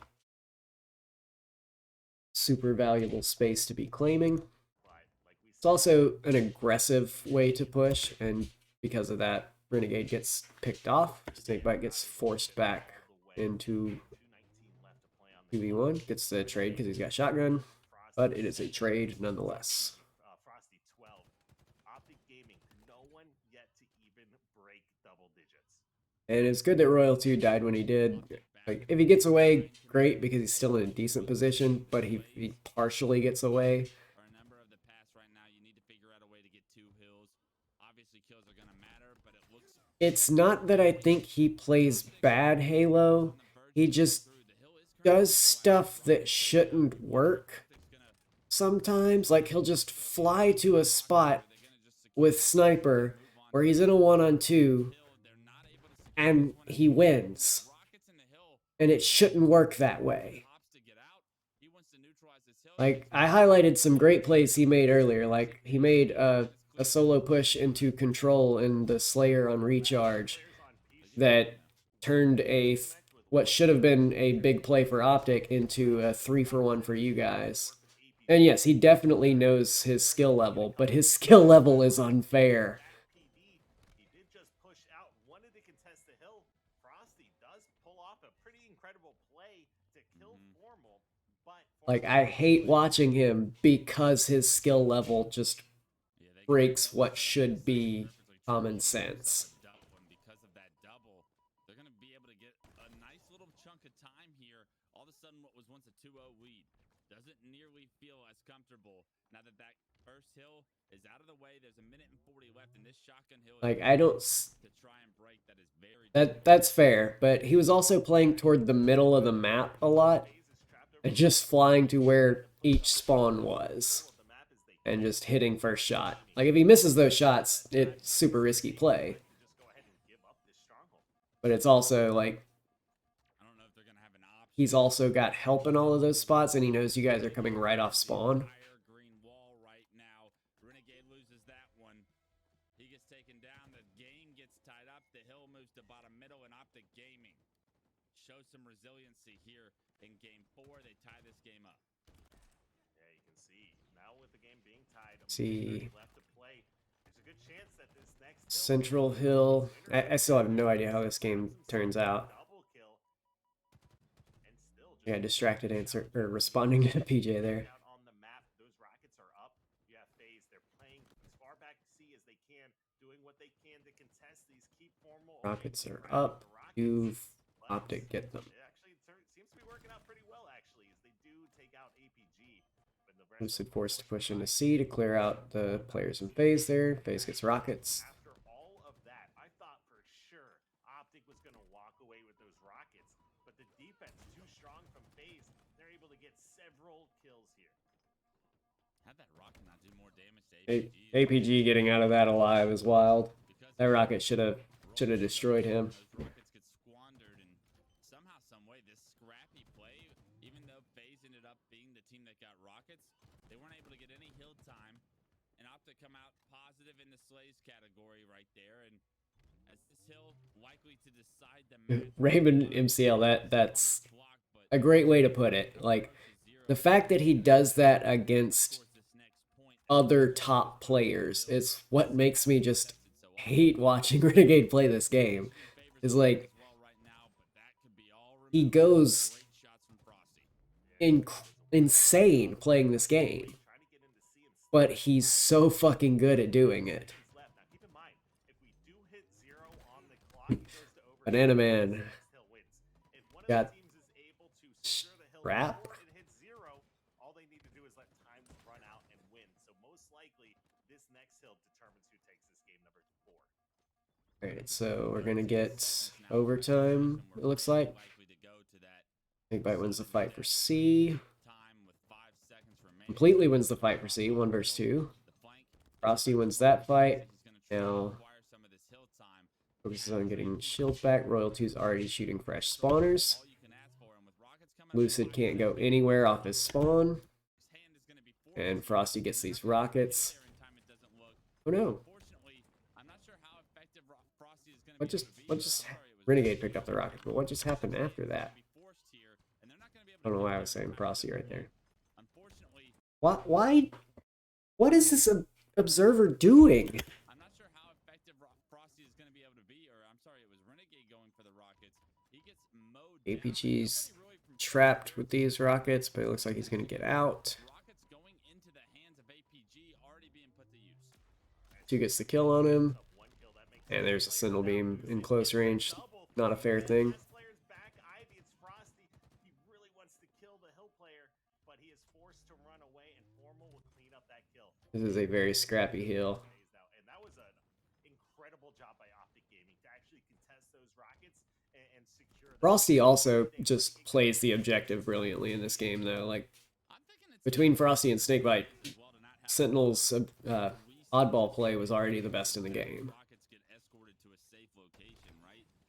Super valuable space to be claiming. It's also an aggressive way to push, and because of that, Renegade gets picked off. Snakebite gets forced back into 2v1, gets the trade because he's got shotgun, but it is a trade nonetheless. Frosty 12. Optic Gaming, no one yet to even break double digits. And it's good that Royal 2 died when he did. Like, if he gets away, great, because he's still in a decent position, but he partially gets away. For a number of the pass right now, you need to figure out a way to get 2 hills. Obviously, kills are going to matter, but it looks... It's not that I think he plays bad Halo, he just does stuff that shouldn't work sometimes. Like, he'll just fly to a spot with Sniper where he's in a 1-on-2 and he wins. And it shouldn't work that way. Like, I highlighted some great plays he made earlier. Like, he made a solo push into control in the Slayer on recharge that turned what should have been a big play for Optic into a 3-for-1 for you guys. And yes, he definitely knows his skill level, but his skill level is unfair. He did just push out, wanted to contest the hill. Frosty does pull off a pretty incredible play to kill Formal, but Like, I hate watching him because his skill level just breaks what should be common sense. Because of that double, they're going to be able to get a nice little chunk of time here. All of a sudden, what was once a 2-0 lead doesn't nearly feel as comfortable now that that first hill is out of the way. There's a minute and 40 left, and this shotgun hill Like, I don't... to try and break that is very That's fair, but he was also playing toward the middle of the map a lot, and just flying to where each spawn was, and just hitting first shot. Like, if he misses those shots, it's super risky play. But it's also, like, I don't know if they're going to have an option. he's also got help in all of those spots, and he knows you guys are coming right off spawn. Entire green wall right now. Renegade loses that one. He gets taken down. The game gets tied up. The hill moves to bottom middle, and Optic Gaming shows some resiliency here in game 4. They tie this game up. yeah, you can see now with the game being tied, See. left to play. There's a good chance that this next Central Hill. I still have no idea how this game turns out. double kill and still just Yeah, distracted answer or responding to PJ there. out on the map. Those rockets are up. You have FaZe. They're playing as far back to sea as they can, doing what they can to contest these. Keep Formal away. Rockets are Keep rounding up. the rockets. You've But Optic get them. it actually seems to be working out pretty well, actually, as they do take out APG. But the rest Lucid of forced to push into C to clear out the players in FaZe there. FaZe gets rockets. After all of that, I thought for sure Optic was going to walk away with those rockets, but the defense too strong from FaZe. They're able to get several kills here. Had that rocket not do more damage to APG getting out of that alive is wild. That rocket should have destroyed him. Those rockets get squandered, and somehow, some way, this scrappy play, even though FaZe ended up being the team that got rockets, they weren't able to get any hill time, and Optic come out positive in the Slays category right there, and as this hill likely to decide the match. Raymond MCL, that's a great way to put it. Like, the fact that he does that against other top players is what makes me just hate watching Renegade play this game. Is like, he goes insane playing this game, but he's so fucking good at doing it. Banana Man got Strap. Alright, so we're gonna get overtime, it looks like. Snakebite wins the fight for C. Completely wins the fight for C, 1 versus 2. Frosty wins that fight. Now focuses on getting shields back. Royal 2's already shooting fresh spawners. Lucid can't go anywhere off his spawn. And Frosty gets these rockets. Oh no. What just Renegade picked up the rocket, but what just happened after that? I don't know why I was saying Frosty right there. Why? What is this observer doing? I'm not sure how effective Frosty is going to be able to be, or I'm sorry, it was Renegade going for the rockets. He gets mowed down. APG's trapped with these rockets, but it looks like he's going to get out. Rockets going into the hands of APG already being put to use. 2 gets the kill on him. And there's a Sentinel Beam in close range. Not a fair thing. This is a very scrappy hill. And that was an incredible job by Optic Gaming to actually contest those rockets and secure. Frosty also just plays the objective brilliantly in this game, though. Like, between Frosty and Snakebite, Sentinel's oddball play was already the best in the game.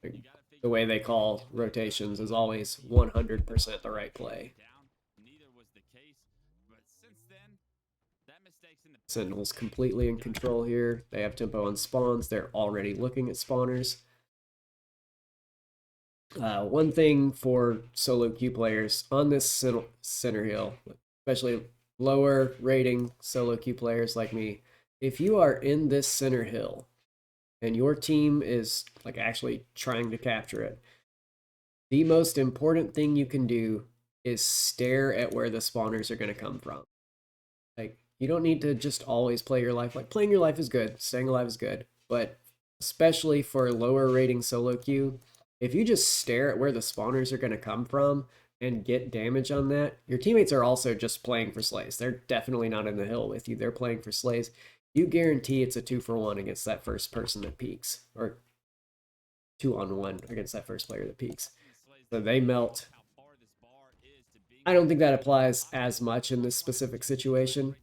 Like, the way they call rotations is always 100% the right play. Sentinel's completely in control here. They have tempo on spawns. They're already looking at spawners. One thing for solo queue players on this center hill, especially lower rating solo queue players like me, if you are in this center hill and your team is like actually trying to capture it, the most important thing you can do is stare at where the spawners are going to come from. Like, you don't need to just always play your life. Like, playing your life is good, staying alive is good, but especially for lower rating solo queue, if you just stare at where the spawners are going to come from and get damage on that, your teammates are also just playing for slays. They're definitely not in the hill with you. They're playing for slays. You guarantee it's a 2-for-1 against that first person that peeks, or 2-on-1 against that first player that peeks. So they melt. I don't think that applies as much in this specific situation.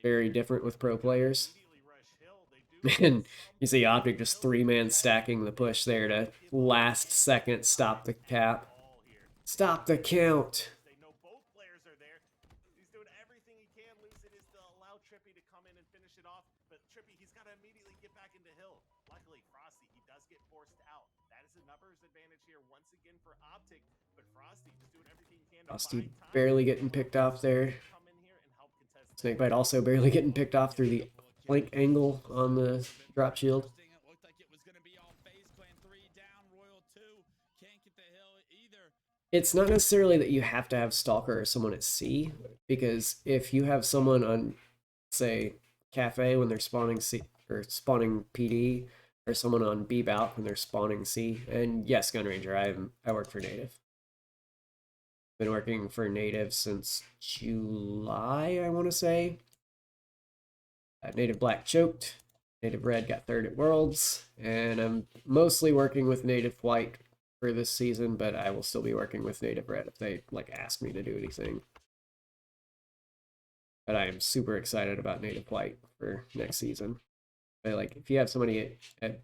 Very different with pro players. And you see Optic just 3-man stacking the push there to last second stop the cap. Stop the count. They know both players are there. He's doing everything he can. Lucid is to allow Trippy to come in and finish it off. But Trippy, he's got to immediately get back into hill. Luckily, Frosty, he does get forced out. That is a numbers advantage here once again for Optic. But Frosty just doing everything he can to Frosty barely getting picked off there. Snakebite also barely getting picked off through the flank angle on the drop shield. It's not necessarily that you have to have Stalker or someone at C, because if you have someone on, say, Cafe when they're spawning C or spawning PD, or someone on B-Bout when they're spawning C, and yes, Gun Ranger, I work for Native. Been working for Native since July, I want to say. Native Black choked. Native Red got 3rd at Worlds. And I'm mostly working with Native White for this season, but I will still be working with Native Red if they like ask me to do anything. But I am super excited about Native Flight for next season. But like, if you have somebody at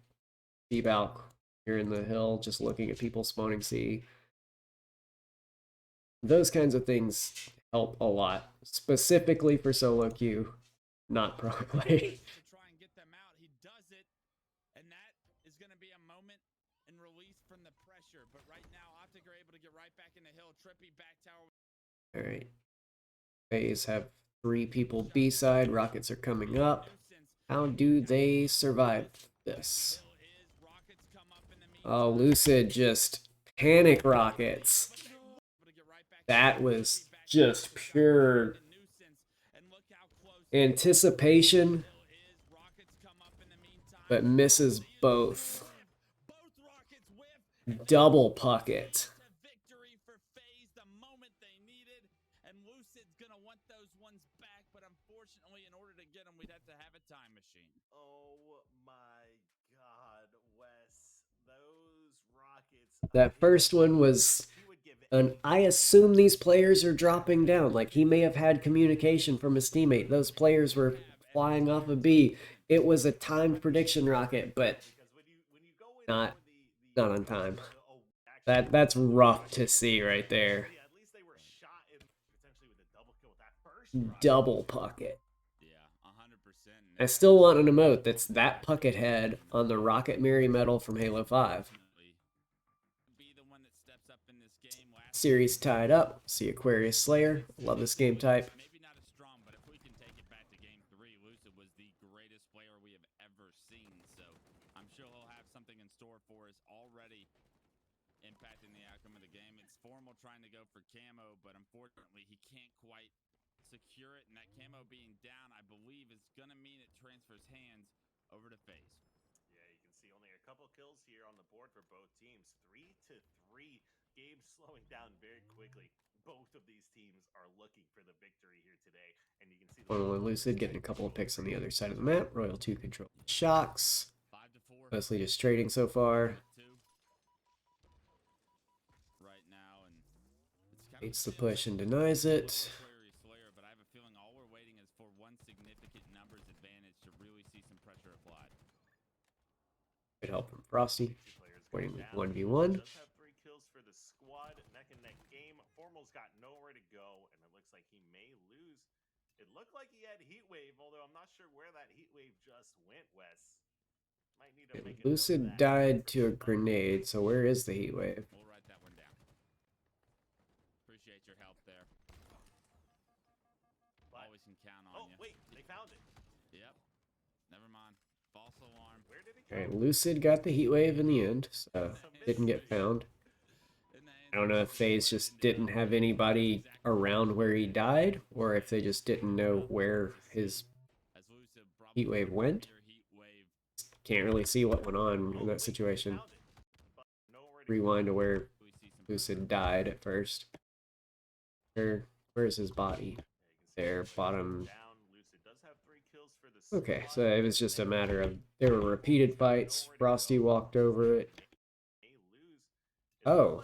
D-Balk here in the hill just looking at people spawning C, those kinds of things help a lot, specifically for solo queue, not pro play. To try and get them out, he does it, and that is going to be a moment and release from the pressure. But right now, Optic are able to get right back in the hill. Trippy back tower. All right. FaZe have 3 people B side. Rockets are coming up. How do they survive this? Oh, Lucid just panic rockets. That was just pure anticipation, but misses both. Double pucket. Victory for FaZe, the moment they needed, and Lucid's gonna want those ones back, but unfortunately, in order to get them, we'd have to have a time machine. Oh my God, Wes, those rockets. That first one was an I assume these players are dropping down. Like, he may have had communication from his teammate. Those players were flying off of B. It was a timed prediction rocket, but not on time. That's rough to see right there. Double pucket. Yeah, 100%. I still want an emote that's that pucket head on the Rocket Mary medal from Halo 5. Be the one that steps up in this game. Series tied up. See Aquarius Slayer. Love this game type. Maybe not as strong, but if we can take it back to game 3, Lucid was the greatest player we have ever seen. So I'm sure he'll have something in store for us already, impacting the outcome of the game. It's Formal trying to go for camo, but unfortunately he can't quite secure it, and that camo being down, I believe, is gonna mean it transfers hands over to FaZe. Yeah, you can see only a couple kills here on the board for both teams. 3-3. Game slowing down very quickly. Both of these teams are looking for the victory here today, and you can see Formal and Lucid getting a couple of picks on the other side of the map. Royal 2 control shocks. 5-4. Mostly just trading so far. Right now, and it's kind Hates the push and denies it. Slayer, but I have a feeling all we're waiting is for one significant numbers advantage to really see some pressure applied. Good help from Frosty. Winning with 1v1. Does have 3 kills for the squad. Neck and neck game. Formal's got nowhere to go, and it looks like he may lose. It looked like he had heat wave, although I'm not sure where that heat wave just went, Wes. Might need to make a note of Lucid that. died to a grenade, so where is the heat wave? We'll write that one down. Appreciate your help there. What? Always can count on Oh, you. wait, they found it. Yep. Never mind. False alarm. Where did it go? Alright, Lucid got the heat wave in the end, so didn't get found. I don't know if FaZe just didn't have anybody around where he died, or if they just didn't know where his heat wave went. Can't really see what went on in that situation. Rewind to where Lucid died at first. Where's his body? There, bottom. Okay, so it was just a matter of there were repeated fights. Frosty walked over it. Oh.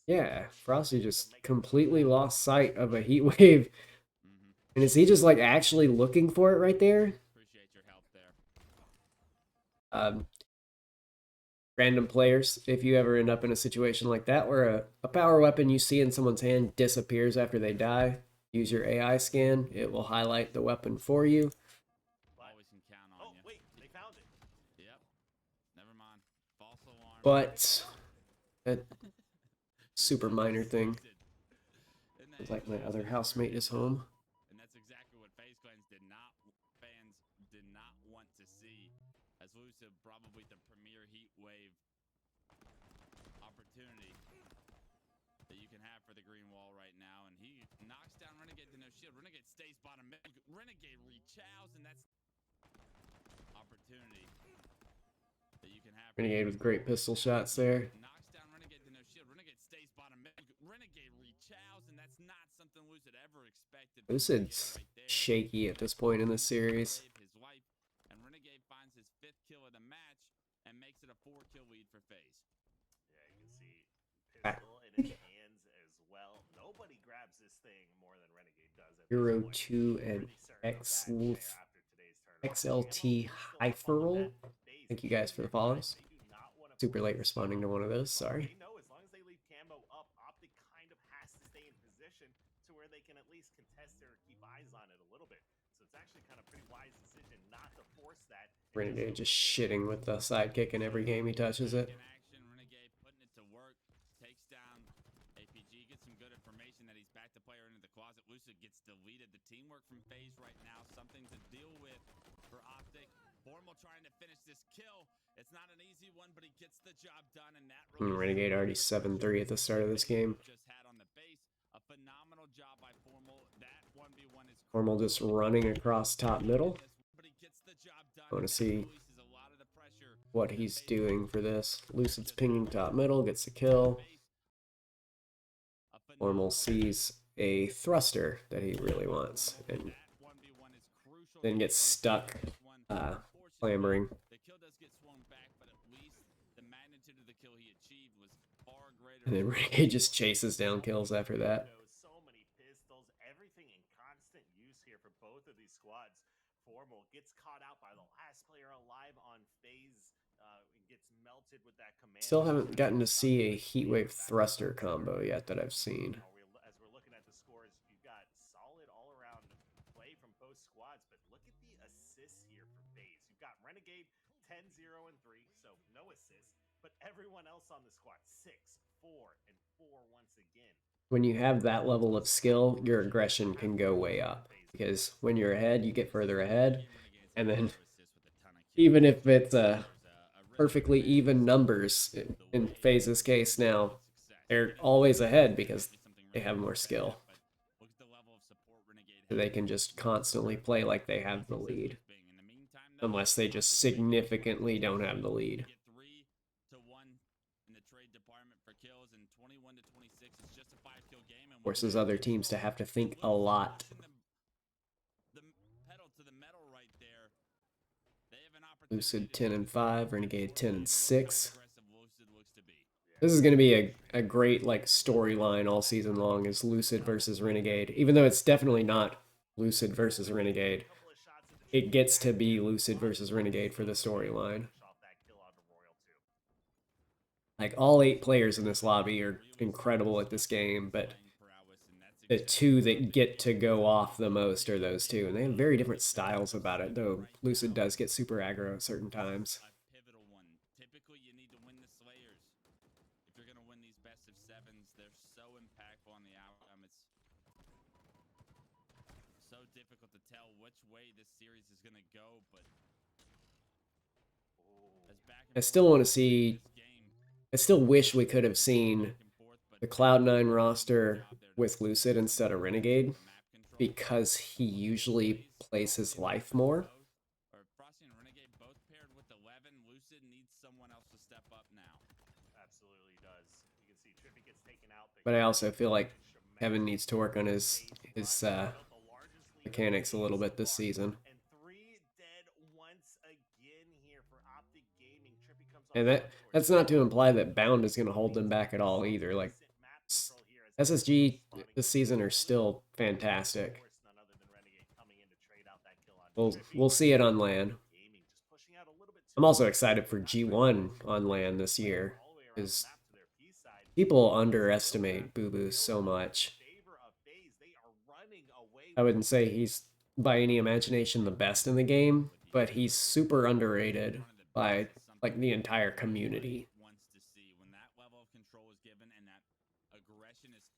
Yeah, Frosty just completely lost sight of a heat wave. And is he just like actually looking for it right there? Appreciate your help there. Random players, if you ever end up in a situation like that where a power weapon you see in someone's hand disappears after they die, use your AI scan. It will highlight the weapon for you. Always can count on you. Wait, they found it. Yep. Never mind. False alarm. But that super minor thing. It's like my other housemate is home. And that's exactly what FaZe fans did not want to see. As Lucid probably the premier heat wave opportunity that you can have for the green wall right now, and he knocks down Renegade to no shield. Renegade stays bottom mid. Renegade rechows, and that's opportunity that you can have. Renegade with great pistol shots there. Knocks down Renegade to no shield. Renegade stays bottom mid. Renegade rechows, and that's not something Lucid ever expected. Lucid's shaky at this point in the series. His wife, and Renegade finds his 5th kill of the match and makes it a 4-kill lead for FaZe. Yeah, you can see pistol in his hands as well. Nobody grabbed nothing more than Renegade does at this Euro point. 2 and Pretty certain of X that there after today's tournament. XLT Camo is still High up on Furl. that base. Thank you guys for the follows. They do not want to Super force late this responding to camo, one of those. but Sorry. they know as long as they leave Camo up, Optic kind of has to stay in position to where they can at least contest it or keep eyes on it a little bit. So it's actually kind of pretty wise decision not to force that. Renegade just shitting with the sidekick in every game he touches it. In action, Renegade putting it to work, takes down APG, gets some good information that he's back the player into the closet. Lucid gets deleted. The teamwork from FaZe right now, something to deal with for Optic. Formal trying to finish this kill. It's not an easy one, but he gets the job done, and that Renegade already 7-3 at the start of this game. just had on the base. A phenomenal job by Formal. That 1v1 is Formal just running across top middle. but he gets the job done. I want to see Releases a lot of the pressure. what he's doing for this. Lucid's pinging top middle, gets a kill. Formal sees a thruster that he really wants, and then gets stuck clambering. The kill does get swung back, but at least the magnitude of the kill he achieved was far greater. And then Renegade just chases down kills after that. So many pistols, everything in constant use here for both of these squads. Formal gets caught out by the last player alive on FaZe. Gets melted with that command. Still haven't gotten to see a Heatwave thruster combo yet that I've seen. As we're looking at the scores, you've got solid all-around play from both squads, but look at the assists here for FaZe. You've got Renegade 10-0 and 3, so no assists, but everyone else on the squad 6, 4, and 4 once again. When you have that level of skill, your aggression can go way up, because when you're ahead, you get further ahead, and then even if it's a perfectly even numbers in FaZe's case now, they're always ahead because they have more skill. They can just constantly play like they have the lead, unless they just significantly don't have the lead. Forces other teams to have to think a lot. Lucid 10-5, Renegade 10-6. This is going to be a great like storyline all season long, is Lucid versus Renegade. Even though it's definitely not Lucid versus Renegade, it gets to be Lucid versus Renegade for the storyline. Like, all 8 players in this lobby are incredible at this game, but the 2 that get to go off the most are those 2, and they have very different styles about it, though Lucid does get super aggro at certain times. A pivotal one. Typically, you need to win the Slayers. If you're going to win these best of 7s, they're so impactful on the outcome. It's so difficult to tell which way this series is going to go, but I still want to see... I still wish we could have seen the Cloud9 roster with Lucid instead of Renegade, because he usually plays his life more. Frosty and Renegade both paired with 11. Lucid needs someone else to step up now. Absolutely does. You can see Trippy gets taken out. But I also feel like Kevin needs to work on his mechanics a little bit this season. And 3 dead once again here for Optic Gaming. Trippy comes And that's not to imply that Bound is going to hold them back at all either. Like, SSG this season are still fantastic. We'll see it on LAN. I'm also excited for G1 on LAN this year, because people underestimate Boo Boo so much. I wouldn't say he's by any imagination the best in the game, but he's super underrated by like the entire community.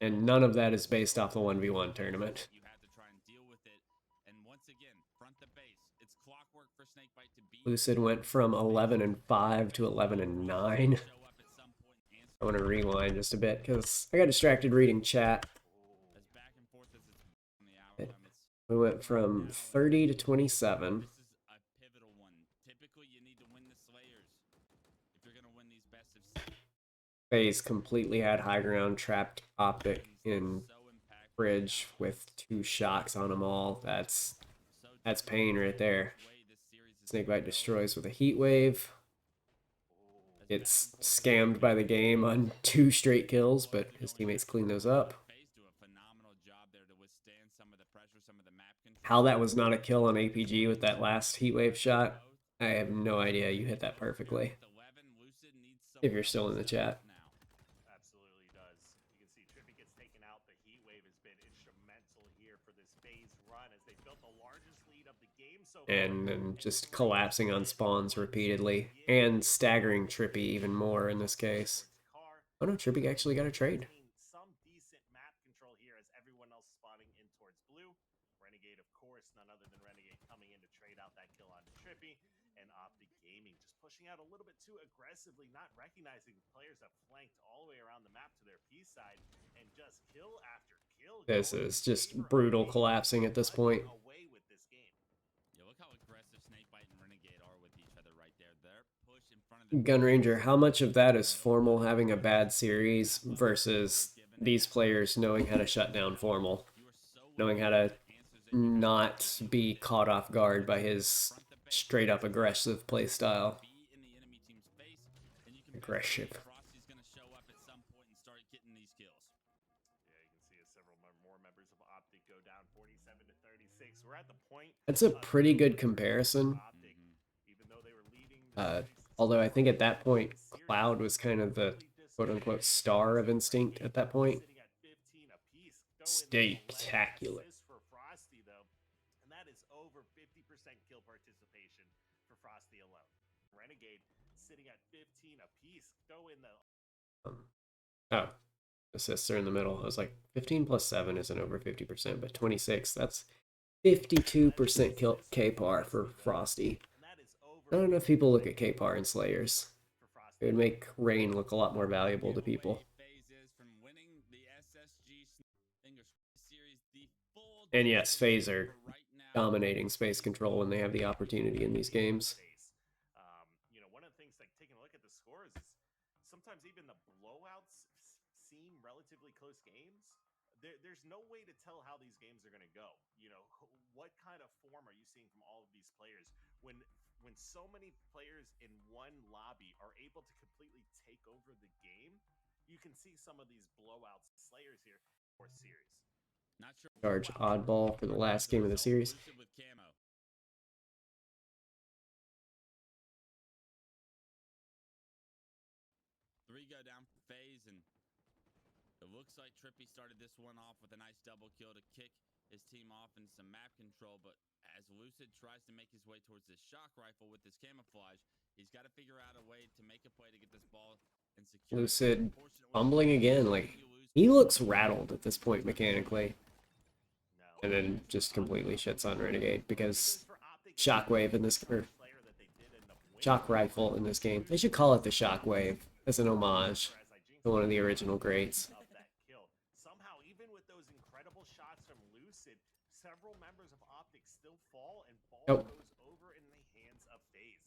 And none of that is based off the 1v1 tournament. You have to try and deal with it. And once again, front the base. It's clockwork for Snakebite to beat. Lucid went from 11-5 to 11-9. I want to rewind just a bit because I got distracted reading chat. We went from 30 to 27. This is a pivotal one. Typically, you need to win the Slayers if you're going to win these best of 7. FaZe completely had high ground, trapped Optic in bridge with 2 shocks on them all. That's pain right there. Snakebite destroys with a heat wave. Gets scammed by the game on 2 straight kills, but his teammates clean those up. FaZe do a phenomenal job there how that was not a kill on APG with that last heatwave shot. I have no idea. You hit that perfectly. If you're still in the chat. Absolutely does. You can see Trippy gets taken out. The heat wave has been instrumental here for this phase run as they built the largest lead of the game so far. And then just collapsing on spawns repeatedly and staggering Trippy even more in this case. Oh no, Trippy actually got a trade. Some decent map control here as everyone else spawning in towards blue. Renegade, of course, none other than Renegade coming in to trade out that kill on Trippy. And Optic Gaming just pushing out a little bit too aggressively, not recognizing the players have flanked all the way around the map to their P side, and just kill after kill. This is just brutal collapsing at this point. Away with this game. Yeah, look how aggressive Snakebite and Renegade are with each other right there. They're pushed in front of the Gun Ranger, how much of that is Formal having a bad series versus these players knowing how to shut down Formal, knowing how to not be caught off guard by his straight up aggressive playstyle? Aggressive. Frosty's gonna show up at some point and start getting these kills. Yeah, you can see as several more members of Optic go down 47 to 36. We're at the point. That's a pretty good comparison. Optic, even though they were leading Although I think at that point, Cloud was kind of the quote-unquote star of Instinct at that point. Spectacular. For Frosty, though, and that is over 50% kill participation for Frosty alone. Renegade sitting at 15 apiece. Go in the Oh, assists are in the middle. I was like, 15 plus 7 isn't over 50%, but 26, that's 52% kill K-par for Frosty. Not enough people look at K-par in Slayers. It would make Rain look a lot more valuable to people. And yes, FaZe are dominating space control when they have the opportunity in these games. You know, one of the things, like taking a look at the scores, is sometimes even the blowouts seem relatively close games. There's no way to tell how these games are going to go. You know, what kind of form are you seeing from all of these players when so many players in one lobby are able to completely take over the game? You can see some of these blowouts, Slayers here, for series. Not sure. Charge oddball for the last game of the series. With camo. Three go down for FaZe, and it looks like Trippy started this one off with a nice double kill to kick his team off in some map control, but as Lucid tries to make his way towards this shock rifle with this camouflage, he's got to figure out a way to make a play to get this ball and secure. Lucid fumbling again, like, he looks rattled at this point mechanically. And then just completely shits on Renegade because Shockwave in this, or Shock Rifle in this game. They should call it the Shockwave as an homage to one of the original greats. Somehow, even with those incredible shots from Lucid, several members of Optic still fall, and ball goes over in the hands of FaZe.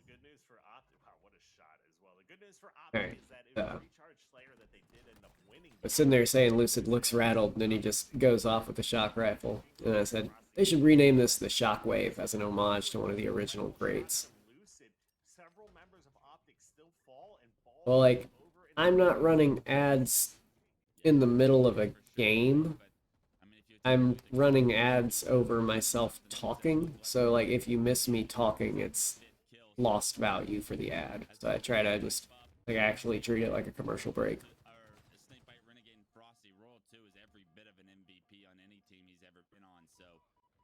Good news for Optic. Wow, what a shot as well. The good news for Optic is that it was Recharge Slayer that they did end up winning. I was sitting there saying Lucid looks rattled, and then he just goes off with the Shock Rifle. And I said, they should rename this the Shockwave as an homage to one of the original greats. Well, like, I'm not running ads in the middle of a game. I'm running ads over myself talking, so like if you miss me talking, it's lost value for the ad. So I try to just like actually treat it like a commercial break. Snakebite, Renegade, and Frosty. Royal 2 is every bit of an MVP on any team he's ever been on. So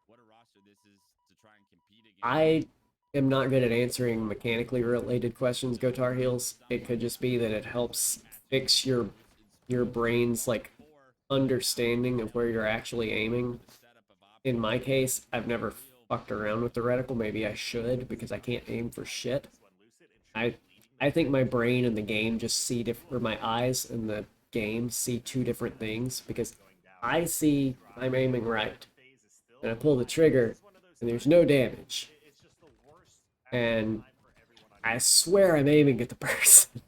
what a roster this is to try and compete against. I am not good at answering mechanically related questions, Go Tar Heels. It could just be that it helps fix your brain's like understanding of where you're actually aiming. In my case, I've never fucked around with the reticle. Maybe I should, because I can't aim for shit. I think my brain and the game just see or my eyes and the game see two different things, because I see I'm aiming right, and I pull the trigger, and there's no damage, and I swear I'm aiming at the person,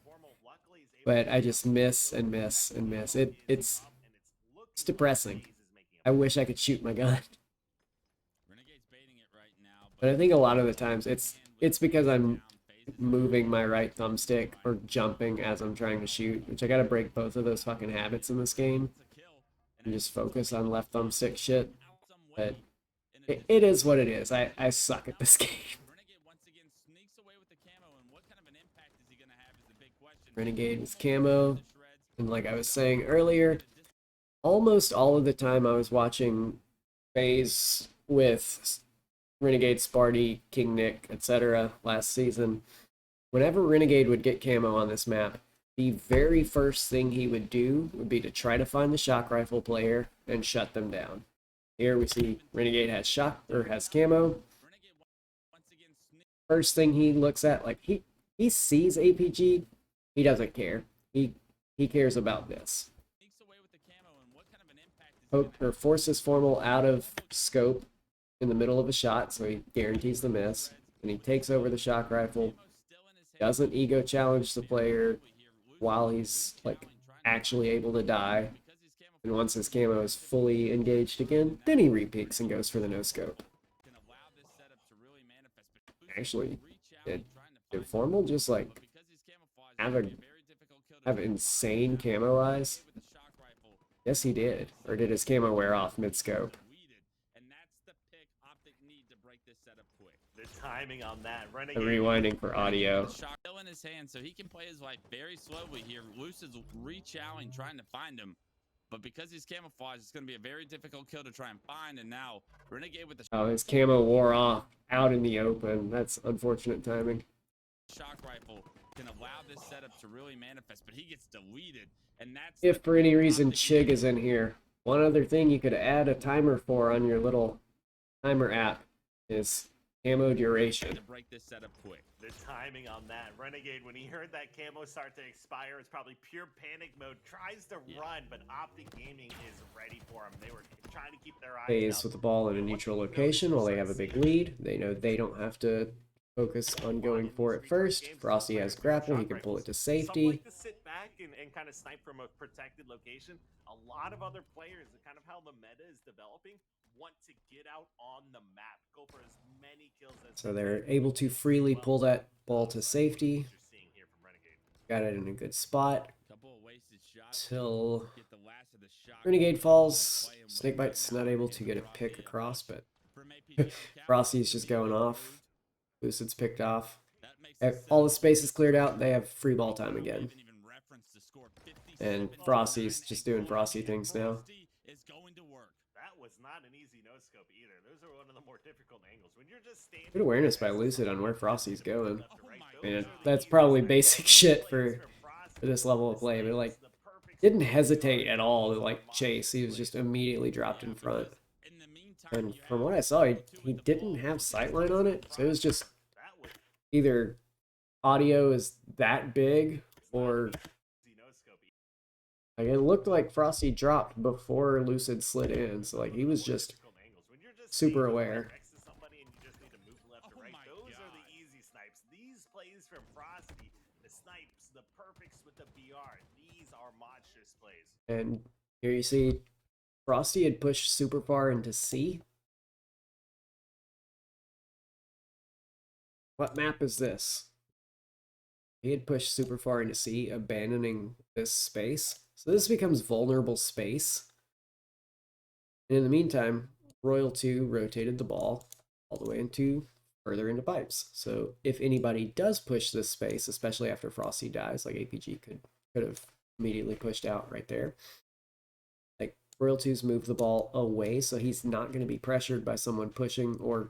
but I just miss and miss and miss. It's depressing. I wish I could shoot my gun. But I think a lot of the times it's because I'm moving my right thumbstick or jumping as I'm trying to shoot, which I gotta break both of those fucking habits in this game and just focus on left thumbstick shit. But it is what it is. I suck at this game. Renegade with camo, and like I was saying earlier, almost all of the time I was watching FaZe with Renegade, Sparty, King Nick, etc. last season. Whenever Renegade would get camo on this map, the very first thing he would do would be to try to find the shock rifle player and shut them down. Here we see Renegade has has camo. First thing he looks at, like he sees APG, he doesn't care. He cares about this. Or forces Formal out of scope in the middle of a shot, so he guarantees the miss. And he takes over the shock rifle, doesn't ego challenge the player while he's like actually able to die. And once his camo is fully engaged again, then he repeats and goes for the no scope. Actually, did Formal just like have insane camo eyes? Yes, he did. Or did his camo wear off mid-scope? The timing on that. The rewinding for audio. Still in his hand, so he can play his life very slowly here. Lucid's re-chowing, trying to find him. But because he's camouflaged, it's going to be a very difficult kill to try and find. And now, Renegade with the oh, his camo wore off out in the open. That's unfortunate timing. Shock rifle can allow this setup to really manifest, but he gets deleted. And that's if for any reason Chig is in here, one other thing you could add a timer for on your little timer app is camo duration. To break this setup quick. The timing on that. Renegade, when he heard that camo start to expire, it's probably pure panic mode. Tries to run, but Optic Gaming is ready for him. They were trying to keep their eyes FaZe with the ball in a neutral location while they have a big lead. They know they don't have to focus on going for it first. Frosty has grapple, he can pull it to safety. Some like to sit back and kind of snipe from a protected location. A lot of other players, kind of how the meta is developing, want to get out on the map, go for as many kills as so they're able to freely pull that ball to safety. Got it in a good spot. Till Renegade falls. Snakebite's not able to get a pick across, but Frosty's just going off. Lucid's picked off. All the space is cleared out. They have free ball time again. And Frosty's just doing Frosty things now. That was not an easy no-scope either. Those are one of the more difficult angles. When you're just standing... Good awareness by Lucid on where Frosty's going. Man, that's probably basic shit for this level of play, but like, didn't hesitate at all to like chase. He was just immediately dropped in front. And from what I saw, he didn't have sightline on it, so it was just either audio is that big, or like it looked like Frosty dropped before Lucid slid in, so like he was just super aware. Those are the easy snipes. These plays from Frosty, the snipes, the perfects with the BR, these are monstrous plays. And here you see Frosty had pushed super far into C. What map is this? He had pushed super far into C, abandoning this space. So this becomes vulnerable space. And in the meantime, Royal 2 rotated the ball all the way further into pipes. So if anybody does push this space, especially after Frosty dies, like APG could have immediately pushed out right there. Like Royal 2's moved the ball away, so he's not going to be pressured by someone pushing or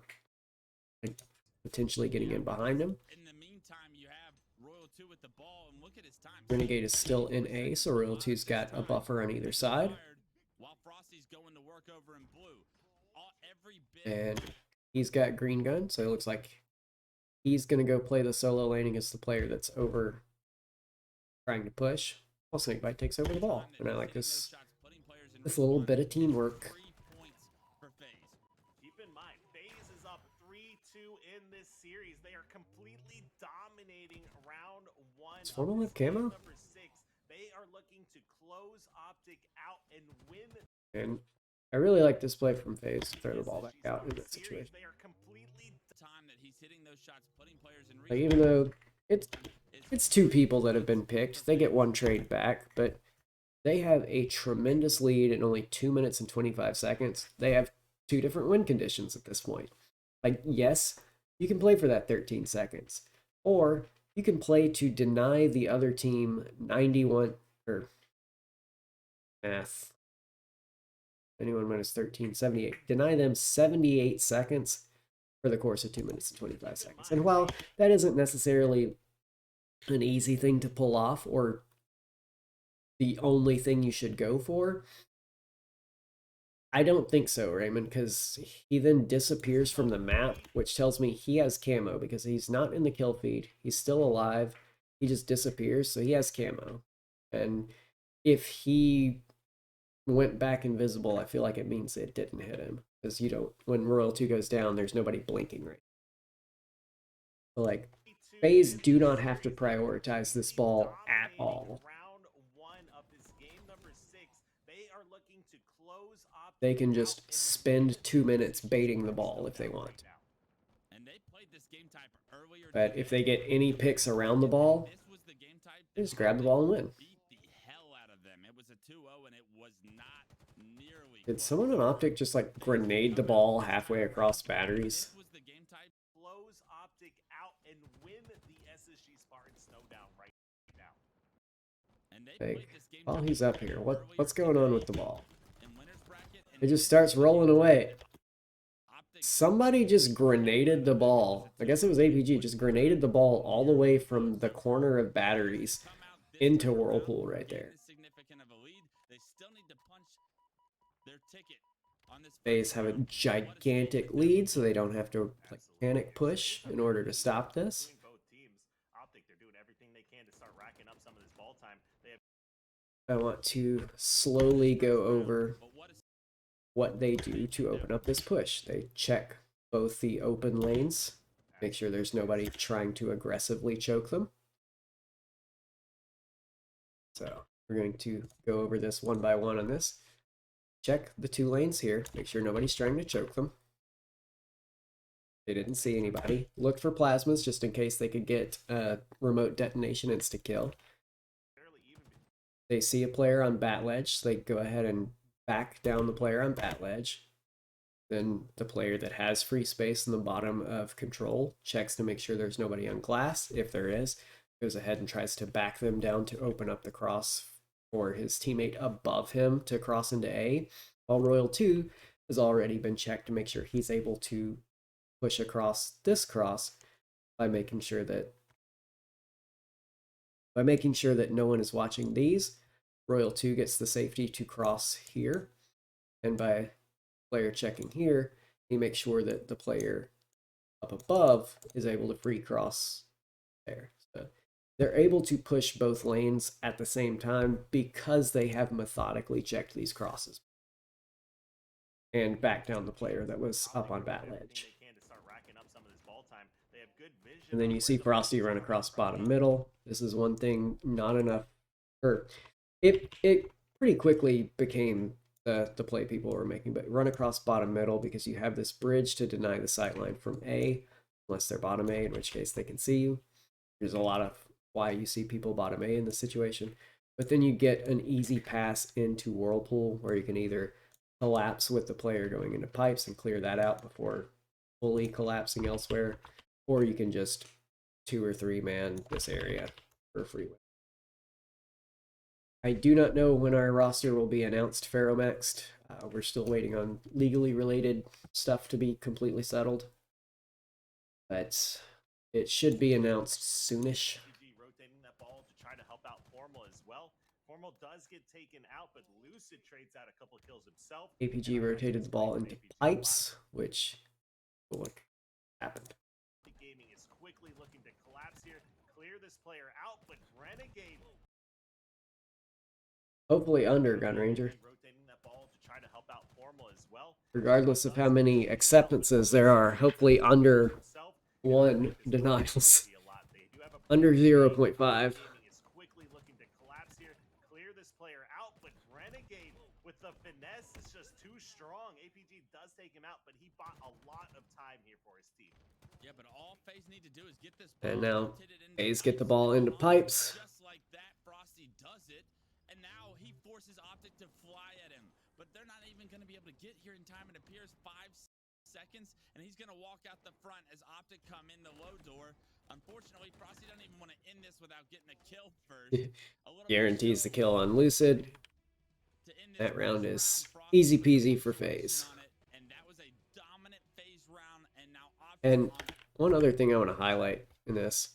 like, potentially getting in behind him. In the meantime, you have Royal 2 with the ball, and look at his time. Renegade is still in A, so Royal 2's got a buffer on either side. While Frosty's going to work over in blue. And He's got green gun, so it looks like he's going to go play the solo lane against the player that's over trying to push. Well, Snakebite takes over the ball, and I like this little bit of teamwork. Keep in mind, FaZe is up 3-2 in this series. They are completely dominating round 1. Is Formal of with this game camo? number 6. They are looking to close Optic out and win. And I really like this play from FaZe to throw the ball back out in that situation. They are completely Time that he's hitting those shots, putting players in Like, even though it's two people that have been picked, they get one trade back, but they have a tremendous lead in only 2 minutes and 25 seconds. They have two different win conditions at this point. Like, yes, you can play for that 13 seconds, or you can play to deny the other team 91 or math. 91 minus 13, 78. Deny them 78 seconds for the course of 2 minutes and 25 seconds. And while that isn't necessarily an easy thing to pull off or the only thing you should go for, I don't think so, Raymond, because he then disappears from the map, which tells me he has camo because he's not in the kill feed. He's still alive. He just disappears, so he has camo. And if he went back invisible, I feel like it means it didn't hit him. Because you don't, when Royal 2 goes down, there's nobody blinking, right? But like, FaZe do not have to prioritize this ball at all. round 1 of this game number 6. They are looking to close Optic. They can just spend 2 minutes baiting the ball if they want. And they played this game type earlier. But if they get any picks around the ball, This was the game type they just grab the ball and win. beat the hell out of them. It was a 2-0 and it was not nearly Did someone on Optic just like grenade the ball halfway across batteries? This was the game type. Close Optic out and win the SSG Spartan Snowdown right now. And they Like, played this game while type he's up here, what's going on with the ball? in winners bracket, and It just starts rolling away. Optic Somebody just grenaded the ball. I guess it was APG, just grenaded the ball all the way from the corner of batteries come out this into time around, Whirlpool right getting there. this significant of a lead. They still need to punch their ticket on this. FaZe have a gigantic lead, so they don't have to like panic push in order to stop this. Doing both teams. Optic, they're doing everything they can to start racking up some of this ball time. They have I want to slowly go over But what is what they do to open up this push. They check both the open lanes, make sure there's nobody trying to aggressively choke them. So we're going to go over this one by one on this. Check the 2 lanes here, make sure nobody's trying to choke them. They didn't see anybody. Look for plasmas just in case they could get a remote detonation insta-kill. barely even been They see a player on bat ledge, so they go ahead and back down the player on bat ledge. Then the player that has free space in the bottom of control checks to make sure there's nobody on glass. If there is, goes ahead and tries to back them down to open up the cross for his teammate above him to cross into A, while Royal 2 has already been checked to make sure he's able to push across this cross by making sure that no one is watching these. Royal 2 gets the safety to cross here, and by player checking here, he makes sure that the player up above is able to free cross there. So they're able to push both lanes at the same time because they have methodically checked these crosses and back down the player that was up on bat ledge. they can to start racking up some of this ball time. They have good vision. And then you see Frosty run across bottom middle. This is one thing, not enough, or it pretty quickly became the play people were making, but run across bottom middle because you have this bridge to deny the sightline from A, unless they're bottom A, in which case they can see you. There's a lot of why you see people bottom A in this situation. But then you get an easy pass into Whirlpool where you can either collapse with the player going into pipes and clear that out before fully collapsing elsewhere, or you can just 2 or 3 man this area for a free win. I do not know when our roster will be announced, Ferromaxed. We're still waiting on legally related stuff to be completely settled. But it should be announced soonish. SSG rotating that ball to try to help out Formal as well. Formal does get taken out, but Lucid trades out a couple of kills himself. APG rotated the ball into pipes, which What happened? Gaming is quickly looking to collapse here, clear this player out, but Renegade Hopefully under Gun Ranger. rotating that ball to try to help out Formal as well. Regardless of how many acceptances there are, hopefully under Himself, 1 denials. see a lot. They do have a Under 0.5. Gaming is quickly looking to collapse here, clear this player out, but Renegade with the finesse is just too strong. APG does take him out, but he bought a lot of time here for his team. Yeah, but all FaZe need to do is get this And ball now rotated into FaZe get the pipes. ball into pipes. Just like that, Frosty does it, and now he forces Optic to fly at him. But they're not even going to be able to get here in time. It appears 5 seconds, and he's going to walk out the front as Optic come in the low door. Unfortunately, Frosty doesn't even want to end this without getting a kill first. A little bit Guarantees the of kill on Lucid. to end this That round first is Frosty easy put the peasy for punctuation FaZe. on it, and that was a dominant FaZe round, and now Optic And on it. one other thing I want to highlight in this.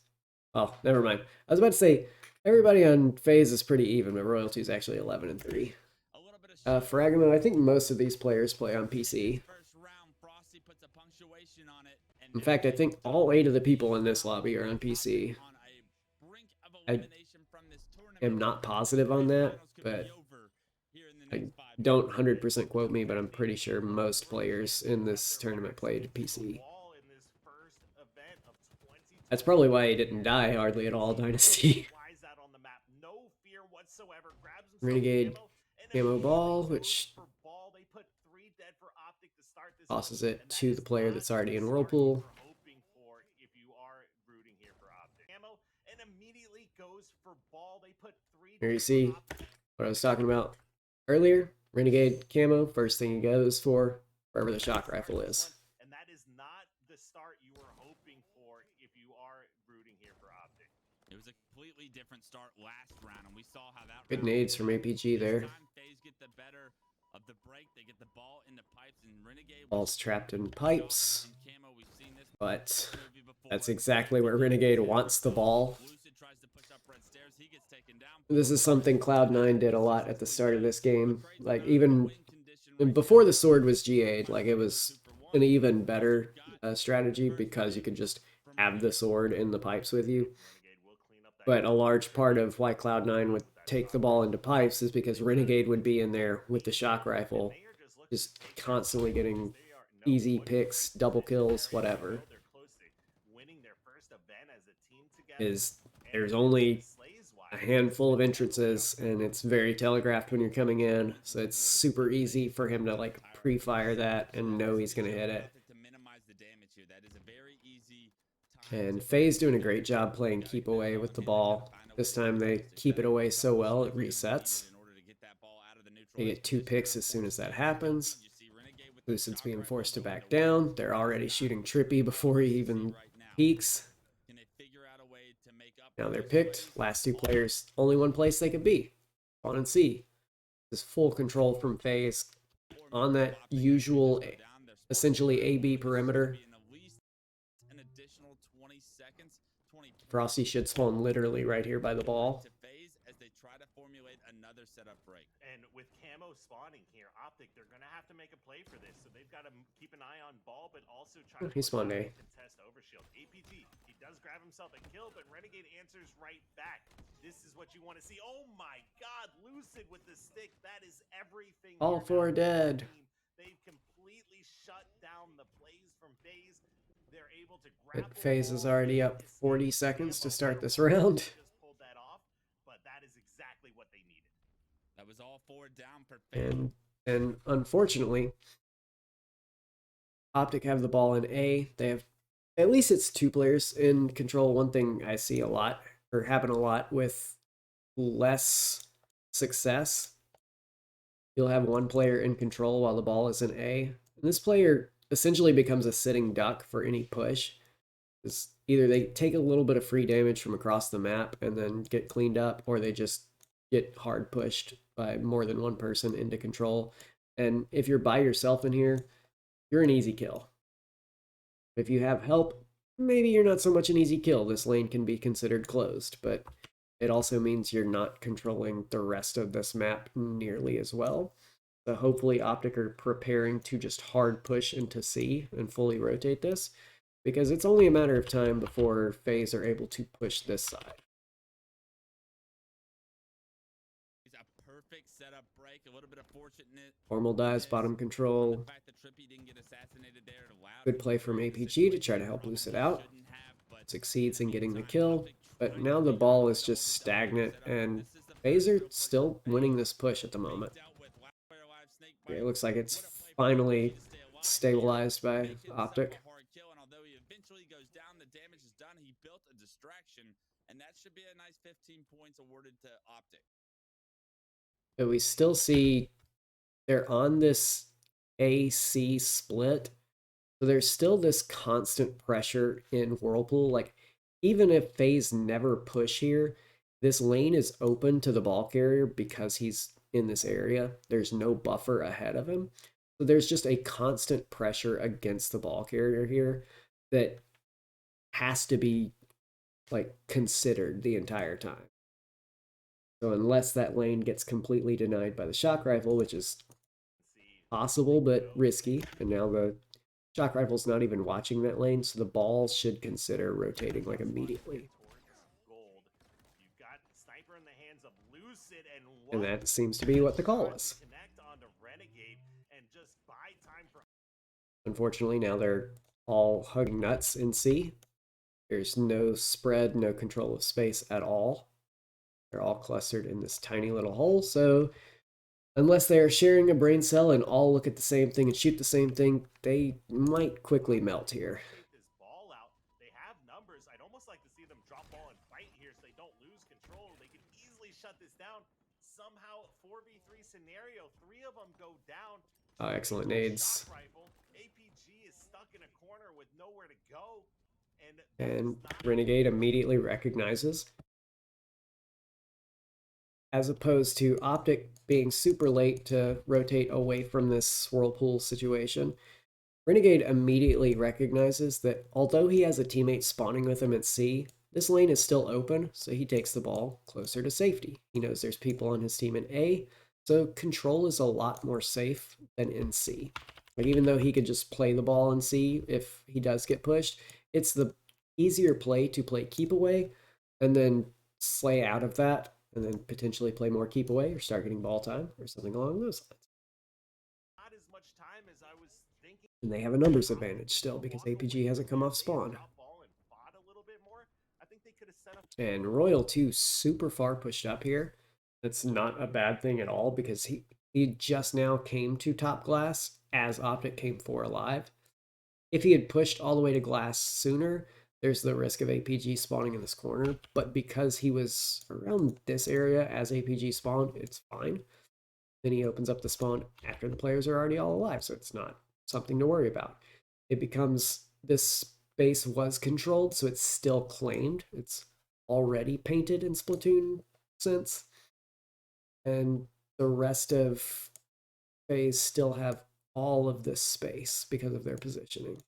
Oh, never mind. I was about to say everybody on FaZe is pretty even, but Royalty is actually 11 and 3. A little bit of Fragment, I think most of these players play on PC. first round, Frosty puts a punctuation on it, and In now fact, I think all 8 of the people in this lobby are on Optic PC. on a brink of I elimination from this tournament. am not positive on that, Finals could be but over here in the I next 5 don't minutes. 100% quote me, but I'm pretty sure most players in this tournament played PC. Wall in this first event of 2020. That's probably why he didn't die hardly at all, Dynasty. Flies out on the map, no fear whatsoever. Grabs himself Renegade and camo immediately ball, goes which for ball. They put 3 dead for Optic to start this tosses one, it and that to is the player not that's already in the start Whirlpool. you were hoping for if you are rooting here for Optic. Camo and immediately goes for ball. They put 3 Here you dead for see Optic. what I was talking about earlier. Renegade camo, first thing he goes for, wherever the shock rifle is. And that is not the start you were hoping for if you are rooting here for Optic. It was a completely different start last round, and we saw how that Good round nades from ended. APG there. This time, FaZe get the better of the break. They get the ball into pipes, and Renegade Ball's trapped in pipes, in camo. We've seen this but movie before. that's exactly where Renegade wants the ball. Lucid tries to push up red stairs. He gets taken down. This is something Cloud9 did a lot at the start of this game. Like, even Win condition right before the sword was GA'd, like, it was an even better strategy because you could just have the sword in the pipes with you. Renegade will clean up that. But a large part of why Cloud9 would take the ball into pipes is because Renegade would be in there with the shock rifle, They are just looking just constantly getting They are no easy one picks, double kills, whatever. They're close to winning their first event as a team together. Is there's only Slays a wise. handful of entrances, and it's very telegraphed when you're coming in, so it's super easy for him to like pre-fire that and know he's gonna hit it. to minimize the damage here. That is a very easy time And to FaZe doing a great job playing keep away with the ball. This time they keep it away so well it resets. in order to get that ball out of the neutral. They get 2 picks as soon as that happens. You see Renegade with the Lucid's shock being rifle forced to going back to down. one. They're already shooting Trippy before he even Right now. peeks. Can they figure out a way to make up Now for they're those picked. plays? Last 2 players, only one place they could be. On and C. This full control from FaZe on that usual, essentially AB perimeter. An additional 20 seconds, 20 Frosty should spawn literally right here by the ball. to FaZe as they try to formulate another setup break. And with camo spawning here, Optic, they're going to have to make a play for this. So they've got to keep an eye on ball, but also try to He spawned A. contest overshield. APG, he does grab himself a kill, but Renegade answers right back. This is what you want to see. Oh my god, Lucid with the stick. That is everything. All here 4 now for this dead. team. They've completely shut down the plays from FaZe. They're able to But grab FaZe is already up 40 seconds to start this round. Just pulled that off, but that is exactly what they needed. That was all 4 down for FaZe. And unfortunately, Optic have the ball in A. They have, at least it's 2 players in control. One thing I see a lot, or happen a lot with less success, you'll have 1 player in control while the ball is in A. And this player essentially becomes a sitting duck for any push. It's either they take a little bit of free damage from across the map and then get cleaned up, or they just get hard pushed by more than 1 person into control. And if you're by yourself in here, you're an easy kill. If you have help, maybe you're not so much an easy kill. This lane can be considered closed, but it also means you're not controlling the rest of this map nearly as well. So hopefully Optic are preparing to just hard push into C and fully rotate this, because it's only a matter of time before FaZe are able to push this side. It's a perfect setup break, a little bit of fortunate. Formal dives, bottom control. The fact that Trippy didn't get assassinated there allowed Good play from APG to try to help loose it out. Succeeds in getting the kill, but now the ball is just stagnant, and FaZe are still winning this push at the moment. Yeah, it looks like it's finally stabilized by Optic. And although he eventually goes down, the damage is done. He built a distraction, and that should be a nice 15 points awarded to Optic. But we still see they're on this AC split. So there's still this constant pressure in Whirlpool. Like, even if FaZe never push here, this lane is open to the ball carrier because he's in this area. There's no buffer ahead of him. So there's just a constant pressure against the ball carrier here that has to be, like, considered the entire time. So unless that lane gets completely denied by the shock rifle, which is possible but risky, and now the shock rifle's not even watching that lane, so the ball should consider rotating like immediately. And that seems to be what the call is. Unfortunately, now they're all hugging nuts in C. There's no spread, no control of space at all. They're all clustered in this tiny little hole, so unless they are sharing a brain cell and all look at the same thing and shoot the same thing, they might quickly melt here. They have numbers. I'd almost like to see them drop ball and fight here so they don't lose control. They can easily shut this down. Somehow, 4v3 scenario, 3 of them go down. Oh, excellent nades. APG is stuck in a corner with nowhere to go. And Renegade immediately recognizes. As opposed to Optic being super late to rotate away from this Whirlpool situation, Renegade immediately recognizes that although he has a teammate spawning with him at C, this lane is still open, so he takes the ball closer to safety. He knows there's people on his team in A, so control is a lot more safe than in C. Like, even though he could just play the ball in C if he does get pushed, it's the easier play to play keep away and then slay out of that, and then potentially play more keep away or start getting ball time or something along those lines. Not as much time as I was thinking. And they have a numbers advantage still because APG hasn't come off spawn. And Royal 2 super far pushed up here. That's not a bad thing at all because he just now came to top glass as Optic came 4 alive. If he had pushed all the way to glass sooner, there's the risk of APG spawning in this corner, but because he was around this area as APG spawned, it's fine. Then he opens up the spawn after the players are already all alive, so it's not something to worry about. It becomes, this space was controlled, so it's still claimed. It's already painted in Splatoon sense. And the rest of FaZe still have all of this space because of their positioning.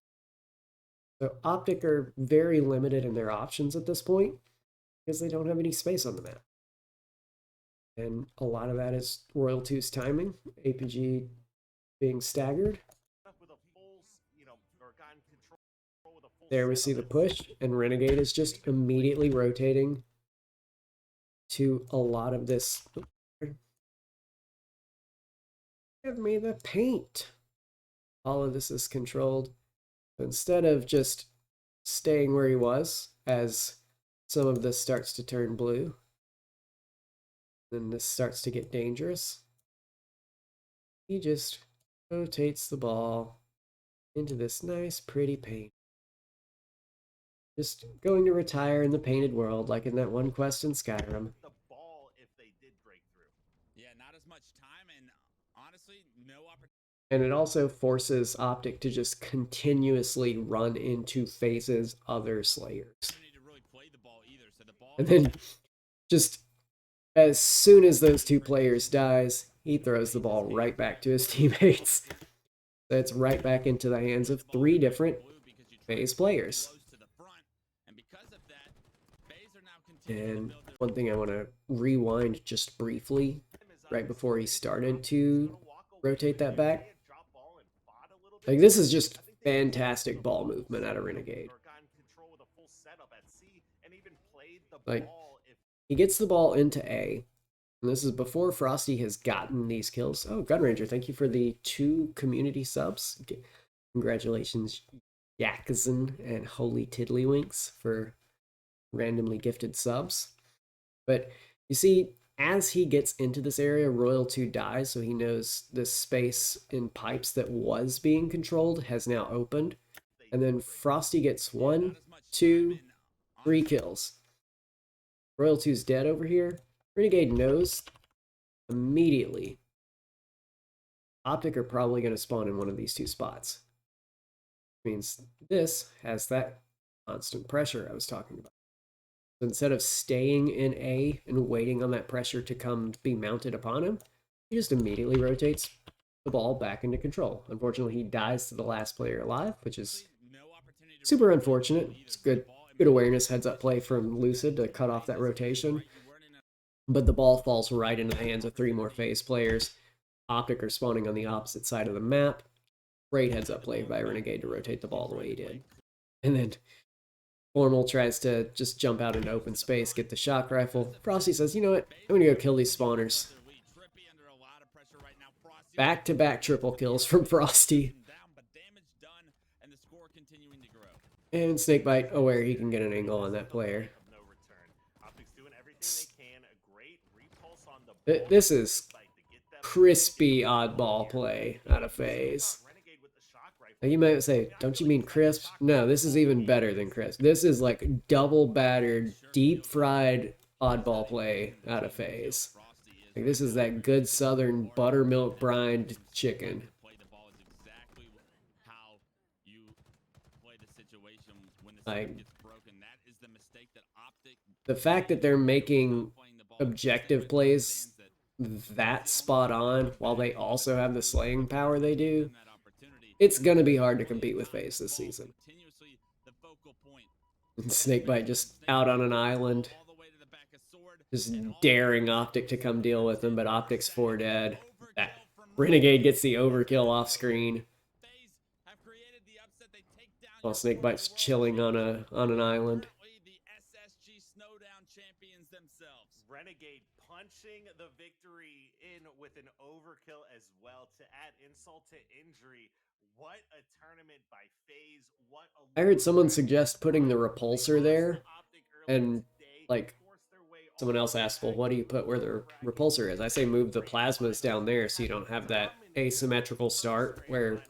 So Optic are very limited in their options at this point because they don't have any space on the map. And a lot of that is Royal 2's timing, APG being staggered. There we see the push, and Renegade is just immediately rotating to a lot of this. Give me the paint. All of this is controlled. Instead of just staying where he was, as some of this starts to turn blue, then this starts to get dangerous, he just rotates the ball into this nice, pretty paint. Just going to retire in the painted world, like in that one quest in Skyrim. The ball if they did break through. Yeah, not as much time, and honestly, no opportunity. And it also forces Optic to just continuously run into FaZe's other Slayers. And then just as soon as those 2 players dies, he throws the ball right back to his teammates. So it's right back into the hands of 3 different FaZe players. And one thing I want to rewind just briefly, right before he started to rotate that back. Like, this is just fantastic ball movement out of Renegade. Like, he gets the ball into A, and this is before Frosty has gotten these kills. Oh, Gun Ranger, thank you for the 2 community subs. Congratulations, Yakazin and Holy Tiddlywinks, for randomly gifted subs. But you see, as he gets into this area, Royal 2 dies, so he knows this space in pipes that was being controlled has now opened. And then Frosty gets 1, 2, 3 kills. Royal 2's dead over here. Renegade knows immediately Optic are probably going to spawn in one of these 2 spots. Means this has that constant pressure I was talking about. So instead of staying in A and waiting on that pressure to come be mounted upon him, he just immediately rotates the ball back into control. Unfortunately, he dies to the last player alive, which is super unfortunate. It's good awareness heads-up play from Lucid to cut off that rotation. But the ball falls right into the hands of 3 more phase players. Optic are spawning on the opposite side of the map. Great heads-up play by Renegade to rotate the ball the way he did. And then Formal tries to just jump out into open space, get the shock rifle. Frosty says, you know what, I'm gonna go kill these spawners. Back-to-back triple kills from Frosty. And Snakebite aware he can get an angle on that player. This is crispy oddball play out of phase. Now you might say, don't you mean crisp? No, this is even better than crisp. This is like double battered, deep fried oddball play out of phase. Like, this is that good southern buttermilk brined chicken. Like, the fact that they're making objective plays that spot on while they also have the slaying power they do, it's going to be hard to compete with FaZe this season. And Snakebite just out on an island, just daring Optic to come deal with him, but Optic's 4 dead. That Renegade gets the overkill off screen, while Snakebite's chilling on an island. The SSG Snowdown champions themselves. Renegade punching the victory in with an overkill as well to add insult to injury. What a tournament by FaZe. What a I heard someone suggest putting the repulsor there, and like someone else asked, well, what do you put where the repulsor is? I say move the plasmas down there so you don't have that asymmetrical start where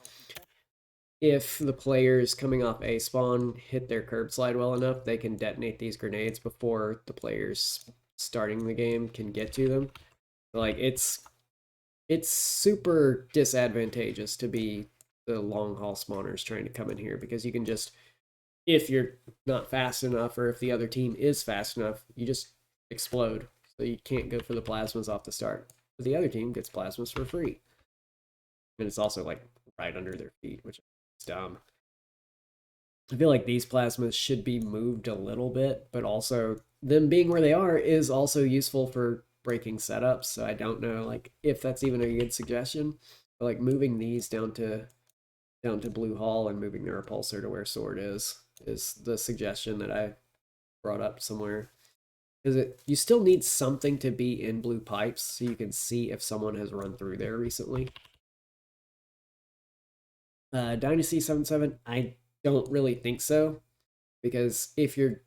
if the players coming off A spawn hit their curb slide well enough, they can detonate these grenades before the players starting the game can get to them. Like, it's super disadvantageous to be the long haul spawners trying to come in here, because you can just, if you're not fast enough or if the other team is fast enough, you just explode. So you can't go for the plasmas off the start. But the other team gets plasmas for free. And it's also like right under their feet, which is dumb. I feel like these plasmas should be moved a little bit, but also them being where they are is also useful for breaking setups. So I don't know like if that's even a good suggestion. But like moving these down to Blue Hall and moving the repulsor to where Sword is the suggestion that I brought up somewhere. Because you still need something to be in blue pipes so you can see if someone has run through there recently. Dynasty 77, I don't really think so. Because if you're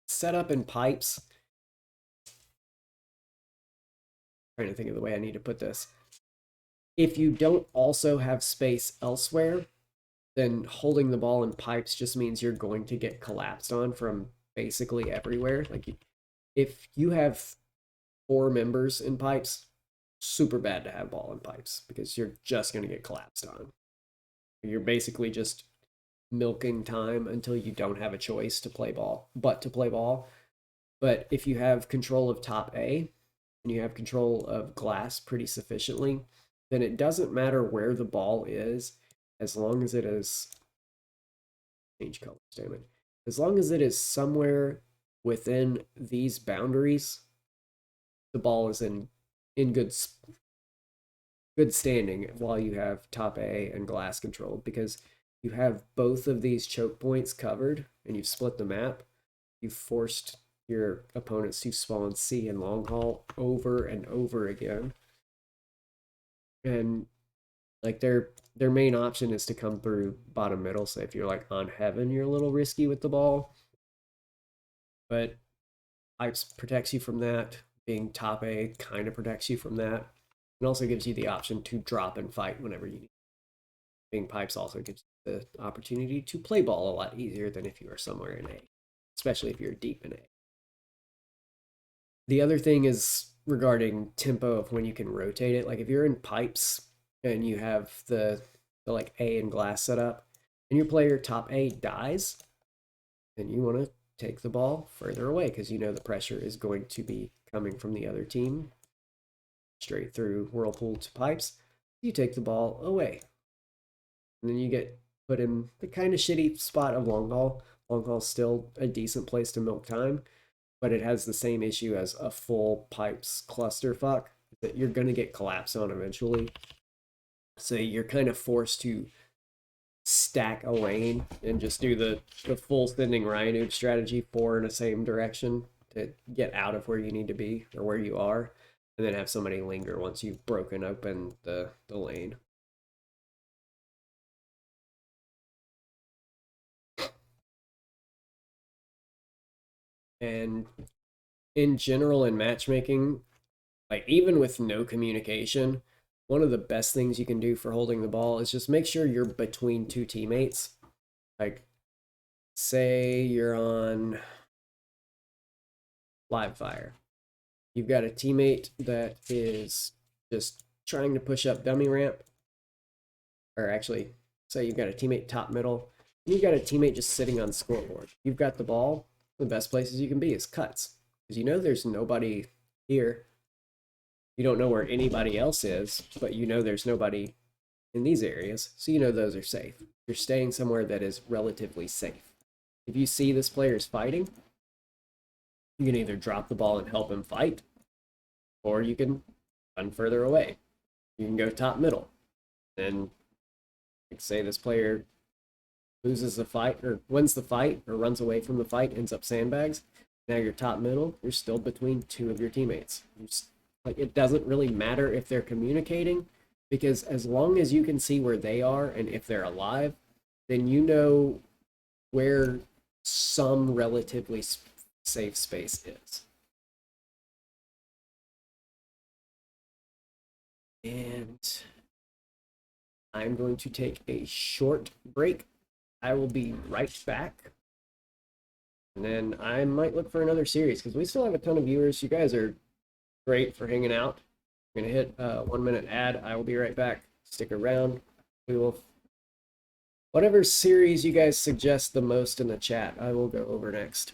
set up in pipes, I'm trying to think of the way I need to put this. If you don't also have space elsewhere, then holding the ball in pipes just means you're going to get collapsed on from basically everywhere. Like, if you have 4 members in pipes, super bad to have ball in pipes because you're just going to get collapsed on. You're basically just milking time until you don't have a choice to play ball, but to play ball. But if you have control of top A and you have control of glass pretty sufficiently, then it doesn't matter where the ball is, as long as it is, change colors, damn it. As long as it is somewhere within these boundaries, the ball is in good good standing while you have top A and glass control, because you have both of these choke points covered and you've split the map. You've forced your opponents to spawn C and long haul over and over again. And like their main option is to come through bottom middle. So if you're like on heaven, you're a little risky with the ball. But Pipes protects you from that. Being top A kind of protects you from that. It also gives you the option to drop and fight whenever you need. Being Pipes also gives you the opportunity to play ball a lot easier than if you are somewhere in A, especially if you're deep in A. The other thing is regarding tempo of when you can rotate it. Like if you're in Pipes and you have the like A and glass set up, and your player top A dies, then you want to take the ball further away because you know the pressure is going to be coming from the other team straight through Whirlpool to Pipes. You take the ball away. And then you get put in the kind of shitty spot of long haul. Long haul's still a decent place to milk time, but it has the same issue as a full Pipes clusterfuck that you're going to get collapsed on eventually. So you're kind of forced to stack a lane and just do the full sending Ryanoob strategy, 4 in the same direction to get out of where you need to be or where you are, and then have somebody linger once you've broken open the lane. And in general, in matchmaking, like even with no communication, one of the best things you can do for holding the ball is just make sure you're between two teammates. Like, say you're on live fire. You've got a teammate that is just trying to push up dummy ramp. Or actually, say you've got a teammate top middle. And you've got a teammate just sitting on scoreboard. You've got the ball. The best places you can be is cuts. Because you know there's nobody here. You don't know where anybody else is, but you know there's nobody in these areas, so you know those are safe. You're staying somewhere that is relatively safe. If you see this player is fighting, you can either drop the ball and help him fight, or you can run further away. You can go top middle. Then, like, say this player loses the fight, or wins the fight, or runs away from the fight, ends up sandbags. Now you're top middle, you're still between two of your teammates. Like, it doesn't really matter if they're communicating, because as long as you can see where they are and if they're alive, then you know where some relatively safe space is. And I'm going to take a short break. I will be right back. And then I might look for another series because we still have a ton of viewers. You guys are great for hanging out. I'm going to hit a 1-minute ad. I will be right back. Stick around. We will, whatever series you guys suggest the most in the chat, I will go over next.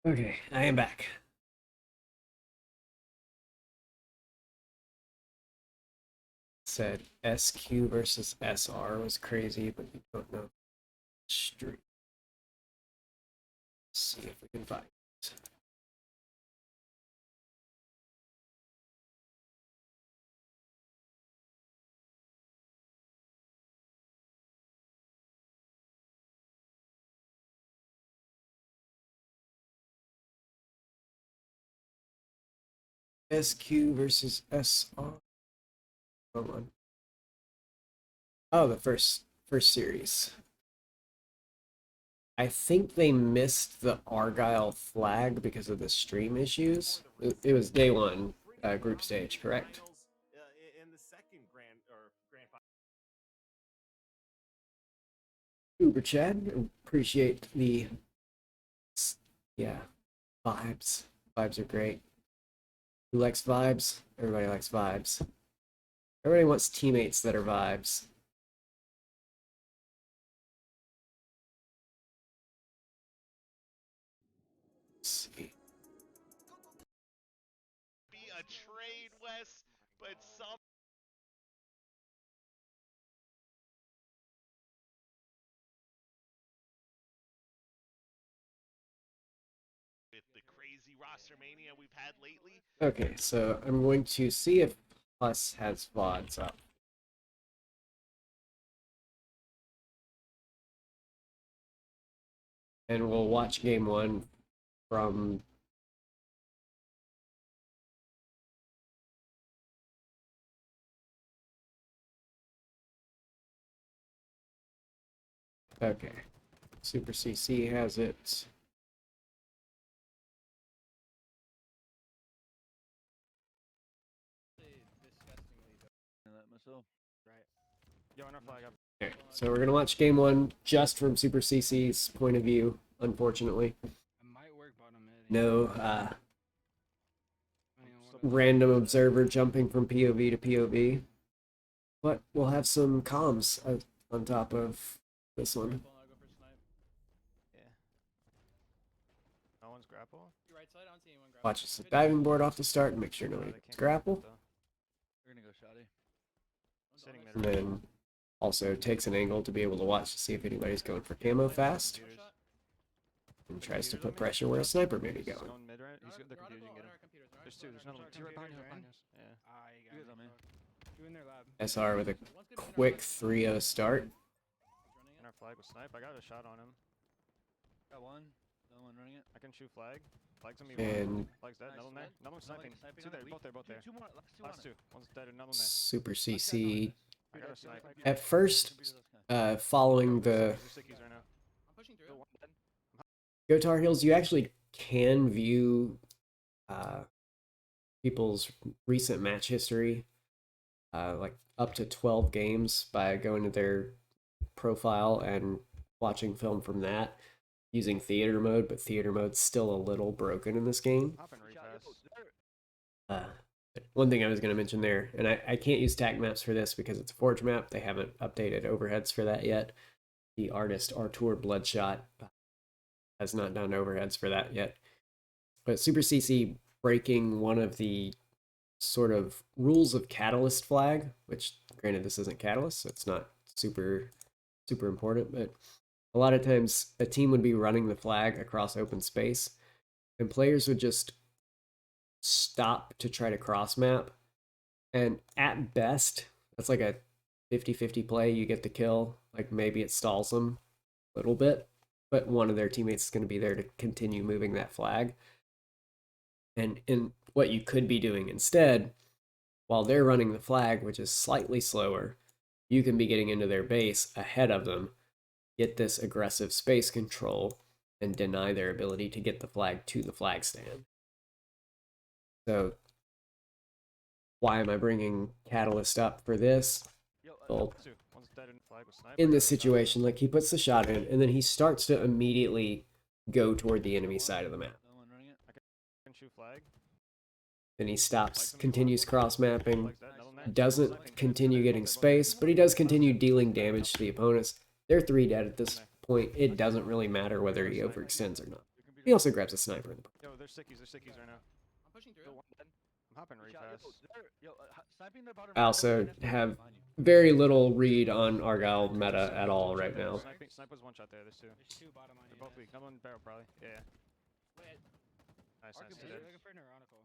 Okay, I am back. Said SQ versus SR was crazy, but you don't know street. Let's see if we can find it. SQ versus SR. Hold on. Oh, the first series. I think they missed the Argyle flag because of the stream issues. It was day one, group stage, correct? In the second grand final. Uber Chad, appreciate the vibes. Vibes are great. Who likes vibes? Everybody likes vibes. Everybody wants teammates that are vibes. Let's see. Be a trade, Wes, but some. With the crazy roster mania we've had lately. Okay, so I'm going to see if Plus has VODs up. And we'll watch game one from okay. Super CC has it. Okay, so we're gonna watch game one just from Super CC's point of view, unfortunately. No random observer jumping from POV to POV. But we'll have some comms on top of this one. No one's grapple. Watch the diving board off the start and make sure nobody gets grapple. We're gonna go shoddy. Sitting mid. And then also takes an angle to be able to watch to see if anybody's going for camo fast. And tries to put pressure where a sniper may be going. Going mid right. He's got the confusion. Get him. There's two. There's another one. Two right behind you. Right behind us. Yeah. You guys on me. SR with a quick 3-0 start. In our flag with snipe. I got a shot on him. Got one. Another one running it. I can shoot flag. Flag's gonna be And one. Flag's dead. Another one there. Another one sniping. Two there. Both there. Both there. Last two. One's dead. Another one there. Super CC. I got a snipe. At first, following the There's sickies right now. I'm pushing through. One dead. Go Tar Heels, you actually can view people's recent match history, like up to 12 games, by going to their profile and watching film from that using theater mode, but theater mode's still a little broken in this game. Hopping really fast. One thing I was going to mention there, and I can't use tac maps for this because it's a Forge map. They haven't updated overheads for that yet. The artist Artur Bloodshot has not done overheads for that yet. But Super CC breaking one of the sort of rules of Catalyst flag, which granted this isn't Catalyst, so it's not super important, but a lot of times a team would be running the flag across open space and players would just stop to try to cross map, and at best that's like a 50-50 play. You get the kill, like maybe it stalls them a little bit, but one of their teammates is going to be there to continue moving that flag. And in what you could be doing instead, while they're running the flag, which is slightly slower, you can be getting into their base ahead of them, get this aggressive space control, and deny their ability to get the flag to the flag stand. So why am I bringing Catalyst up for this? Well, One's dead in flag with snipe. in this situation, like he puts the shot in, and then he starts to immediately go toward the enemy side of the map. Another one running it. I can shoot flag. Then he stops, continues cross mapping, Flag's dead. Another one there. doesn't continue getting space, but he does continue dealing damage to the opponents. They're 3 dead at this point. It doesn't really matter whether he overextends or not. He also grabs a sniper in the Yo, they're sickies right now. I'm pushing Yo, through. one dead. I'm hopping really fast. Sniping their bottom. I also have very little read on Argyle meta at all right now. Snipe was one shot there. There's two. There's two bottom on They're you. both weak. Another one barrel probably. Yeah. Wait, Nice, nice. Archibald, Dead. looking for Neurotical.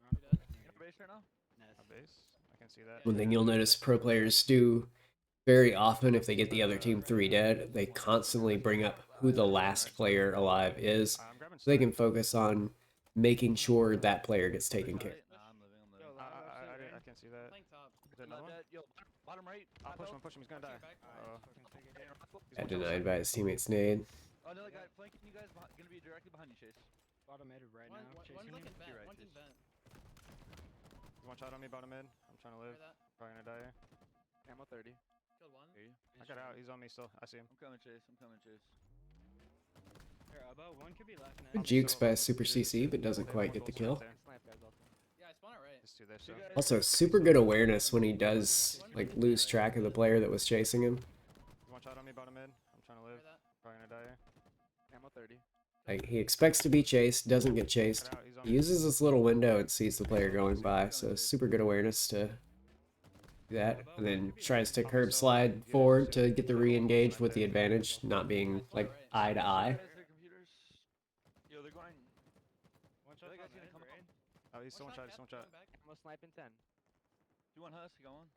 Neurotical base right now? A base. I can see that. One thing you'll notice pro players do very often if they get the other team 3 dead, they constantly bring up who the last player alive is, so I'm grabbing they can focus on making sure that player gets taken care of. I can see that. Playing top. Is there another one? Yo, bottom right. I'll push him, he's gonna die. Got denied by his teammate Snade. Oh, another guy flanking you guys, gonna be directly behind you, Chase. Bottom mid right now. One's looking vent, one's in vent. One shot on me, bottom mid. I'm trying to live. Hear that? Probably gonna die here. Ammo 30. Killed one. I got out. He's on me still. I see him. I'm coming, Chase. Here, Elbow. One could be left now. Good jukes by Super CC, but doesn't quite get the kill. Yeah, I spawn it right. There's two there, so. Also, super good awareness when he does like lose track of the player that was chasing him. One shot on me, bottom mid. I'm trying to live. Hear that? Probably gonna die here. Ammo 30. Like he expects to be chased, doesn't get chased. Got out. He's on He me. uses this little window and sees the player going by, so super good awareness to do that. And then tries to curb slide forward to get the re-engage with the advantage, not being like eye to eye. Yo, they're going. One shot. Guy's gonna come up. Oh, he's still one shot. He's still one shot. I'm sniping 10. Do one husk, go on.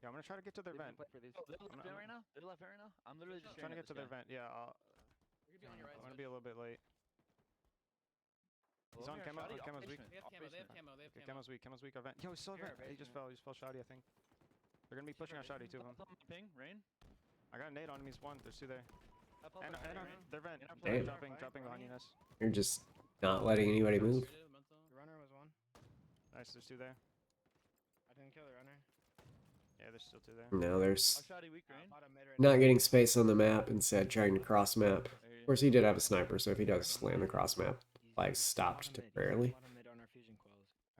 Yeah, I'm gonna try to get to their vent. Oh, they're left vent right now? They're left vent right now? I'm literally just Trying to get to their vent. Yeah, We could be on your right. I'm gonna be a little bit late. He's on camo. Camo's weak. They have camo, they have camo, they have Okay, camo. Camo's weak. Our vent. Yo, he's still Here, vent. He just basement. fell. Shoddy, I think. They're gonna be pushing on Shoddy, two of them. Ping, rain. I got a nade on him. He's one. There's two there. And Rain. their vent. Damn. Dropping behind you, Ness. You're just not letting anybody move. The runner was one. Nice. There's two there. I didn't kill the runner. Yeah, there's still two there. Now there's Shoddy weak, rain. not getting space on the map, instead trying to cross map. Of course, he did have a sniper, so if he does land the cross map, flag stopped temporarily.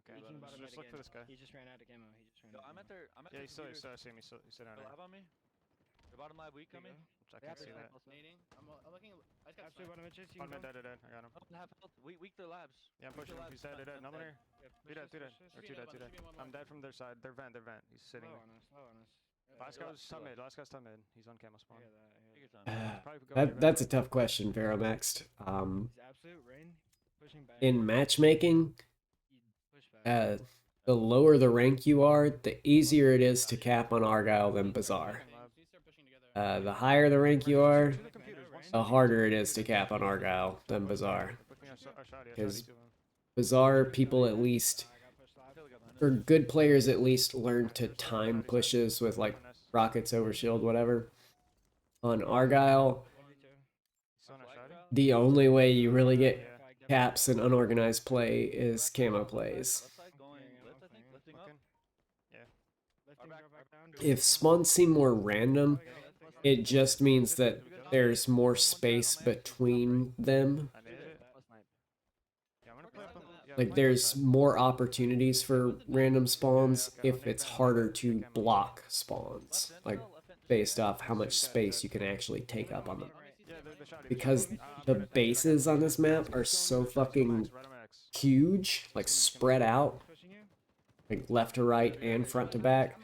Okay, just look for this guy. He just ran out of camo. I'm at their. Yeah, he's still seeing me. He's still down there. Lab on me. The bottom lab weak coming. I can't see that. I'm looking. I just got Bottom mid, dead. I got him. half health. Weak their labs. Yeah, I'm pushing him. He's dead. Another one here. Two dead. Or two dead. I'm dead from their side. Their vent. He's sitting there. Last guy's top mid. He's on camo spawn. That's a tough question, Vero next. Absolute rain. Pushing back. In matchmaking, Push back. the lower the rank you are, the easier it is to cap on Argyle than Bazaar. The higher the rank you are, the harder it is to cap on Argyle than Bazaar. Because Bazaar people at least, or good players at least, learn to time pushes with like rockets over shield, whatever. On Argyle, the only way you really get caps in unorganized play is camo plays. If spawns seem more random, it just means that there's more space between them. Like there's more opportunities for random spawns if it's harder to block spawns, like based off how much space you can actually take up on them. Because the bases on this map are so fucking huge, like spread out, like left to right and front to back.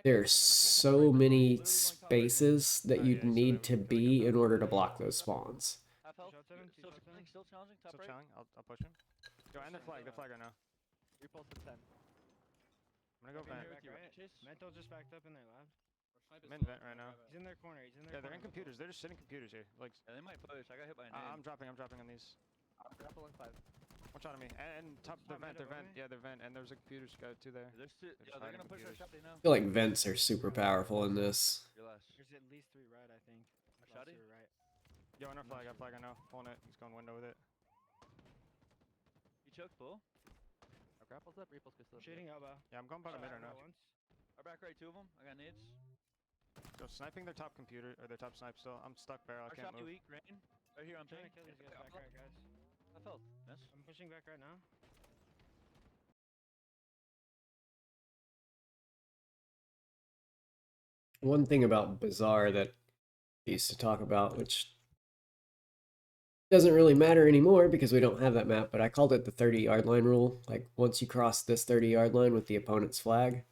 There's so many spaces that you'd need to be in order to block those spawns. Still challenging. Top Still right. challenging. I'll push him. Go and the flag right now. Repulse to 10. I'm gonna go vent. Mental just backed up in their lab. I'm in vent right now. He's in their corner. Yeah, they're in computers. They're just sitting computers here. Like, they might push. I got hit by a I'm dropping on these. Grappling 5. One shot on me. And top, their vent. Yeah, their vent. And there's a computer's guy two there. They're gonna push our shot. They know. I feel like vents are super powerful in this. There's at least 3 right, I think. Shotty? Right. Yo, on our flag. I know. Pulling it. He's going window with it. He choked full. Our grapple's up. Repulse pistol. Shooting elbow. Yeah, I'm going bottom mid right now. Our back right, 2 of them. I got nades. So sniping their top computer, or their top snipe still. I'm stuck barrel. I can't move. Weak, rain. Right here, I'm trying to kill these guys back right, guys. I felt. Yes. I'm pushing back right now. One thing about Bazaar that I used to talk about, which Doesn't really matter anymore because we don't have that map, but I called it the 30-yard line rule. Like, once you cross this 30-yard line with the opponent's flag,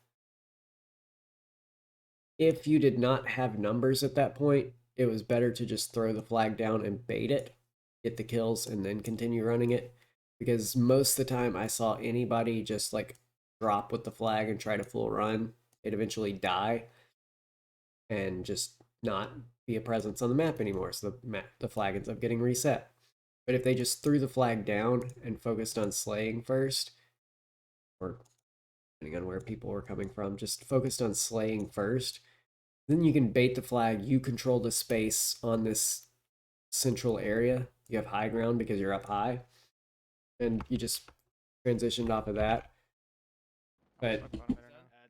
if you did not have numbers at that point, it was better to just throw the flag down and bait it, get the kills, and then continue running it. Because most of the time I saw anybody just like drop with the flag and try to full run, they'd eventually die and just not be a presence on the map anymore. So the flag ends up getting reset. But if they just threw the flag down and focused on slaying first, or depending on where people were coming from, just focused on slaying first, then you can bait the flag. You control the space on this central area. You have high ground because you're up high. And you just transitioned off of that. But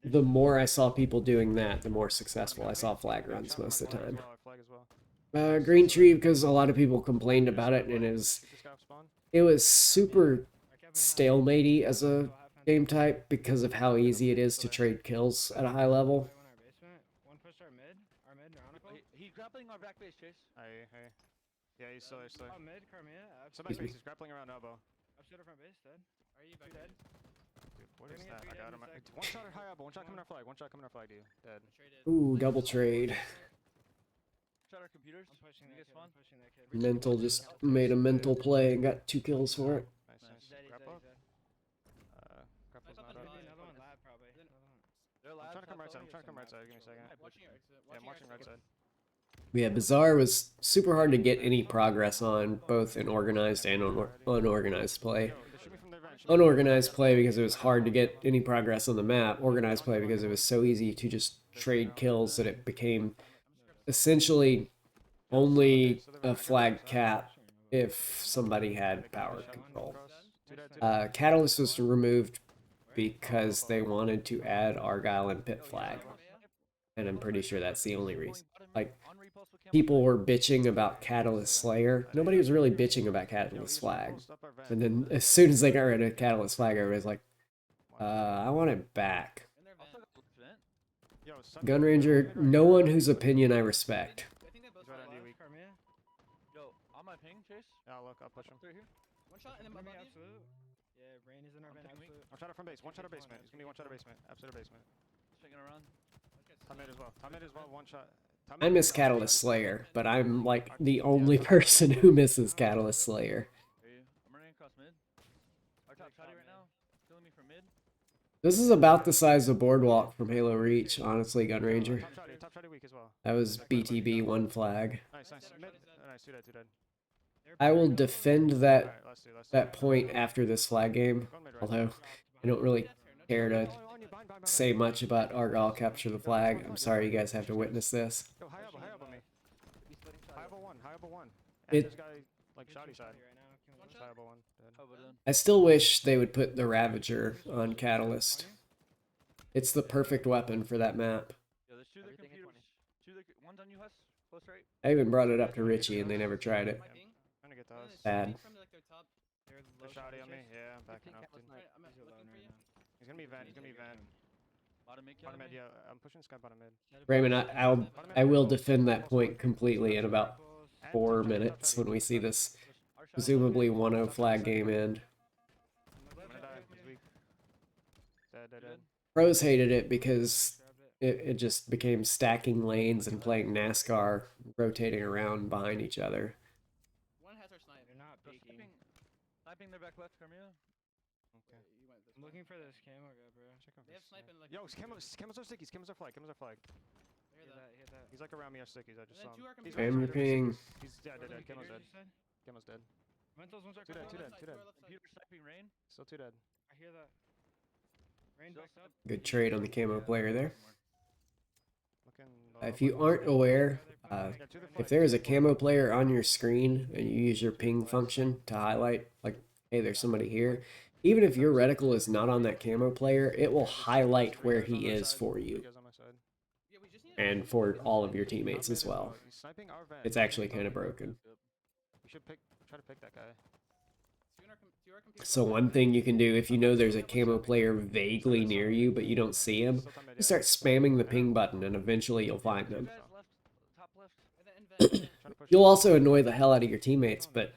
the more I saw people doing that, the more successful I saw flag runs most of the time. Green tree, because a lot of people complained about it, and it was super stalematey as a game type because of how easy it is to trade kills at a high level. He's grappling our back base, Chase. Hey. Yeah, he's still there. Oh, mid, Carmia. Somebody's base. He's grappling around elbow. Upset front base, dead. Are you back dead? Dude, what is that? I got him. One shot at high elbow. One shot coming our flag. One shot coming our flag to you. Dead. Ooh, double trade. Shot our computers. I'm pushing that kid. I'm pushing that kid. Mental just made a mental play and got 2 kills for it. Nice. Grab up. Grapple's not up. Another one lab, probably. I'm trying to come right side. Give me a second. Yeah, I'm watching right side. Yeah, Bazaar was super hard to get any progress on, both in organized and unorganized play. Unorganized play because it was hard to get any progress on the map. Organized play because it was so easy to just trade kills that it became essentially only a flag cap if somebody had power control. Catalyst was removed because they wanted to add Argyle and Pit flag. And I'm pretty sure that's the only reason. Like, people were bitching about Catalyst Slayer. Nobody was really bitching about Catalyst Flag. And then as soon as they got rid of Catalyst Flag, everybody's like, I want it back. Gun Ranger, no one whose opinion I respect. Yo, on my ping, Chase. Yeah, look, I'll push him. One shot and then my absolute. Yeah, Rain is in our vent, absolute. One shot from base. One shot of basement. He's gonna be one shot of basement. Absolute basement. Swinging around. Top mid as well. Top mid as well. One shot. I miss Catalyst Slayer, but I'm like the only person who misses Catalyst Slayer. I'm running across mid. Our top shotty right now. Killing me from mid. This is about the size of Boardwalk from Halo Reach, honestly, Gun Ranger. Top shotty weak as well. That was BTB, 1 flag. Nice. Mid. Nice, two dead. I will defend that point after this flag game, although I don't really care to say much about Argyle capture the flag. I'm sorry you guys have to witness this. Yo, high elbow me. High elbow one. It- This guy, like, shoddy side. High elbow one. Dead. I still wish they would put the Ravager on Catalyst. It's the perfect weapon for that map. Yo, there's two of the computers. One's on you, Huss. Close right. I even brought it up to Richie and they never tried it. Trying to get to us. Bad. The shoddy on me. Yeah, I'm backing up. Dude. He's gonna be vent. Bottom mid, yeah. I'm pushing this guy bottom mid. Raymond, I will defend that point completely in about 4 minutes when we see this presumably 1-0 flag game end. I'm gonna die. He's weak. Dead. Pros hated it because it just became stacking lanes and playing NASCAR, rotating around behind each other. One has our snipe. They're not peeking. Sniping their back left, Carmia. Okay. I'm looking for this camo guy, bro. They have sniping like. Yo, camos are stickies. Camos are flag. Hear that. He's like around me are stickies. I just saw him. He's Spam your ping. He's dead. Camo's dead. Camo's dead. Mentals, one's our Two dead. Computer sniping Rain. Still 2 dead. I hear that. Rain backed up. Good trade on the camo player there. Looking If you aren't aware, if there is a camo player on your screen and you use your ping function to highlight, like, hey, there's somebody here, even if your reticle is not on that camo player, it will highlight where he is for you and for all of your teammates as well. It's actually kind of broken. You should try to pick that guy. So one thing you can do if you know there's a camo player vaguely near you but you don't see him, you start spamming the ping button and eventually you'll find them. Top left. You'll also annoy the hell out of your teammates, but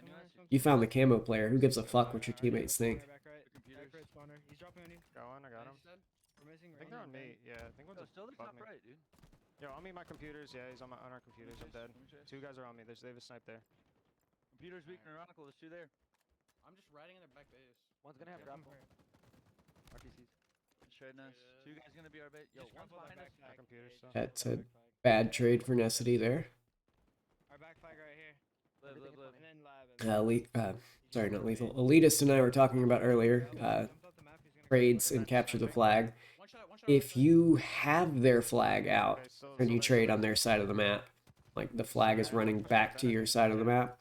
You found the camo player. Who gives a fuck what your teammates think? Back right. Back right spawner. He's dropping on you. Going, I got him. We're missing I think they're on me. Yeah, I think one's still the above top me. right, dude. Yo, on me, my computers. Yeah, he's on our computers. I'm dead. Two guys are on me. They have a snipe there. Computer's weak and Ironical. There's two there. I'm just riding in their back base. One's gonna have grapple. RTCs. Shredding us. Two guys gonna be our bait. Yo, one's behind us. My computer's still. That's a bad trade for Necessity there. Our back flag right here. Live. And then Sorry, not lethal. Elitest and I were talking about earlier. Trades and capture the flag. If you have their flag out and you trade on their side of the map, like the flag is running back to your side of the map,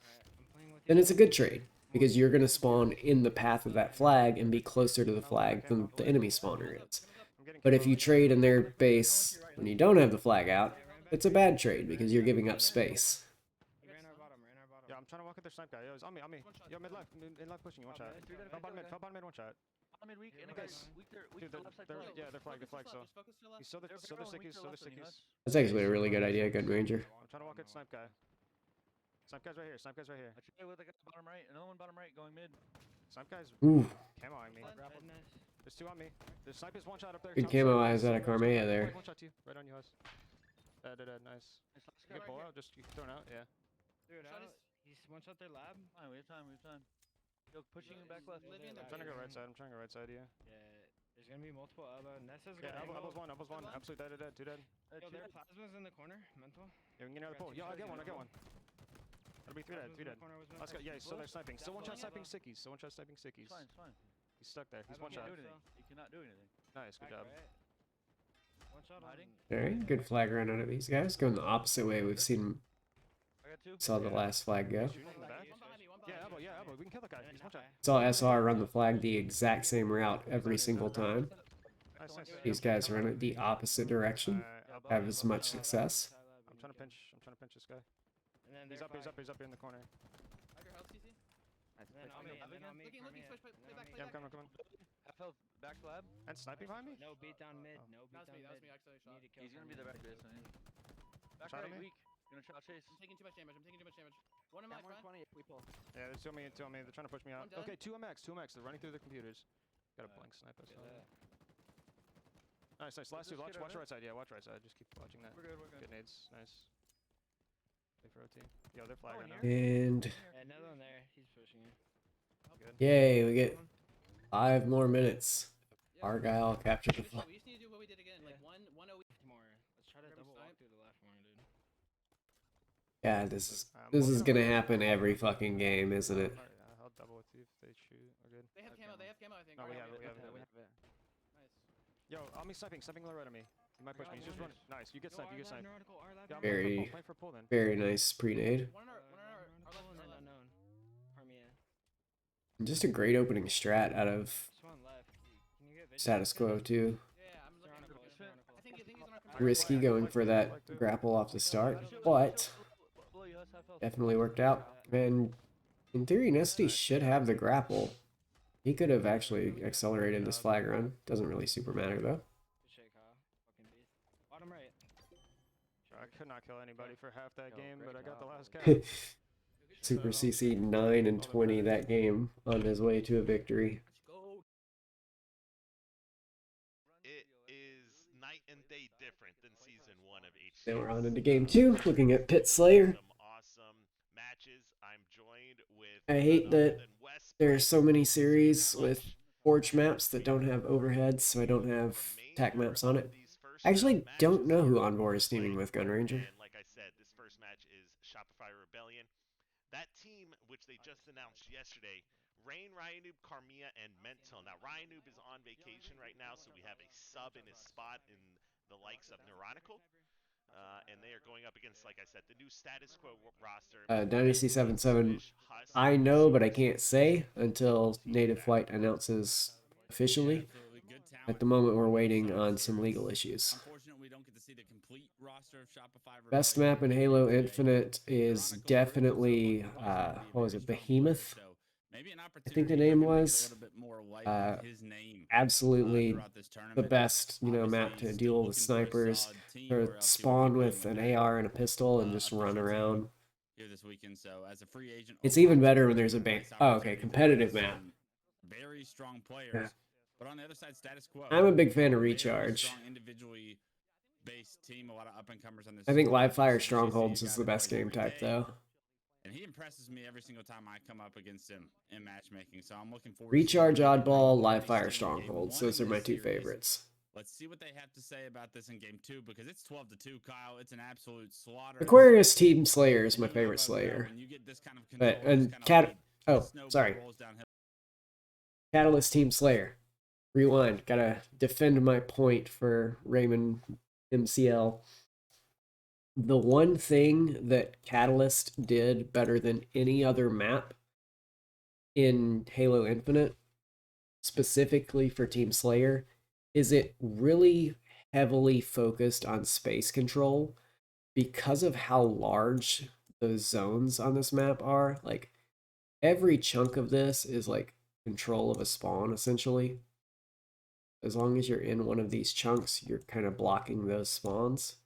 then it's a good trade because you're going to spawn in the path of that flag and be closer to the flag than the enemy spawner is. But if you trade in their base when you don't have the flag out, it's a bad trade because you're giving up space. Yeah, I'm trying to walk at their snipe guy. Yo, it's on me. Yo, mid left pushing you. One shot. Fell bottom mid, one shot. I'm in weak and Guys, dude, they're flag here. He's still the sickies. That's actually a really good idea, Gun Ranger. I'm trying to walk at snipe guy. Snipe guy's right here. I with the guy bottom right. Another one bottom right going mid. Snipe guy's Ooh, camoing me. There's two on me. The snipe is one shot up there. good camo eyes out of Carmea there. One shot to you. Right on you, Hus. Nice. You can pull out. Just you can throw it out. Yeah. He's one shot their lab. Fine, we have time. Yo, pushing him back left. I'm trying to go right side. Yeah. There's gonna be multiple elbow. Nessa's Yeah, gonna elbows one. Absolute dead. Two dead. Yo, their plasma's in the corner. Mental. Yeah, we can get another pull. Yo, I get one. That'll be three dead. Let's go. Yeah, he's still there sniping. Still one shot sniping sickies. It's fine. He's stuck there. He's one shot. He cannot do anything. Nice, good job. One shot hiding. Alright, good flag run out of these guys. Going the opposite way we've seen. I got two. Saw the last flag go. Shooting in the back? Yeah, elbow. We can kill that guy. He's one shot. Saw SR run the flag the exact same route every single time. Nice. These guys run it the opposite direction. Elbow. Have as much success. I'm trying to pinch this guy. And then He's up here in the corner. And then on me. Yeah, I'm coming. Half health back lab. And sniping behind me? No beat down mid. Oh. No beat down mid. Need to kill He's gonna be the back base. Back Shot right at me? weak. Gonna shot chase. I'm taking too much damage. One in my front. 20 if we pull. Yeah, there's two on me. They're trying to push me out. One done. Okay, 2 MX. They're running through their computers. Got a blank snipe us. Nice. Last two. Watch right side. Yeah, watch right side. Just keep watching that. We're good. Good nades. Nice. Wait for OT. Yo, they're flag right now. And Another one there. He's pushing you. Good. yay, we get 5 more minutes. Argyle captured the flag. We just need to do what we did again. Like one more. Let's try to double walk through the left one, dude. Yeah, this is gonna happen every fucking game, isn't it? I'll double with you if they shoot. We're good. They have camo, I think. No, we have it. Nice. Yo, on me sniping low right on me. He might push me. He's just running. Nice. You get sniped. Yeah, I'm Very- play for pull then. Very nice pre-nade. One on our unknown. Parmia. Just a great opening strat out of Just one left. Can you get vision? status quo too. Yeah, I'm looking at it. I think he's on our Risky going for that grapple off the start, but definitely worked out. And in theory, Nesty should have the grapple. He could have actually accelerated this flag run. Doesn't really super matter though. Good shake, Kyle. Fucking beast. Bottom right. I could not kill anybody for half that game, but I got the last cap. Super CC 9 and 20 that game on his way to a victory. It is night and day different than season 1 of HC. Then we're on into game 2, looking at Pit Slayer. Some awesome matches. I'm joined with I hate that Golden West there's so many series with forge maps that don't have overheads, so I don't have tack maps on it. I actually don't know who Envor is teaming with, Gun Ranger. And like I said, this first match is Shopify Rebellion. That team, which they just announced yesterday, Rain, Ryanoob, Carmia, and Mental. Now, Ryanoob is on vacation right now, so we have a sub in his spot in the likes of Neuronical. And they are going up against, like I said, the new status quo roster. Dynasty 7-7, I know, but I can't say until Native Flight announces officially. Absolutely. Good talent. At the moment, we're waiting on some legal issues. Unfortunately, we don't get to see the complete roster of Shopify. Best map in Halo Infinite is definitely, what was it, Behemoth? I think the name was. Absolutely the best, map to deal with snipers, or spawn with an AR and a pistol and just run around. here this weekend. So as a free agent, It's even Overwatch better when gives there's a you ban. nice Oh, okay, opportunity to competitive play map. some very strong players. Yeah. But on the other side, status quo. I'm a big fan of Very Recharge. strong individually based team. A lot of up and comers on this. I think squad. Live Fire SSG, Strongholds a is guy the that best plays game every type, day. though. And he impresses me every single time I come up against him in matchmaking. So I'm looking forward Recharge to seeing him Oddball, every Live Fire single game Strongholds. one Those in are my this two series. favorites. Let's see what they have to say about this in game 2 because it's 12-2, Kyle. It's an absolute slaughter. Aquarius Team Slayer is my favorite Slayer. When you get this kind of But control, and this kind of lead, the snowball sorry, rolls downhill. Catalyst Team Slayer. Rewind. Gotta defend my point for Raymond MCL. The one thing that Catalyst did better than any other map in Halo Infinite, specifically for Team Slayer, is it really heavily focused on space control because of how large the zones on this map are. Like, every chunk of this is like control of a spawn, essentially. As long as you're in one of these chunks, you're kind of blocking those spawns.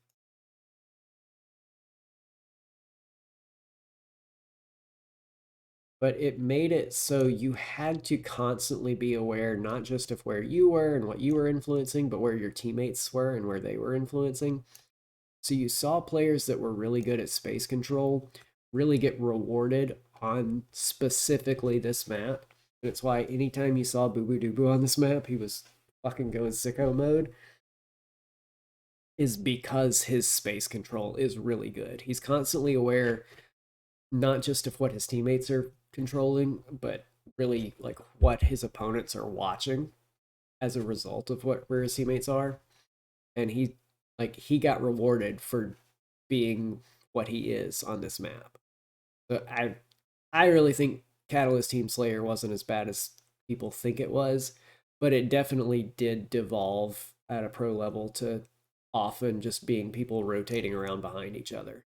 But it made it so you had to constantly be aware not just of where you were and what you were influencing, but where your teammates were and where they were influencing. So you saw players that were really good at space control really get rewarded on specifically this map. And it's why anytime you saw Boo Boo Doo Boo on this map, he was fucking going sicko mode. Is because his space control is really good. He's constantly aware not just of what his teammates are controlling, but really like what his opponents are watching as a result of where his teammates are. And he got rewarded for being what he is on this map. So I really think Catalyst Team Slayer wasn't as bad as people think it was, but it definitely did devolve at a pro level to often just being people rotating around behind each other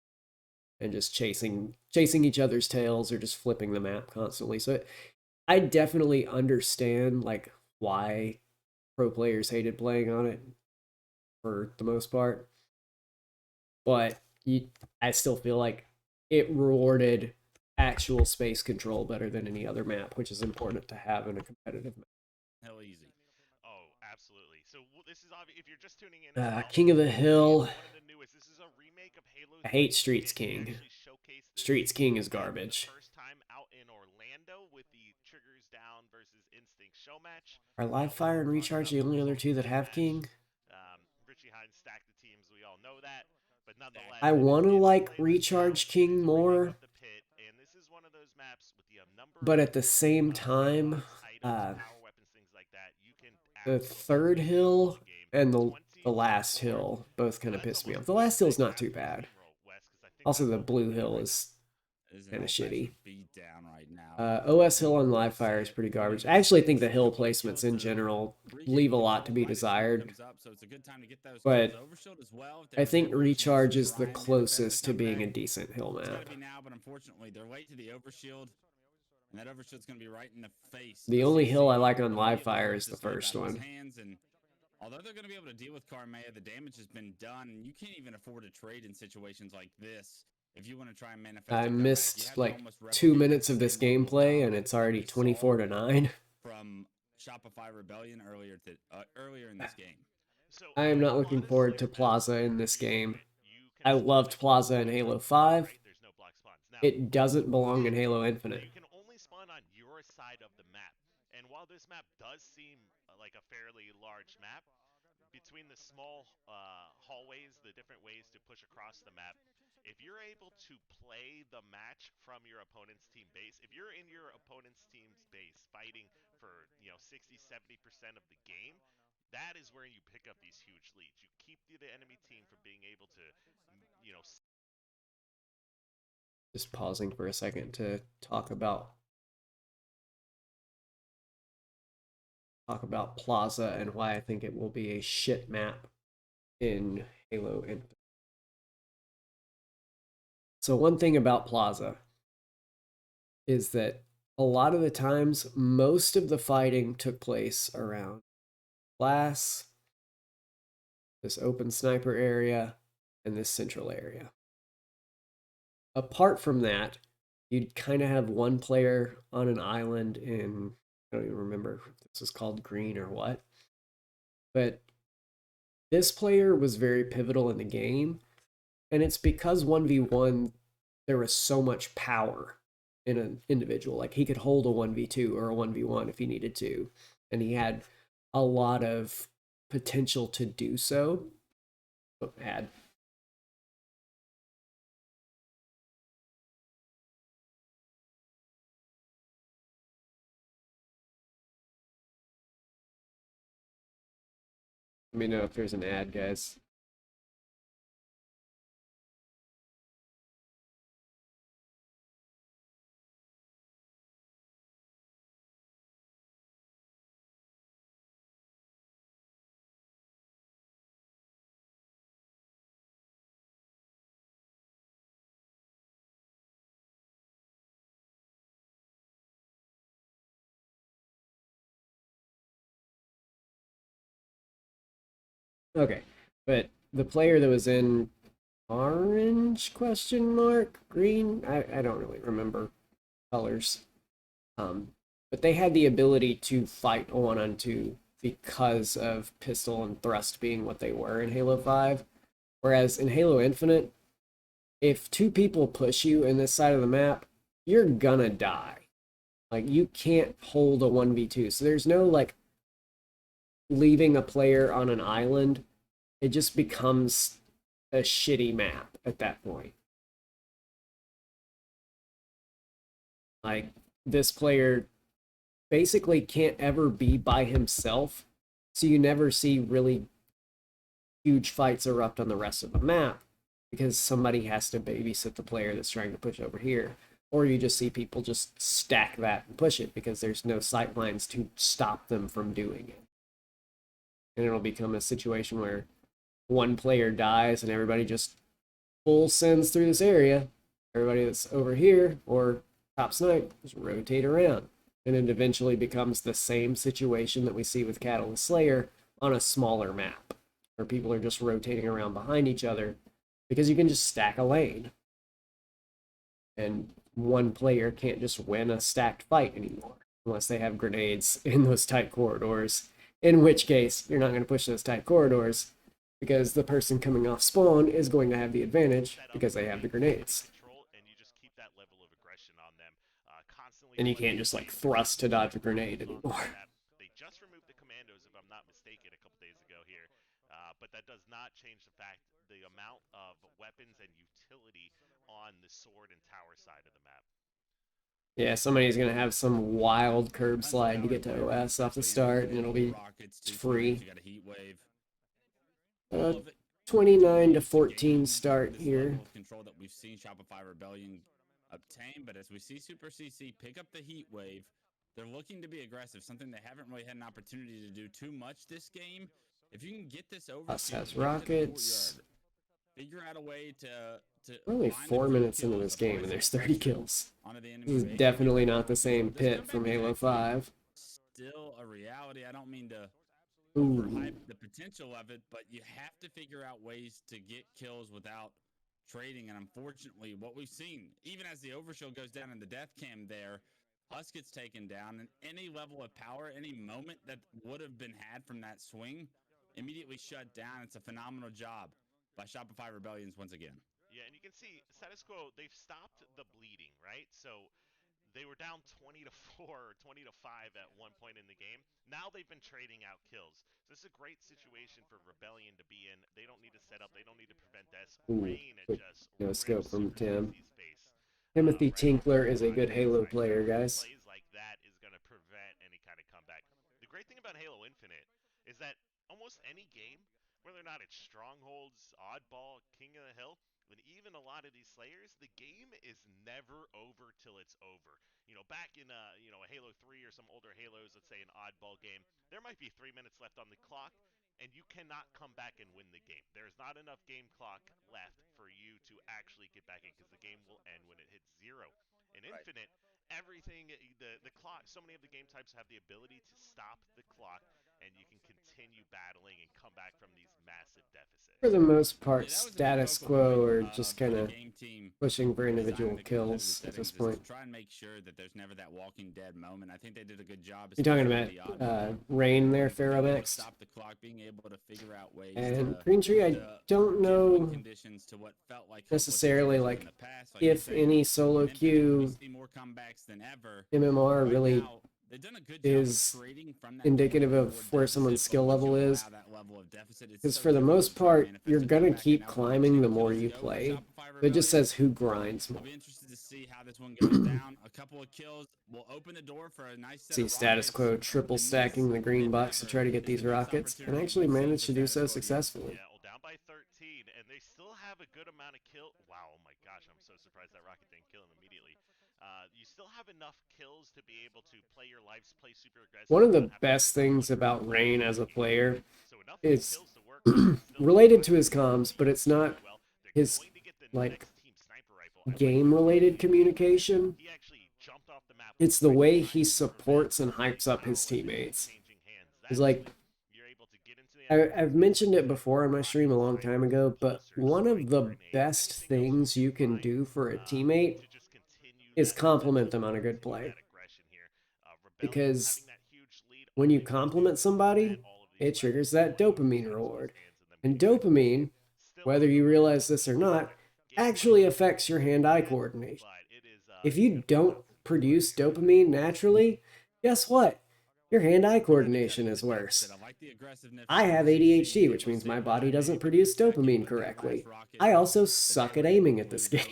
and just chasing each other's tails or just flipping the map constantly. So I definitely understand like why pro players hated playing on it for the most part. But I still feel like it rewarded actual space control better than any other map, which is important to have in a competitive map. Hell easy. Oh, absolutely. So this is obvious. If you're just tuning in, as well, King of the Hill. one of the newest. This is a remake of Halo 3. I hate Streets It King. actually showcased this Streets King is for garbage. the first time out in Orlando with the Triggers Down versus Instinct show match. Are Live Fire and Recharge the only other two that have King? Richie Hines stacked the teams. We all know that. But nonetheless, I want to it's like played this Recharge now. King It is a remake more, of the Pit, and this is one of those maps with the number but of at the same time, items, power weapons, things like that. You can the absolutely third win hill the game. and the 20 last to 4. hill both kind of That's pissed me almost off. The last hill's not fantastic too bad. steamroll, Wes, 'cause I think Also, that's the what blue we're hill doing is Is an kind of old-fashioned shitty. beat down right now. OS Hill on Live Fire is pretty garbage. I actually think the hill placements in general leave a lot to be desired. So it's a good time to get those But Overshield as well, if I there's think ever a chance Recharge to is the try and manifest closest to a being a comeback. decent hill It's map. gotta be now, but unfortunately they're late to the Overshield, and that Overshield's gonna be right in the face. The of only hill I CC. like on They'll Live be able to Fire rip is the this map first out of his one. hands, and although they're gonna be able to deal with Carmea, the damage has been done, and you can't even afford to trade in situations like this. If you want to try and manifest I a comeback, you missed have to like almost 2 replicate minutes that of this same level of gameplay and dominance it's that already we saw 24-9. from Shopify Rebellion earlier in this game. So, I am not looking forward to Plaza in this game. I loved Plaza in Halo 5. right? There's no block spawns. Now, It doesn't belong in Halo so Infinite. you can only spawn on your side of the map. And while this map does seem like a fairly large map, between the small hallways, the different ways to push across the map, if you're able to play the match from your opponent's team base, if you're in your opponent's team's base fighting for 60-70% of the game, that is where you pick up these huge leads. You keep the enemy team from being able to Just pausing for a second to talk about Plaza and why I think it will be a shit map in Halo Infinite. So one thing about Plaza is that a lot of the times, most of the fighting took place around glass, this open sniper area, and this central area. apart from that, you'd kind of have one player on an island in, I don't even remember if this is called green or what, but this player was very pivotal in the game, and it's because 1v1 there was so much power in an individual. Like he could hold a 1v2 or a 1v1 if he needed to, and he had a lot of potential to do so. Had Let me know if there's an ad, guys. Okay, but the player that was in orange question mark green, I don't really remember colors. But they had the ability to fight a 1-on-2 because of pistol and thrust being what they were in Halo 5. Whereas in Halo Infinite, if two people push you in this side of the map, you're gonna die. Like you can't hold a 1v2. So there's no like leaving a player on an island. It just becomes a shitty map at that point. Like this player basically can't ever be by himself, so you never see really huge fights erupt on the rest of the map because somebody has to babysit the player that's trying to push over here. Or you just see people just stack that and push it because there's no sight lines to stop them from doing it. And it'll become a situation where one player dies and everybody just full sends through this area. Everybody that's over here or top snipe just rotate around. And it eventually becomes the same situation that we see with Catalyst Slayer on a smaller map, where people are just rotating around behind each other because you can just stack a lane. And one player can't just win a stacked fight anymore unless they have grenades in those tight corridors, in which case you're not going to push those tight corridors because the person coming off spawn is going to have the advantage because they have the grenades. And you can't just like thrust to dodge a grenade anymore. They just removed the commandos, if I'm not mistaken, a couple days ago here. But that does not change the fact the amount of weapons and utility on the sword and tower side of the map. Yeah, somebody's gonna have some wild curb slide to get to OS off the start, and it'll be free. 29 to 14 start here. Control that we've seen Shopify Rebellion obtain, but as we see Super CC pick up the heat wave, they're looking to be aggressive, something they haven't really had an opportunity to do too much this game. If you can get this over, Us has rockets. Figure out a way to We're only 4 minutes into this game and there's 30 kills. This is definitely not the same pit from Halo 5. Still a reality. I don't mean to Ooh. overhype the potential of it, but you have to figure out ways to get kills without trading. And unfortunately, what we've seen, even as the overshield goes down in the death cam there, Husk gets taken down, and any level of power, any moment that would have been had from that swing, immediately shut down. It's a phenomenal job by Shopify Rebellions once again. Yeah, and you can see status quo, they've stopped the bleeding, right? So they were down 20 to 4 or 20 to 5 at one point in the game. Now they've been trading out kills. So this is a great situation for Rebellion to be in. They don't need to set up. They don't need to prevent deaths. Rain just no scope from Tim. space. Timothy Tinkler is a good Halo player, guys. Plays like that is going to prevent any kind of comeback. The great thing about Halo Infinite is that almost any game, whether or not it's Strongholds, Oddball, King of the Hill, and even a lot of these Slayers, the game is never over till it's over. You know, back in a Halo 3 or some older Halos, let's say an Oddball game, there might be 3 minutes left on the clock, and you cannot come back and win the game. There's not enough game clock left for you to actually get back in because the game will end when it hits 0. In Infinite, everything, the clock, so many of the game types have the ability to stop the clock and you can continue battling and come back from these massive deficits. For the most Yeah, part, that was a big status focal quo point, or just for kind the of game team pushing for when individual designing the competitive kills at settings this is to point. try and make sure that there's never that Walking Dead moment. I think they did a good job. You're talking especially about with the odd man. Rain there, Being Pharaoh able to next. stop the clock, being able to figure out ways And to, Green Tree, I to don't give win know conditions to what felt like hopeless necessarily situations like in the past. Like you if said, any solo in Infinite, we queue see more comebacks than ever. MMR Right really now, they've done a good job is of creating from that indicative 24 of where someone's deficit, skill but once level you is. allow that level of deficit, it's Because so for the difficult most to try and part, manifest you're it gonna back, keep and now for the climbing the next more two you minutes to go for play. Shopify But it just Rebellion. says who grinds more. I'll be interested to see how this one goes down. A couple of kills will open the door for a nice set See of status rockets. quo triple And this, stacking the green if box to ever, try to get is these the next rockets, and opportunity actually we've seen managed for to do status so quo to use. successfully. Yeah, well, down by 13, and they still have a good amount of kill. Wow, oh my gosh, I'm so surprised that rocket didn't kill him immediately. You still have enough kills to be able to play your lives, play super aggressive. One of the not have to best worry things about much Rain as a player so enough good is kills to work with, but still related to finding his comms, but it's not well. They're his going to get the like next team sniper rifle. I like game related communication. he actually jumped off the map. It's the right way behind he the supports and Rebel. hypes up his Wow, and teammates. changing hands. It's That's like when you're able to get into the I've mentioned it before on my stream a long time ago, but one of the best things you can do for a teammate to just continue is that compliment them on a continue good play. that aggression here. Rebellion Because having that huge lead when on you the compliment somebody, all of these it triggers levels, that dopamine those reward. hands and then And being able to dopamine, still whether on you the realize move, this or not, getting actually close affects your hand-eye coordination. but it is If you don't produce dopamine naturally, guess what? Your hand-eye coordination is worse. I have ADHD, which means my body doesn't produce dopamine correctly. I also suck at aiming at this game.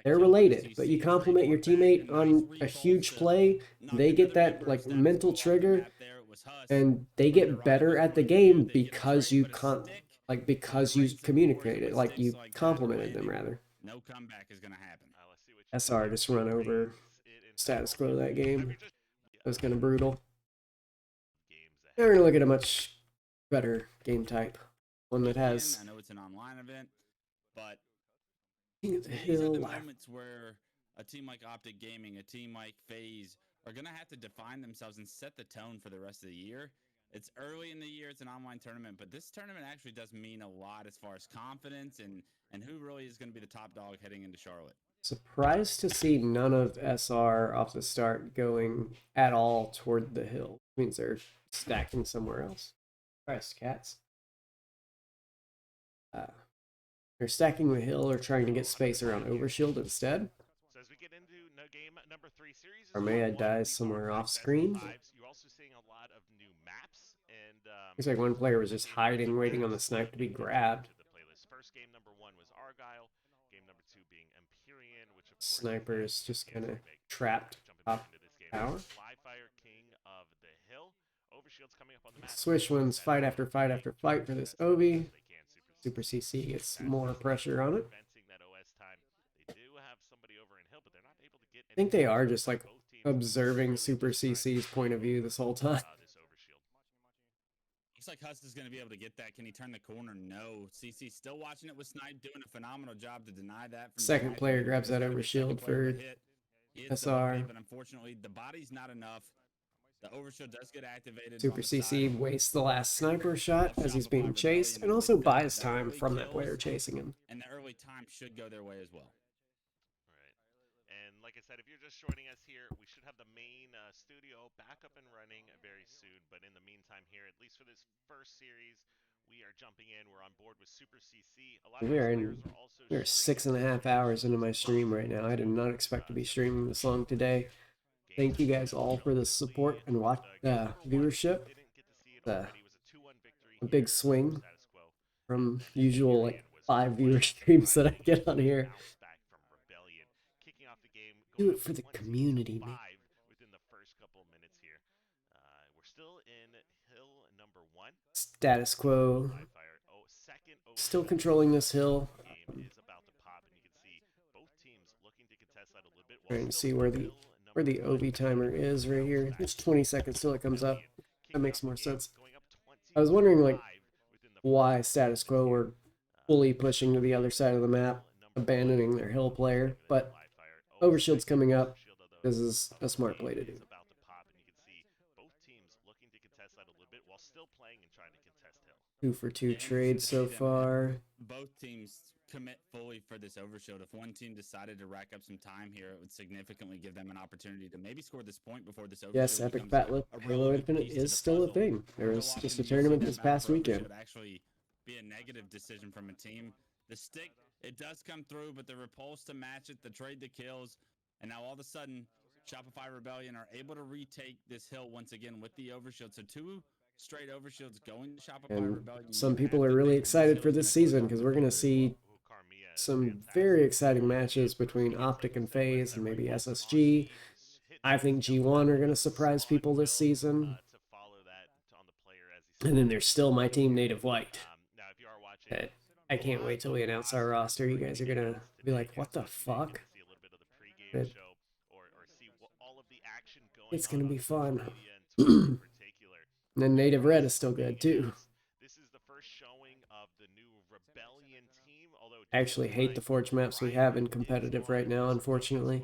They're related, but you compliment your teammate on a huge play, they get that like mental trigger, and they get better at the game because you because you communicated, like you complimented them rather. No comeback is gonna happen. SR just run over status quo that game. That was kind of brutal. Now we're gonna look at a much better game type, one that has I know it's an online event, but King of the these are the Hill. moments where a team like Optic Gaming, a team like FaZe, are gonna have to define themselves and set the tone for the rest of the year. It's early in the year, it's an online tournament, but this tournament actually does mean a lot as far as confidence and who really is going to be the top dog heading into Charlotte. Surprised to see none of SR off the start going at all toward the hill. Means they're stacking somewhere else. Christ, cats. They're stacking the hill or trying to get space around Overshield instead. So as we get into game number 3 series, Armea dies somewhere off screen. You're also seeing a lot of new maps, and looks like one player was just hiding, waiting on the snipe to be grabbed. First game number 1 was Argyle. Game number 2 being Empyrean, which of course Sniper is just kind of trapped top tower. Flyfire King of the Hill. Overshield's coming up on the map. Swish wins fight after fight after fight for this Ovi. Super CC gets more pressure on it. I think they are just like observing Super CC's point of view this whole time. Looks like Hust is going to be able to get that. Can he turn the corner? No. CC still watching it with Snipe, doing a phenomenal job to deny that. Second player grabs that Overshield for SR. But unfortunately, the body's not enough. The Overshield does get activated. Super CC wastes the last sniper shot as he's being chased, and also buys time from that player chasing him. And the early time should go their way as well. And like I said, if you're just joining us here, we should have the main studio back up and running very soon. But in the meantime here, at least for this first series, we are jumping in. We're on board with Super CC. We are 6.5 hours into my stream right now. I did not expect to be streaming this long today. Thank you guys all for the support and viewership. A big swing from usual like 5 viewer streams that I get on here. Do it for the community, man. Within the first couple of minutes here, we're still in hill number 1. Status quo. Still controlling this hill. Trying to see where the OV timer is right here. It's 20 seconds till it comes up. That makes more sense. I was wondering like why status quo were fully pushing to the other side of the map, abandoning their hill player, but Overshield's coming up. This is a smart play to do. 2 for 2 Yeah, interesting trades to so see them have far. both teams commit fully for this overshield. If one team decided to rack up some time here, it would significantly give them an opportunity to maybe score this point before this overshield Yes, Epic becomes Fat Lip a Halo relevant Infinite piece to is the still a puzzle. thing. There How was often just a do you see tournament that this map past for weekend. overshield actually be a negative decision from a team? The stick, it does come through, but the repulse to match it, the trade the kills, and now all of a sudden, Shopify Rebellion are able to retake this hill once again with the overshield. So 2 straight overshields going to Shopify And Rebellion. some You people have are to really think that this excited hill for is this gonna close season off because the we're going to door. see Carmia is some fantastic. very exciting matches First, between he gets Optic right and to stay with FaZe and that maybe rifle. SSG. He's hitting I those think double G1 are tap going to with a surprise spawn people this kill, season. to follow that on the player as he And then spawns there's in. still my team, Native White. Now, if you are watching, That I can't wait till we announce our roster. You guys are going to be like, what the fuck? see a little bit of the pregame But show or see all of the action going it's on going to be social fun. media and Twitch in particular. And then Native Red is still good too. This is the first showing of the new Rebellion team, although I actually hate the Forge maps we have in competitive right now, unfortunately.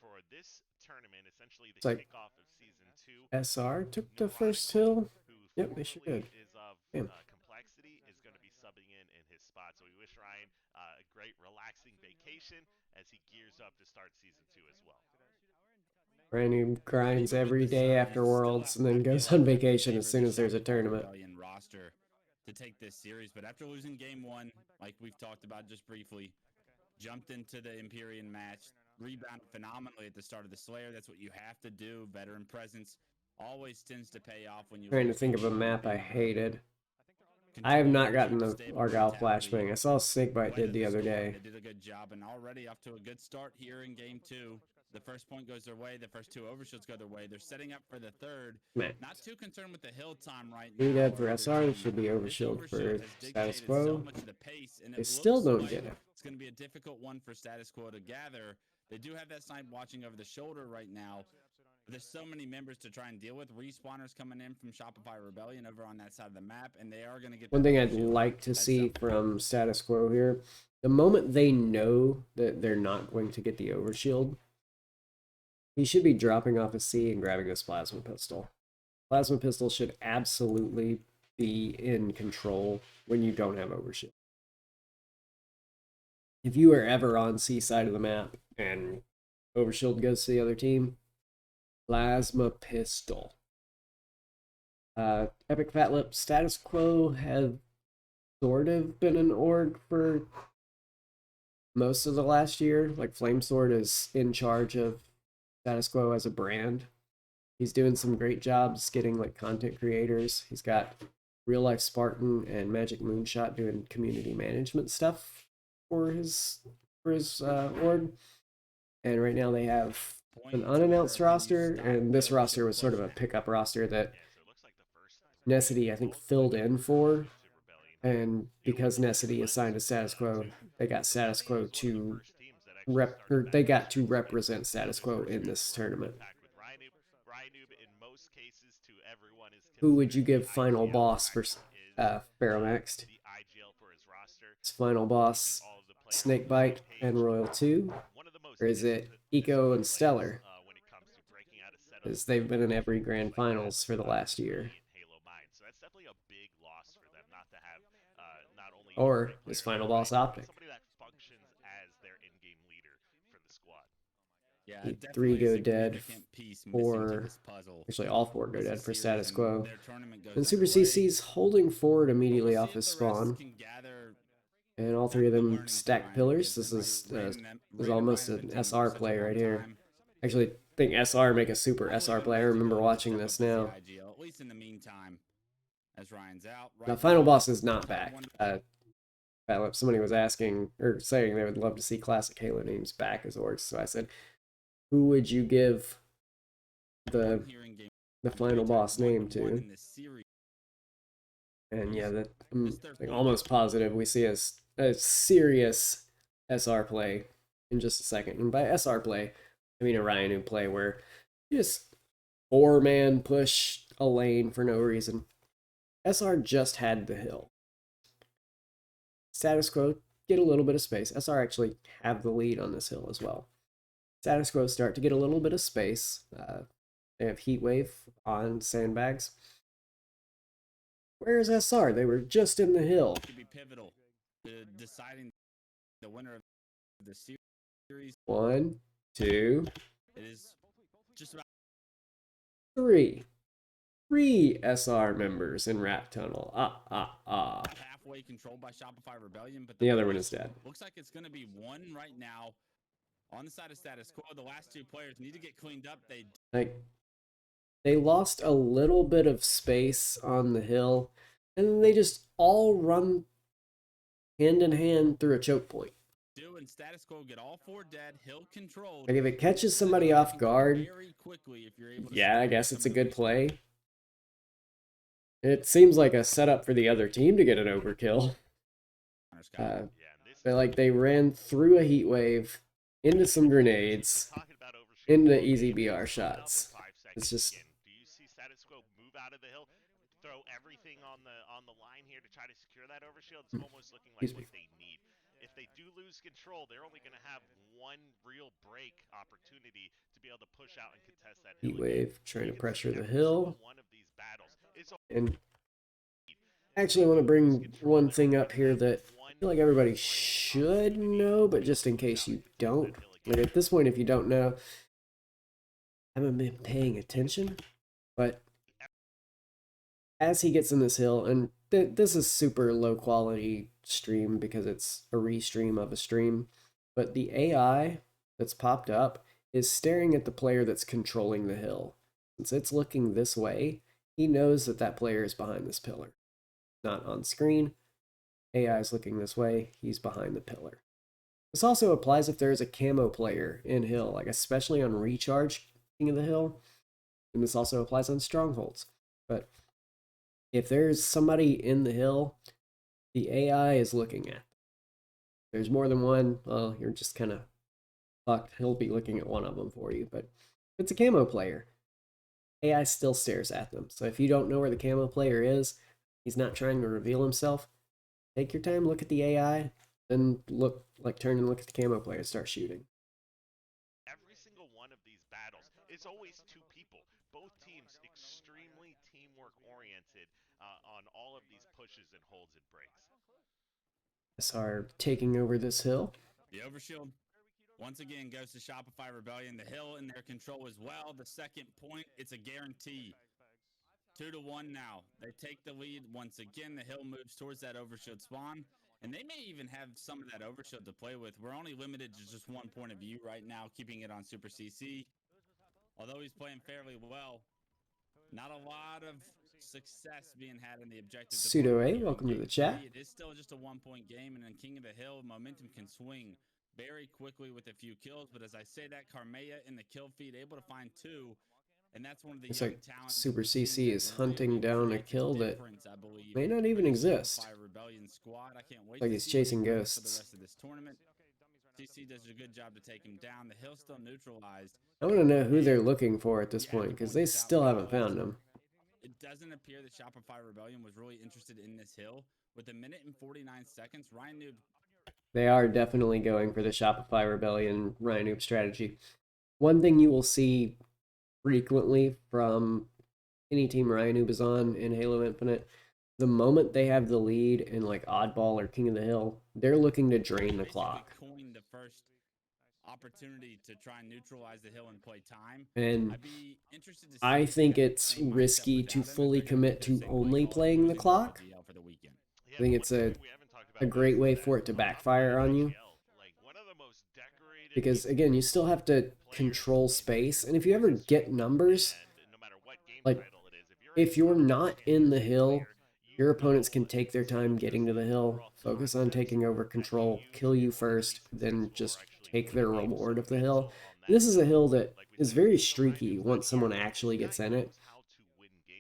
for this tournament, essentially the It's like kickoff of season 2. SR took the first hill. Yep, they sure did. Is of Damn. complexity is going to be subbing in his spot. So we wish Ryan a great relaxing vacation as he gears up to start season 2 as well. Ryan grinds Even with every the day sub, after you still Worlds and have then to goes give on a big vacation as favor soon to as there's a Shopify tournament. Rebellion roster to take this series, but after losing game 1, like we've talked about just briefly, jumped into the Empyrean match, rebounded phenomenally at the start of the Slayer. That's what you have to do. Veteran presence always tends to pay off when you Trying to lose think of a game 1. map I hated. I have Control not and gotten keep the stable Argyle mentality. flashbang. I saw Snakebite did Weather the other storm. day. They did a good job, and already off to a good start here in game 2. The first point goes their way. The first 2 overshields go their way. They're setting up for the third. Man, Not too concerned with the hill time right now. 3 dead for either SR. team. It should be This overshield for overshield has status dictated quo. so much of the pace, and They it still looks don't like get it. it's going to be a difficult one for status quo to gather. They do have that snipe watching over the shoulder right now. But there's so many members to try and deal with. Respawners coming in from Shopify Rebellion over on that side of the map, and they are going to get One that thing I'd overshield like to at see some from status quo here, the moment they know that they're not going to get the overshield, he should be dropping off a C and grabbing this plasma pistol. Plasma pistol should absolutely be in control when you don't have overshield. If you are ever on C side of the map and overshield goes to the other team, plasma pistol. Epic Fat Lip status quo have sort of been an org for most of the last year. Like Flamesword is in charge of status quo as a brand. He's doing some great jobs getting like content creators. He's got Real Life Spartan and Magic Moonshot doing community management stuff for his org. And right now they have an unannounced roster, and this roster was sort of a pickup roster that Necessity, I think, filled in for. And because Necessity assigned to status quo, they got status quo to represent status quo in this tournament. Who would you give final boss for Ferromaxed? It's final boss Snakebite and Royal 2? Or is it Eco and Stellar? Because they've been in every grand finals for the last year. Or is final boss Optic? Yeah, 3 go dead for, actually all 4 go dead for status quo. And Super CC's holding forward immediately off his spawn. And all 3 of them stack pillars. This is almost an SR play right here. Actually, I think SR make a super SR play. I remember watching this now. At least in the meantime, as Ryan's out. The final boss is not back. Somebody was asking or saying they would love to see classic Halo names back as orgs. So I said, who would you give the final boss name to? And yeah, that I'm like almost positive we see a serious SR play in just a second. And by SR play, I mean a Ryanu play where you just 4-man push a lane for no reason. SR just had the hill. Status quo get a little bit of space. SR actually have the lead on this hill as well. Status quo start to get a little bit of space. They have Heat Wave on sandbags. Where's SR? They were just in the hill. Could be pivotal to deciding the winner of the series. 1, 2, It is just about 3. 3 SR members in Rat Tunnel. halfway controlled by Shopify Rebellion, but The other one is dead. looks like it's going to be one right now on the side of status quo. The last two players need to get cleaned up. They lost a little bit of space on the hill, and then they just all run hand in hand through a choke point. do, and status quo get all 4 dead. Hill controlled. Like if it catches somebody off guard, Very quickly if you're able to yeah, I stop guess it's a some of good these. play. It seems like a setup for the other team to get an overkill. Yeah, and this But like they ran through a heat wave, into some grenades, into easy BR shots. It's just Do you see status quo move out of the hill, throw everything on the line here to try to secure that overshield? It's almost looking like what they need. If they do lose control, they're only going to have one real break opportunity to be able to push out and contest that hill heat again. wave trying to You can pressure see the every hill. single one of these battles. It's And actually, I want to bring one thing up here that I feel like everybody should know, but just in case you don't, like at this point, if you don't know, I haven't been paying attention, but as he gets in this hill, and this is super low quality stream because it's a restream of a stream, but the AI that's popped up is staring at the player that's controlling the hill. Since it's looking this way, he knows that that player is behind this pillar. Not on screen. AI is looking this way, he's behind the pillar. This also applies if there is a camo player in hill, like especially on recharge King of the Hill, and this also applies on strongholds. But if there's somebody in the hill, the AI is looking at them. If there's more than one, well, you're just kind of fucked. He'll be looking at one of them for you. But if it's a camo player, AI still stares at them. So if you don't know where the camo player is, he's not trying to reveal himself, take your time, look at the AI, then look, like turn and look at the camo player and start shooting. every single one of these battles, it's always 2 people. Both teams extremely teamwork oriented on all of these pushes and holds and breaks. SR taking over this hill. The overshield once again goes to Shopify Rebellion. The hill in their control as well. The second point, it's a guarantee. 2-1 now. They take the lead once again. The hill moves towards that overshield spawn, and they may even have some of that overshield to play with. We're only limited to just one point of view right now, keeping it on Super CC. Although he's playing fairly well, not a lot of success being had in the objective. Pseudo A, welcome to the chat. It is still just a 1-point game, and in King of the Hill, momentum can swing very quickly with a few kills. But as I say that, Carmea in the kill feed, able to find 2. And that's one of the It's young like talents. Super CC is hunting down a kill that I believe, may not even exist. Shopify Rebellion squad. I can't wait Like to he's see what he chasing brings for the ghosts. rest of this tournament. CC does a good job to take him down. The hill's still neutralized. I want to know who they're looking for at this point, because they still haven't found him. It doesn't appear that Shopify Rebellion was really interested in this hill. With 1 minute and 49 seconds, Ryan Noob. They are definitely going for the Shopify Rebellion Ryan Noob strategy. One thing you will see frequently from any team Ryan Noob is on in Halo Infinite, the moment they have the lead in like Oddball or King of the Hill, they're looking to drain the clock. Coined the first opportunity to try and neutralize the hill and play time. And I'd be interested to see I if they think have the it's same mindset risky to without him, if fully they're gonna commit do to the same only play playing the calling clock. LGL for the weekend. I think it's a great way for it to backfire on you. Because again, you still have to control space, and if you ever get numbers, like if you're not in the hill, your opponents can take their time getting to the hill, focus on taking over control, kill you first, then just take their reward of the hill. This is a hill that is very streaky once someone actually gets in it.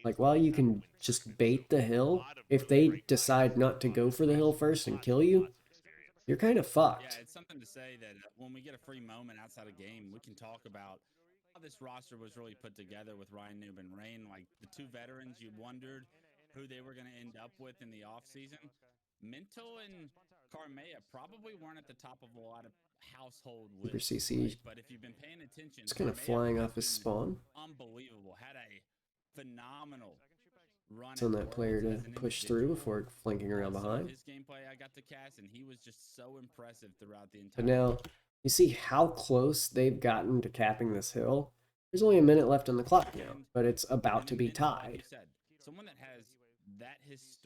Like while you can just bait the hill, if they decide not to go for the hill first and kill you, you're kind of fucked. Yeah, it's something to say that when we get a free moment outside of game, we can talk about how this roster was really put together with Ryan Noob and Rain. Like the 2 veterans, you wondered who they were going to end up with in the offseason. Minto and Carmea probably weren't at the top of a lot of household lists. Super CC, right? But if you've been paying attention, just kind of Carmea flying has off his been spawn. unbelievable. Had a phenomenal run It's on at that player Worlds to as an push through individual. before flanking around Some of behind. his gameplay I got to cast, and he was just so impressive throughout the entire. But now, you see how close they've gotten to capping this hill? There's only a minute left on the clock now, but it's about to be tied. Someone that has that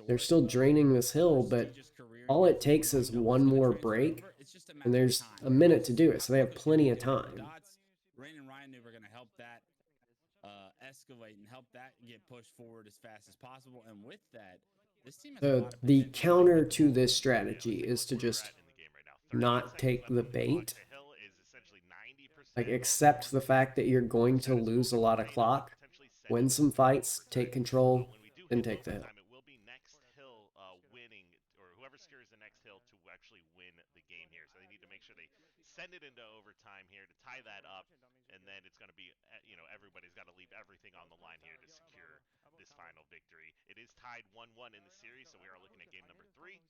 They're still draining this hill, but all it takes is one more break, and there's a minute to do it, so they have plenty of time. Rain and Ryan are going to help that escalate and help that get pushed forward as fast as possible. And with that, this team has a lot of The potential. counter to this strategy is to just not take the bait. Like, accept the fact that you're going to lose a lot of clock, win some fights, take control, then take the hill. It will be next hill winning, or whoever secures the next hill to actually win the game here. So they need to make sure they send it into overtime here to tie that up, and then it's going to be, you know, everybody's got to leave everything on the line here to secure this final victory. It is tied 1-1 in the series, so we are looking at game number 3.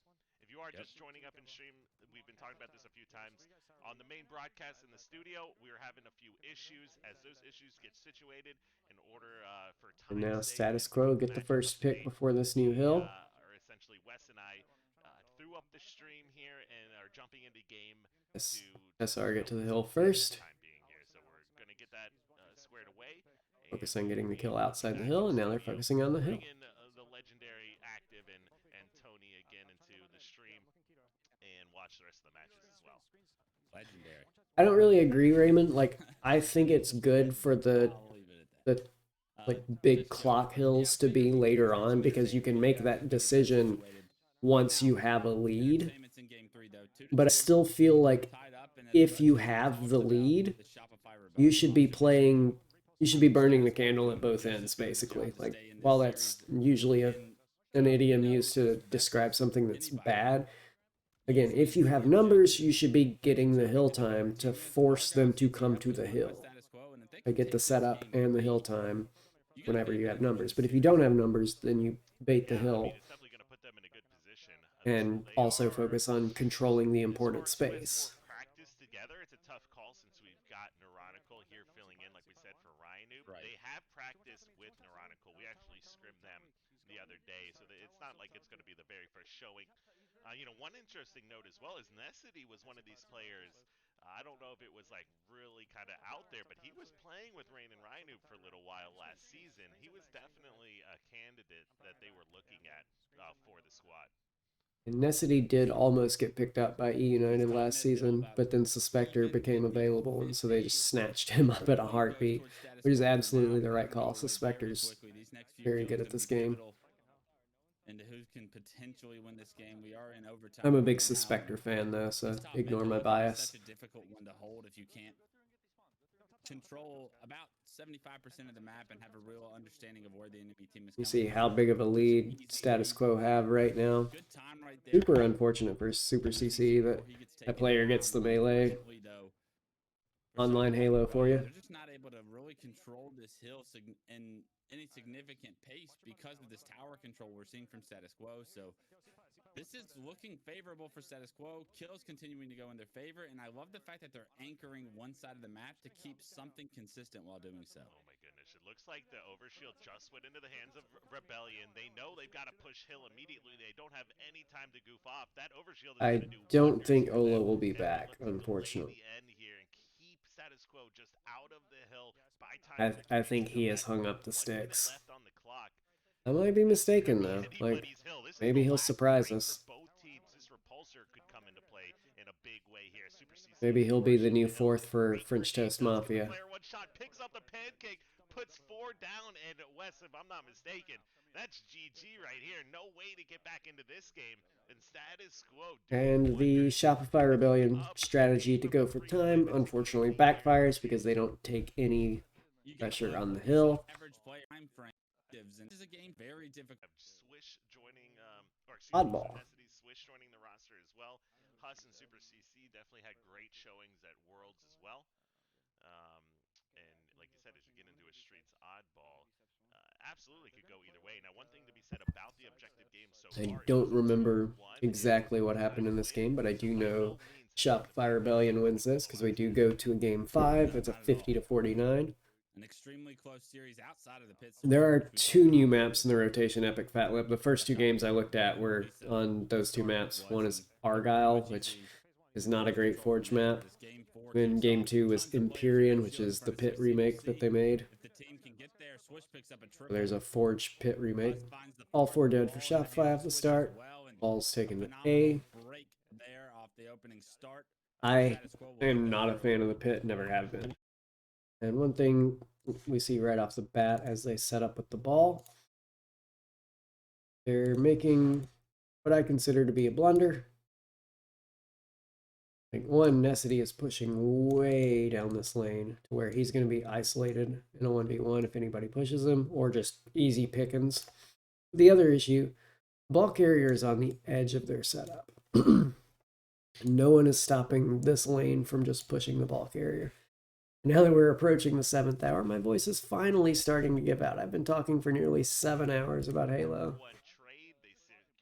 If you are just joining up in stream, we've been talking about this a few times. On the main broadcast in the studio, we are having a few issues. As those issues get situated in order for time. And now status quo get the first pick before this new hill. Or essentially, Wes and I threw up the stream here and are jumping into game. SR get to the hill first. So we're gonna get that squared away. Focus on getting the kill outside the hill, and now they're focusing on the hill. Bring in the legendary Active and Tony again into the stream and watch the rest of the matches as well. Legendary. I don't really agree, Raymond. Like, I think it's good for the like big clock hills to be later on, because you can make that decision once you have a lead. But I still feel like if you have the lead, you should be burning the candle at both ends, basically. Like, while that's usually an idiom used to describe something that's bad, again, if you have numbers, you should be getting the hill time to force them to come to the hill. I get the setup and the hill time whenever you have numbers. But if you don't have numbers, then you bait the hill and also focus on controlling the important space. Practice together. It's a tough call since we've got Neuronical here filling in, like we said, for Ryan. They have practiced with Neuronical. We actually scrimmed them the other day, so it's not like it's going to be the very first showing. You know, one interesting note as well is Necessity was one of these players. I don't know if it was like really kind of out there, but he was playing with Rain and Ryan for a little while last season. He was definitely a candidate that they were looking at for the squad. And Necessity did almost get picked up by E United last season, but then Suspector became available, and so they just snatched him up at a heartbeat, which is absolutely the right call. Suspector's very good at this game. And who can potentially win this game? We are in overtime. I'm a big Suspector fan, though, so ignore my bias. Such a difficult one to hold if you can't control about 75% of the map and have a real understanding of where the enemy team is. You see how big of a lead Status Quo have right now. Super unfortunate for Super CC that that player gets the melee online Halo for you. They're just not able to really control this hill in any significant pace because of this tower control we're seeing from Status Quo. So this is looking favorable for Status Quo. Kills continuing to go in their favor, and I love the fact that they're anchoring one side of the map to keep something consistent while doing so. Oh my goodness, it looks like the overshield just went into the hands of Rebellion. They know they've got to push hill immediately. They don't have any time to goof off. That overshield is I don't think Ola will be back, unfortunately. I think he has hung up the sticks. I might be mistaken, though. Like, maybe he'll surprise us. Maybe he'll be the new fourth for French Toast Mafia. Picks up the pancake, puts 4 down, and Wes, if I'm not mistaken, that's GG right here. No way to get back into this game. And Status Quo. And the Shopify Rebellion strategy to go for time, unfortunately, backfires because they don't take any pressure on the hill. Oddball. Swish joining the roster as well. Huss and Super CC definitely had great showings at Worlds as well. And like you said, as you get into a Streets oddball, absolutely could go either way. Now, one thing to be said about the objective game so far, I don't remember exactly what happened in this game, but I do know Shopify Rebellion wins this because we do go to a game 5. It's a 50-49. An extremely close series outside of the pits. There are 2 new maps in the rotation Epic Fat Lip. The first 2 games I looked at were on those 2 maps. One is Argyle, which is not a great Forge map. Then game 2 was Empyrean, which is the pit remake that they made. There's a Forge pit remake. All 4 dead for Shopify at the start. Ball's taken to A. I am not a fan of the pit, never have been. And one thing we see right off the bat as they set up with the ball, they're making what I consider to be a blunder. Like, one, Necessity is pushing way down this lane to where he's going to be isolated in a 1v1 if anybody pushes him, or just easy pickings. The other issue, ball carrier is on the edge of their setup. No one is stopping this lane from just pushing the ball carrier. Now that we're approaching the 7th hour, my voice is finally starting to give out. I've been talking for nearly 7 hours about Halo. Trade,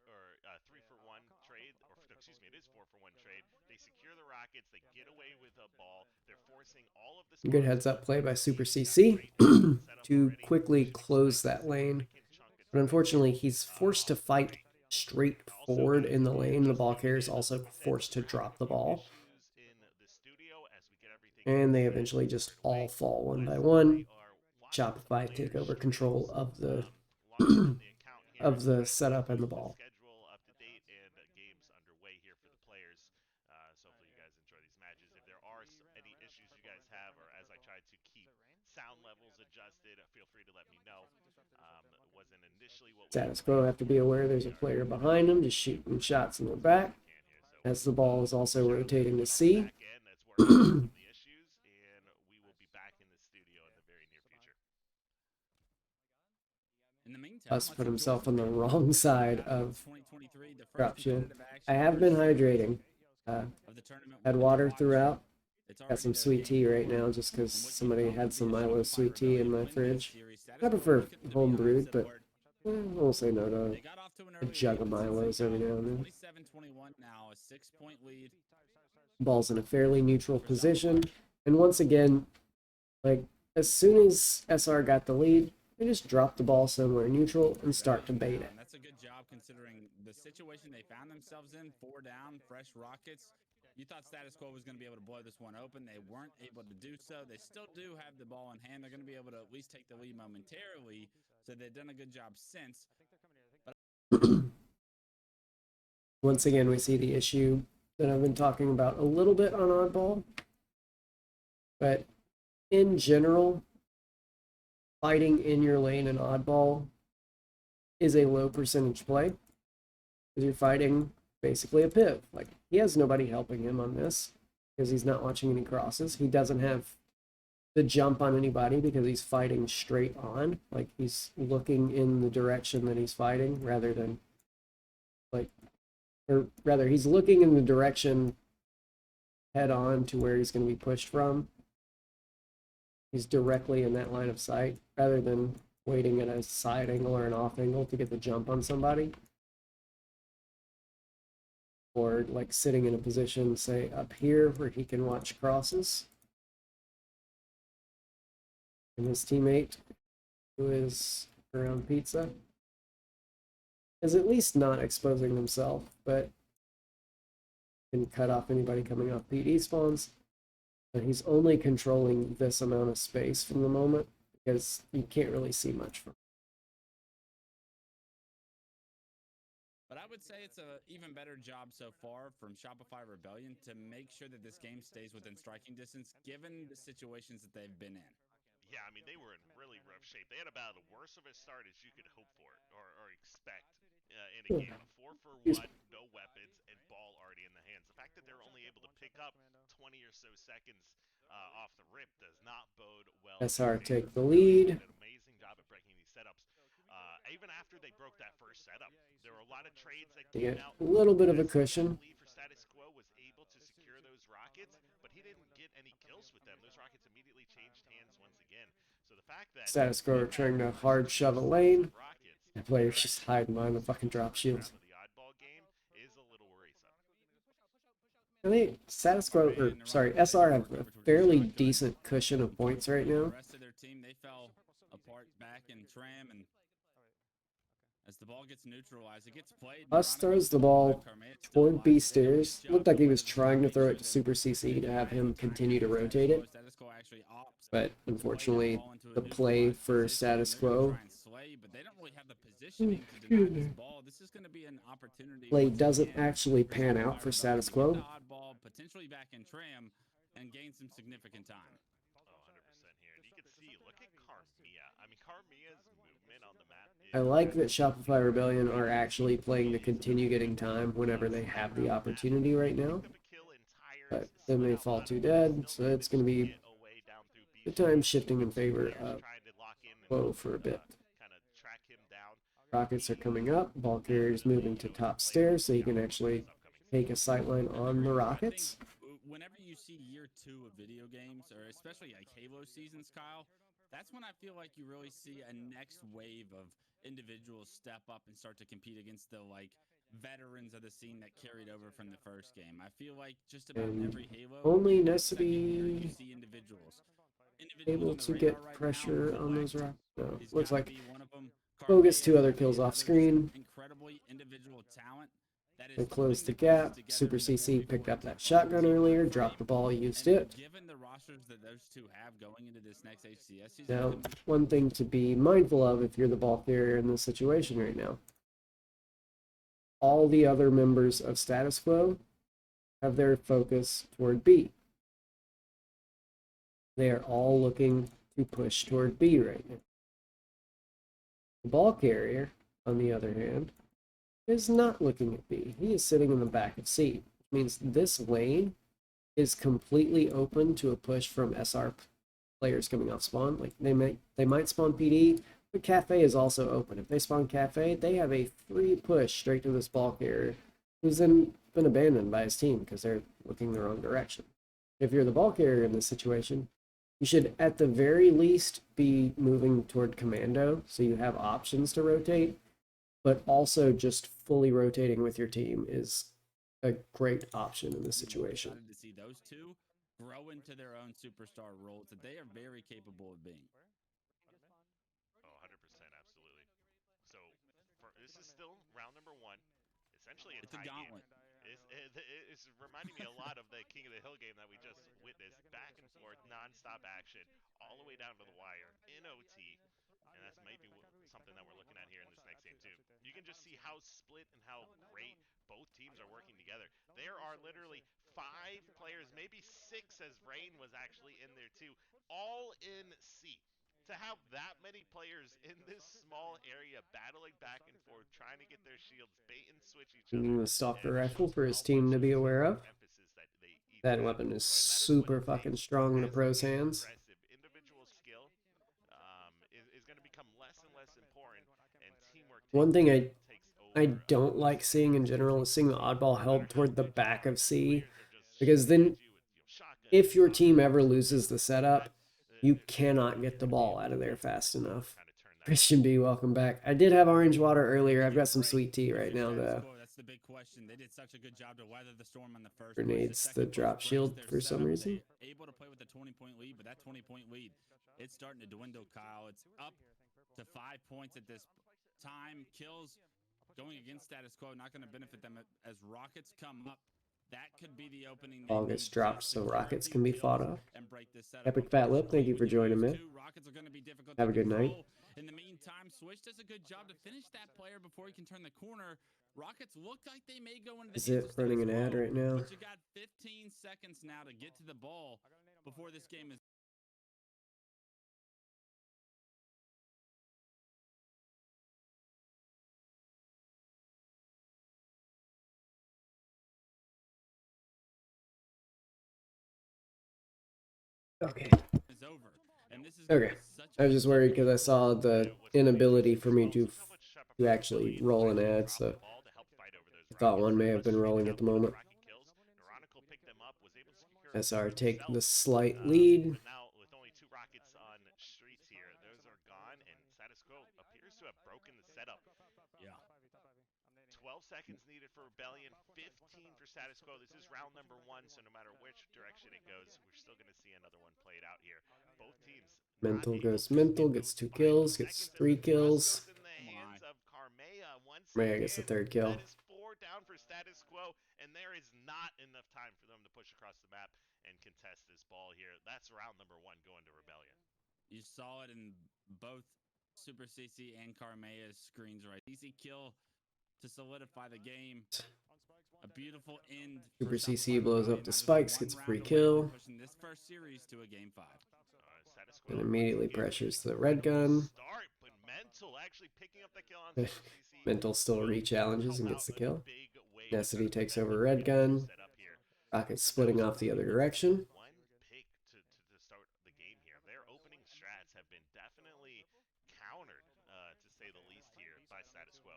or 3-for-1 trade, or excuse me, it is 4-for-1 trade. They secure the Rockets, they get away with a ball. They're forcing all of this. Good heads up play by Super CC to quickly close that lane. But unfortunately, he's forced to fight straight forward in the lane. The ball carrier is also forced to drop the ball. And they eventually just all fall one by one. Shopify take over control of the of the setup and the ball. Schedule up to date and games underway here for the players. So hopefully you guys enjoy these matches. If there are any issues you guys have, or as I try to keep sound levels adjusted, feel free to let me know. It wasn't initially what Status Quo have to be aware there's a player behind them just shooting shots in the back, as the ball is also rotating to C. Us put himself on the wrong side of drop shield. I have been hydrating. Had water throughout. Got some sweet tea right now just because somebody had some Milo sweet tea in my fridge. I prefer home brewed, but I'll say no to a jug of Milos every now and then. Ball's in a fairly neutral position. And once again, like, as soon as SR got the lead, they just drop the ball somewhere neutral and start to bait it. That's a good job considering the situation they found themselves in. 4 down, fresh Rockets. You thought Status Quo was going to be able to blow this one open. They weren't able to do so. They still do have the ball in hand. They're going to be able to at least take the lead momentarily. So they've done a good job since. Once again, we see the issue that I've been talking about a little bit on Oddball. But in general, fighting in your lane in Oddball is a low percentage play. Because you're fighting basically a piv. Like, he has nobody helping him on this because he's not watching any crosses. He doesn't have the jump on anybody because he's fighting straight on. Like, he's looking in the direction that he's fighting rather than, like, or rather, he's looking in the direction head on to where he's going to be pushed from. He's directly in that line of sight rather than waiting at a side angle or an off angle to get the jump on somebody. Or like sitting in a position, say, up here where he can watch crosses. And his teammate, who is around pizza, is at least not exposing himself, but can cut off anybody coming off PD spawns. But he's only controlling this amount of space from the moment because you can't really see much from. But I would say it's an even better job so far from Shopify Rebellion to make sure that this game stays within striking distance, given the situations that they've been in. Yeah, I mean, they were in really rough shape. They had about the worst of a start as you could hope for or expect in a game. 4-for-1, no weapons, and ball already in the hands. The fact that they're only able to pick up 20 or so seconds off the rip does not bode well. SR take the lead. An amazing job at breaking these setups. Even after they broke that first setup, there were a lot of trades that came out. A little bit of a cushion. For Status Quo was able to secure those Rockets, but he didn't get any kills with them. Those Rockets immediately changed hands once again. So the fact that Status Quo are trying to hard shove a lane. The player's just hiding behind the fucking drop shield. The oddball game is a little worrisome. I think Status Quo, or sorry, SR have a fairly decent cushion of points right now. team, they fell apart back in tram, and as the ball gets neutralized, it gets played. Us throws the ball toward B stairs. Looked like he was trying to throw it to Super CC to have him continue to rotate it. But unfortunately, the play for status quo play doesn't actually pan out for status quo. Potentially back in tram and gain some significant time. Oh, 100% here. And you can see, look at Carmia. I mean, Carmia's movement on the map is... I like that Shopify Rebellion are actually playing to continue getting time whenever they have the opportunity right now. But then they fall too dead, so it's going to be the time shifting in favor of Low for a bit. Rockets are coming up. Ball carrier's moving to top stairs so you can actually take a sightline on the Rockets. Whenever you see year 2 of video games, or especially like Halo seasons, Kyle, that's when I feel like you really see a next wave of individuals step up and start to compete against the like veterans of the scene that carried over from the first game. I feel like just about every Halo only Nessity you see individuals able to get pressure on those Rockets. No, looks like one of them. Bogus 2 other kills off screen. Incredibly individual talent. They closed the gap. Super CC picked up that shotgun earlier, dropped the ball, used it. Given the rosters that those two have going into this next HCS season, Now, one thing to be mindful of if you're the ball carrier in this situation right now, all the other members of Status Quo have their focus toward B. They are all looking to push toward B right now. The ball carrier, on the other hand, is not looking at B. He is sitting in the back of C, which means this lane is completely open to a push from SR players coming off spawn. Like they might spawn PD, but Cafe is also open. If they spawn Cafe, they have a free push straight to this ball carrier, who's then been abandoned by his team because they're looking the wrong direction. If you're the ball carrier in this situation, you should at the very least be moving toward commando so you have options to rotate, but also just fully rotating with your team is a great option in this situation. To see those two grow into their own superstar roles that they are very capable of being. Oh, 100%, absolutely. So, this is still round number 1. Essentially a tie game. It's reminding me a lot of the King of the Hill game that we just witnessed. Back and forth, non-stop action, all the way down to the wire, in OT. And that's maybe something that we're looking at here in this next game, too. You can just see how split and how great both teams are working together. There are literally 5 players, maybe 6 as Rain was actually in there, too, all in C. To have that many players in this small area battling back and forth, trying to get their shields, bait and switch each other. The Stalker rifle for his team to be aware of. That weapon is super fucking strong in the pros' hands. Individual skill is going to become less and less important, and teamwork. One thing I don't like seeing in general is seeing the oddball held toward the back of C, because then if your team ever loses the setup, you cannot get the ball out of there fast enough. Christian B, welcome back. I did have orange water earlier. I've got some sweet tea right now, though. That's the big question. They did such a good job to weather the storm on the first. Grenades the drop shield for some reason. Able to play with a 20-point lead, but that 20-point lead, it's starting to dwindle, Kyle. It's up to 5 points at this time. Kills going against status quo, not going to benefit them as Rockets come up. That could be the opening. Ball gets dropped so Rockets can be fought off. Epic Fat Lip, thank you for joining me. Have a good night. In the meantime, Swish does a good job to finish that player before he can turn the corner. Rockets look like they may go into the Zip running an ad right now. But you got 15 seconds now to get to the ball before this game is. Okay. Okay. I was just worried because I saw the inability for me to actually roll an ad, so I thought one may have been rolling at the moment. SR take the slight lead. Now with only 2 rockets on streets here, those are gone, and status quo appears to have broken the setup. Yeah. 12 seconds needed for Rebellion, 15 for status quo. This is round number 1, so no matter which direction it goes, we're still going to see another one played out here. Both teams Mental not able goes to mental, get gets those 2 final kills, gets seconds, 3 and the trust kills. goes in the hands of Carmea once Maya gets the again. 3rd kill. That is 4 down for status quo, and there is not enough time for them to push across the map and contest this ball here. That's round number 1 going to Rebellion. You saw it in both Super CC and Carmea's screens, right? Easy kill to solidify the game. A beautiful end. Super for CC Shopify blows Rebellion. up the Now just spikes, one gets a round free away kill. from pushing this first series to a game 5. Status quo And once immediately again pressures getting the red gun. Start, but Mental actually picking up the kill on Super CC. Mental still Will re-challenges and help gets the out in a kill. big way to Necessity start takes prevent over them red from getting gun. set up here. Rocket That splitting was off the other only direction. one pick to start the game here. Their opening strats have been definitely countered, to say the least here, by status quo.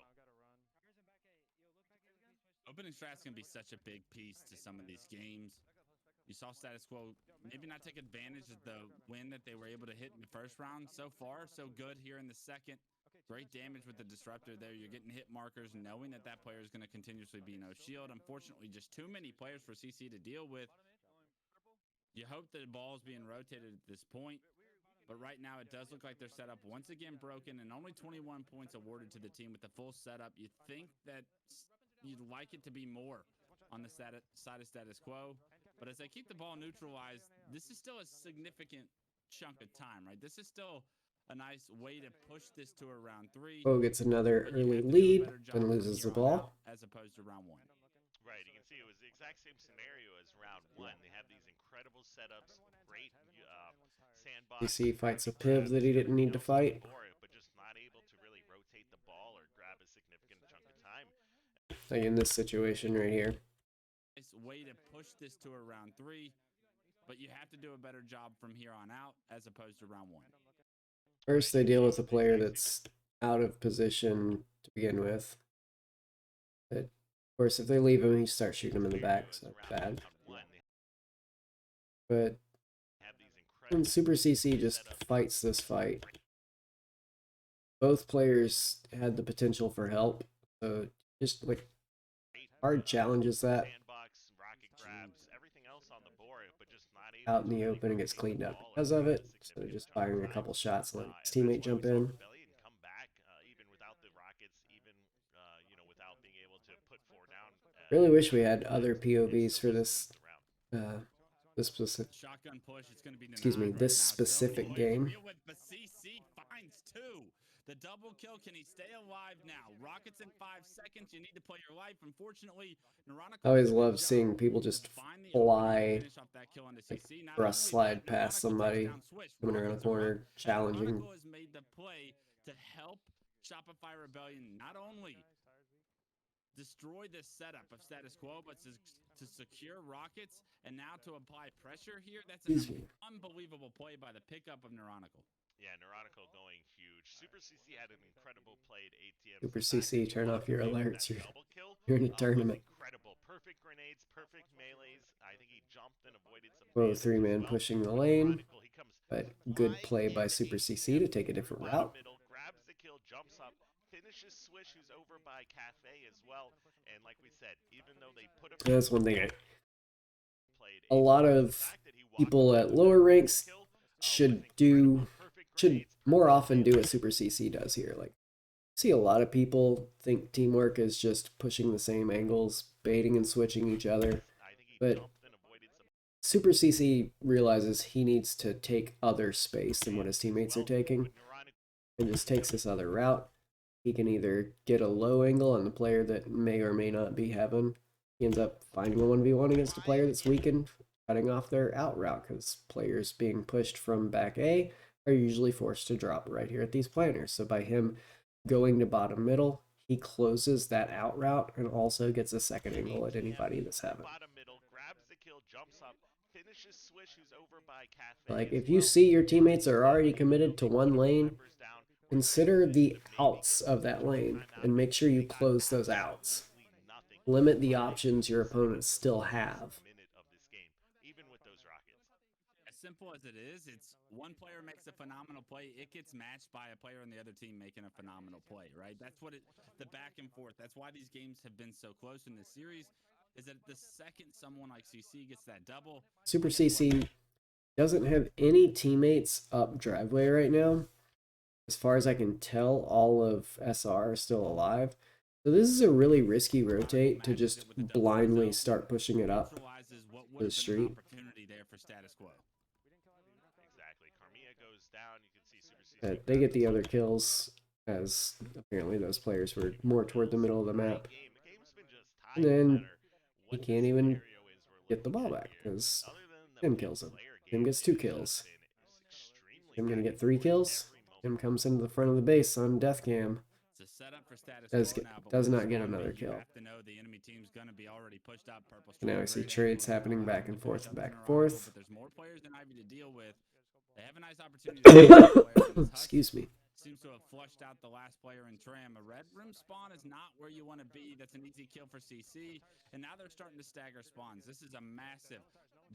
Opening strats can be such a big piece to some of these games. You saw status quo maybe not take advantage of the win that they were able to hit in the first round. So far, so good here in the second. Great damage with the disruptor there. You're getting hit markers, knowing that that player is going to continuously be no shield. Unfortunately, just too many players for CC to deal with. You hope that the ball is being rotated at this point. But right now, it does look like their setup once again broken, and only 21 points awarded to the team with the full setup. You think that you'd like it to be more on the side of status quo, but as they keep the ball neutralized, this is still a significant chunk of time, right? This is still a nice way to push this to a round 3. Bo gets another but you early have to do a lead, better job then from loses here the on ball. out as opposed to round 1. Right, you can see it was the exact same scenario as round 1. They have these incredible setups, great sandbox. CC fights a piv that he didn't need to fight. But just not able to really rotate the ball or grab a significant chunk of time. Like in this situation right here. Nice way to push this to a round 3, but you have to do a better job from here on out as opposed to round 1. First, they deal with a player that's out of position to begin with. But, of course, if they leave him, he starts shooting him in the back, so that's bad. But when Super CC just fights this fight, both players had the potential for help, so just like hard challenges that out in the open and gets cleaned up because of it. So just firing a couple shots and letting his teammate jump in. Really wish we had other POVs for this this specific, Shotgun push, it's going to be excuse me, denied this right now. specific So game. real with the CC finds 2. The double kill, can he stay alive now? Rockets in 5 seconds. You need to play your life. Unfortunately, I always love seeing people just fly, like thrust slide past somebody coming around a corner, challenging. Naronico has made the play to help Shopify Rebellion not only destroy this setup of status quo, but to secure rockets and now to apply pressure here. That's an unbelievable play by the pickup of Naronico. Yeah, Naronico going huge. Super CC had an incredible play at ATM. Super CC, turn off your alerts. You're in a tournament. Incredible. Perfect grenades, perfect melees. I think he jumped and avoided some. Whoa, 3-man pushing the lane. But good play by Super CC to take a different route. Grabs the kill, jumps up, finishes Swish, who's over by Cafe as well. And like we said, even though they put him, that's one thing a lot of people at lower ranks should more often do what Super CC does here. Like, see a lot of people think teamwork is just pushing the same angles, baiting and switching each other, but Super CC realizes he needs to take other space than what his teammates are taking, and just takes this other route. He can either get a low angle on the player that may or may not be heaven. He ends up finding a 1v1 against a player that's weakened, cutting off their out route, because players being pushed from back A are usually forced to drop right here at these planners. So by him going to bottom middle, he closes that out route and also gets a second angle at anybody that's heaven. Like, if you see your teammates are already committed to one lane, consider the outs of that lane and make sure you close those outs. Limit the options your opponents still have. simple as it is. It's one player makes a phenomenal play, it gets matched by a player on the other team making a phenomenal play, right? That's what the back and forth. That's why these games have been so close in this series. Is that the second someone like CC gets that double, Super CC doesn't have any teammates up driveway right now. As far as I can tell, all of SR are still alive. So this is a really risky rotate to just blindly start pushing it up the street. Opportunity there for status quo. Exactly. Carmia goes down. You can see Super CC. They get the other kills, as apparently those players were more toward the middle of the map. And then he can't even get the ball back because Tim kills him. Tim gets 2 kills. Tim gonna get 3 kills. Tim comes into the front of the base on death cam. Does not get another kill. Now I see trades happening back and forth and back and forth. But there's more players than Ivy to deal with. They have a nice opportunity. Excuse me. Seems to have flushed out the last player in Tram. A red room spawn is not where you want to be. That's an easy kill for CC. And now they're starting to stagger spawns. This is a massive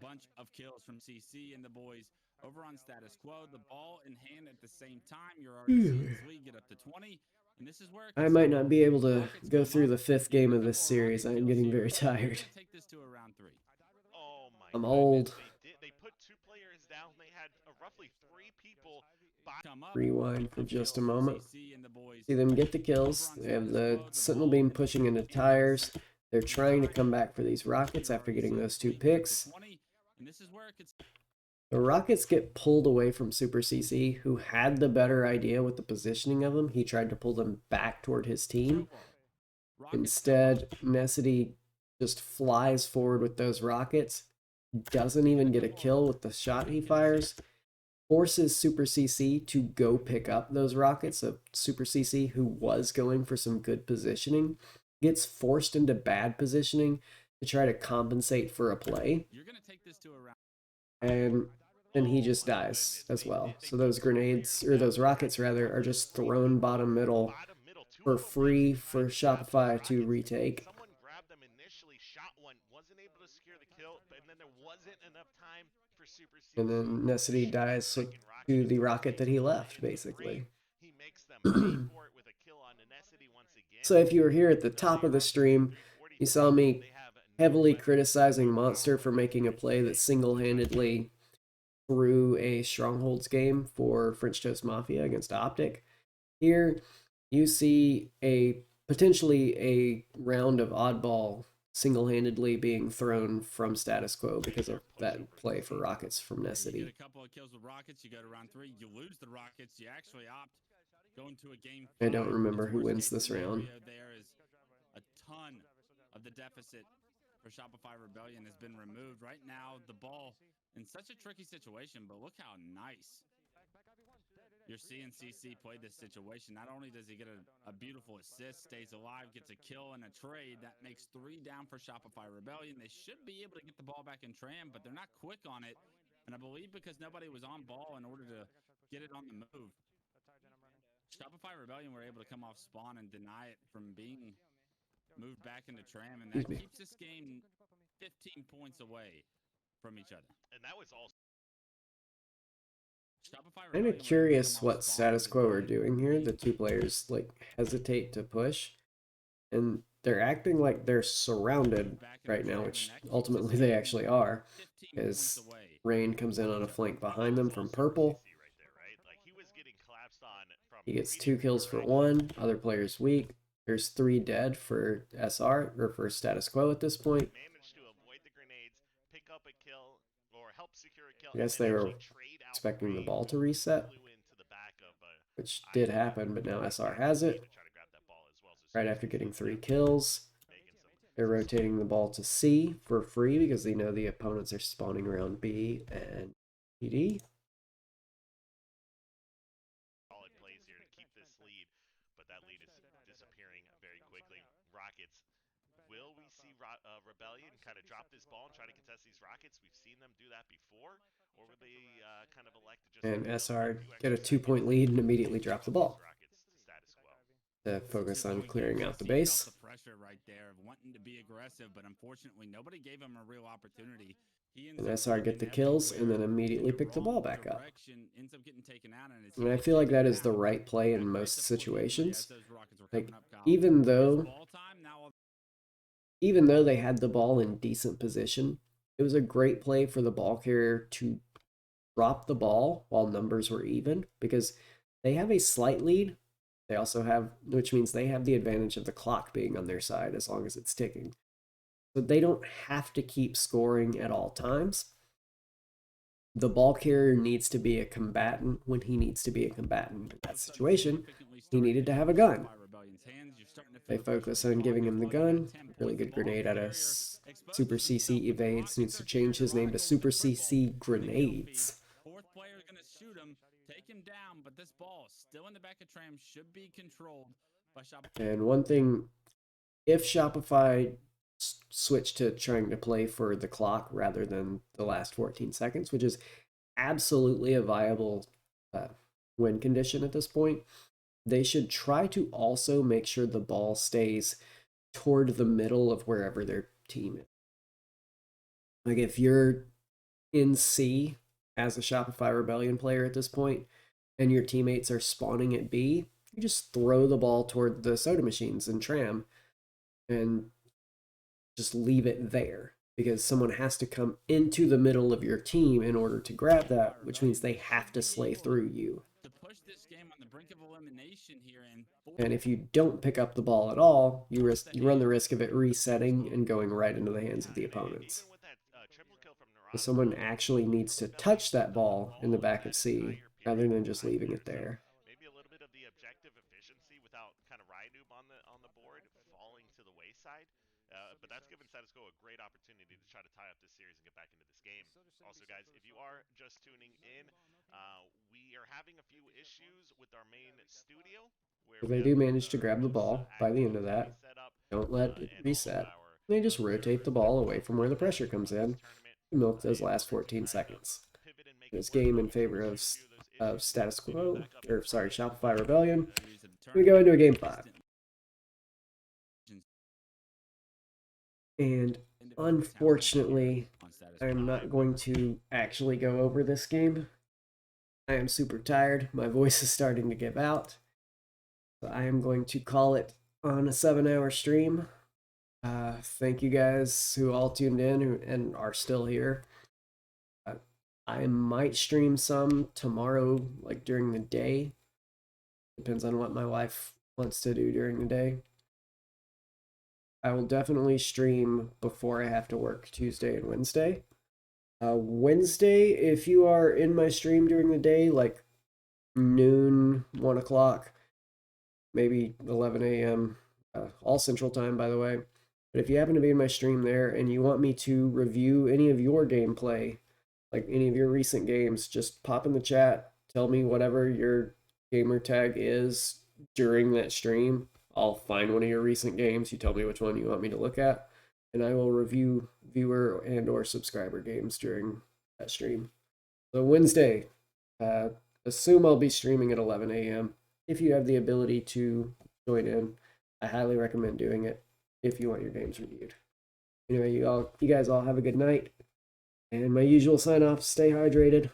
bunch of kills from CC and the boys over on status quo. The ball in hand at the same time. You're already seeing this lead get up to 20. And this is where I might not be able to go through the 5th game of this series. I am getting very tired. Take this to a round 3. Oh my I'm old. They put 2 players down. They had roughly 3 people. Rewind for just a moment. See them get the kills. They have the Sentinel Beam pushing into tires. They're trying to come back for these rockets after getting those 2 picks. The rockets get pulled away from Super CC, who had the better idea with the positioning of them. He tried to pull them back toward his team. Instead, Necessity just flies forward with those rockets. Doesn't even get a kill with the shot he fires. Forces Super CC to go pick up those rockets. So Super CC, who was going for some good positioning, gets forced into bad positioning to try to compensate for a play. And then he just dies as well. So those grenades, or those rockets rather, are just thrown bottom middle for free for Shopify to retake. Someone grabbed them initially, shot one, wasn't able to secure the kill, and then there wasn't enough time for Super CC. And then Necessity dies to the rocket that he left, basically. He makes them pay for it with a kill on Necessity once again. So if you were here at the top of the stream, you saw me heavily criticizing Monster for making a play that single-handedly threw a Strongholds game for French Toast Mafia against Optic. Here, you see potentially a round of oddball single-handedly being thrown from status quo because of that play for rockets from Necessity. You get a couple of kills with rockets, you go to round 3, you lose the rockets, you actually opt going to a game 5. I don't remember who wins this round. There is a ton of the deficit for Shopify Rebellion has been removed. Right now, the ball in such a tricky situation, but look how nice you're seeing CC play this situation. Not only does he get a beautiful assist, stays alive, gets a kill and a trade, that makes 3 down for Shopify Rebellion. They should be able to get the ball back in Tram, but they're not quick on it. And I believe because nobody was on ball in order to get it on the move. Shopify Rebellion were able to come off spawn and deny it from being moved back into Tram, and that keeps this game 15 points away from each other. And that was also I'm kind of curious what status quo are doing here. The 2 players hesitate to push, and they're acting like they're surrounded right now, which ultimately they actually are, as Rain comes in on a flank behind them from purple. He gets 2 kills for 1. Other player's weak. There's 3 dead for SR, or for status quo at this point. I guess they were expecting the ball to reset, which did happen, but now SR has it. Right after getting 3 kills, they're rotating the ball to C for free because they know the opponents are spawning around B and PD. Solid plays here to keep this lead, but that lead is disappearing very quickly. Rockets. Will we see Rebellion kind of drop this ball and try to contest these rockets? We've seen them do that before, or would they kind of elect to just... And SR get a 2-point lead and immediately drop the ball to focus on clearing out the base. The pressure right there of wanting to be aggressive, but unfortunately nobody gave him a real opportunity And SR get the kills and then immediately pick the ball back up. And I feel like that is the right play in most situations. Like, even though they had the ball in decent position, it was a great play for the ball carrier to drop the ball while numbers were even, because they have a slight lead. They also have, which means they have the advantage of the clock being on their side as long as it's ticking. So they don't have to keep scoring at all times. The ball carrier needs to be a combatant when he needs to be a combatant. In that situation, he needed to have a gun. They focus on giving him the gun. Really good grenade out of Super CC Evades. Needs to change his name to Super CC Grenades. Fourth player is going to shoot him, take him down, but this ball still in the back of Tram should be controlled by Shopify. And one thing, if Shopify switch to trying to play for the clock rather than the last 14 seconds, which is absolutely a viable win condition at this point, they should try to also make sure the ball stays toward the middle of wherever their team is. Like, if you're in C as a Shopify Rebellion player at this point and your teammates are spawning at B, you just throw the ball toward the soda machines and Tram and just leave it there, because someone has to come into the middle of your team in order to grab that, which means they have to slay through you. And if you don't pick up the ball at all, you run the risk of it resetting and going right into the hands of the opponents. So someone actually needs to touch that ball in the back of C rather than just leaving it there. Maybe a little bit of the objective efficiency without kind of Ryu on the board falling to the wayside. But that's given Status Quo a great opportunity to try to tie up this series and get back into this game. Also, guys, if you are just tuning in, we are having a few issues with our main studio. If they do manage to grab the ball by the end of that, don't let it reset. They just rotate the ball away from where the pressure comes in to milk those last 14 seconds. This game in favor of Status Quo, or sorry, Shopify Rebellion. We go into a game 5. And unfortunately, I'm not going to actually go over this game. I am super tired. My voice is starting to give out. So I am going to call it on a 7-hour stream. Thank you guys who all tuned in and are still here. I might stream some tomorrow, like during the day. Depends on what my wife wants to do during the day. I will definitely stream before I have to work Tuesday and Wednesday. Wednesday, if you are in my stream during the day, like noon, 1 o'clock, maybe 11 a.m., all Central Time, by the way. But if you happen to be in my stream there and you want me to review any of your gameplay, like any of your recent games, just pop in the chat, tell me whatever your gamer tag is during that stream. I'll find one of your recent games, you tell me which one you want me to look at, and I will review viewer and or subscriber games during that stream. So Wednesday, assume I'll be streaming at 11 a.m. If you have the ability to join in, I highly recommend doing it if you want your games reviewed. Anyway, you guys all have a good night. And my usual sign off, stay hydrated,